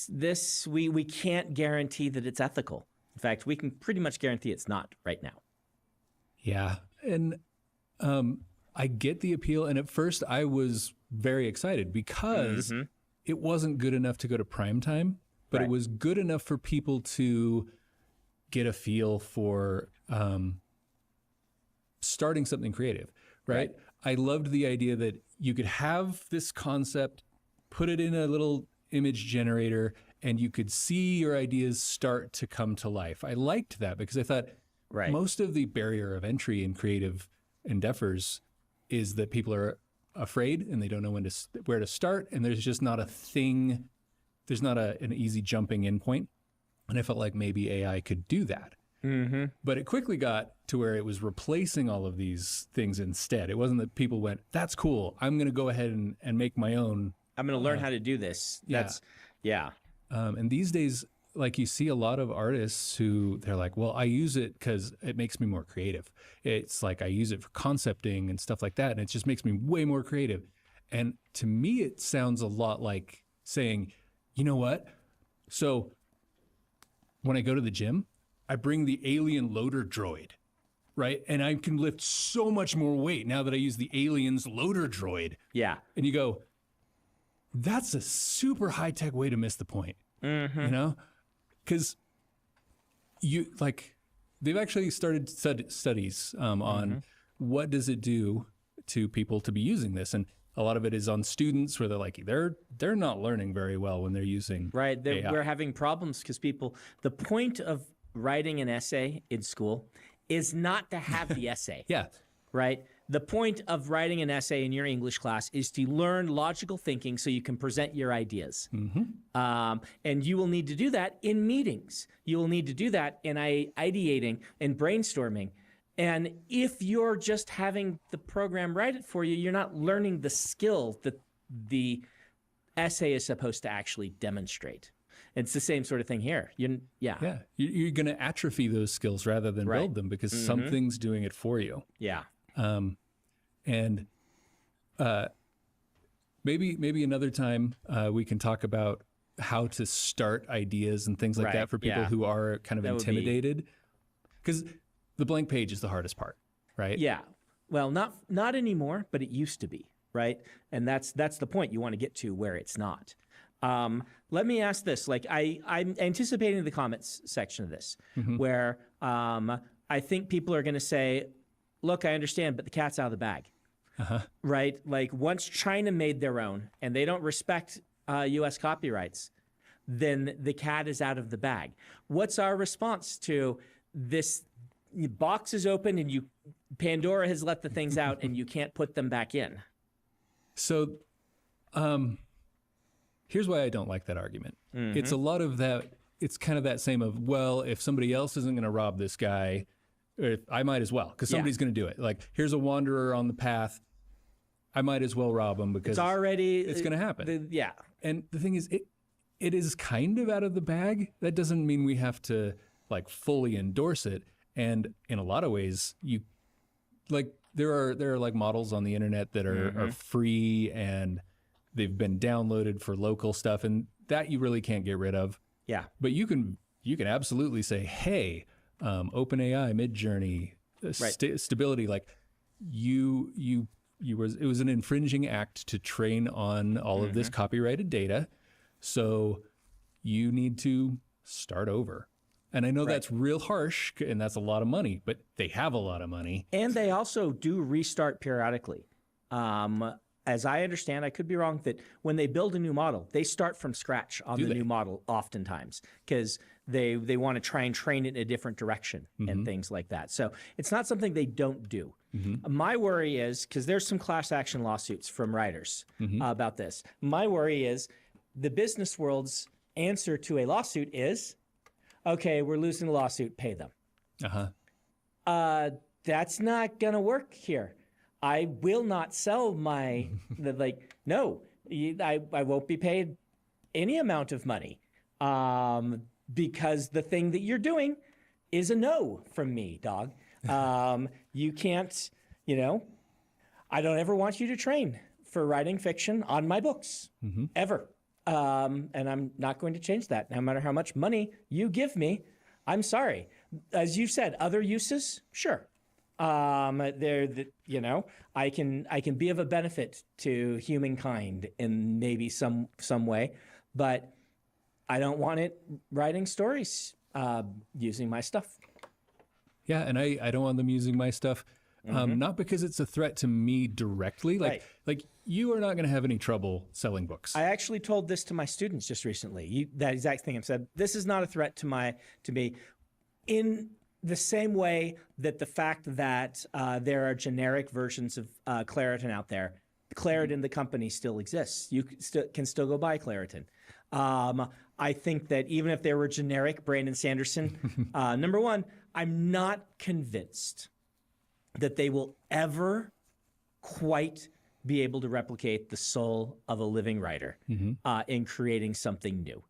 this, we can't guarantee that it's ethical. In fact, we can pretty much guarantee it's not right now. Yeah. And I get the appeal. And at first I was very excited because it wasn't good enough to go to prime time, but it was good enough for people to get a feel for starting something creative, right? I loved the idea that you could have this concept, put it in a little image generator, and you could see your ideas start to come to life. I liked that because I thought most of the barrier of entry in creative endeavors is that people are afraid and they don't know where to start, and there's just not a thing. There's not an easy jumping in point. And I felt like maybe AI could do that. But it quickly got to where it was replacing all of these things instead. It wasn't that people went, that's cool, I'm going to go ahead and make my own. I'm going to learn how to do this. And these days, like, you see a lot of artists who they're like, well, I use it because it makes me more creative. It's like I use it for concepting and stuff like that, and it just makes me way more creative. And to me, it sounds a lot like saying, you know what? So when I go to the gym, I bring the alien loader droid, right? And I can lift so much more weight now that I use the alien's loader droid. Yeah. And you go, that's a super high tech way to miss the point. You know, because they've actually started studies on what does it do to people to be using this, and a lot of it is on students where they're like they're not learning very well when they're using AI. We're having problems because the point of writing an essay in school is not to have the essay. Yeah. Right? The point of writing an essay in your English class is to learn logical thinking so you can present your ideas. And you will need to do that in meetings. You will need to do that in ideating and brainstorming. And if you're just having the program write it for you, you're not learning the skill that the essay is supposed to actually demonstrate. It's the same sort of thing here. You're going to atrophy those skills rather than build them because something's doing it for you. Yeah. And maybe another time we can talk about how to start ideas and things like that for people who are kind of intimidated. Because the blank page is the hardest part, right? Yeah. Well, not anymore, but it used to be, right? And that's the point you want to get to where it's not. Let me ask this. Like I'm anticipating the comments section of this, where I think people are going to say, look, I understand, but the cat's out of the bag, right? Like once China made their own and they don't respect U.S. copyrights, then the cat is out of the bag. What's our response to this? Box is open and Pandora has let the things out and you can't put them back in. So here's why I don't like that argument. It's a lot of that. It's kind of that same of, well, if somebody else isn't going to rob this guy, I might as well, because somebody's going to do it. Like, here's a wanderer on the path. I might as well rob him because it's going to happen. And the thing is, it is kind of out of the bag. That doesn't mean we have to like fully endorse it. And in a lot of ways, there are like models on the internet that are free and they've been downloaded for local stuff, and that you really can't get rid of. Yeah. But you can absolutely say, hey, OpenAI, Midjourney, stability, like it was an infringing act to train on all of this copyrighted data, so you need to start over. And I know that's real harsh, and that's a lot of money, but they have a lot of money. And they also do restart periodically. As I understand, I could be wrong, that when they build a new model, they start from scratch on the new model oftentimes, because they want to try and train it in a different direction and things like that. So it's not something they don't do. My worry is, because there's some class action lawsuits from writers about this. My worry is the business world's answer to a lawsuit is, okay, we're losing the lawsuit, pay them. That's not going to work here. I will not sell my, no, I won't be paid any amount of money because the thing that you're doing is a no from me, dog. You can't, I don't ever want you to train for writing fiction on my books, ever. And I'm not going to change that. No matter how much money you give me, I'm sorry. As you said, other uses, sure. I can be of a benefit to humankind in maybe some way, but I don't want it writing stories using my stuff. Yeah, and I don't want them using my stuff. Not because it's a threat to me directly. Like you are not going to have any trouble selling books. I actually told this to my students just recently. That exact thing. I said, this is not a threat to me. In the same way that the fact that there are generic versions of Claritin out there, Claritin, the company, still exists. You can still go buy Claritin. I think that even if there were generic Brandon Sanderson, number one, I'm not convinced that they will ever quite be able to replicate the soul of a living writer in creating something new.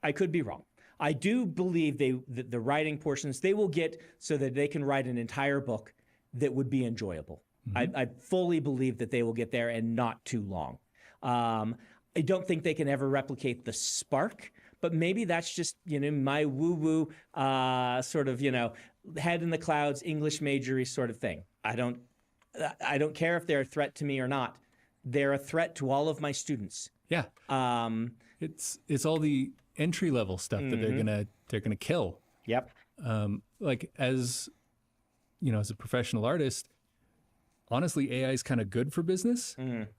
I could be wrong. I do believe the writing portions they will get so that they can write an entire book that would be enjoyable. I fully believe that they will get there and not too long. I don't think they can ever replicate the spark, but maybe that's just my woo-woo sort of head in the clouds English majory sort of thing. I don't care if they're a threat to me or not. They're a threat to all of my students Yeah. It's all the entry level stuff that they're gonna kill. Yep. Like as as a professional artist, honestly, AI is kind of good for business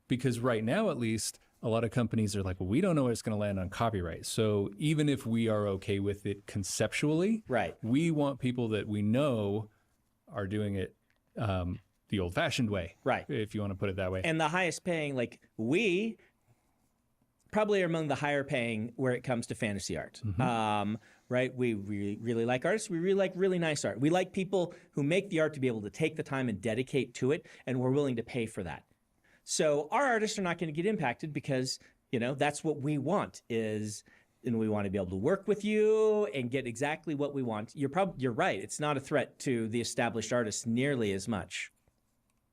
because right now, at least, a lot of companies are like, well, we don't know what's going to land on copyright. So even if we are okay with it conceptually, right, we want people that we know are doing it the old-fashioned way, right? If you want to put it that way. And the highest paying, like we probably are among the higher paying where it comes to fantasy art. Right? We really like artists. We really like really nice art. We like people who make the art to be able to take the time and dedicate to it, and we're willing to pay for that. So our artists are not going to get impacted because, that's what we want and we want to be able to work with you and get exactly what we want. You're right. It's not a threat to the established artists nearly as much.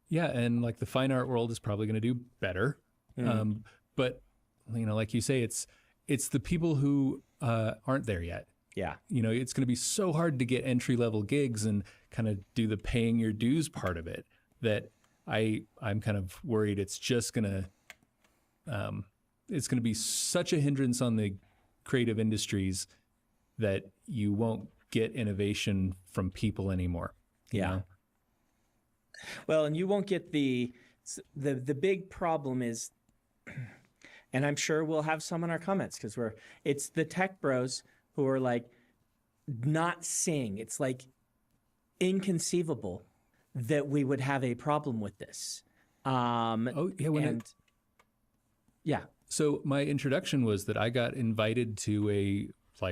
Yeah, and like the fine art world is probably going to do better. But like you say, it's the people who aren't there yet. Yeah. It's going to be so hard to get entry level gigs and kind of do the paying your dues part of it that I'm kind of worried it's just going to be such a hindrance on the creative industries that you won't get innovation from people anymore. You know? Well, and you won't get the big problem is, and I'm sure we'll have some in our comments because it's the tech bros who are like not seeing. It's like inconceivable that we would have a problem with this. So my introduction was that I got invited to a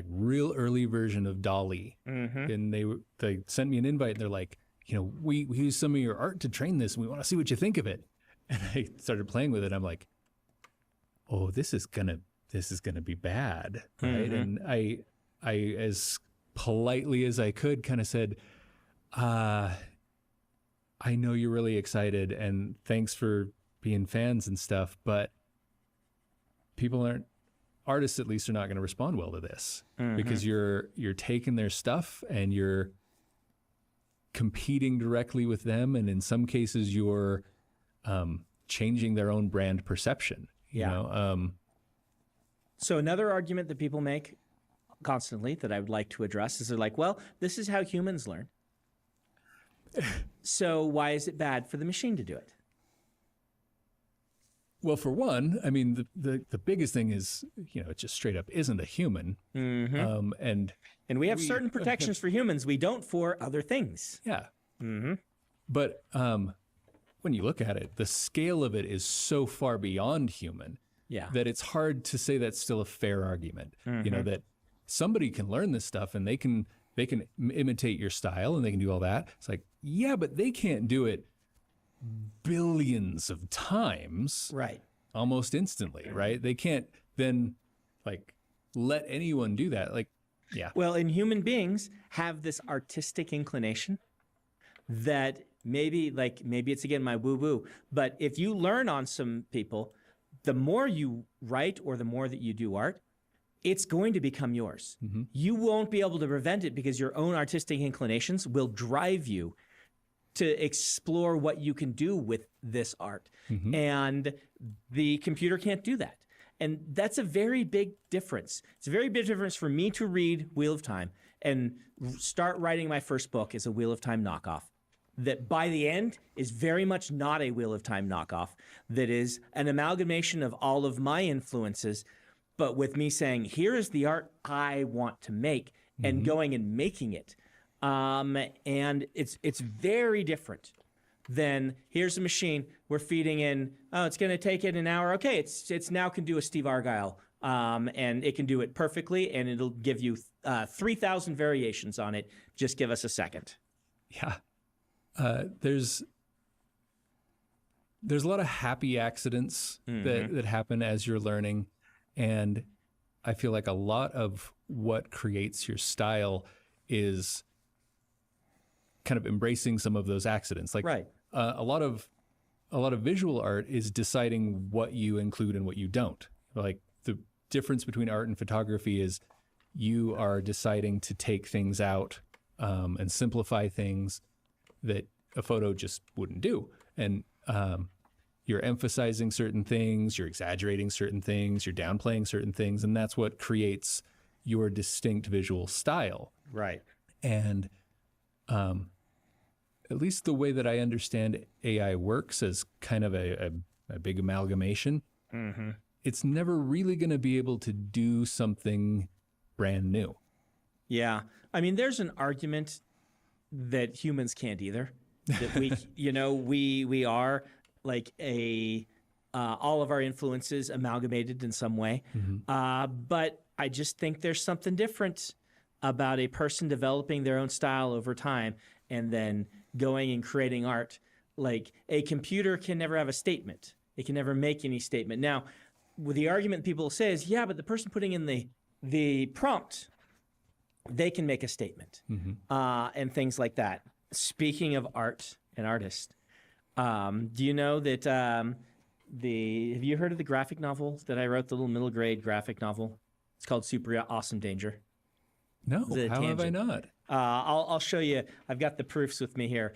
real early version of DALL-E, and they sent me an invite. And they're like, we use some of your art to train this, and we want to see what you think of it. And I started playing with it. I'm like, oh, this is gonna be bad, right? And I as politely as I could kind of said, I know you're really excited and thanks for being fans and stuff, but artists at least are not going to respond well to this because you're taking their stuff and you're competing directly with them, and in some cases you're changing their own brand perception. So another argument that people make constantly that I would like to address is they're like, well, this is how humans learn. So why is it bad for the machine to do it? Well, for one, I mean, the biggest thing is, it just straight up isn't a human. And we have certain protections for humans we don't for other things. Yeah. But when you look at it, the scale of it is so far beyond human that it's hard to say that's still a fair argument. That somebody can learn this stuff and they can imitate your style and they can do all that. It's like, yeah, but they can't do it billions of times, right? Almost instantly, right? They can't then let anyone do that. Well, and human beings have this artistic inclination that maybe it's again my woo-woo, but if you learn on some people, the more you write or the more that you do art, it's going to become yours. You won't be able to prevent it because your own artistic inclinations will drive you to explore what you can do with this art. And the computer can't do that. And that's a very big difference. It's a very big difference for me to read Wheel of Time and start writing my first book as a Wheel of Time knockoff. That by the end is very much not a Wheel of Time knockoff. That is an amalgamation of all of my influences, but with me saying, here is the art I want to make, and going and making it. And it's very different than here's a machine we're feeding in. Oh, it's going to take it an hour. Okay, it's now can do a Steve Argyle, and it can do it perfectly, and it'll give you 3,000 variations on it. Just give us a second. Yeah, there's a lot of happy accidents that happen as you're learning, and I feel like a lot of what creates your style is kind of embracing some of those accidents. A lot of visual art is deciding what you include and what you don't. Like the difference between art and photography is you are deciding to take things out and simplify things that a photo just wouldn't do. And you're emphasizing certain things, you're exaggerating certain things, you're downplaying certain things, and that's what creates your distinct visual style. Right. And at least the way that I understand AI works as kind of a big amalgamation, it's never really going to be able to do something brand new. Yeah. I mean, there's an argument that humans can't either. That we, you know, we are like all of our influences amalgamated in some way. But I just think there's something different about a person developing their own style over time and then going and creating art. Like a computer can never have a statement. It can never make any statement. Now, with the argument people say is, yeah, but the person putting in the prompt, they can make a statement and things like that. Speaking of art and artists, do you know that have you heard of the graphic novel that I wrote, the little middle grade graphic novel? It's called Super Awesome Danger. No, how have I not? I'll show you. I've got the proofs with me here.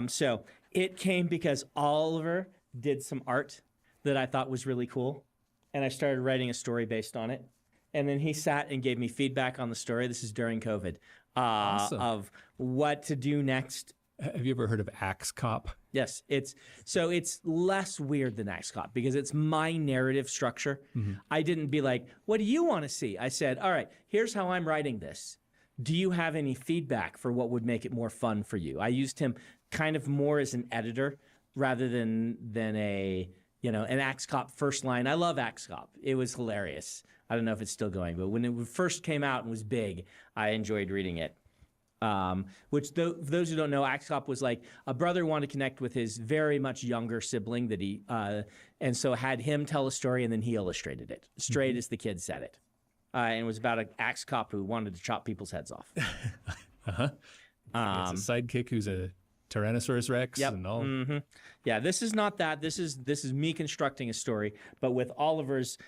So it came because Oliver did some art that I thought was really cool, and I started writing a story based on it. And then he sat and gave me feedback on the story. This is during COVID, of what to do next. Have you ever heard of Axe Cop? Yes, it's less weird than Axe Cop because it's my narrative structure. I didn't be like, what do you want to see? I said, all right, here's how I'm writing this. Do you have any feedback for what would make it more fun for you? I used him kind of more as an editor rather than a, you know, an Axe Cop first line. I love Axe Cop. It was hilarious. I don't know if it's still going, but when it first came out and was big, I enjoyed reading it. Which those who don't know, Axe Cop was like a brother wanted to connect with his very much younger sibling that he, and so had him tell a story and then he illustrated it, straight as the kid said it. And it was about an Axe Cop who wanted to chop people's heads off. It's a sidekick who's a Tyrannosaurus Rex and all. Yeah, this is not that. This is me constructing a story, but with Oliver's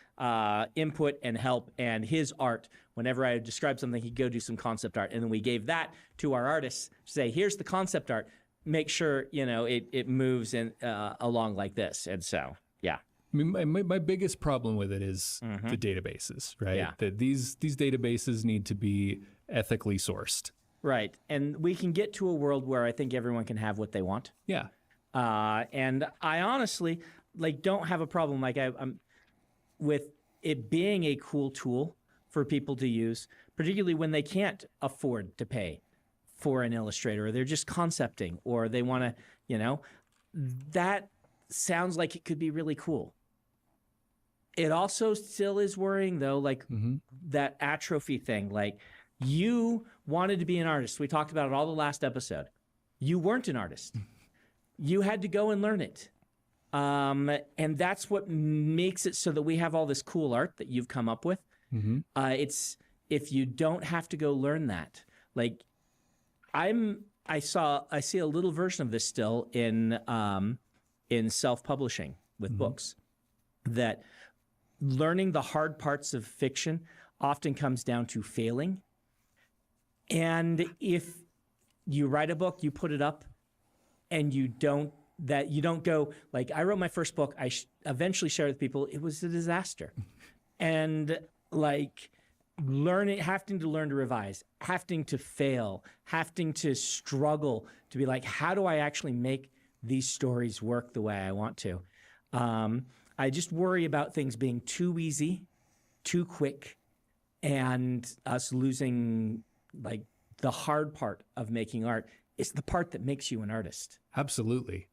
input and help and his art. Whenever I describe something, he'd go do some concept art, and then we gave that to our artists to say, "Here's the concept art. Make sure you know it moves in along like this." And so, yeah. I mean, my biggest problem with it is the databases, right? Yeah. That these databases need to be ethically sourced. Right. And we can get to a world where I think everyone can have what they want. Yeah. And I honestly don't have a problem I'm with it being a cool tool for people to use, particularly when they can't afford to pay for an illustrator or they're just concepting or they want to, you know, that sounds like it could be really cool. It also still is worrying though, that atrophy thing, like you wanted to be an artist. We talked about it all the last episode. You weren't an artist. You had to go and learn it. And that's what makes it so that we have all this cool art that you've come up with. It's if you don't have to go learn that. Like I see a little version of this still in self-publishing with books, that learning the hard parts of fiction often comes down to failing. And if you write a book, you put it up, and you don't go like, I wrote my first book, I eventually shared with people, it was a disaster. And like having to learn to revise, having to fail, having to struggle to be like, how do I actually make these stories work the way I want to? I just worry about things being too easy, too quick, and us losing like the hard part of making art is the part that makes you an artist. Absolutely.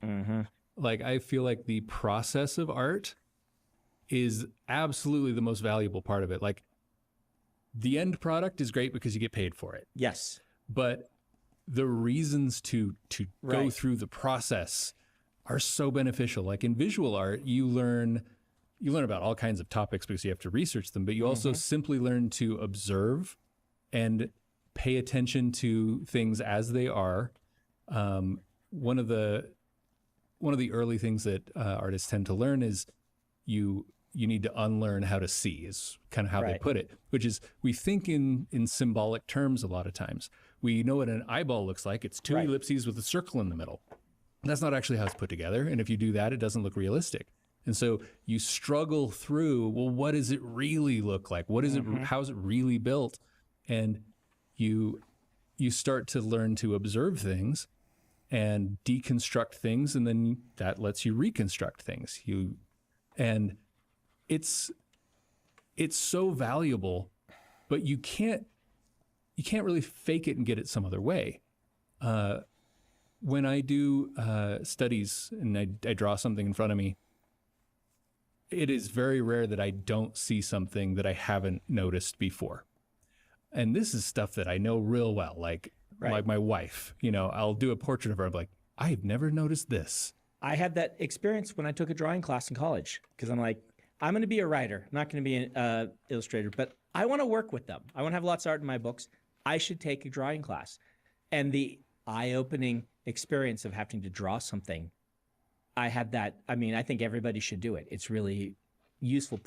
Like I feel like the process of art is absolutely the most valuable part of it. Like the end product is great because you get paid for it. Yes. But the reasons to go through the process are so beneficial. Like in visual art, you learn about all kinds of topics because you have to research them, but you also simply learn to observe and pay attention to things as they are. One of the early things that artists tend to learn is you need to unlearn how to see, is kind of how they put it, which is we think in symbolic terms a lot of times. We know what an eyeball looks like. It's two ellipses with a circle in the middle. That's not actually how it's put together. And if you do that, it doesn't look realistic. And so you struggle through, well, what does it really look like? What is it, how is it really built? And you start to learn to observe things and deconstruct things, and then that lets you reconstruct things. And it's so valuable, but you can't really fake it and get it some other way. When I do studies and I draw something in front of me, it is very rare that I don't see something that I haven't noticed before. And this is stuff that I know real well, like my wife. You know, I'll do a portrait of her. I'm like, I've never noticed this. I had that experience when I took a drawing class in college, because I'm like, I'm going to be a writer, I'm not going to be an illustrator, but I want to work with them. I want to have lots of art in my books. I should take a drawing class. And the eye-opening experience of having to draw something, I had that. I mean, I think everybody should do it. It's really useful,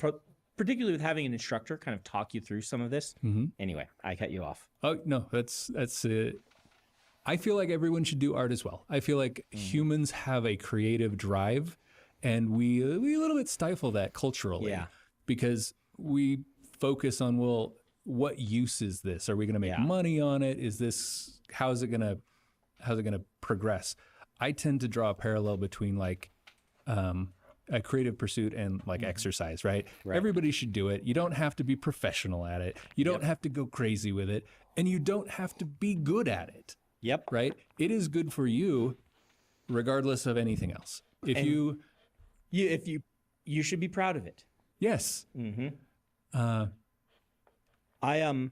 particularly with having an instructor kind of talk you through some of this. Anyway, I cut you off. Oh, no, that's I feel like everyone should do art as well. I feel like humans have a creative drive, and we a little bit stifle that culturally. Yeah. Because we focus on, well, what use is this? Are we going to make money on it? Is this, how's it going to progress? I tend to draw a parallel between like a creative pursuit and like exercise, right? Everybody should do it. You don't have to be professional at it. You don't have to go crazy with it, and you don't have to be good at it. Right? It is good for you regardless of anything else. If you should be proud of it. Yes. I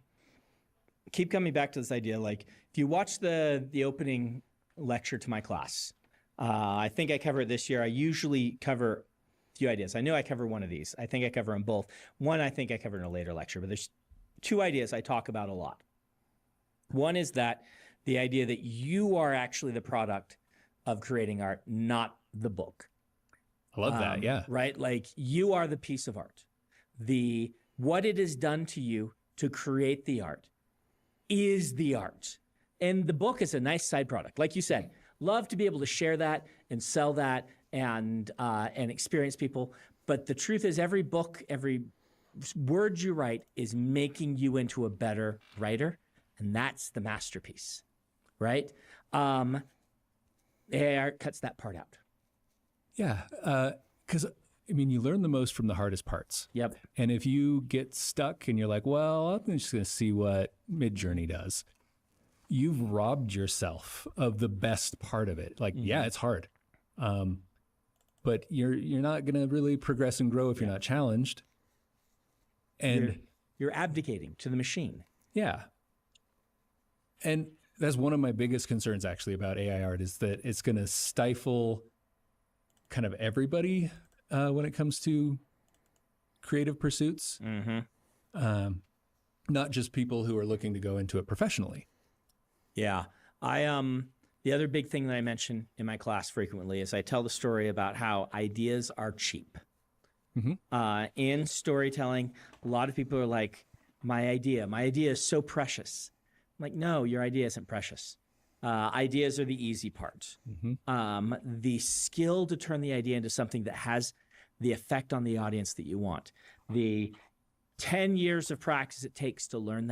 keep coming back to this idea, like if you watch the opening lecture to my class, I think I cover it this year. I usually cover a few ideas. I know I cover one of these. I think I cover them both. One I think I cover in a later lecture, but there's two ideas I talk about a lot. One is that the idea that you are actually the product of creating art, not the book. I love that, yeah. Right? Like you are the piece of art. What it has done to you to create the art is the art. And the book is a nice side product. Like you said, love to be able to share that and sell that and experience people. But the truth is every book, every word you write is making you into a better writer. And that's the masterpiece, right? AI art cuts that part out. Yeah, because I mean, you learn the most from the hardest parts. Yep. And if you get stuck and you're like, well, I'm just going to see what Midjourney does, you've robbed yourself of the best part of it. Like, yeah, it's hard, but you're not going to really progress and grow if you're not challenged. And you're abdicating to the machine. Yeah. And that's one of my biggest concerns actually about AI art, is that it's going to stifle kind of everybody when it comes to creative pursuits. Not just people who are looking to go into it professionally. Yeah. The other big thing that I mention in my class frequently is I tell the story about how ideas are cheap. In storytelling, a lot of people are like, my idea is so precious. I'm like, no, your idea isn't precious. Ideas are the easy part. The skill to turn the idea into something that has the effect on the audience that you want, the 10 years of practice it takes to learn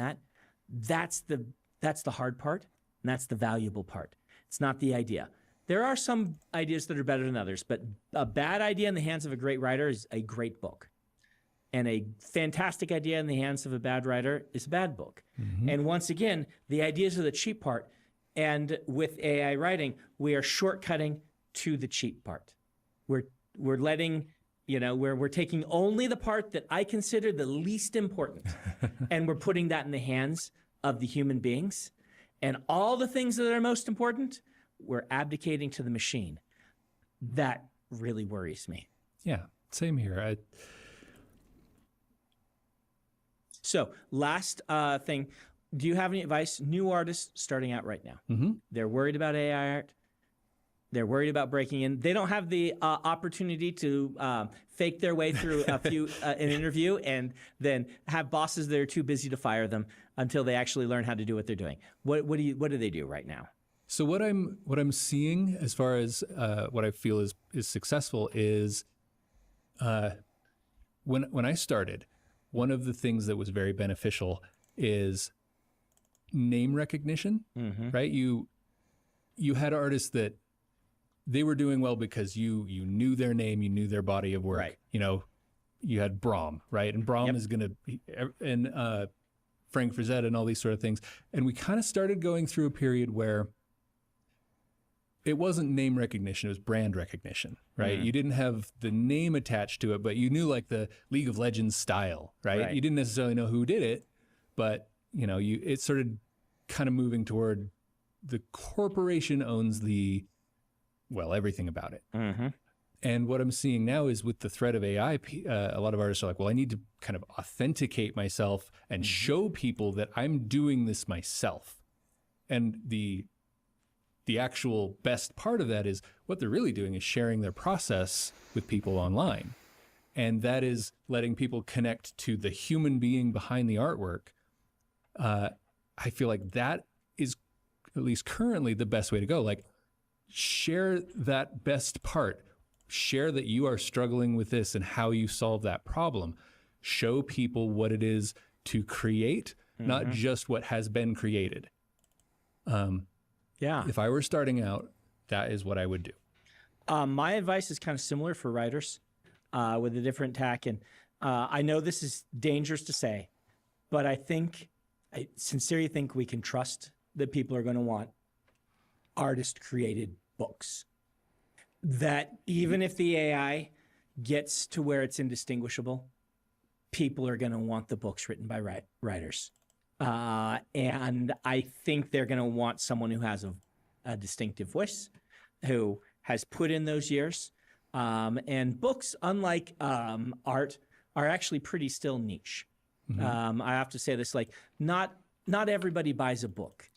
that's the hard part, and that's the valuable part. It's not the idea. There are some ideas that are better than others, but a bad idea in the hands of a great writer is a great book. And a fantastic idea in the hands of a bad writer is a bad book. And once again, the ideas are the cheap part. And with AI writing, we are shortcutting to the cheap part. We're letting, we're taking only the part that I consider the least important, and we're putting that in the hands of the human beings. And all the things that are most important, we're abdicating to the machine. That really worries me. Yeah, same here. So last thing, do you have any advice? New artists starting out right now. They're worried about AI art. They're worried about breaking in. They don't have the opportunity to fake their way through an interview and then have bosses that are too busy to fire them until they actually learn how to do what they're doing. What do they do right now? So what I'm seeing as far as what I feel is successful is when I started, one of the things that was very beneficial is name recognition, right? You had artists that they were doing well because you knew their name, you knew their body of work. Right. You know, you had Braum, right? And Braum is going to, and Frank Frazetta and all these sort of things. And we kind of started going through a period where it wasn't name recognition, it was brand recognition, right? You didn't have the name attached to it, but you knew like the League of Legends style, right? You didn't necessarily know who did it, but you know, it started kind of moving toward the corporation owns everything about it. And what I'm seeing now is with the threat of AI, a lot of artists are like, well, I need to kind of authenticate myself and show people that I'm doing this myself. And the actual best part of that is what they're really doing is sharing their process with people online. And that is letting people connect to the human being behind the artwork. I feel like that is at least currently the best way to go. Like, share that best part. Share that you are struggling with this and how you solve that problem. Show people what it is to create, not just what has been created. If I were starting out, that is what I would do. My advice is kind of similar for writers with a different tack. And I know this is dangerous to say, but I sincerely think we can trust that people are going to want artist-created books. That even if the AI gets to where it's indistinguishable, people are going to want the books written by writers. And I think they're going to want someone who has a distinctive voice, who has put in those years. And books, unlike art, are actually pretty still niche. I have to say this, like, not everybody buys a book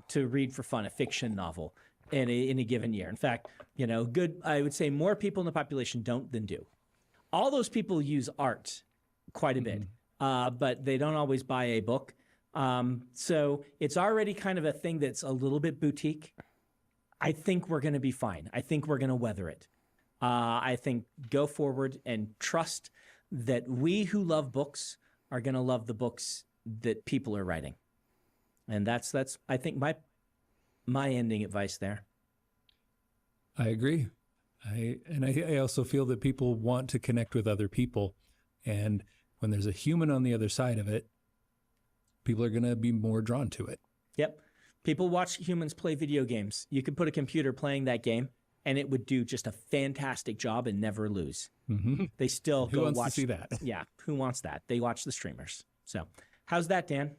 to read for fun, a fiction novel in a given year. In fact, you know, I would say more people in the population don't than do. All those people use art quite a bit, but they don't always buy a book. So it's already kind of a thing that's a little bit boutique. I think we're going to be fine. I think we're going to weather it. I think go forward and trust that we who love books are going to love the books that people are writing. And that's I think my ending advice there. I agree. I also feel that people want to connect with other people. And when there's a human on the other side of it, people are going to be more drawn to it. Yep. People watch humans play video games. You could put a computer playing that game and it would do just a fantastic job and never lose. They still Who go wants watch. to see that? Yeah. Who wants that? They watch the streamers. So how's that, Dan?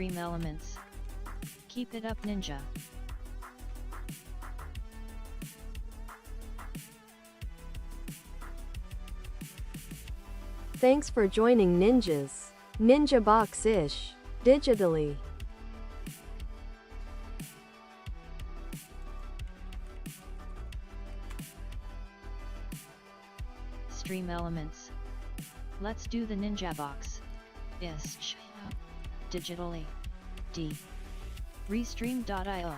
Stream Elements. Keep it up, Ninja. Thanks for joining Ninjas. Ninja Box-ish. Digitally. Stream Elements. Let's do the Ninja Box. Ish. Digitally. D. Restream.io.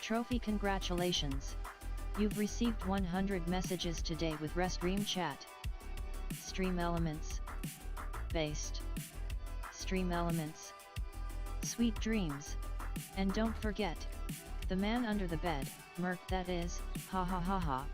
Trophy, congratulations. You've received 100 messages today with Restream Chat. Stream Elements. Based. Stream Elements. Sweet dreams. And don't forget. The man under the bed, Merc that is, ha ha ha ha.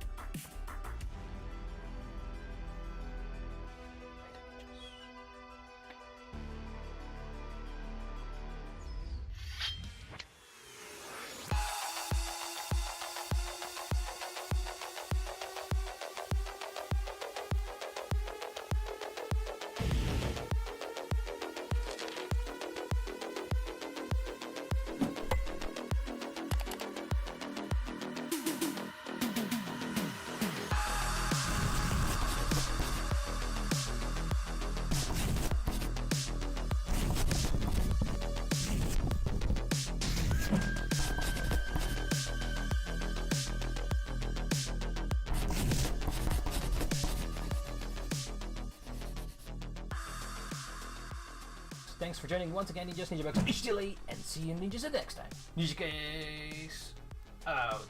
Thanks for joining once again, Ninjas, Ninja Box, and see you ninjas next time. Ninja Case out.